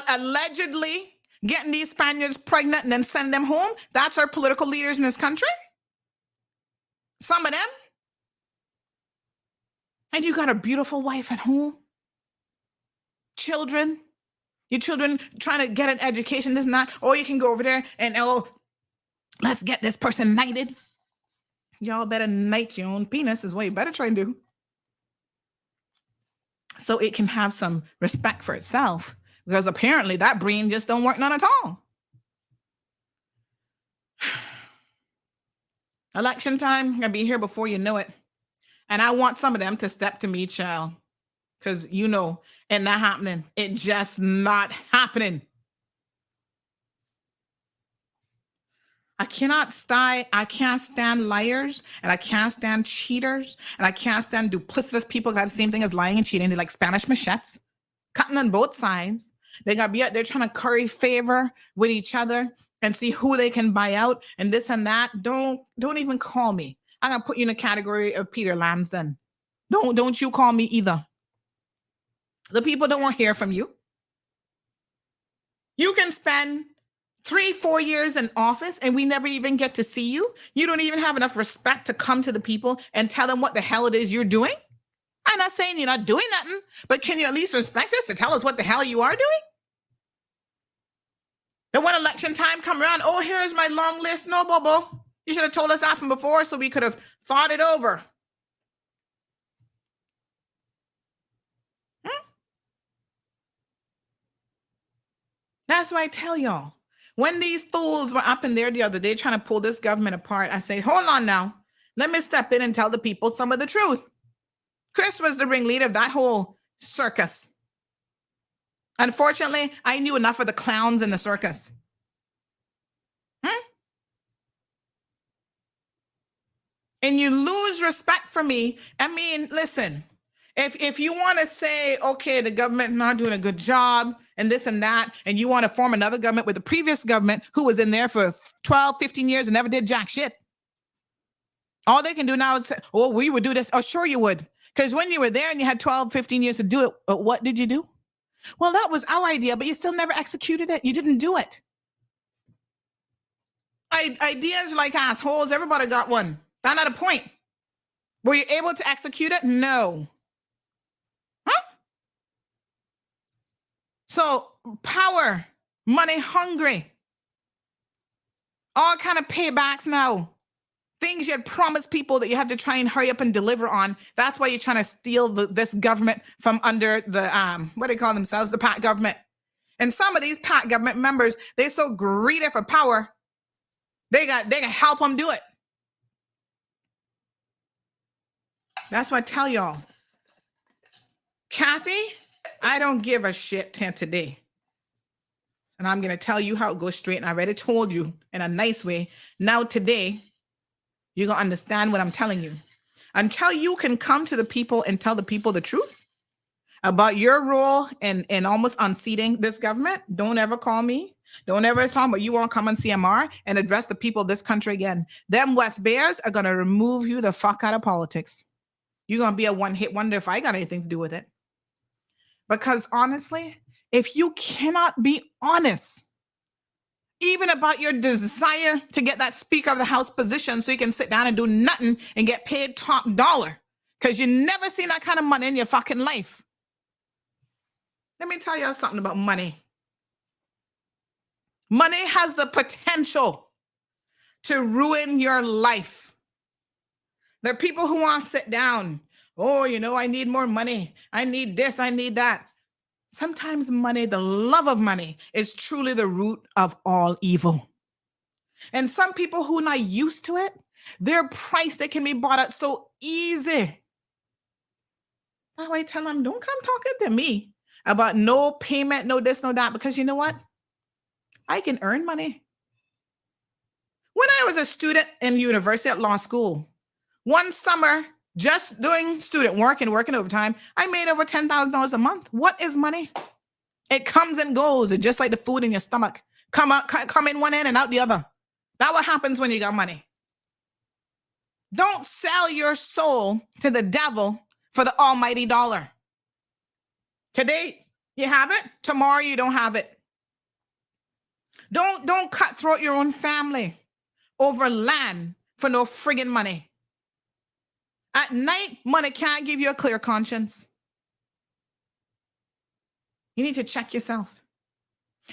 Allegedly getting these Spaniards pregnant and then send them home? That's our political leaders in this country? Some of them? And you got a beautiful wife at home? Children? Your children trying to get an education, this and that. Or you can go over there and, let's get this person knighted. Y'all better knight your own penis is what you better try and do. So it can have some respect for itself. Because apparently that brain just don't work none at all. Election time, gonna be here before you know it. And I want some of them to step to me, child. Because you know, it's not happening. It just not happening. I can't stand liars, and I can't stand cheaters, and I can't stand duplicitous people that have the same thing as lying and cheating. They're like Spanish machetes, cutting on both sides. They got to be out there trying to curry favor with each other and see who they can buy out and this and that. Don't even call me. I'm gonna put you in the category of Peter Lansdowne. Don't you call me either. The people don't want to hear from you. You can spend 3-4 years in office and we never even get to see you. You don't even have enough respect to come to the people and tell them what the hell it is you're doing. I'm not saying you're not doing nothing, but can you at least respect us to tell us what the hell you are doing? Then when election time come around, here's my long list. No, Bobo. You should have told us that from before so we could have thought it over. That's why I tell y'all, When these fools were up in there the other day trying to pull this government apart, I say, hold on now. Let me step in and tell the people some of the truth. Chris was the ringleader of that whole circus. Unfortunately, I knew enough of the clowns in the circus. And you lose respect for me. I mean, listen, if you want to say, okay, the government not doing a good job and this and that, and you want to form another government with the previous government who was in there for 12, 15 years and never did jack shit. All they can do now is say, oh, we would do this. Oh, sure you would. Because when you were there and you had 12, 15 years to do it, what did you do? Well, that was our idea, but you still never executed it. You didn't do it. Ideas like assholes, everybody got one. Not at a point. Were you able to execute it? No. Huh? So power, money hungry. All kind of paybacks now. Things you had promised people that you have to try and hurry up and deliver on. That's why you're trying to steal this government from under the, what do they call themselves? The PAC government. And some of these PAC government members, they're so greedy for power, they can help them do it. That's what I tell y'all. Kathy, I don't give a shit today. And I'm going to tell you how it goes straight. And I already told you in a nice way. Now today, you're going to understand what I'm telling you. Until you can come to the people and tell the people the truth about your role in almost unseating this government, don't ever call me. Don't ever talk about you won't come on CMR and address the people of this country again. Them West Bears are going to remove you the fuck out of politics. You're going to be a one-hit wonder if I got anything to do with it. Because honestly, if you cannot be honest, even about your desire to get that Speaker of the House position so you can sit down and do nothing and get paid top dollar, because you never seen that kind of money in your fucking life. Let me tell you something about money. Money has the potential to ruin your life. There are people who want to sit down. Oh, you know, I need more money. I need this. I need that. Sometimes money, the love of money, is truly the root of all evil. And some people who are not used to it, their price, they can be bought out so easy. That's why I tell them, don't come talking to me about no payment, no this, no that, because you know what? I can earn money. When I was a student in university at law school, one summer, just doing student work and working overtime, I made over $10,000 a month. What is money? It comes and goes. It's just like the food in your stomach. Come in one end and out the other. That's what happens when you got money. Don't sell your soul to the devil for the almighty dollar. Today, you have it. Tomorrow, you don't have it. Don't cutthroat your own family over land for no friggin' money. At night, money can't give you a clear conscience. You need to check yourself.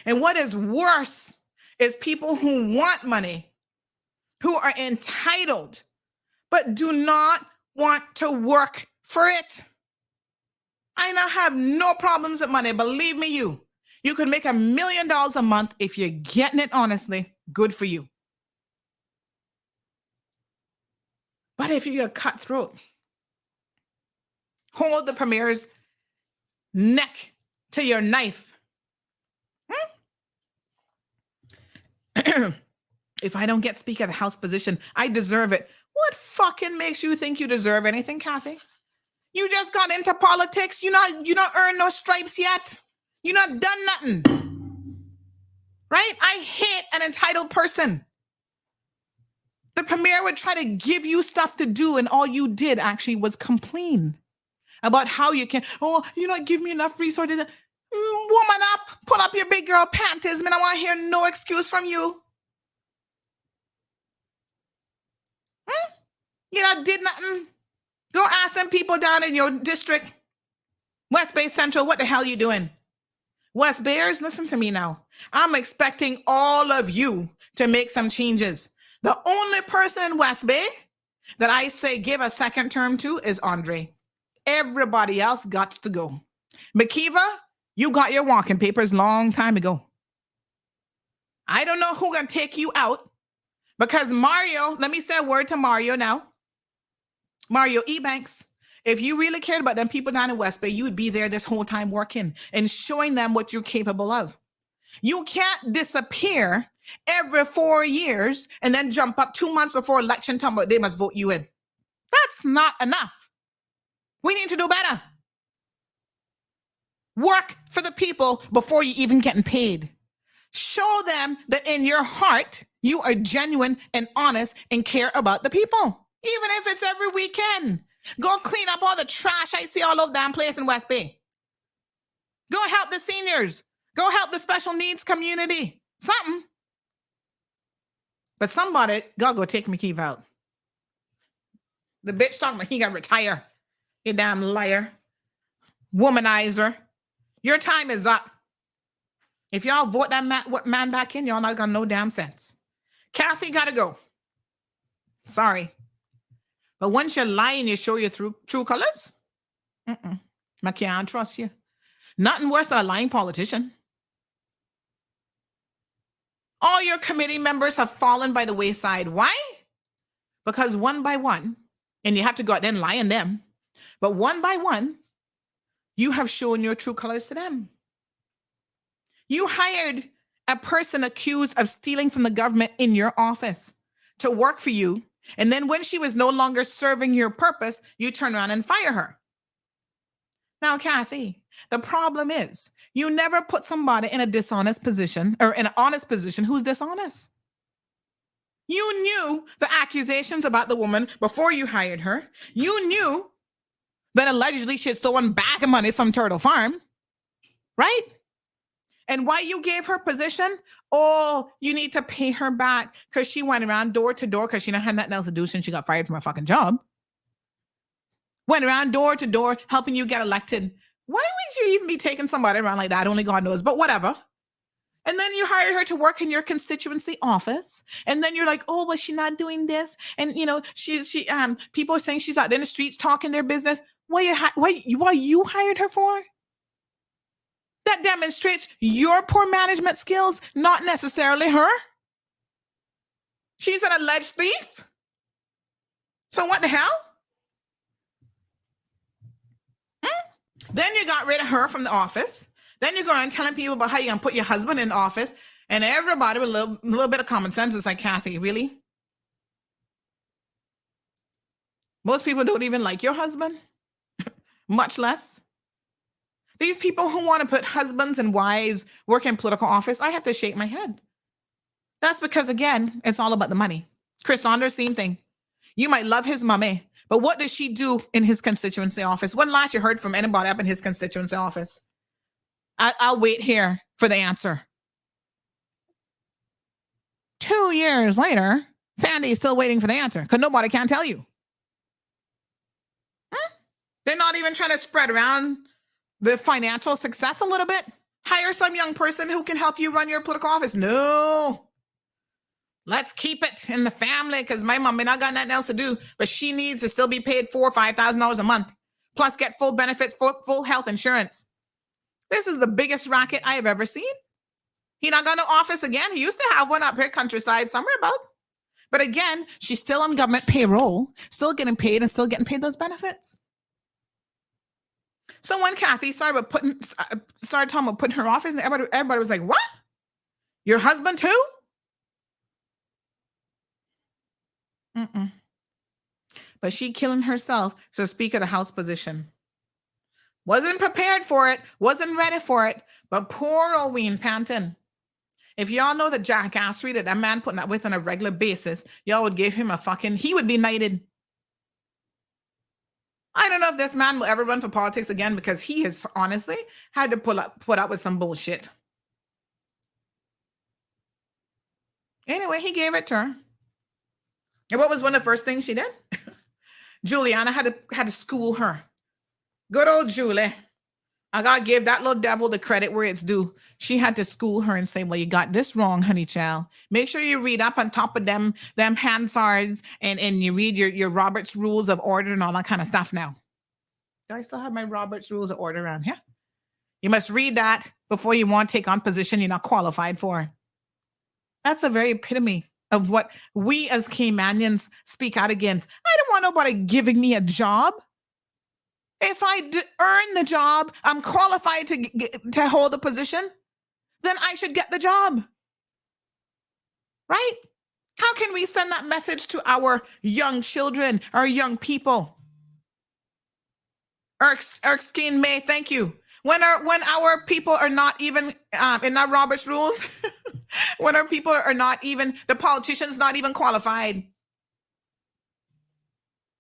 And what is worse is people who want money, who are entitled, but do not want to work for it. I now have no problems with money. Believe me, you could make $1 million a month if you're getting it honestly. Good for you. But if you're cutthroat, hold the premier's neck to your knife. If I don't get Speaker of the House position, I deserve it. What fucking makes you think you deserve anything, Kathy? You just got into politics. You not earned no stripes yet. You not done nothing. Right? I hate an entitled person. The premier would try to give you stuff to do, and all you did actually was complain about how you can, you not give me enough resources. Woman up, pull up your big girl panties, man. I want to hear no excuse from you. You not did nothing. Go ask them people down in your district, West Bay Central, what the hell you doing? West Bears, listen to me now. I'm expecting all of you to make some changes. The only person in West Bay that I say give a second term to is Andre. Everybody else got to go. McKeeva, you got your walking papers long time ago. I don't know who's going to take you out because Mario, let me say a word to Mario now. Mario Ebanks, if you really cared about them people down in West Bay, you would be there this whole time working and showing them what you're capable of. You can't disappear every 4 years and then jump up 2 months before election time, but they must vote you in. That's not enough. We need to do better. Work for the people before you even getting paid. Show them that in your heart, you are genuine and honest and care about the people. Even if it's every weekend. Go clean up all the trash I see all over the damn place in West Bay. Go help the seniors. Go help the special needs community. Something. But somebody gotta go take McKeeve out. The bitch talking about he gotta retire. You damn liar. Womanizer. Your time is up. If y'all vote that man back in, y'all not got no damn sense. Kathy gotta go. Sorry. But once you lie and you show your true colors, I can't trust you. Nothing worse than a lying politician. All your committee members have fallen by the wayside. Why? Because one by one, and you have to go out there and lie on them, but one by one, you have shown your true colors to them. You hired a person accused of stealing from the government in your office to work for you. And then when she was no longer serving your purpose, you turn around and fire her. Now, Kathy, the problem is you never put somebody in a dishonest position or in an honest position who's dishonest. You knew the accusations about the woman before you hired her. You knew that allegedly she had stolen back of money from Turtle Farm, right? And why you gave her position? Oh, you need to pay her back because she went around door to door because she didn't have nothing else to do since she got fired from her fucking job. Went around door to door helping you get elected. Why would you even be taking somebody around like that? Only God knows, but whatever. And then you hired her to work in your constituency office. And then you're like, oh, well, she's not doing this. And, you know, people are saying she's out in the streets talking their business. What you hired her for? That demonstrates your poor management skills, not necessarily her. She's an alleged thief. So what the hell? Then you got rid of her from the office. Then you're going telling people about how you're going to put your husband in office. And everybody with a little bit of common sense is like, Kathy, really? Most people don't even like your husband, much less. These people who want to put husbands and wives work in political office, I have to shake my head. That's because, again, it's all about the money. Chris Saunders, same thing. You might love his mommy, but what does she do in his constituency office? When last you heard from anybody up in his constituency office? I'll wait here for the answer. 2 years later, Sandy is still waiting for the answer because nobody can tell you. They're not even trying to spread around the financial success a little bit. Hire some young person who can help you run your political office. No. Let's keep it in the family because my mom may not got nothing else to do, but she needs to still be paid $4,000 or $5,000 a month, plus get full benefits, full health insurance. This is the biggest racket I have ever seen. He not got no office again. He used to have one up here countryside somewhere about. But again, she's still on government payroll, still getting paid and still getting paid those benefits. So when Kathy started talking about putting her office, and everybody was like, what? Your husband too? But she killing herself to speak of the House position. Wasn't prepared for it, wasn't ready for it, but poor old Wayne Panton. If y'all know the jackassery that man putting up with on a regular basis, y'all would give him he would be knighted. I don't know if this man will ever run for politics again because he has honestly had to put up with some bullshit. Anyway, he gave it to her. And what was one of the first things she did? Juliana had to school her. Good old Julie. I got to give that little devil the credit where it's due. She had to school her and say, well, you got this wrong, honey child. Make sure you read up on top of them Hansards and you read your Robert's Rules of Order and all that kind of stuff now. Do I still have my Robert's Rules of Order around here? You must read that before you want to take on position you're not qualified for. That's a very epitome of what we as Caymanians speak out against. I don't want nobody giving me a job. If I earn the job, I'm qualified to hold the position, then I should get the job. Right? How can we send that message to our young children, our young people? Erskine May, thank you. When our people are not even in that Robert's rules, when our people are not even, the politicians not even qualified.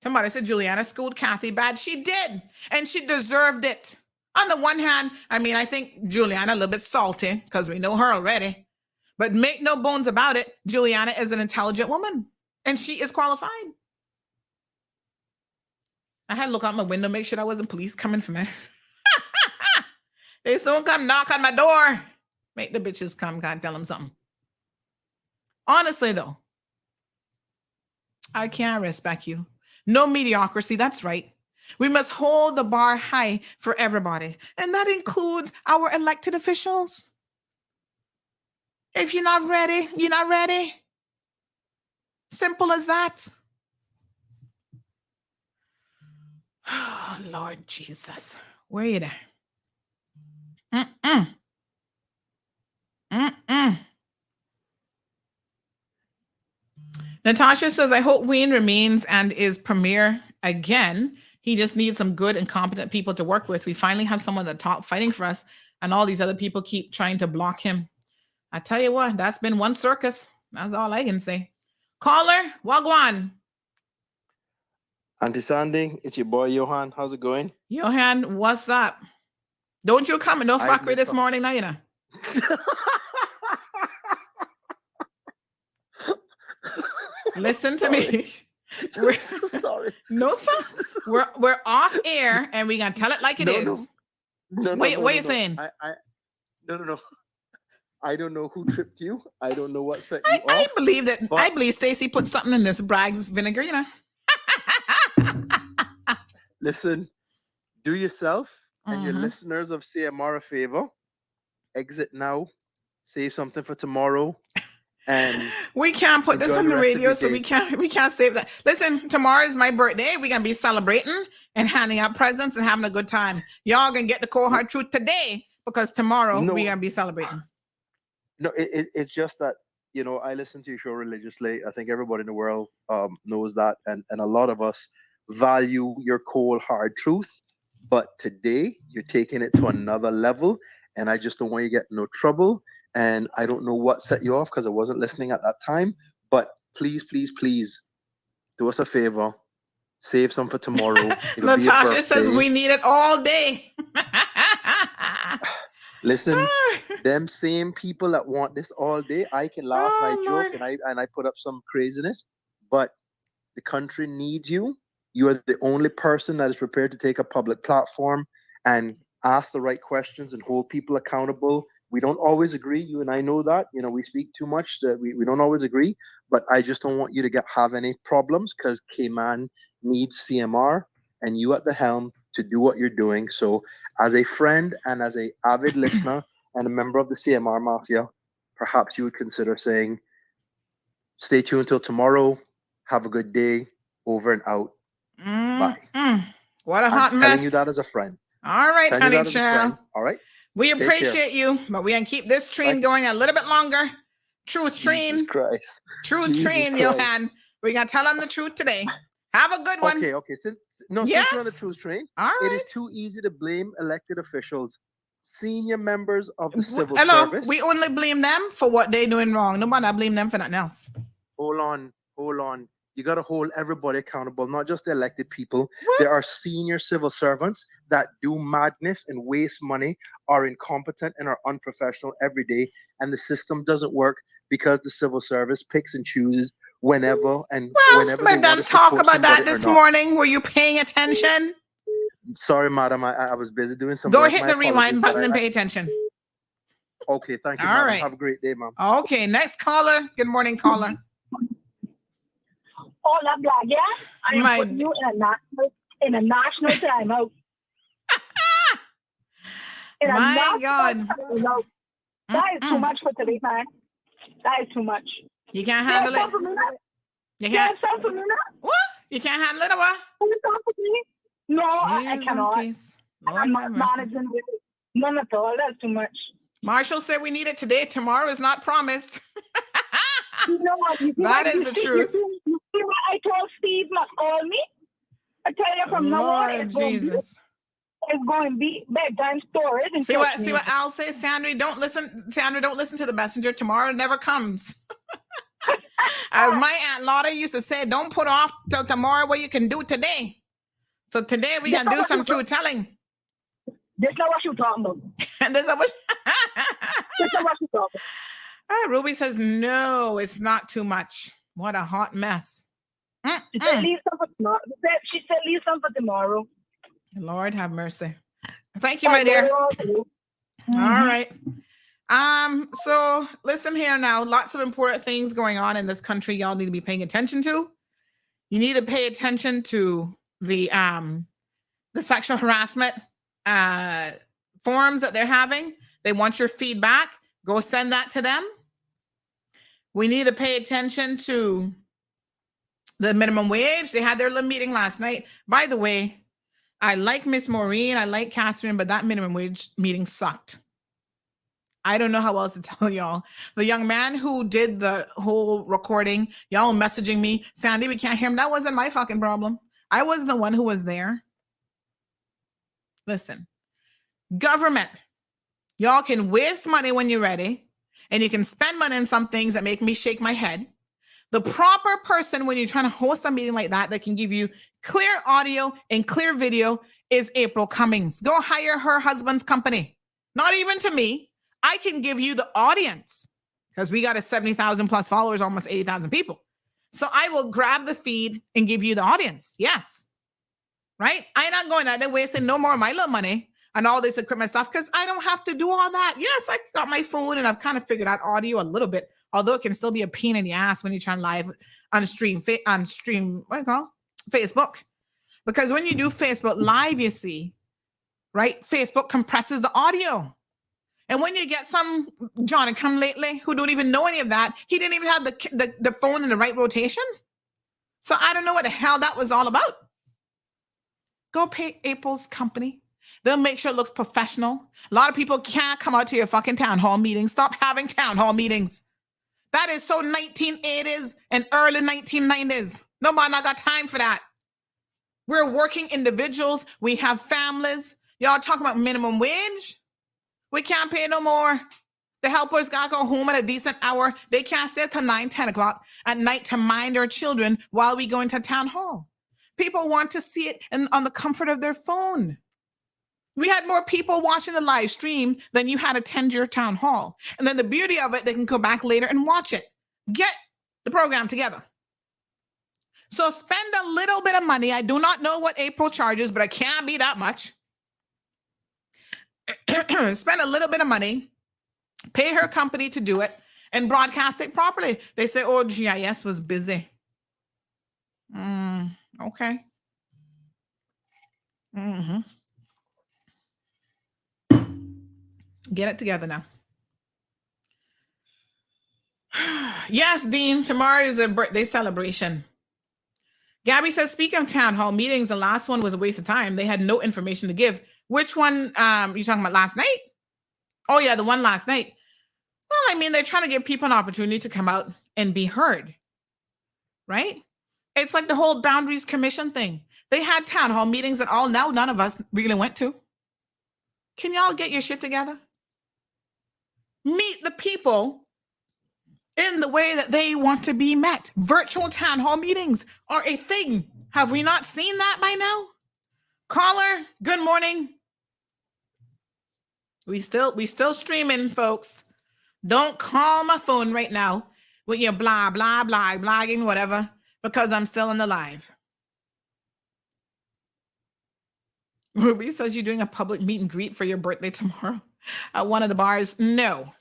Somebody said Juliana schooled Kathy bad. She did, and she deserved it. On the one hand, I mean, I think Juliana a little bit salty because we know her already. But make no bones about it, Juliana is an intelligent woman, and she is qualified. I had to look out my window, make sure there wasn't police coming for me. They soon come knock on my door. Make the bitches come, God, tell them something. Honestly, though, I can't respect you. No mediocrity, that's right. We must hold the bar high for everybody, and that includes our elected officials. If you're not ready, you're not ready. Simple as that. Oh, Lord Jesus. Where are you there? Natasha says, I hope Wayne remains and is premier again. He just needs some good and competent people to work with. We finally have someone at the top fighting for us, and all these other people keep trying to block him. I tell you what, that's been one circus. That's all I can say. Caller, Wagwan. Auntie Sandy, it's your boy Johan. How's it going? Johan, what's up? Don't you come and no fuckery this morning, now you know. Listen to me. Sorry. No, sir. We're off air and we're gonna tell it like it is. No. What are you saying? No. I don't know who tripped you. I don't know what set you off. I believe that. I believe Stacy put something in this Bragg's vinegar, you know. Listen, do yourself and your listeners of CMR a favor. Exit now. Save something for tomorrow. And we can't put this on the radio, so we can't save that. Listen, tomorrow is my birthday. We're gonna be celebrating and handing out presents and having a good time. Y'all gonna get the cold hard truth today because tomorrow we're gonna be celebrating. No, it's just that, you know, I listen to your show religiously. I think everybody in the world knows that, and a lot of us value your cold hard truth. But today you're taking it to another level, and I just don't want you to get in no trouble. And I don't know what set you off because I wasn't listening at that time. But please, do us a favor. Save some for tomorrow. Natasha says we need it all day. Listen, them same people that want this all day, I can laugh and I joke and I put up some craziness. But the country needs you. You are the only person that is prepared to take a public platform and ask the right questions and hold people accountable. We don't always agree. You and I know that. You know, we speak too much. We don't always agree. But I just don't want you to have any problems because Cayman needs CMR and you at the helm to do what you're doing. So as a friend and as an avid listener and a member of the CMR Mafia, perhaps you would consider saying, stay tuned till tomorrow. Have a good day. Over and out. Bye. What a hot mess. I'm telling you that as a friend. All right, honey child. All right. We appreciate you, but we're going to keep this train going a little bit longer. Truth train. Jesus Christ. Truth train, Johan. We're going to tell them the truth today. Have a good one. Okay. Since we're on the truth train, it is too easy to blame elected officials. Senior members of the civil service. We only blame them for what they're doing wrong. Nobody blame them for nothing else. Hold on. You got to hold everybody accountable, not just the elected people. What? There are senior civil servants that do madness and waste money, are incompetent and are unprofessional every day. And the system doesn't work because the civil service picks and chooses whenever and whenever they want to talk about that this morning. Were you paying attention? Sorry, madam. I was busy doing some Go work. hit the rewind button and pay attention. Okay, thank you, All madam. right. Have a great day, ma'am. Okay, next caller. Good morning, caller. Hola, Blagia. I am putting you in a national timeout. My God. That is too much for today, man. That is too much. You can't handle it? You can't? What? You can't handle it or what? No, I cannot. Lord have mercy. None at all. That's too much. Marshall said we need it today. Tomorrow is not promised. That is the truth. You see what I told Steve must call me? I tell you from now on, it's going to be bedtime stories. And see what Al says, Sandra. Don't listen to the messenger. Tomorrow never comes. As my Aunt Lotta used to say, don't put off till tomorrow what you can do today. So today we can do some truth telling. That's not what you're talking about. That's not what you're talking about. Ruby says, no, it's not too much. What a hot mess. She said, leave some for tomorrow. She said, leave some for tomorrow. Lord have mercy. Thank you, my dear. All right. So listen here now. Lots of important things going on in this country. Y'all need to be paying attention to. You need to pay attention to the sexual harassment forums that they're having. They want your feedback. Go send that to them. We need to pay attention to the minimum wage. They had their little meeting last night. By the way, I like Miss Maureen. I like Catherine, but that minimum wage meeting sucked. I don't know how else to tell y'all. The young man who did the whole recording, y'all messaging me, Sandy, we can't hear him. That wasn't my fucking problem. I was the one who was there. Listen, government, y'all can waste money when you're ready, and you can spend money on some things that make me shake my head. The proper person when you're trying to host a meeting like that can give you clear audio and clear video is April Cummings. Go hire her husband's company. Not even to me. I can give you the audience because we got a 70,000 plus followers, almost 80,000 people. So I will grab the feed and give you the audience. Yes. Right? I'm not going out there wasting no more of my little money and all this equipment stuff because I don't have to do all that. Yes, I got my phone and I've kind of figured out audio a little bit, although it can still be a pain in the ass when you're trying live on stream, Facebook. Because when you do Facebook Live, you see, right? Facebook compresses the audio. And when you get some Johnny come lately who don't even know any of that, he didn't even have the phone in the right rotation. So I don't know what the hell that was all about. Go pay April's company. They'll make sure it looks professional. A lot of people can't come out to your fucking town hall meetings. Stop having town hall meetings. That is so 1980s and early 1990s. Nobody not got time for that. We're working individuals. We have families. Y'all talking about minimum wage? We can't pay no more. The helpers got to go home at a decent hour. They can't stay till 9, 10 o'clock at night to mind their children while we go into town hall. People want to see it on the comfort of their phone. We had more people watching the live stream than you had attend your town hall. And then the beauty of it, they can go back later and watch it. Get the program together. So spend a little bit of money. I do not know what April charges, but it can't be that much. Spend a little bit of money, pay her company to do it, and broadcast it properly. They say, oh, GIS was busy. Okay. Get it together now. Yes, Dean, tomorrow is a birthday celebration. Gabby says, speaking of town hall meetings, the last one was a waste of time. They had no information to give. Which one you talking about last night? Oh, yeah, the one last night. Well, I mean, they're trying to give people an opportunity to come out and be heard, right? It's like the whole Boundaries Commission thing. They had town hall meetings that none of us really went to. Can y'all get your shit together? Meet the people in the way that they want to be met. Virtual town hall meetings are a thing. Have we not seen that by now? Caller, good morning. We still streaming, folks. Don't call my phone right now with your blah, blah, blah, blogging, whatever, because I'm still in the live. Ruby says you're doing a public meet and greet for your birthday tomorrow at one of the bars. No.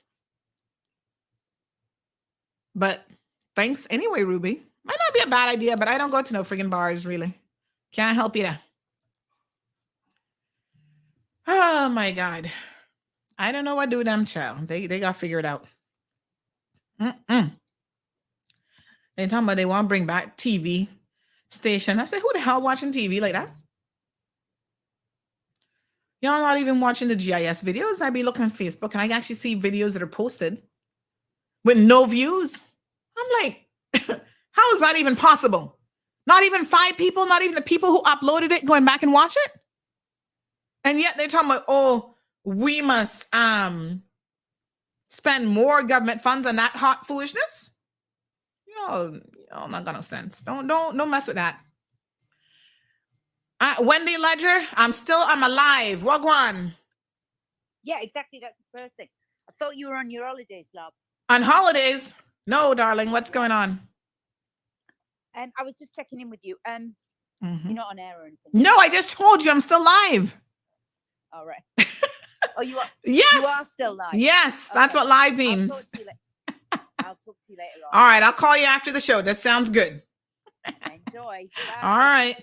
But thanks anyway, Ruby. Might not be a bad idea, but I don't go to no friggin' bars, really. Can't help you there. Oh, my God. I don't know what to do with them, child. They got figured out. They talking about they want to bring back TV station. I say, who the hell watching TV like that? Y'all not even watching the GIS videos. I be looking on Facebook and I actually see videos that are posted with no views. I'm like, how is that even possible? Not even 5 people, not even the people who uploaded it going back and watch it. And yet they're talking about, oh, we must spend more government funds on that hot foolishness. Y'all not got no sense. Don't mess with that. Wendy Ledger, I'm alive. Wagwan. Yeah, exactly. That's the first thing. I thought you were on your holidays, love. On holidays? No, darling. What's going on? I was just checking in with you. You're not on air or anything. No, I just told you I'm still live. All right. Oh, you are? Yes. You are still live? Yes, okay. That's what live means. I'll talk to you later on. All right, I'll call you after the show. That sounds good. Enjoy. Bye. All right.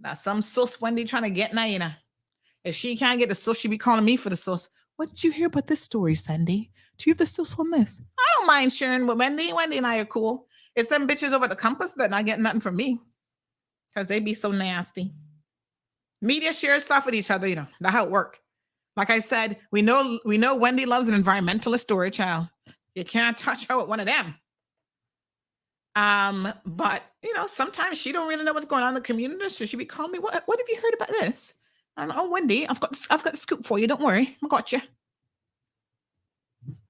Now, some sauce Wendy trying to get Naina. If she can't get the sauce, she be calling me for the sauce. What did you hear about this story, Sandy? Do you have the sauce on this? I don't mind sharing with Wendy. Wendy and I are cool. It's them bitches over at the Compass that not getting nothing from me because they be so nasty. Media shares stuff with each other, that's how it works. Like I said, we know Wendy loves an environmentalist story, child. You can't touch her with one of them. But sometimes she don't really know what's going on in the community, so she be calling me. What have you heard about this? I'm like, oh, Wendy, I've got the scoop for you. Don't worry, I got you.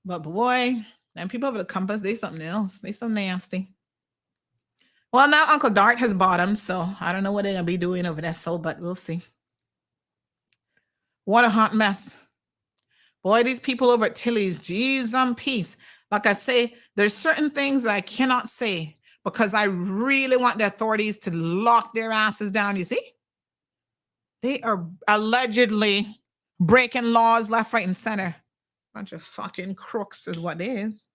But boy, and people over the Compass, they something else. They so nasty. Well, now Uncle Dart has bought them, so I don't know what they're gonna be doing over there. So, but we'll see. What a hot mess. Boy, these people over at Tilly's, geez, peace. Like I say, there's certain things that I cannot say because I really want the authorities to lock their asses down. You see? They are allegedly breaking laws left, right, and center. Bunch of fucking crooks is what it is.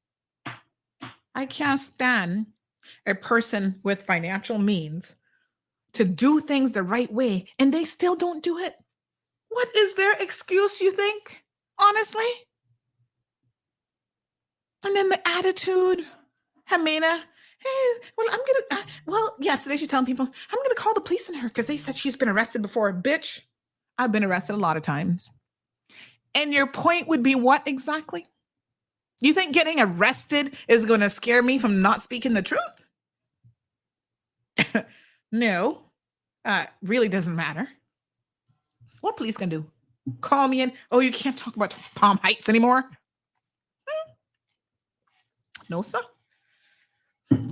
I can't stand a person with financial means to do things the right way and they still don't do it. What is their excuse, you think? Honestly? And then the attitude, Hamina, hey, yesterday she's telling people, I'm going to call the police on her because they said she's been arrested before. Bitch, I've been arrested a lot of times. And your point would be what exactly? You think getting arrested is going to scare me from not speaking the truth? No, really doesn't matter. What police gonna do? Call me in? Oh, you can't talk about Palm Heights anymore? No, sir.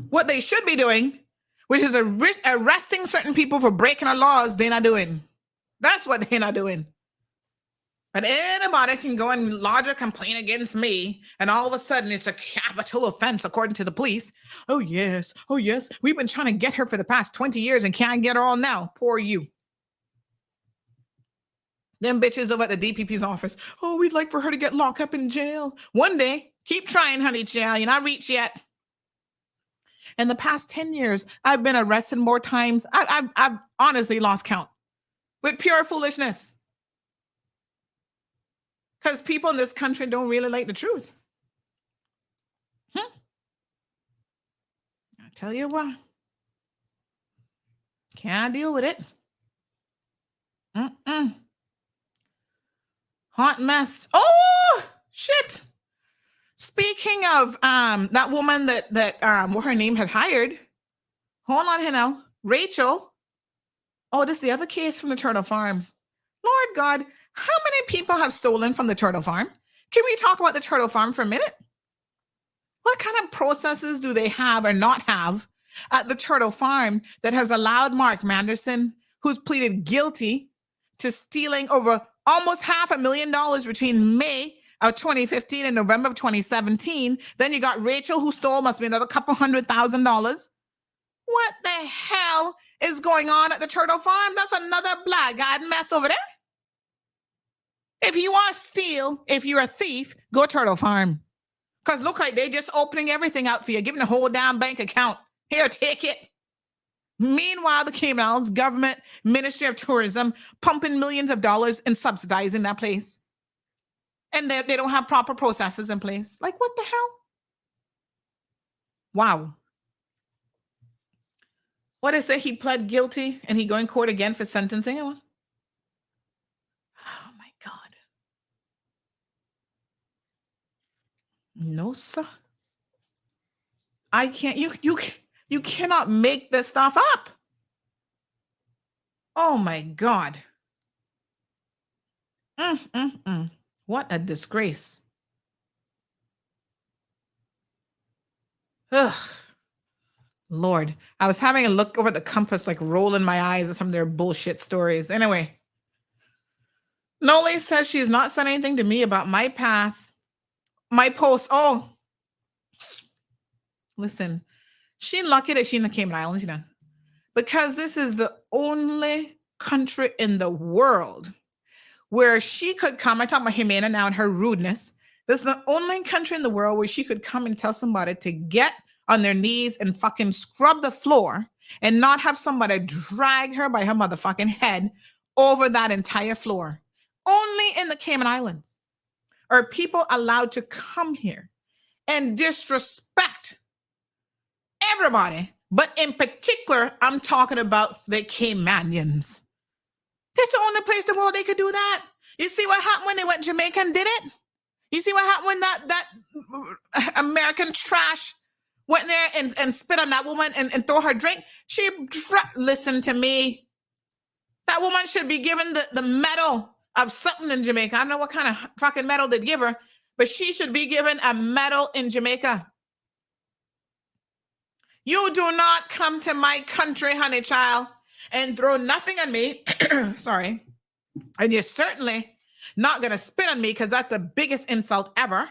What they should be doing, which is arresting certain people for breaking our laws, they're not doing. That's what they're not doing. But anybody can go and lodge a complaint against me, and all of a sudden it's a capital offense according to the police. Oh, yes. We've been trying to get her for the past 20 years and can't get her all now. Poor you. Them bitches over at the DPP's office. Oh, we'd like for her to get locked up in jail. One day. Keep trying, honey, child. You're not reached yet. In the past 10 years, I've been arrested more times. I've honestly lost count with pure foolishness. Because people in this country don't really like the truth. I tell you what. Can't deal with it. Hot mess. Oh, shit. Speaking of that woman that what her name had hired. Hold on here now. Rachel. Oh, this is the other case from the turtle farm. Lord God. How many people have stolen from the turtle farm? Can we talk about the turtle farm for a minute? What kind of processes do they have or not have at the turtle farm that has allowed Mark Manderson, who's pleaded guilty to stealing over almost $500,000 between May of 2015 and November of 2017. Then you got Rachel, who stole must be another couple $100,000. What the hell is going on at the turtle farm? That's another blackguard mess over there. If you want to steal, if you're a thief, go turtle farm. Because look like they just opening everything out for you, giving the whole damn bank account. Here, take it. Meanwhile, the Cayman Islands government, Ministry of Tourism, pumping millions of dollars and subsidizing that place. And they don't have proper processes in place. Like, what the hell? Wow. What is it? He pled guilty and he going to court again for sentencing? Oh my God. No, sir. I can't. You cannot make this stuff up. Oh my God. What a disgrace. Ugh. Lord, I was having a look over the compass, like rolling my eyes at some of their bullshit stories. Anyway, Noli says she's not said anything to me about my past, my post. Oh, listen, she lucky that she in the Cayman Islands, you know, because this is the only country in the world where she could come. I talk about Jimena now and her rudeness. This is the only country in the world where she could come and tell somebody to get on their knees and fucking scrub the floor and not have somebody drag her by her motherfucking head over that entire floor. Only in the Cayman Islands are people allowed to come here and disrespect everybody. But in particular, I'm talking about the Caymanians. That's the only place in the world they could do that. You see what happened when they went Jamaica and did it? You see what happened when that American trash went there and spit on that woman and throw her drink? Listen to me. That woman should be given the medal of something in Jamaica. I don't know what kind of fucking medal they'd give her, but she should be given a medal in Jamaica. You do not come to my country, honey child, and throw nothing on me. Sorry. And you're certainly not going to spit on me because that's the biggest insult ever.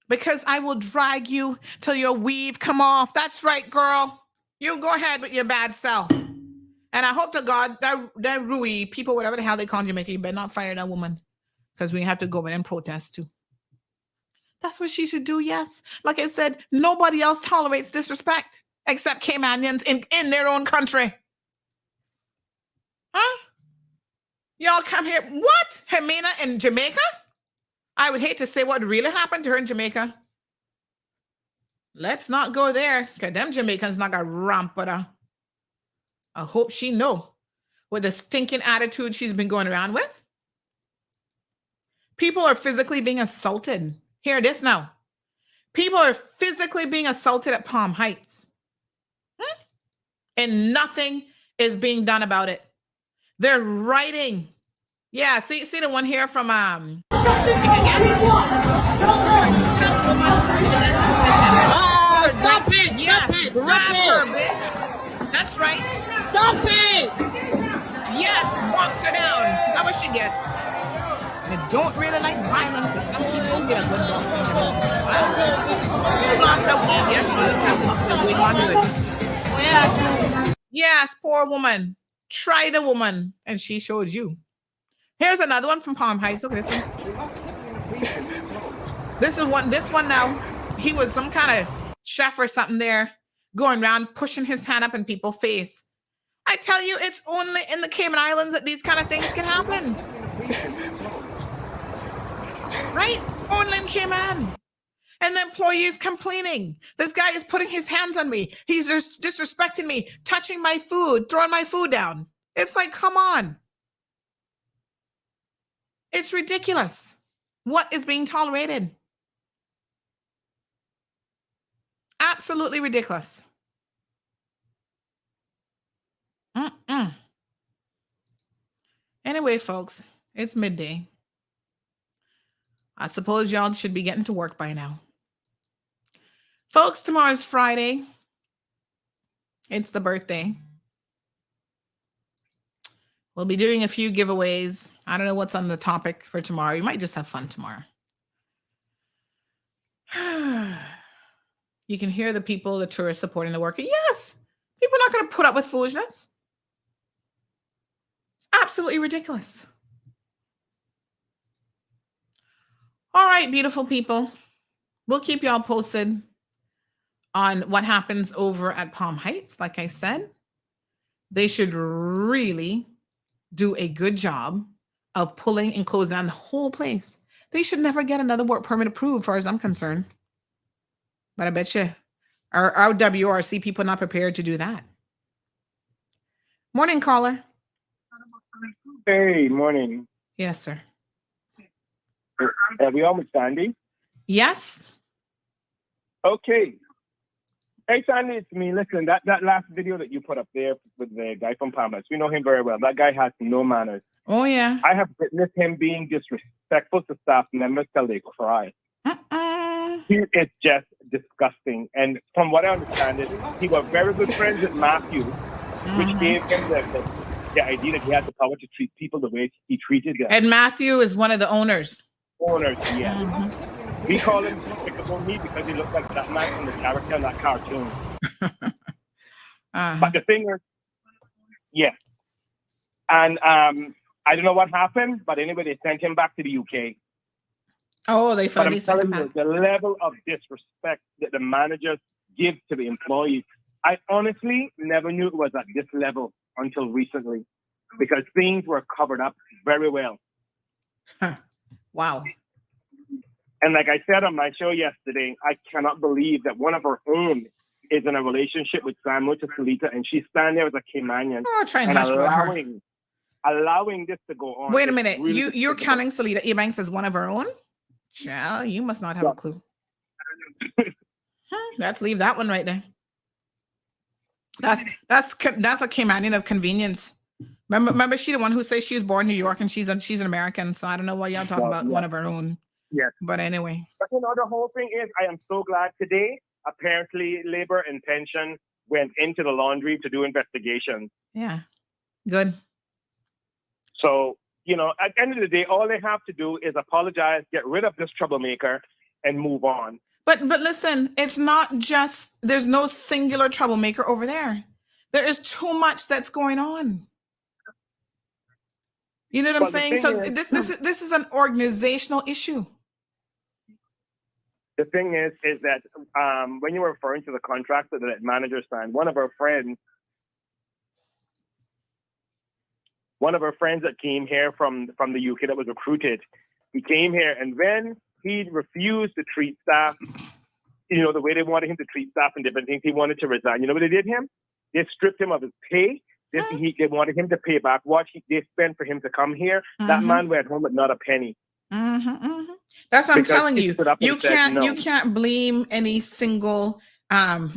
Because I will drag you till your weave come off. That's right, girl. You go ahead with your bad self. And I hope to God that Rui, people, whatever the hell they call Jamaica, you better not fire that woman because we have to go in and protest too. That's what she should do, yes. Like I said, nobody else tolerates disrespect except Caymanians in their own country. Huh? Y'all come here. What? Jimena in Jamaica? I would hate to say what really happened to her in Jamaica. Let's not go there, because them Jamaicans not got ramp with her. I hope she know with the stinking attitude she's been going around with. People are physically being assaulted. Hear this now. People are physically being assaulted at Palm Heights. And nothing is being done about it. They're writing. Yeah, see the one here from Stop it! Yes, Stop it! grab her, bitch. That's right. Stop it! Yes, box her down. That's what she gets. They don't really like violence, but some people get a good boxing. Yes, poor woman. Try the woman, and she showed you. Here's another one from Palm Heights. Look at this one. This one now. He was some kind of chef or something there, going around pushing his hand up in people's face. I tell you, it's only in the Cayman Islands that these kind of things can happen. Right? Only in Cayman. And the employee is complaining. This guy is putting his hands on me. He's just disrespecting me, touching my food, throwing my food down. It's like, come on. It's ridiculous. What is being tolerated? Absolutely ridiculous. Anyway, folks, it's midday. I suppose y'all should be getting to work by now. Folks, tomorrow's Friday. It's the birthday. We'll be doing a few giveaways. I don't know what's on the topic for tomorrow. You might just have fun tomorrow. You can hear the people, the tourists supporting the worker. Yes, people are not going to put up with foolishness. It's absolutely ridiculous. All right, beautiful people. We'll keep y'all posted on what happens over at Palm Heights. Like I said, they should really do a good job of pulling and closing down the whole place. They should never get another work permit approved, as far as I'm concerned. But I bet you our WRC people not prepared to do that. Morning, caller. Hey, morning. Yes, sir. Are we on with Sandy? Yes. Okay. Hey, Sandy, it's me. Listen, that last video that you put up there with the guy from Palmas, we know him very well. That guy has no manners. Oh, yeah. I have witnessed him being disrespectful to staff members till they cry. He is just disgusting. And from what I understand, he was very good friends with Matthew, which gave him the idea that he had the power to treat people the way he treated them. And Matthew is one of the owners. Yeah. We call him Despicable Me because he looks like that man from the character in that cartoon. But the thing is, yeah. And I don't know what happened, but anyway, they sent him back to the UK. Oh, they But I'm finally sent him telling back. you, the level of disrespect that the managers give to the employees, I honestly never knew it was at this level until recently, because things were covered up very well. Wow. And like I said on my show yesterday, I cannot believe that one of our own is in a relationship with Samuel to Salita, and she's standing there as a Caymanian try and and hush about her. allowing this to go on. Wait a It's minute. really You're despicable. counting Salita Ebanks as one of her own? Child, you must not have a clue. Let's leave that one right there. That's a Caymanian of convenience. Remember, she the one who says she was born in New York and she's an American. So I don't know why y'all talking about one of her own. Yes. But anyway. But you know, the whole thing is, I am so glad today, apparently Labor and Pension went into the laundry to do investigations. Yeah. Good. So, you know, at the end of the day, all they have to do is apologize, get rid of this troublemaker, and move on. But listen, it's not just, there's no singular troublemaker over there. There is too much that's going on. You know what I'm saying? So this is an organizational issue. The thing is that when you were referring to the contract that the manager signed, one of our friends that came here from the UK that was recruited, he came here, and then he refused to treat staff, you know, the way they wanted him to treat staff and different things. He wanted to resign. You know what they did to him? They stripped him of his pay. They wanted him to pay back what they spent for him to come here. That man went home with not a penny. That's what I'm telling you. You can't blame any single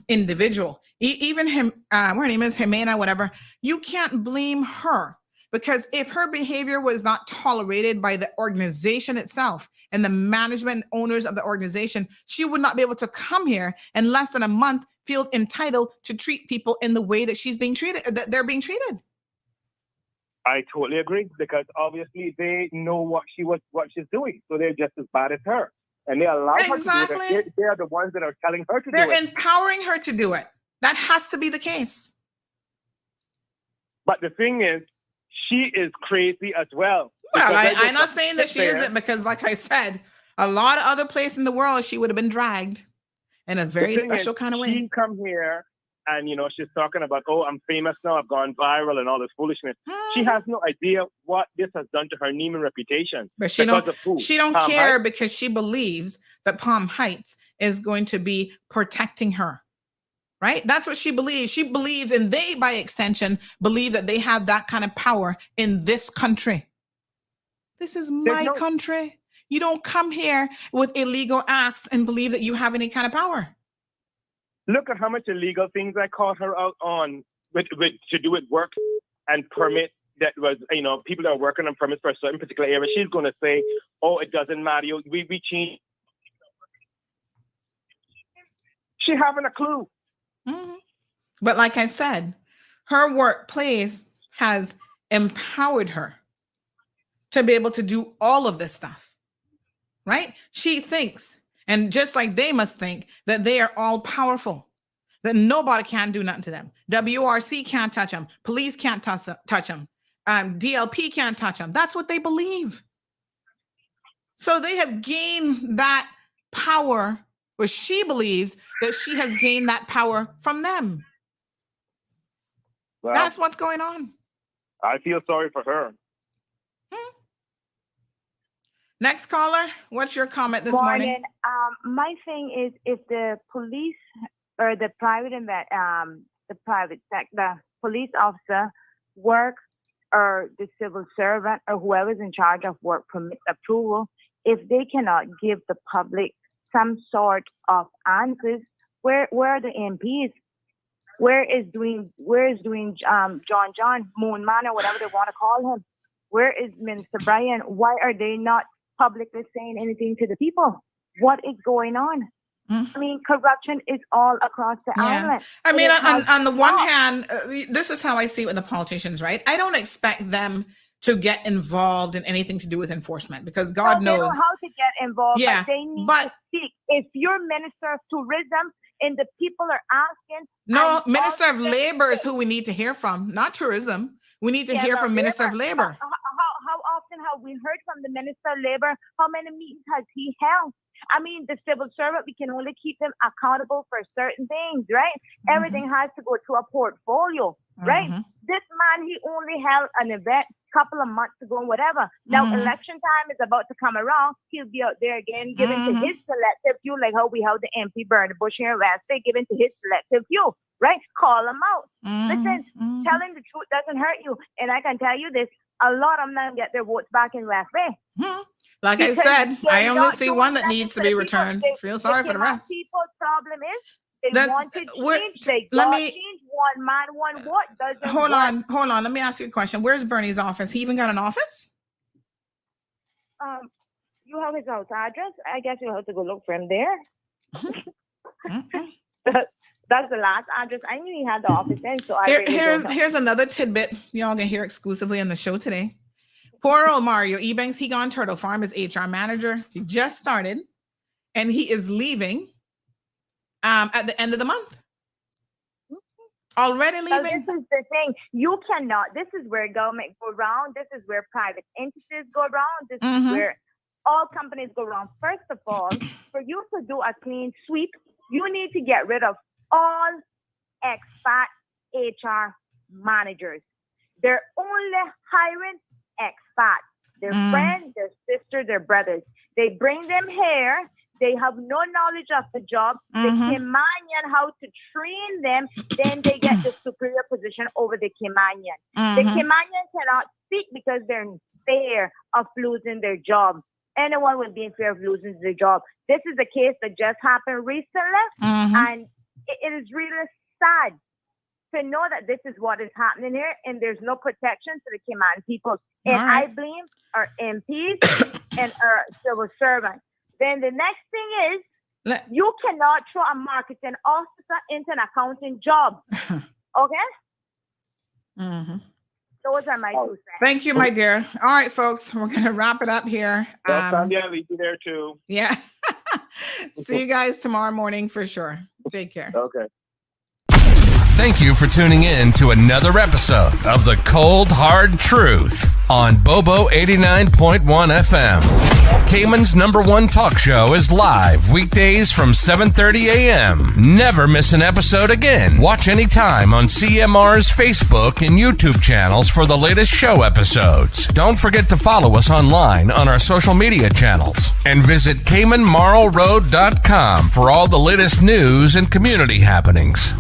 individual. Even him, her name is Jimena, whatever. You can't blame her, because if her behavior was not tolerated by the organization itself and the management owners of the organization, she would not be able to come here in less than a month, feel entitled to treat people in the way that she's being treated, that they're being treated. I totally agree, because obviously they know what she's doing, so they're just as bad as her, and they allow her to do it. They are the ones that are telling her to do it. They're empowering her to do it. That has to be the case. But the thing is, she is crazy as well. Well, I'm not saying that she isn't, because like I said, a lot of other places in the world, she would have been dragged in a very special kind of way. She come here and, you know, she's talking about, oh, I'm famous now, I've gone viral and all this foolishness. She has no idea what this has done to her name and reputation. But she don't care, because she believes that Palm Heights is going to be protecting her. Right? That's what she believes. She believes, and they, by extension, believe that they have that kind of power in this country. This is my country. You don't come here with illegal acts and believe that you have any kind of power. Look at how much illegal things I caught her out on to do with work and permit that was, you know, people that are working on permits for a certain particular area. She's going to say, oh, it doesn't matter. We change. She haven't a clue. Mm-hmm. But like I said, her workplace has empowered her to be able to do all of this stuff, right? She thinks, and just like they must think, that they are all powerful, that nobody can do nothing to them. WRC can't touch them. Police can't touch them. DLP can't touch them. That's what they believe. So they have gained that power, where she believes that she has gained that power from them. Well, that's what's going on. I feel sorry for her. Next caller, what's your comment this morning? My thing is, if the police or the private sector police officer work, or the civil servant or whoever's in charge of work permit approval, if they cannot give the public some sort of answers, where are the MPs? Where is doing John Moon Man or whatever they want to call him? Where is Minister Brian? Why are they not publicly saying anything to the people? What is going on? I mean, corruption is all across the island. I mean, on the one hand, this is how I see it with the politicians, right? I don't expect them to get involved in anything to do with enforcement, because God knows. They know how to get involved, Yeah, but they need to speak. If you're Minister of Tourism and the people are asking. No, Minister of Labor is who we need to hear from, not tourism. We need to hear from Minister of Labor. How often have we heard from the Minister of Labor? How many meetings has he held? I mean, the civil servant, we can only keep them accountable for certain things, right? Everything has to go to a portfolio, right? This man, he only held an event a couple of months ago and whatever. Now, election time is about to come around. He'll be out there again, giving to his selective few, like how we held the MP Bernie Bush here in West Bay, giving to his selective few, right? Call him out. Listen, telling the truth doesn't hurt you. And I can tell you this, a lot of them get their votes back in West Bay. Like I said, I only see one that needs to be returned. Feel sorry for the rest. People's problem is they want to change. They change one man, one vote. Hold on. Let me ask you a question. Where's Bernie's office? He even got an office? You have his house address. I guess you'll have to go look for him there. That's the last address. I knew he had the office in, so here's another tidbit y'all can hear exclusively on the show today. Poor old Mario Ebanks, he gone Turtle Farm as HR manager. He just started, and he is leaving at the end of the month. Already leaving. So this is the thing. You cannot. This is where government go wrong. This is where private entities go wrong. This is where all companies go wrong. First of all, for you to do a clean sweep, you need to get rid of all expat HR managers. They're only hiring expat, their friends, their sisters, their brothers. They bring them here. They have no knowledge of the job. They can manage how to train them. Then they get the superior position over the Kimanian. The Kimanian cannot speak because they're in fear of losing their job. Anyone would be in fear of losing their job. This is a case that just happened recently, and it is really sad to know that this is what is happening here, and there's no protection to the Kimani people. And I blame our MPs and our civil servants. Then the next thing is, you cannot throw a marketing officer into an accounting job. Okay? Those are my 2 cents. Thank you, my dear. All right, folks, we're going to wrap it up here. Sandy, I'll leave you there too. Yeah. See you guys tomorrow morning for sure. Take care. Okay. Thank you for tuning in to another episode of The Cold Hard Truth on Bobo 89.1 FM. Cayman's #1 talk show is live weekdays from 7:30 a.m. Never miss an episode again. Watch anytime on CMR's Facebook and YouTube channels for the latest show episodes. Don't forget to follow us online on our social media channels. And visit CaymanMarlRoad.com for all the latest news and community happenings.